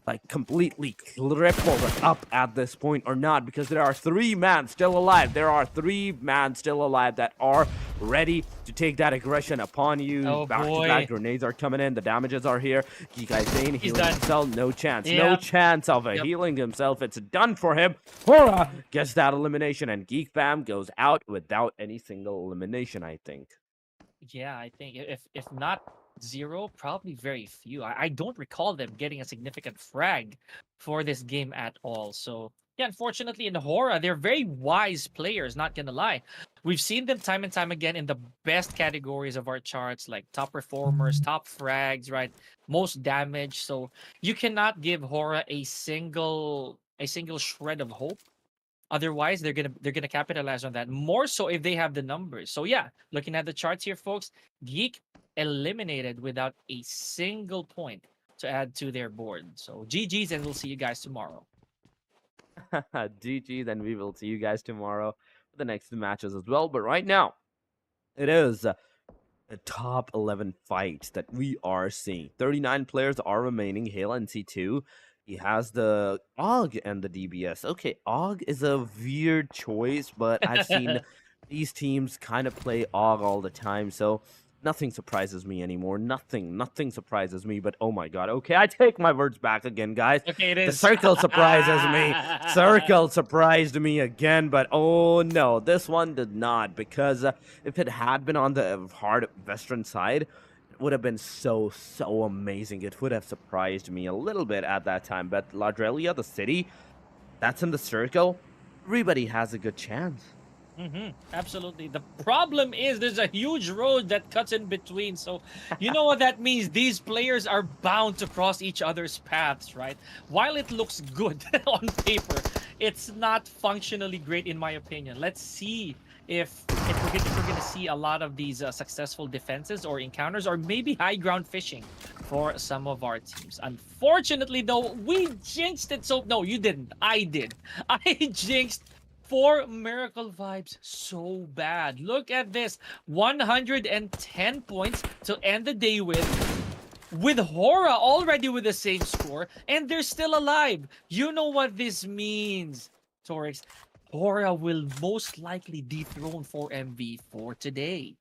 like completely tripled up at this point or not? Because there are 3 men still alive. There are 3 men still alive that are ready to take that aggression upon you. Back-to-back grenades are coming in. The damages are here. Geek Zane healing himself. No chance. No chance of healing himself. It's done for him. HORAA gets that elimination, and Geek fam goes out without any single elimination, I think. Yeah, I think if not 0, probably very few. I don't recall them getting a significant frag for this game at all. So yeah, unfortunately in HORAA, they're very wise players, not gonna lie. We've seen them time and time again in the best categories of our charts, like top performers, top frags, right? Most damage. So you cannot give HORAA a single shred of hope. Otherwise, they're gonna capitalize on that more so if they have the numbers. So yeah, looking at the charts here, folks, Geek eliminated without a single point to add to their board. So GG's, and we'll see you guys tomorrow. GG's, and we will see you guys tomorrow for the next matches as well. But right now, it is the top 11 fights that we are seeing. 39 players are remaining. Hale and C2. He has the AUG and the DBS. Okay, AUG is a weird choice, but I've seen these teams kind of play AUG all the time, so nothing surprises me anymore. Nothing surprises me, but oh my god. Okay, I take my words back again, guys. Okay, it is. The circle surprises me. Circle surprised me again, but oh no, this one did not, because if it had been on the hard veteran side, would have been so amazing. It would have surprised me a little bit at that time. But Ladrelia, the city, that's in the circle. Everybody has a good chance. Absolutely. The problem is there's a huge road that cuts in between. So you know what that means? These players are bound to cross each other's paths, right? While it looks good on paper, it's not functionally great in my opinion. Let's see if we're going to see a lot of these successful defenses or encounters, or maybe high ground fishing for some of our teams. Unfortunately, though, we jinxed it. So no, you didn't. I did. I jinxed 4 Miracle Vibes so bad. Look at this. 110 points to end the day with HORAA already with the same score, and they're still alive. You know what this means, Torix. HORAA will most likely dethrone 4MV for today.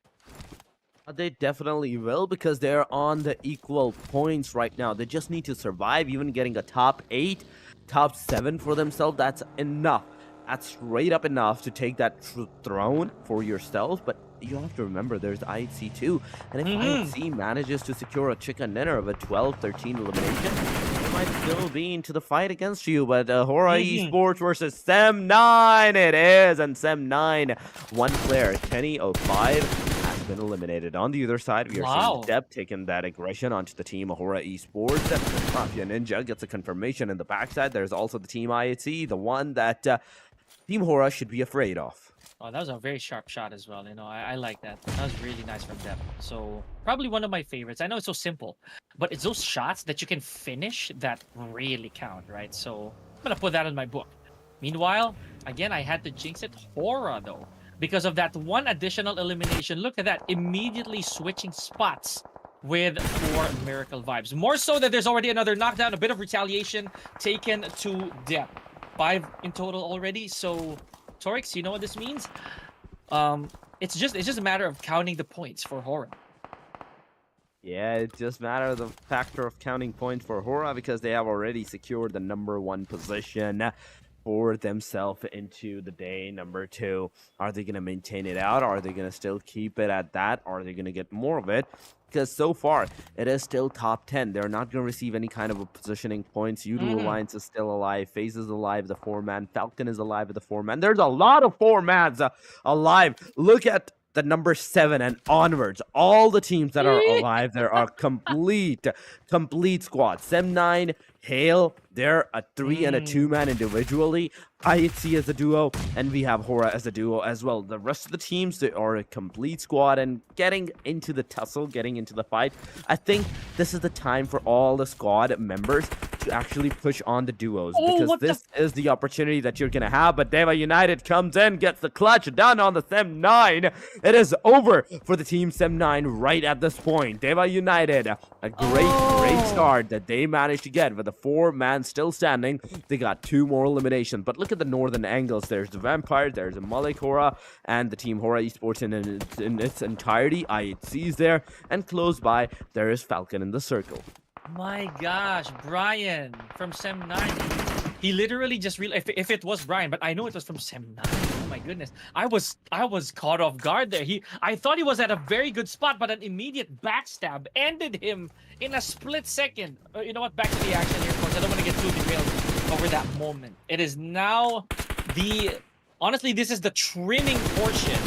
They definitely will, because they're on the equal points right now. They just need to survive. Even getting a top 8, top 7 for themselves, that's enough. That's straight up enough to take that throne for yourself. But you have to remember there's IHC too. And if IHC manages to secure a chicken dinner of a 12-13 elimination, it might still be into the fight against you. But HORAA Esports versus Sem9 it is. And Sem9, one player, Kenny05, has been eliminated. On the other side, we are seeing Dep taking that aggression onto the team of HORAA Esports. Mafia Ninja gets a confirmation in the backside. There's also the team IHC, the one that Team HORAA should be afraid of. Oh, that was a very sharp shot as well. You know, I like that. That was really nice from them. So probably one of my favorites. I know it's so simple, but it's those shots that you can finish that really count, right? So I'm gonna put that in my book. Meanwhile, again, I had to jinx it. HORAA though, because of that one additional elimination. Look at that, immediately switching spots with 4 Miracle Vibes. More so that there's already another knockdown, a bit of retaliation taken to Dep. 5 in total already. So Torix, you know what this means? It's just a matter of counting the points for HORAA. Yeah, it's just a matter of the factor of counting points for HORAA, because they have already secured the #1 position for themselves into the day number 2. Are they going to maintain it out? Are they going to still keep it at that? Are they going to get more of it? Because so far, it is still top 10. They're not going to receive any kind of a positioning points. YOODO Alliance is still alive. FAZE is alive, the 4-man. Falcon is alive with the 4-man. There's a lot of 4-mans alive. Look at the number 7 and onwards. All the teams that are alive there are complete squad. Sem9, Hale, they're a 3 and a 2-man individually. IHC as a duo, and we have HORAA as a duo as well. The rest of the teams, they are a complete squad, and getting into the tussle, getting into the fight, I think this is the time for all the squad members to actually push on the duos, because this is the opportunity that you're gonna have. But DEWA United comes in, gets the clutch down on the Sem9. It is over for the team Sem9 right at this point. DEWA United, a great start that they managed to get with a 4-man still standing. They got 2 more eliminations, but look at the northern angles. There's the Vampire, there's a Malik HORAA, and the team HORAA Esports in its entirety. IHC's there, and close by, there is Falcon in the circle. My gosh, Brian from Sem9. He literally just if it was Brian, but I know it was from Sem9. Oh my goodness. I was caught off guard there. I thought he was at a very good spot, but an immediate backstab ended him in a split second. You know what? Back to the action here, folks. I don't want to get too derailed over that moment. It is now honestly, this is the trimming portion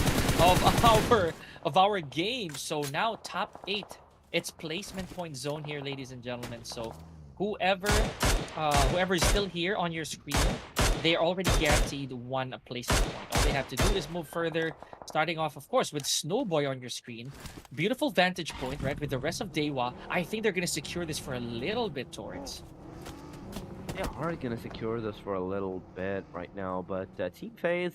of our game. So now top 8. It's placement point zone here, ladies and gentlemen. So whoever is still here on your screen, they are already guaranteed 1 placement point. All they have to do is move further, starting off, of course, with Snowboy on your screen. Beautiful vantage point, right? With the rest of DEWA, I think they're going to secure this for a little bit, Torrance. They are going to secure this for a little bit right now, but Team FAZE,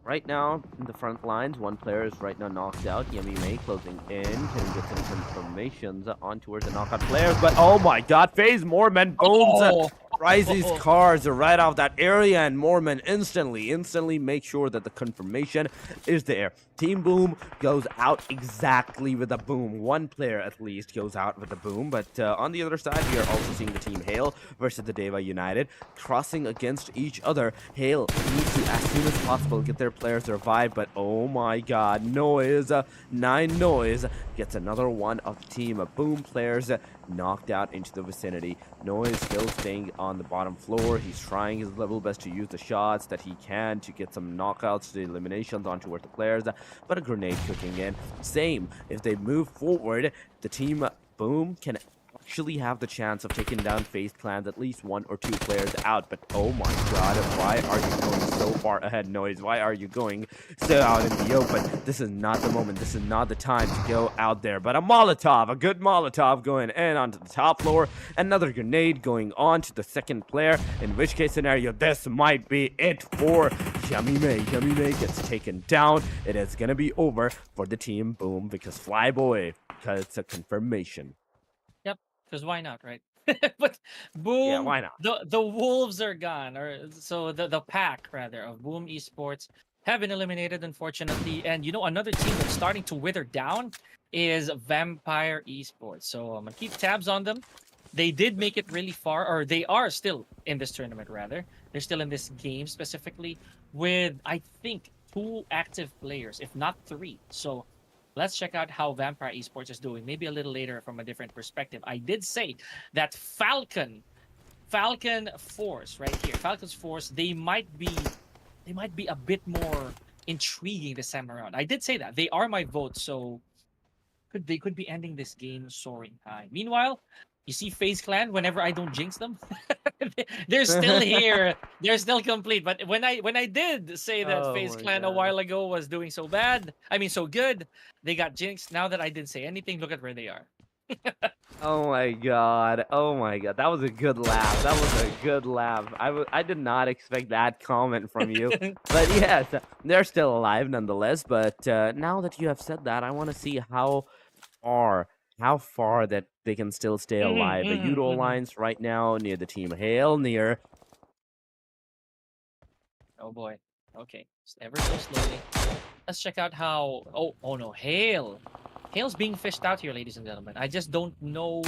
right now, in the front lines, 1 player is right now knocked out. Yummy May closing in. Can get some confirmations on towards the knockout players. But oh my god, FAZE Mormon booms Prizes cars right off that area, and Mormon instantly make sure that the confirmation is there. Team Boom goes out exactly with a boom. 1 player at least goes out with a boom, but on the other side, we are also seeing the Team Hale versus the DEWA United crossing against each other. Hale needs to, as soon as possible, get their players to revive, but oh my god, Noise, 9 Noise gets another one of the Team Boom players knocked out into the vicinity. Noise still staying on the bottom floor. He's trying his level best to use the shots that he can to get some knockouts, the eliminations on towards the players, but a grenade cooking in. Same, if they move forward, the Team Boom can actually have the chance of taking down FaZe Clan's at least 1 or 2 players out. But oh my god, why are you going so far ahead, Noise? Why are you going so out in the open? This is not the moment. This is not the time to go out there. But a Molotov, a good Molotov going in onto the top floor. Another grenade going on to the second player, in which case scenario, this might be it for Yummy May. Yummy May gets taken down. It is going to be over for the Team Boom because Flyboy, because it's a confirmation. Because why not, right? But Boom, yeah, why not? The wolves are gone, or so the pack rather of Boom Esports have been eliminated, unfortunately. And you know, another team that's starting to wither down is Vampire Esports. So I'm gonna keep tabs on them. They did make it really far, or they are still in this tournament rather. They're still in this game specifically with, I think, 2 active players, if not 3. So let's check out how Vampire Esports is doing, maybe a little later from a different perspective. I did say that Falcon Force right here, Falcon's Force, they might be a bit more intriguing this time around. I did say that. They are my vote, so they could be ending this game soaring high. Meanwhile, you see FaZe Clan, whenever I don't jinx them, they're still here. They're still complete. But when I did say that FaZe Clan a while ago was doing so bad, I mean so good, they got jinxed. Now that I didn't say anything, look at where they are. Oh my god. Oh my god. That was a good laugh. That was a good laugh. I did not expect that comment from you. But yes, they're still alive nonetheless. But now that you have said that, I want to see how far that they can still stay alive. The YOODO lines right now near the Team Hale, near... Oh boy. Okay. Ever so slowly. Let's check out how... Oh no. Hale's being fished out here, ladies and gentlemen. I just don't know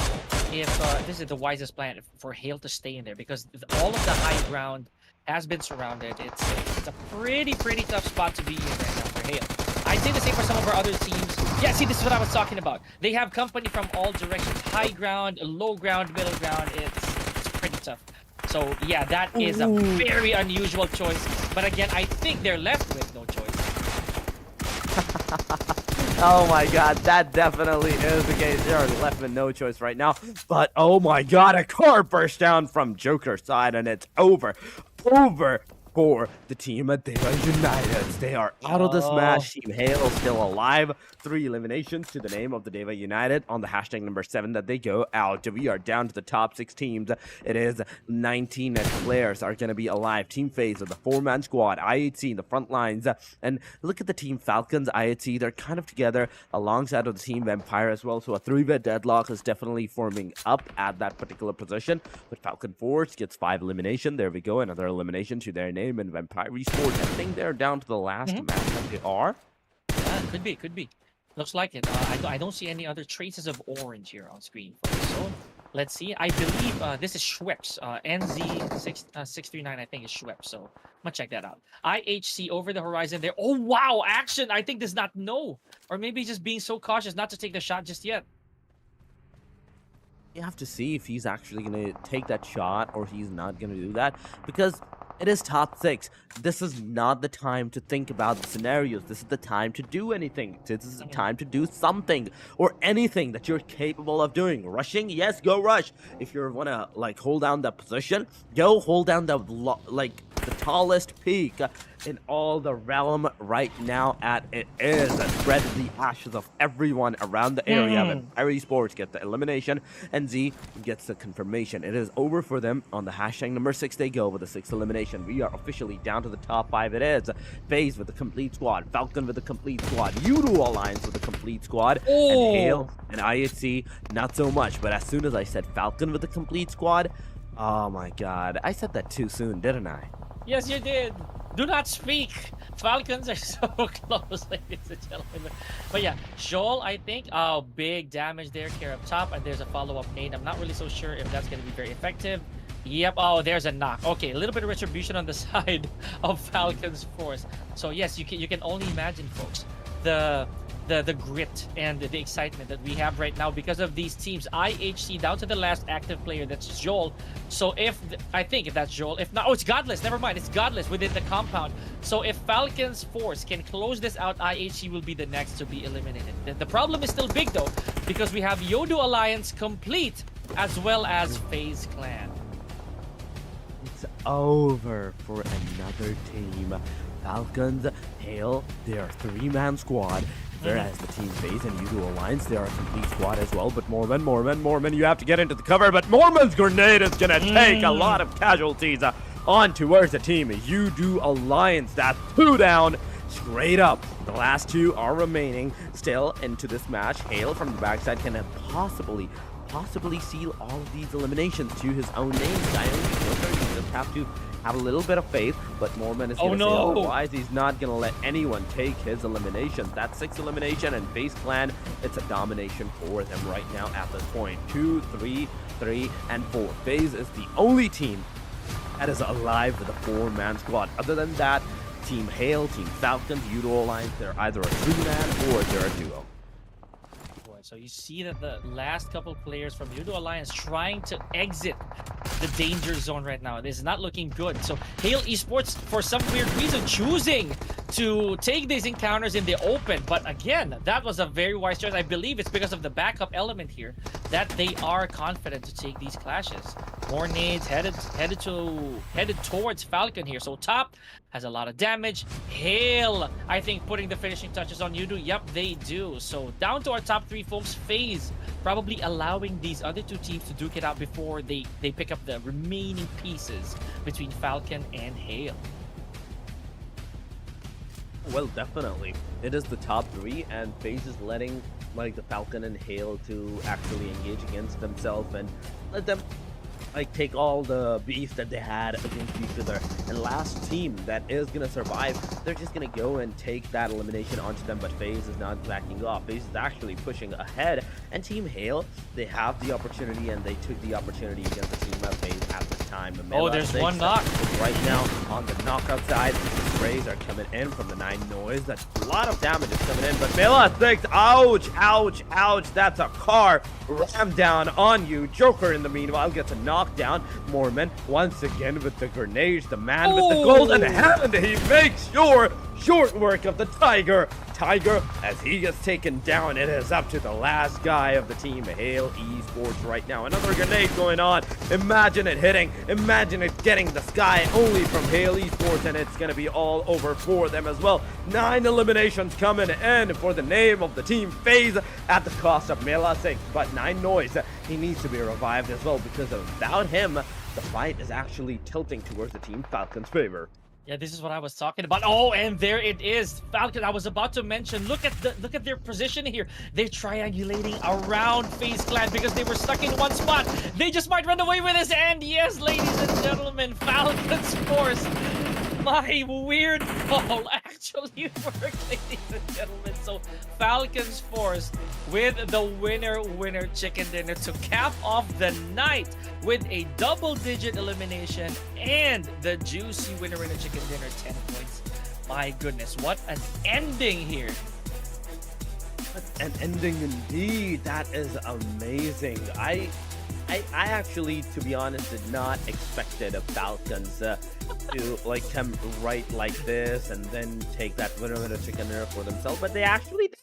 if this is the wisest plan for Hale to stay in there, because all of the high ground has been surrounded. It's a pretty tough spot to be in right now for Hale. I'd say the same for some of our other teams. Yeah, see, this is what I was talking about. They have company from all directions. High ground, low ground, middle ground. It's pretty tough. So, yeah, that is a very unusual choice. But again, I think they're left with no choice. Oh my god, that definitely is the case. They are left with no choice right now. But oh my god, a car burst down from Joker's side and it's over. Over for the team at DEWA United. They are out of this match. Team Hale still alive. 3 eliminations to the name of the DEWA United on the hashtag number 7 that they go out. We are down to the top 6 teams. It is 19 players are going to be alive. Team FAZE of the 4-man squad. IHC in the front lines. And look at the team Falcons. IHC, they're kind of together alongside of the team Vampire as well. So a 3-way deadlock is definitely forming up at that particular position. But Falcon Force gets 5 elimination. There we go. Another elimination to their name. And Vampire Esports, I think they're down to the last match that they are. Yeah, could be. Looks like it. I don't see any other traces of orange here on screen. So let's see. I believe this is Schweppes. NZ639, I think, is Schweppes. So I'm gonna check that out. IHC over the horizon there. Oh wow, action! I think does not know, or maybe just being so cautious not to take the shot just yet. You have to see if he's actually going to take that shot or he's not going to do that, because it is top 6. This is not the time to think about the scenarios. This is the time to do anything. This is the time to do something or anything that you're capable of doing. Rushing, yes, go rush. If you want to like hold down that position, go hold down the the tallest peak in all the realm right now. At it is spread the ashes of everyone around the area. Vampire Esports get the elimination and Z gets the confirmation. It is over for them on the hashtag number 6. They go with the 6th elimination. We are officially down to the top 5. It is FAZE with the complete squad, Falcon with the complete squad, YOODO Alliance with the complete squad, and Hale and IHC not so much. But as soon as I said Falcon with the complete squad, oh my god, I said that too soon, didn't I? Yes, you did. Do not speak. Falcons are so close, ladies and gentlemen. But yeah, Joel, I think. Oh, big damage there. Care up top, and there's a follow-up nade. I'm not really so sure if that's going to be very effective. Yep. Oh, there's a knock. Okay, a little bit of retribution on the side of Falcons Force. So yes, you can only imagine, folks, the grit and the excitement that we have right now because of these teams. IHC down to the last active player, that's Joel. So I think if that's Joel, if not, oh, it's Godless, never mind, it's Godless within the compound. So if Falcons Force can close this out, IHC will be the next to be eliminated. The problem is still big though, because we have YOODO Alliance complete as well as FaZe Clan. It's over for another team. Falcons, Hale, they are 3-man squad. Whereas the team FaZe and YOODO Alliance, they are a complete squad as well. But Mormon, you have to get into the cover. But Mormon's grenade is going to take a lot of casualties on towards the team YOODO Alliance. That's 2 down straight up. The last 2 are remaining still into this match. Hale from the backside can possibly seal all of these eliminations to his own name. You just have to have a little bit of faith, but Mormon is going to say otherwise. He's not going to let anyone take his eliminations. That's 6 elimination, and FaZe Clan, it's a domination for them right now at this point. 2, 3, 3, and 4. FaZe is the only team that is alive with a 4-man squad. Other than that, Team Hale, Team Falcons, YOODO Alliance, they're either a 3-man or they're a duo. So you see that the last couple players from YOODO Alliance trying to exit the danger zone right now. This is not looking good. So Hale Esports, for some weird reason, choosing to take these encounters in the open. But again, that was a very wise choice. I believe it's because of the backup element here that they are confident to take these clashes. More nades headed towards Falcon here. So top has a lot of damage. Hale, I think, putting the finishing touches on YOODO. Yep, they do. So down to our top 3 folks. FaZe probably allowing these other 2 teams to duke it out before they pick up the remaining pieces between Falcon and Hale. Well, definitely. It is the top 3, and FaZe is letting like the Falcon and Hale to actually engage against themselves and let them like take all the beef that they had against each other. And last team that is gonna survive, they're just gonna go and take that elimination onto them. But FaZe is not backing off. FaZe is actually pushing ahead, and Team Hale, they have the opportunity, and they took the opportunity against the team of FaZe at the time. Oh, there's one knock right now on the knockout side. Sprays are coming in from the 9 noise. That's a lot of damage is coming in, but Mela 6, ouch, ouch, ouch. That's a car rammed down on you. Joker in the meanwhile gets a knockdown. Mormon once again with the grenades, the man with the golden hand. He makes sure Short work of the Tiger. Tiger, as he gets taken down, it is up to the last guy of the team, Hale Esports right now. Another grenade going on. Imagine it hitting. Imagine it getting the sky only from Hale Esports, and it's going to be all over for them as well. 9 eliminations coming in for the name of the team, FAZE, at the cost of Mela 6. But 9 Noise, he needs to be revived as well, because without him, the fight is actually tilting towards the team Falcons' favor. Yeah, this is what I was talking about. Oh, and there it is. Falcon, I was about to mention, look at their position here. They're triangulating around FaZe Clan because they were stuck in one spot. They just might run away with this. And yes, ladies and gentlemen, Falcons force. My weird call actually worked, ladies and gentlemen. So Falcons forced with the winner chicken dinner to cap off the night with a double-digit elimination and the juicy winner chicken dinner, 10 points. My goodness, what an ending here. An ending indeed. That is amazing. I actually, to be honest, did not expect the Falcons to like come right like this and then take that winner chicken dinner for themselves, but they actually did.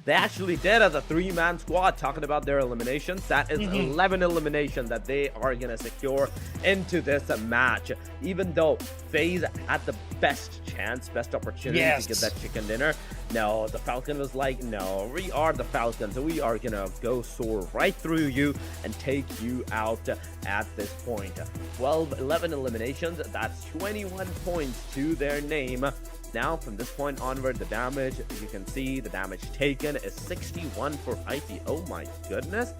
They actually did as a 3-man squad. Talking about their eliminations, that is 11 eliminations that they are gonna secure into this match. Even though FaZe had the best opportunity to get that chicken dinner, no, the Falcon was like, no, we are the Falcons, we are gonna go soar right through you and take you out at this point. 11 eliminations, that's 21 points to their name. Now, from this point onward, the damage, you can see the damage taken is 61 for Icy. Oh my goodness.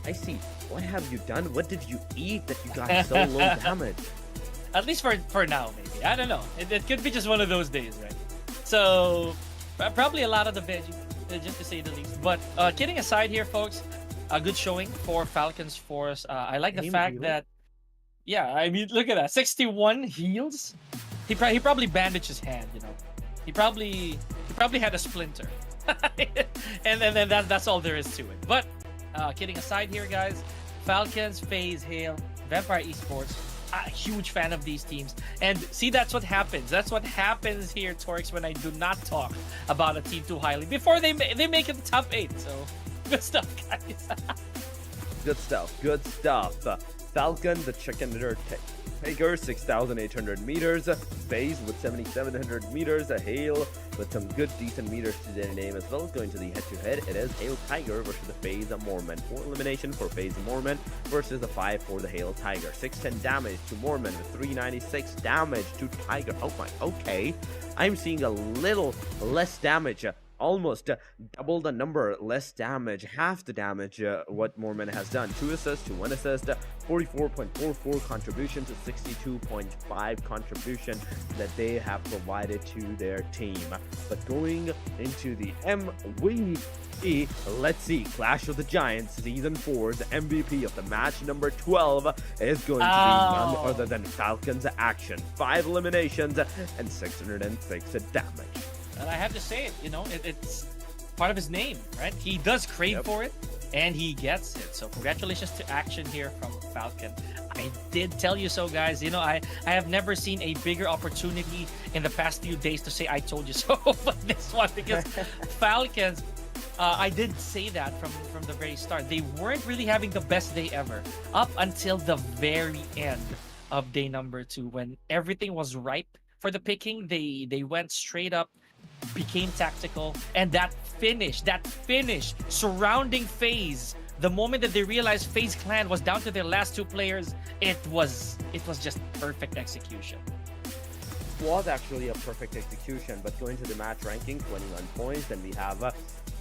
Icy, what have you done? What did you eat that you got so low damage? At least for now, maybe. I don't know. It could be just one of those days, right? So, probably a lot of the veggie, just to say the least. But kidding aside here, folks, a good showing for Falcons Force. I like the fact that, yeah, I mean, look at that. 61 heals. He probably bandaged his hand, you know. He probably had a splinter. and then that's all there is to it. But kidding aside here, guys, Falcons, FaZe, Hale, Vampire Esports, a huge fan of these teams. And see, that's what happens. That's what happens here, Torx, when I do not talk about a team too highly before they make it the top 8. So good stuff, guys. Good stuff. Good stuff. Falcon, the chicken dinner Tiger, 6,800 meters. FaZe with 7,700 meters. Hale with some good, decent meters to their name as well. Going to the head-to-head, it is Hale Tiger versus the FaZe Mormon. 4 elimination for FaZe Mormon versus the 5 for the Hale Tiger. 610 damage to Mormon with 396 damage to Tiger. Oh my, okay. I'm seeing a little less damage. Almost double the number, less damage, half the damage what Mormon has done. 2 assists to 1 assist, 44.44 contribution to 62.5 contribution that they have provided to their team. But going into the MVP, let's see, Clash of the Giants Season 4's MVP of the match number 12 is going to be none other than Falcons Action. 5 eliminations and 606 damage. And I have to say it, you know, it's part of his name, right? He does crave for it, and he gets it. So congratulations to Action here from Falcon. I did tell you so, guys. You know, I have never seen a bigger opportunity in the past few days to say I told you so, but this one, because Falcons, I did say that from the very start. They weren't really having the best day ever up until the very end of day number 2, when everything was ripe for the picking. They went straight up, became tactical, and that finish surrounding FaZe, the moment that they realized FaZe Clan was down to their last 2 players, it was just perfect execution. It was actually a perfect execution. But going to the match ranking, 21 points, and we have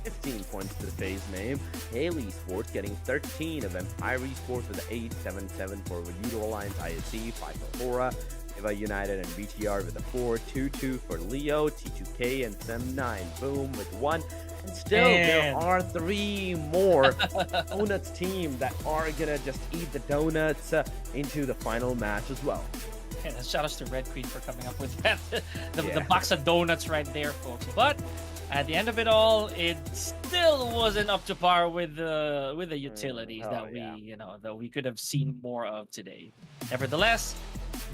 15 points to the FaZe name. Hale Esports getting 13 of Empire Esports with 8, 7 for YOODO Alliance, ISC, 5 for HORAA, United and BTR with a 4, 2 for Leo, T2K and Sem9 boom with 1. And still there are 3 more Donuts team that are gonna just eat the donuts into the final match as well. And shout outs to Red Queen for coming up with that. The box of donuts right there, folks. But at the end of it all, it still wasn't up to par with the utilities that we could have seen more of today. Nevertheless,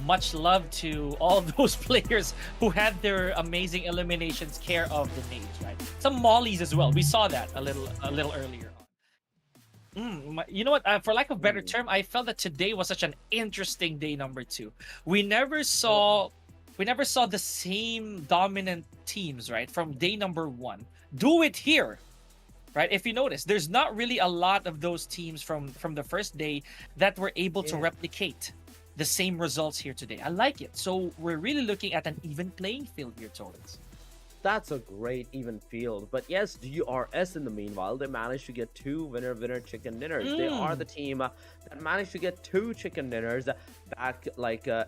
much love to all those players who had their amazing eliminations care of the nades, right? Some mollies as well. We saw that a little earlier on. You know what? For lack of better term, I felt that today was such an interesting day number 2. We never saw the same dominant teams, right, from day number 1 do it here. Right, if you notice, there's not really a lot of those teams from the first day that were able to replicate the same results here today. I like it. So we're really looking at an even playing field here, Torrens. That's a great even field. But yes, DRS in the meanwhile, they managed to get 2 winner chicken dinners. They are the team that managed to get 2 chicken dinners back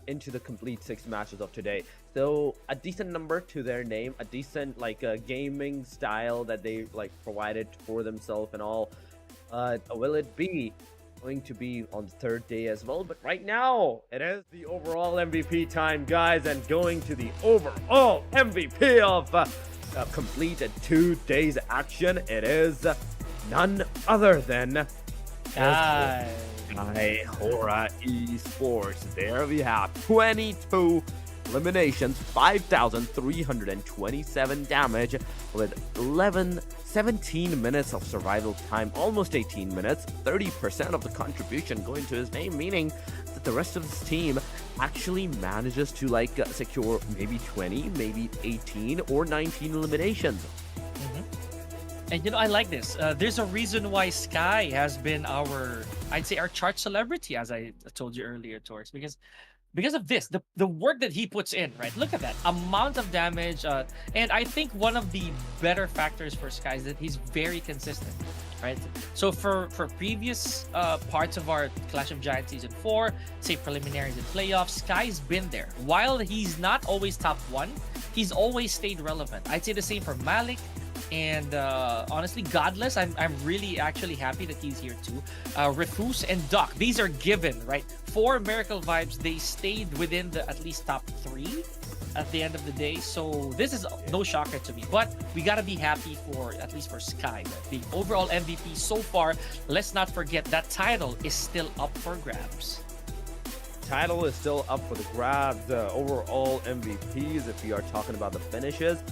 into the complete 6 matches of today. So a decent number to their name, a decent gaming style that they provided for themselves and all. Will it be going to be on the 3rd day as well? But right now it is the overall MVP time, guys, and going to the overall MVP of completed 2 days action, it is none other than HORAA Esports. There we have 22 eliminations, 5,327 damage with 17 minutes of survival time, almost 18 minutes, 30% of the contribution going to his name, meaning that the rest of his team actually manages to secure maybe 20, maybe 18 or 19 eliminations. And you know, I like this. There's a reason why Sky has been I'd say our chart celebrity, as I told you earlier, Torres, because of this, the work that he puts in, right? Look at that amount of damage, and I think one of the better factors for Sky is that he's very consistent, right? So for previous parts of our Clash of Giants Season 4, say preliminaries and playoffs, Sky's been there. While he's not always top 1, he's always stayed relevant. I'd say the same for Malik. And honestly, Godless, I'm really actually happy that he's here too. Ruthless and Doc, these are given, right? For Miracle Vibes, they stayed within the at least top 3 at the end of the day. So this is no shocker to me. But we gotta be happy for at least for Sky, right? The overall MVP so far. Let's not forget that title is still up for grabs. Title is still up for the grabs. The overall MVPs, if we are talking about the finishes,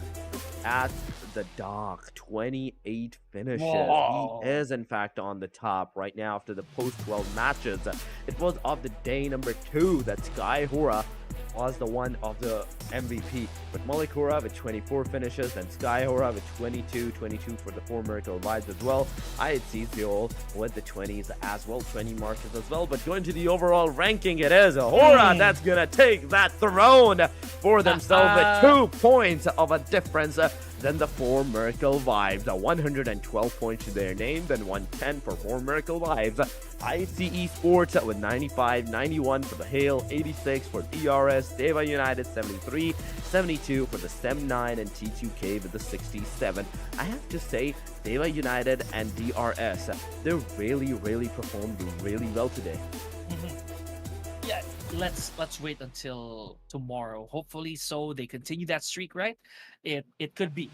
at the Doc, 28 finishes. Whoa. He is in fact on the top right now after the post 12 matches. It was of the day number 2 that Sky HORAA was the one of the MVP, but Malik HORAA with 24 finishes and Sky HORAA with 22 for the 4 Miracle Vibes as well. I had Seol with the 20s as well, 20 markers as well. But going to the overall ranking, it is HORAA that's gonna take that throne for themselves with 2 points of a difference than the 4 Miracle Vibes. 112 points to their name, then 110 for 4 Miracle Vibes. IC Esports with 95, 91 for the Hail, 86 for ERS, DEWA United 73, 72 for the SEM9, and T2K with the 67. I have to say, DEWA United and DRS, they really performed really well today. Yeah, let's wait until tomorrow. Hopefully, so they continue that streak, right? It could be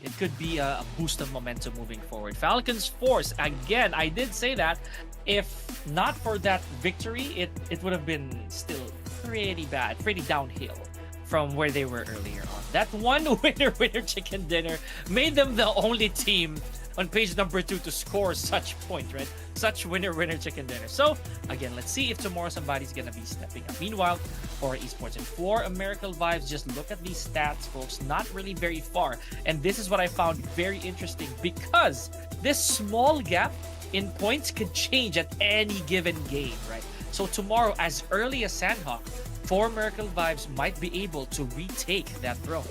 a boost of momentum moving forward. Falcons Force again. I did say that if not for that victory, it would have been still pretty bad, pretty downhill from where they were earlier on. That one winner chicken dinner made them the only team on page number 2 to score such point, right? Such winner chicken dinner. So again, let's see if tomorrow somebody's gonna be stepping up. Meanwhile, for Esports and 4 Miracle Vibes, just look at these stats, folks. Not really very far. And this is what I found very interesting, because this small gap in points could change at any given game, right? So tomorrow, as early as SANHOK, 4 Miracle Vibes might be able to retake that throne.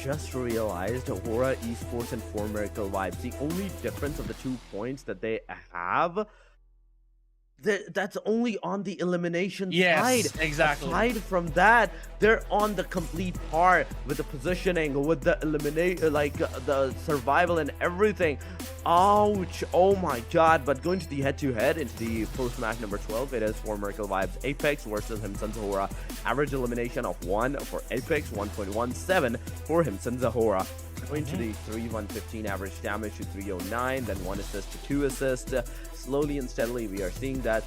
Just realized HORAA Esports and 4 Miracle Vibes, the only difference of the 2 points that they have, that's only on the elimination side. Exactly. Aside from that, they're on the complete par with the positioning, with the the survival and everything. Ouch! Oh my god! But going to the head-to-head into the post-match number 12, it is 4 Miracle Vibes Apex versus Himsenza HORAA. Average elimination of 1 for Apex, 1.17 for Himsenza HORAA. Going to the 3-1-15 average damage to 309, then 1 assist to 2 assists. Slowly and steadily, we are seeing that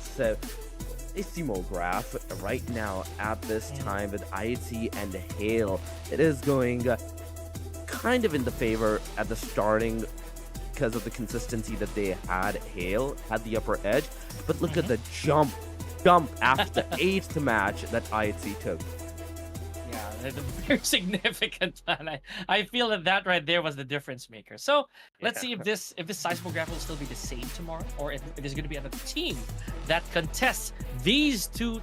graph right now at this time with IHC and Hale. It is going kind of in the favor at the starting because of the consistency that they had. Hale had the upper edge, but look at the jump after the 8th match that IHC took. Yeah, that's a very significant one. I feel that right there was the difference maker. So let's see if this sizable graph will still be the same tomorrow, or if there's going to be another team that contests these two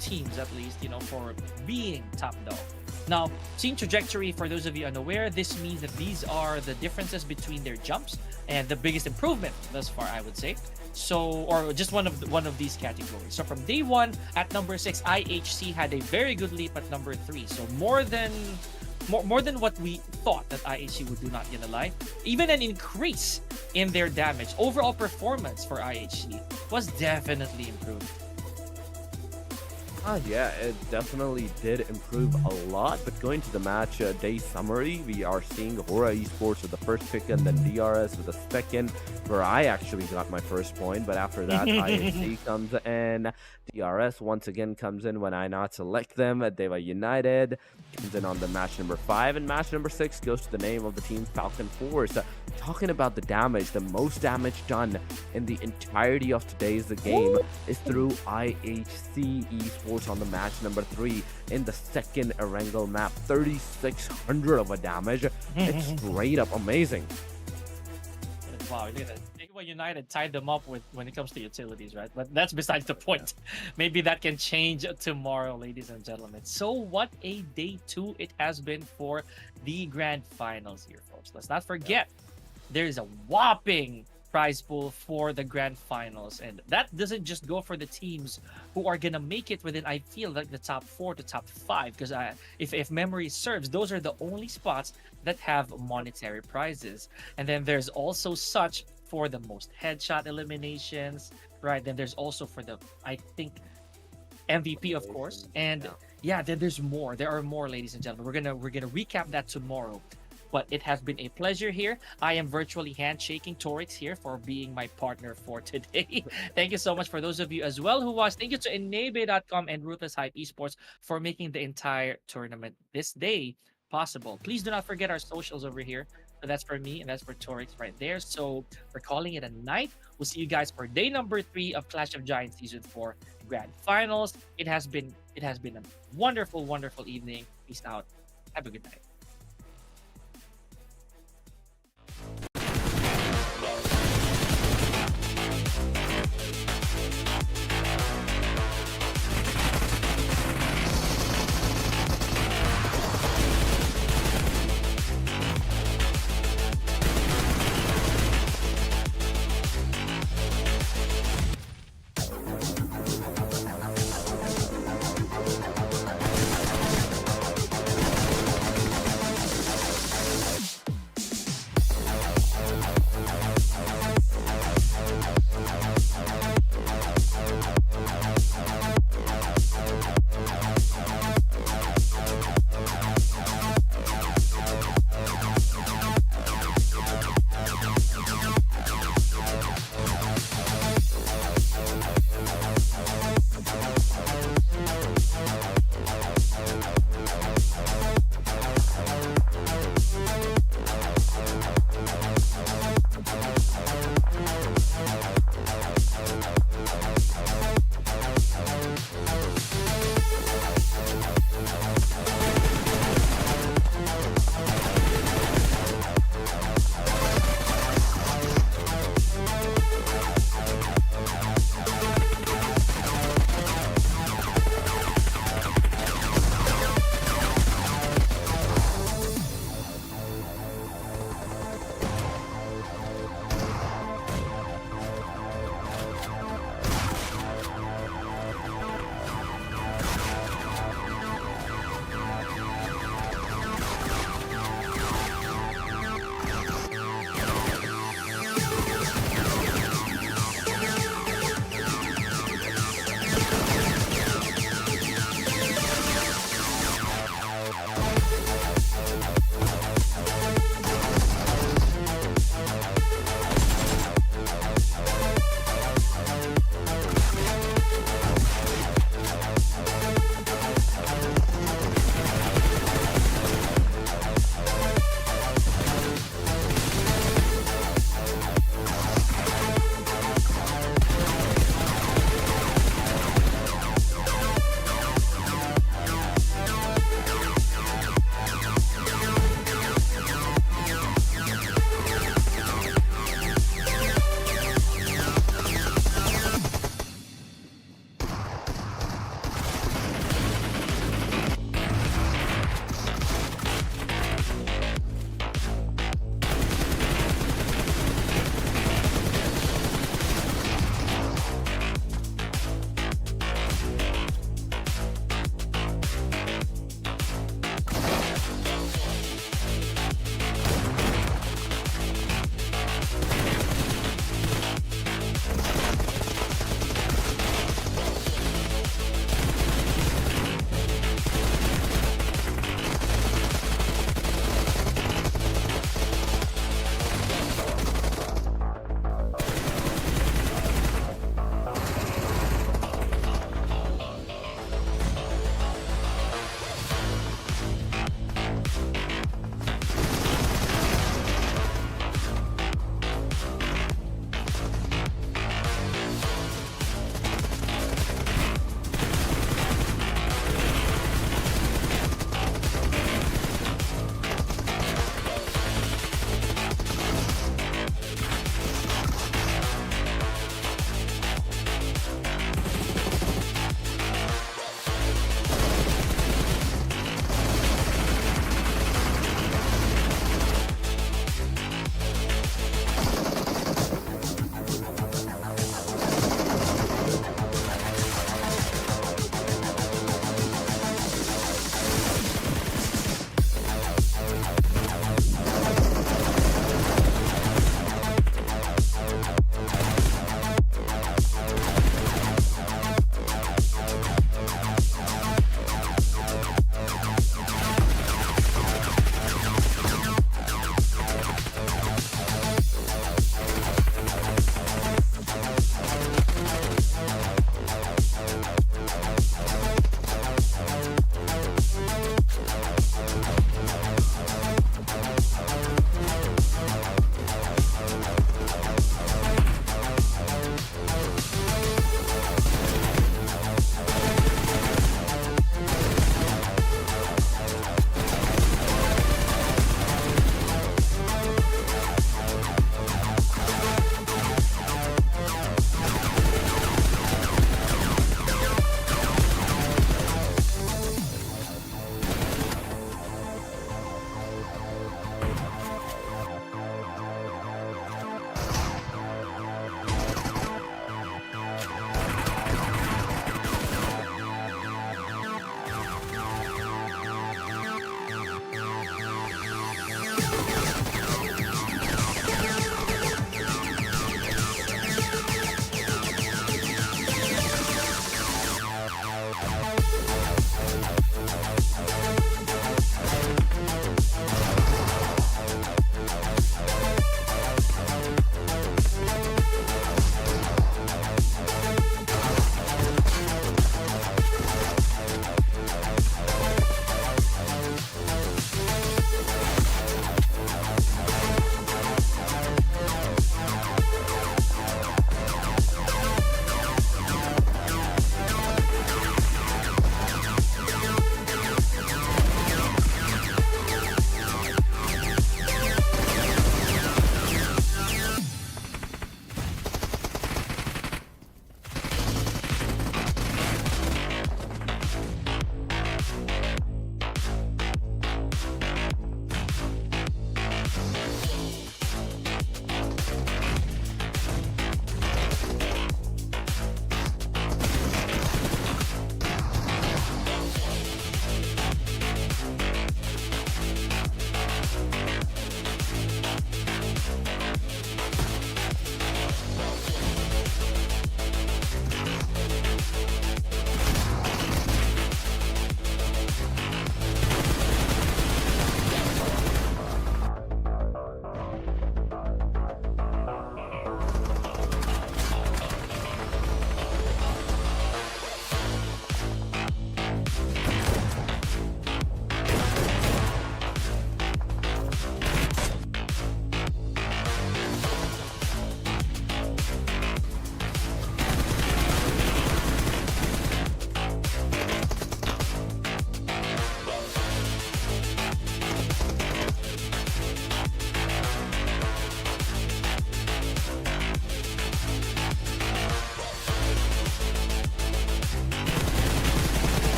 teams, at least, you know, for being top dog. Now, team trajectory, for those of you unaware, this means that these are the differences between their jumps and the biggest improvement thus far, I would say. So, or just one of these categories. So from day 1 at number 6, IHC had a very good leap at number 3. So more than what we thought that IHC would do, not gonna lie. Even an increase in their damage. Overall performance for IHC was definitely improved. Yeah, it definitely did improve a lot. But going to the match day summary, we are seeing HORAA Esports with the first pick and then DRS with the second, where I actually got my first point. But after that, IHC comes in. DRS once again comes in when I not select them. DEWA United comes in on the match number 5, and match number 6 goes to the name of the team Falcon Force. Talking about the damage, the most damage done in the entirety of today's game is through IHC Esports on the match number 3 in the second ERANGEL map. 3,600 of a damage. It's straight up amazing. Wow, look at that. DEWA United tied them up with when it comes to utilities, right? But that's besides the point. Maybe that can change tomorrow, ladies and gentlemen. So what a day 2 it has been for the grand finals here, folks. Let's not forget, there is a whopping prize pool for the grand finals, and that doesn't just go for the teams who are gonna make it within, I feel like, the top 4 to top 5, because if memory serves, those are the only spots that have monetary prizes. And then there's also such for the most headshot eliminations, right? Then there's also for the, I think, MVP, of course. And yeah, then there's more. There are more, ladies and gentlemen. We're gonna recap that tomorrow. But it has been a pleasure here. I am virtually handshaking Torix here for being my partner for today. Thank you so much for those of you as well who watched. Thank you to Enebe.com and Ruthless Hype Esports for making the entire tournament this day possible. Please do not forget our socials over here. So that's for me and that's for Torix right there. So we're calling it a night. We'll see you guys for day number 3 of Clash of Giants Season 4 Grand Finals. It has been a wonderful, wonderful evening. Peace out. Have a good night.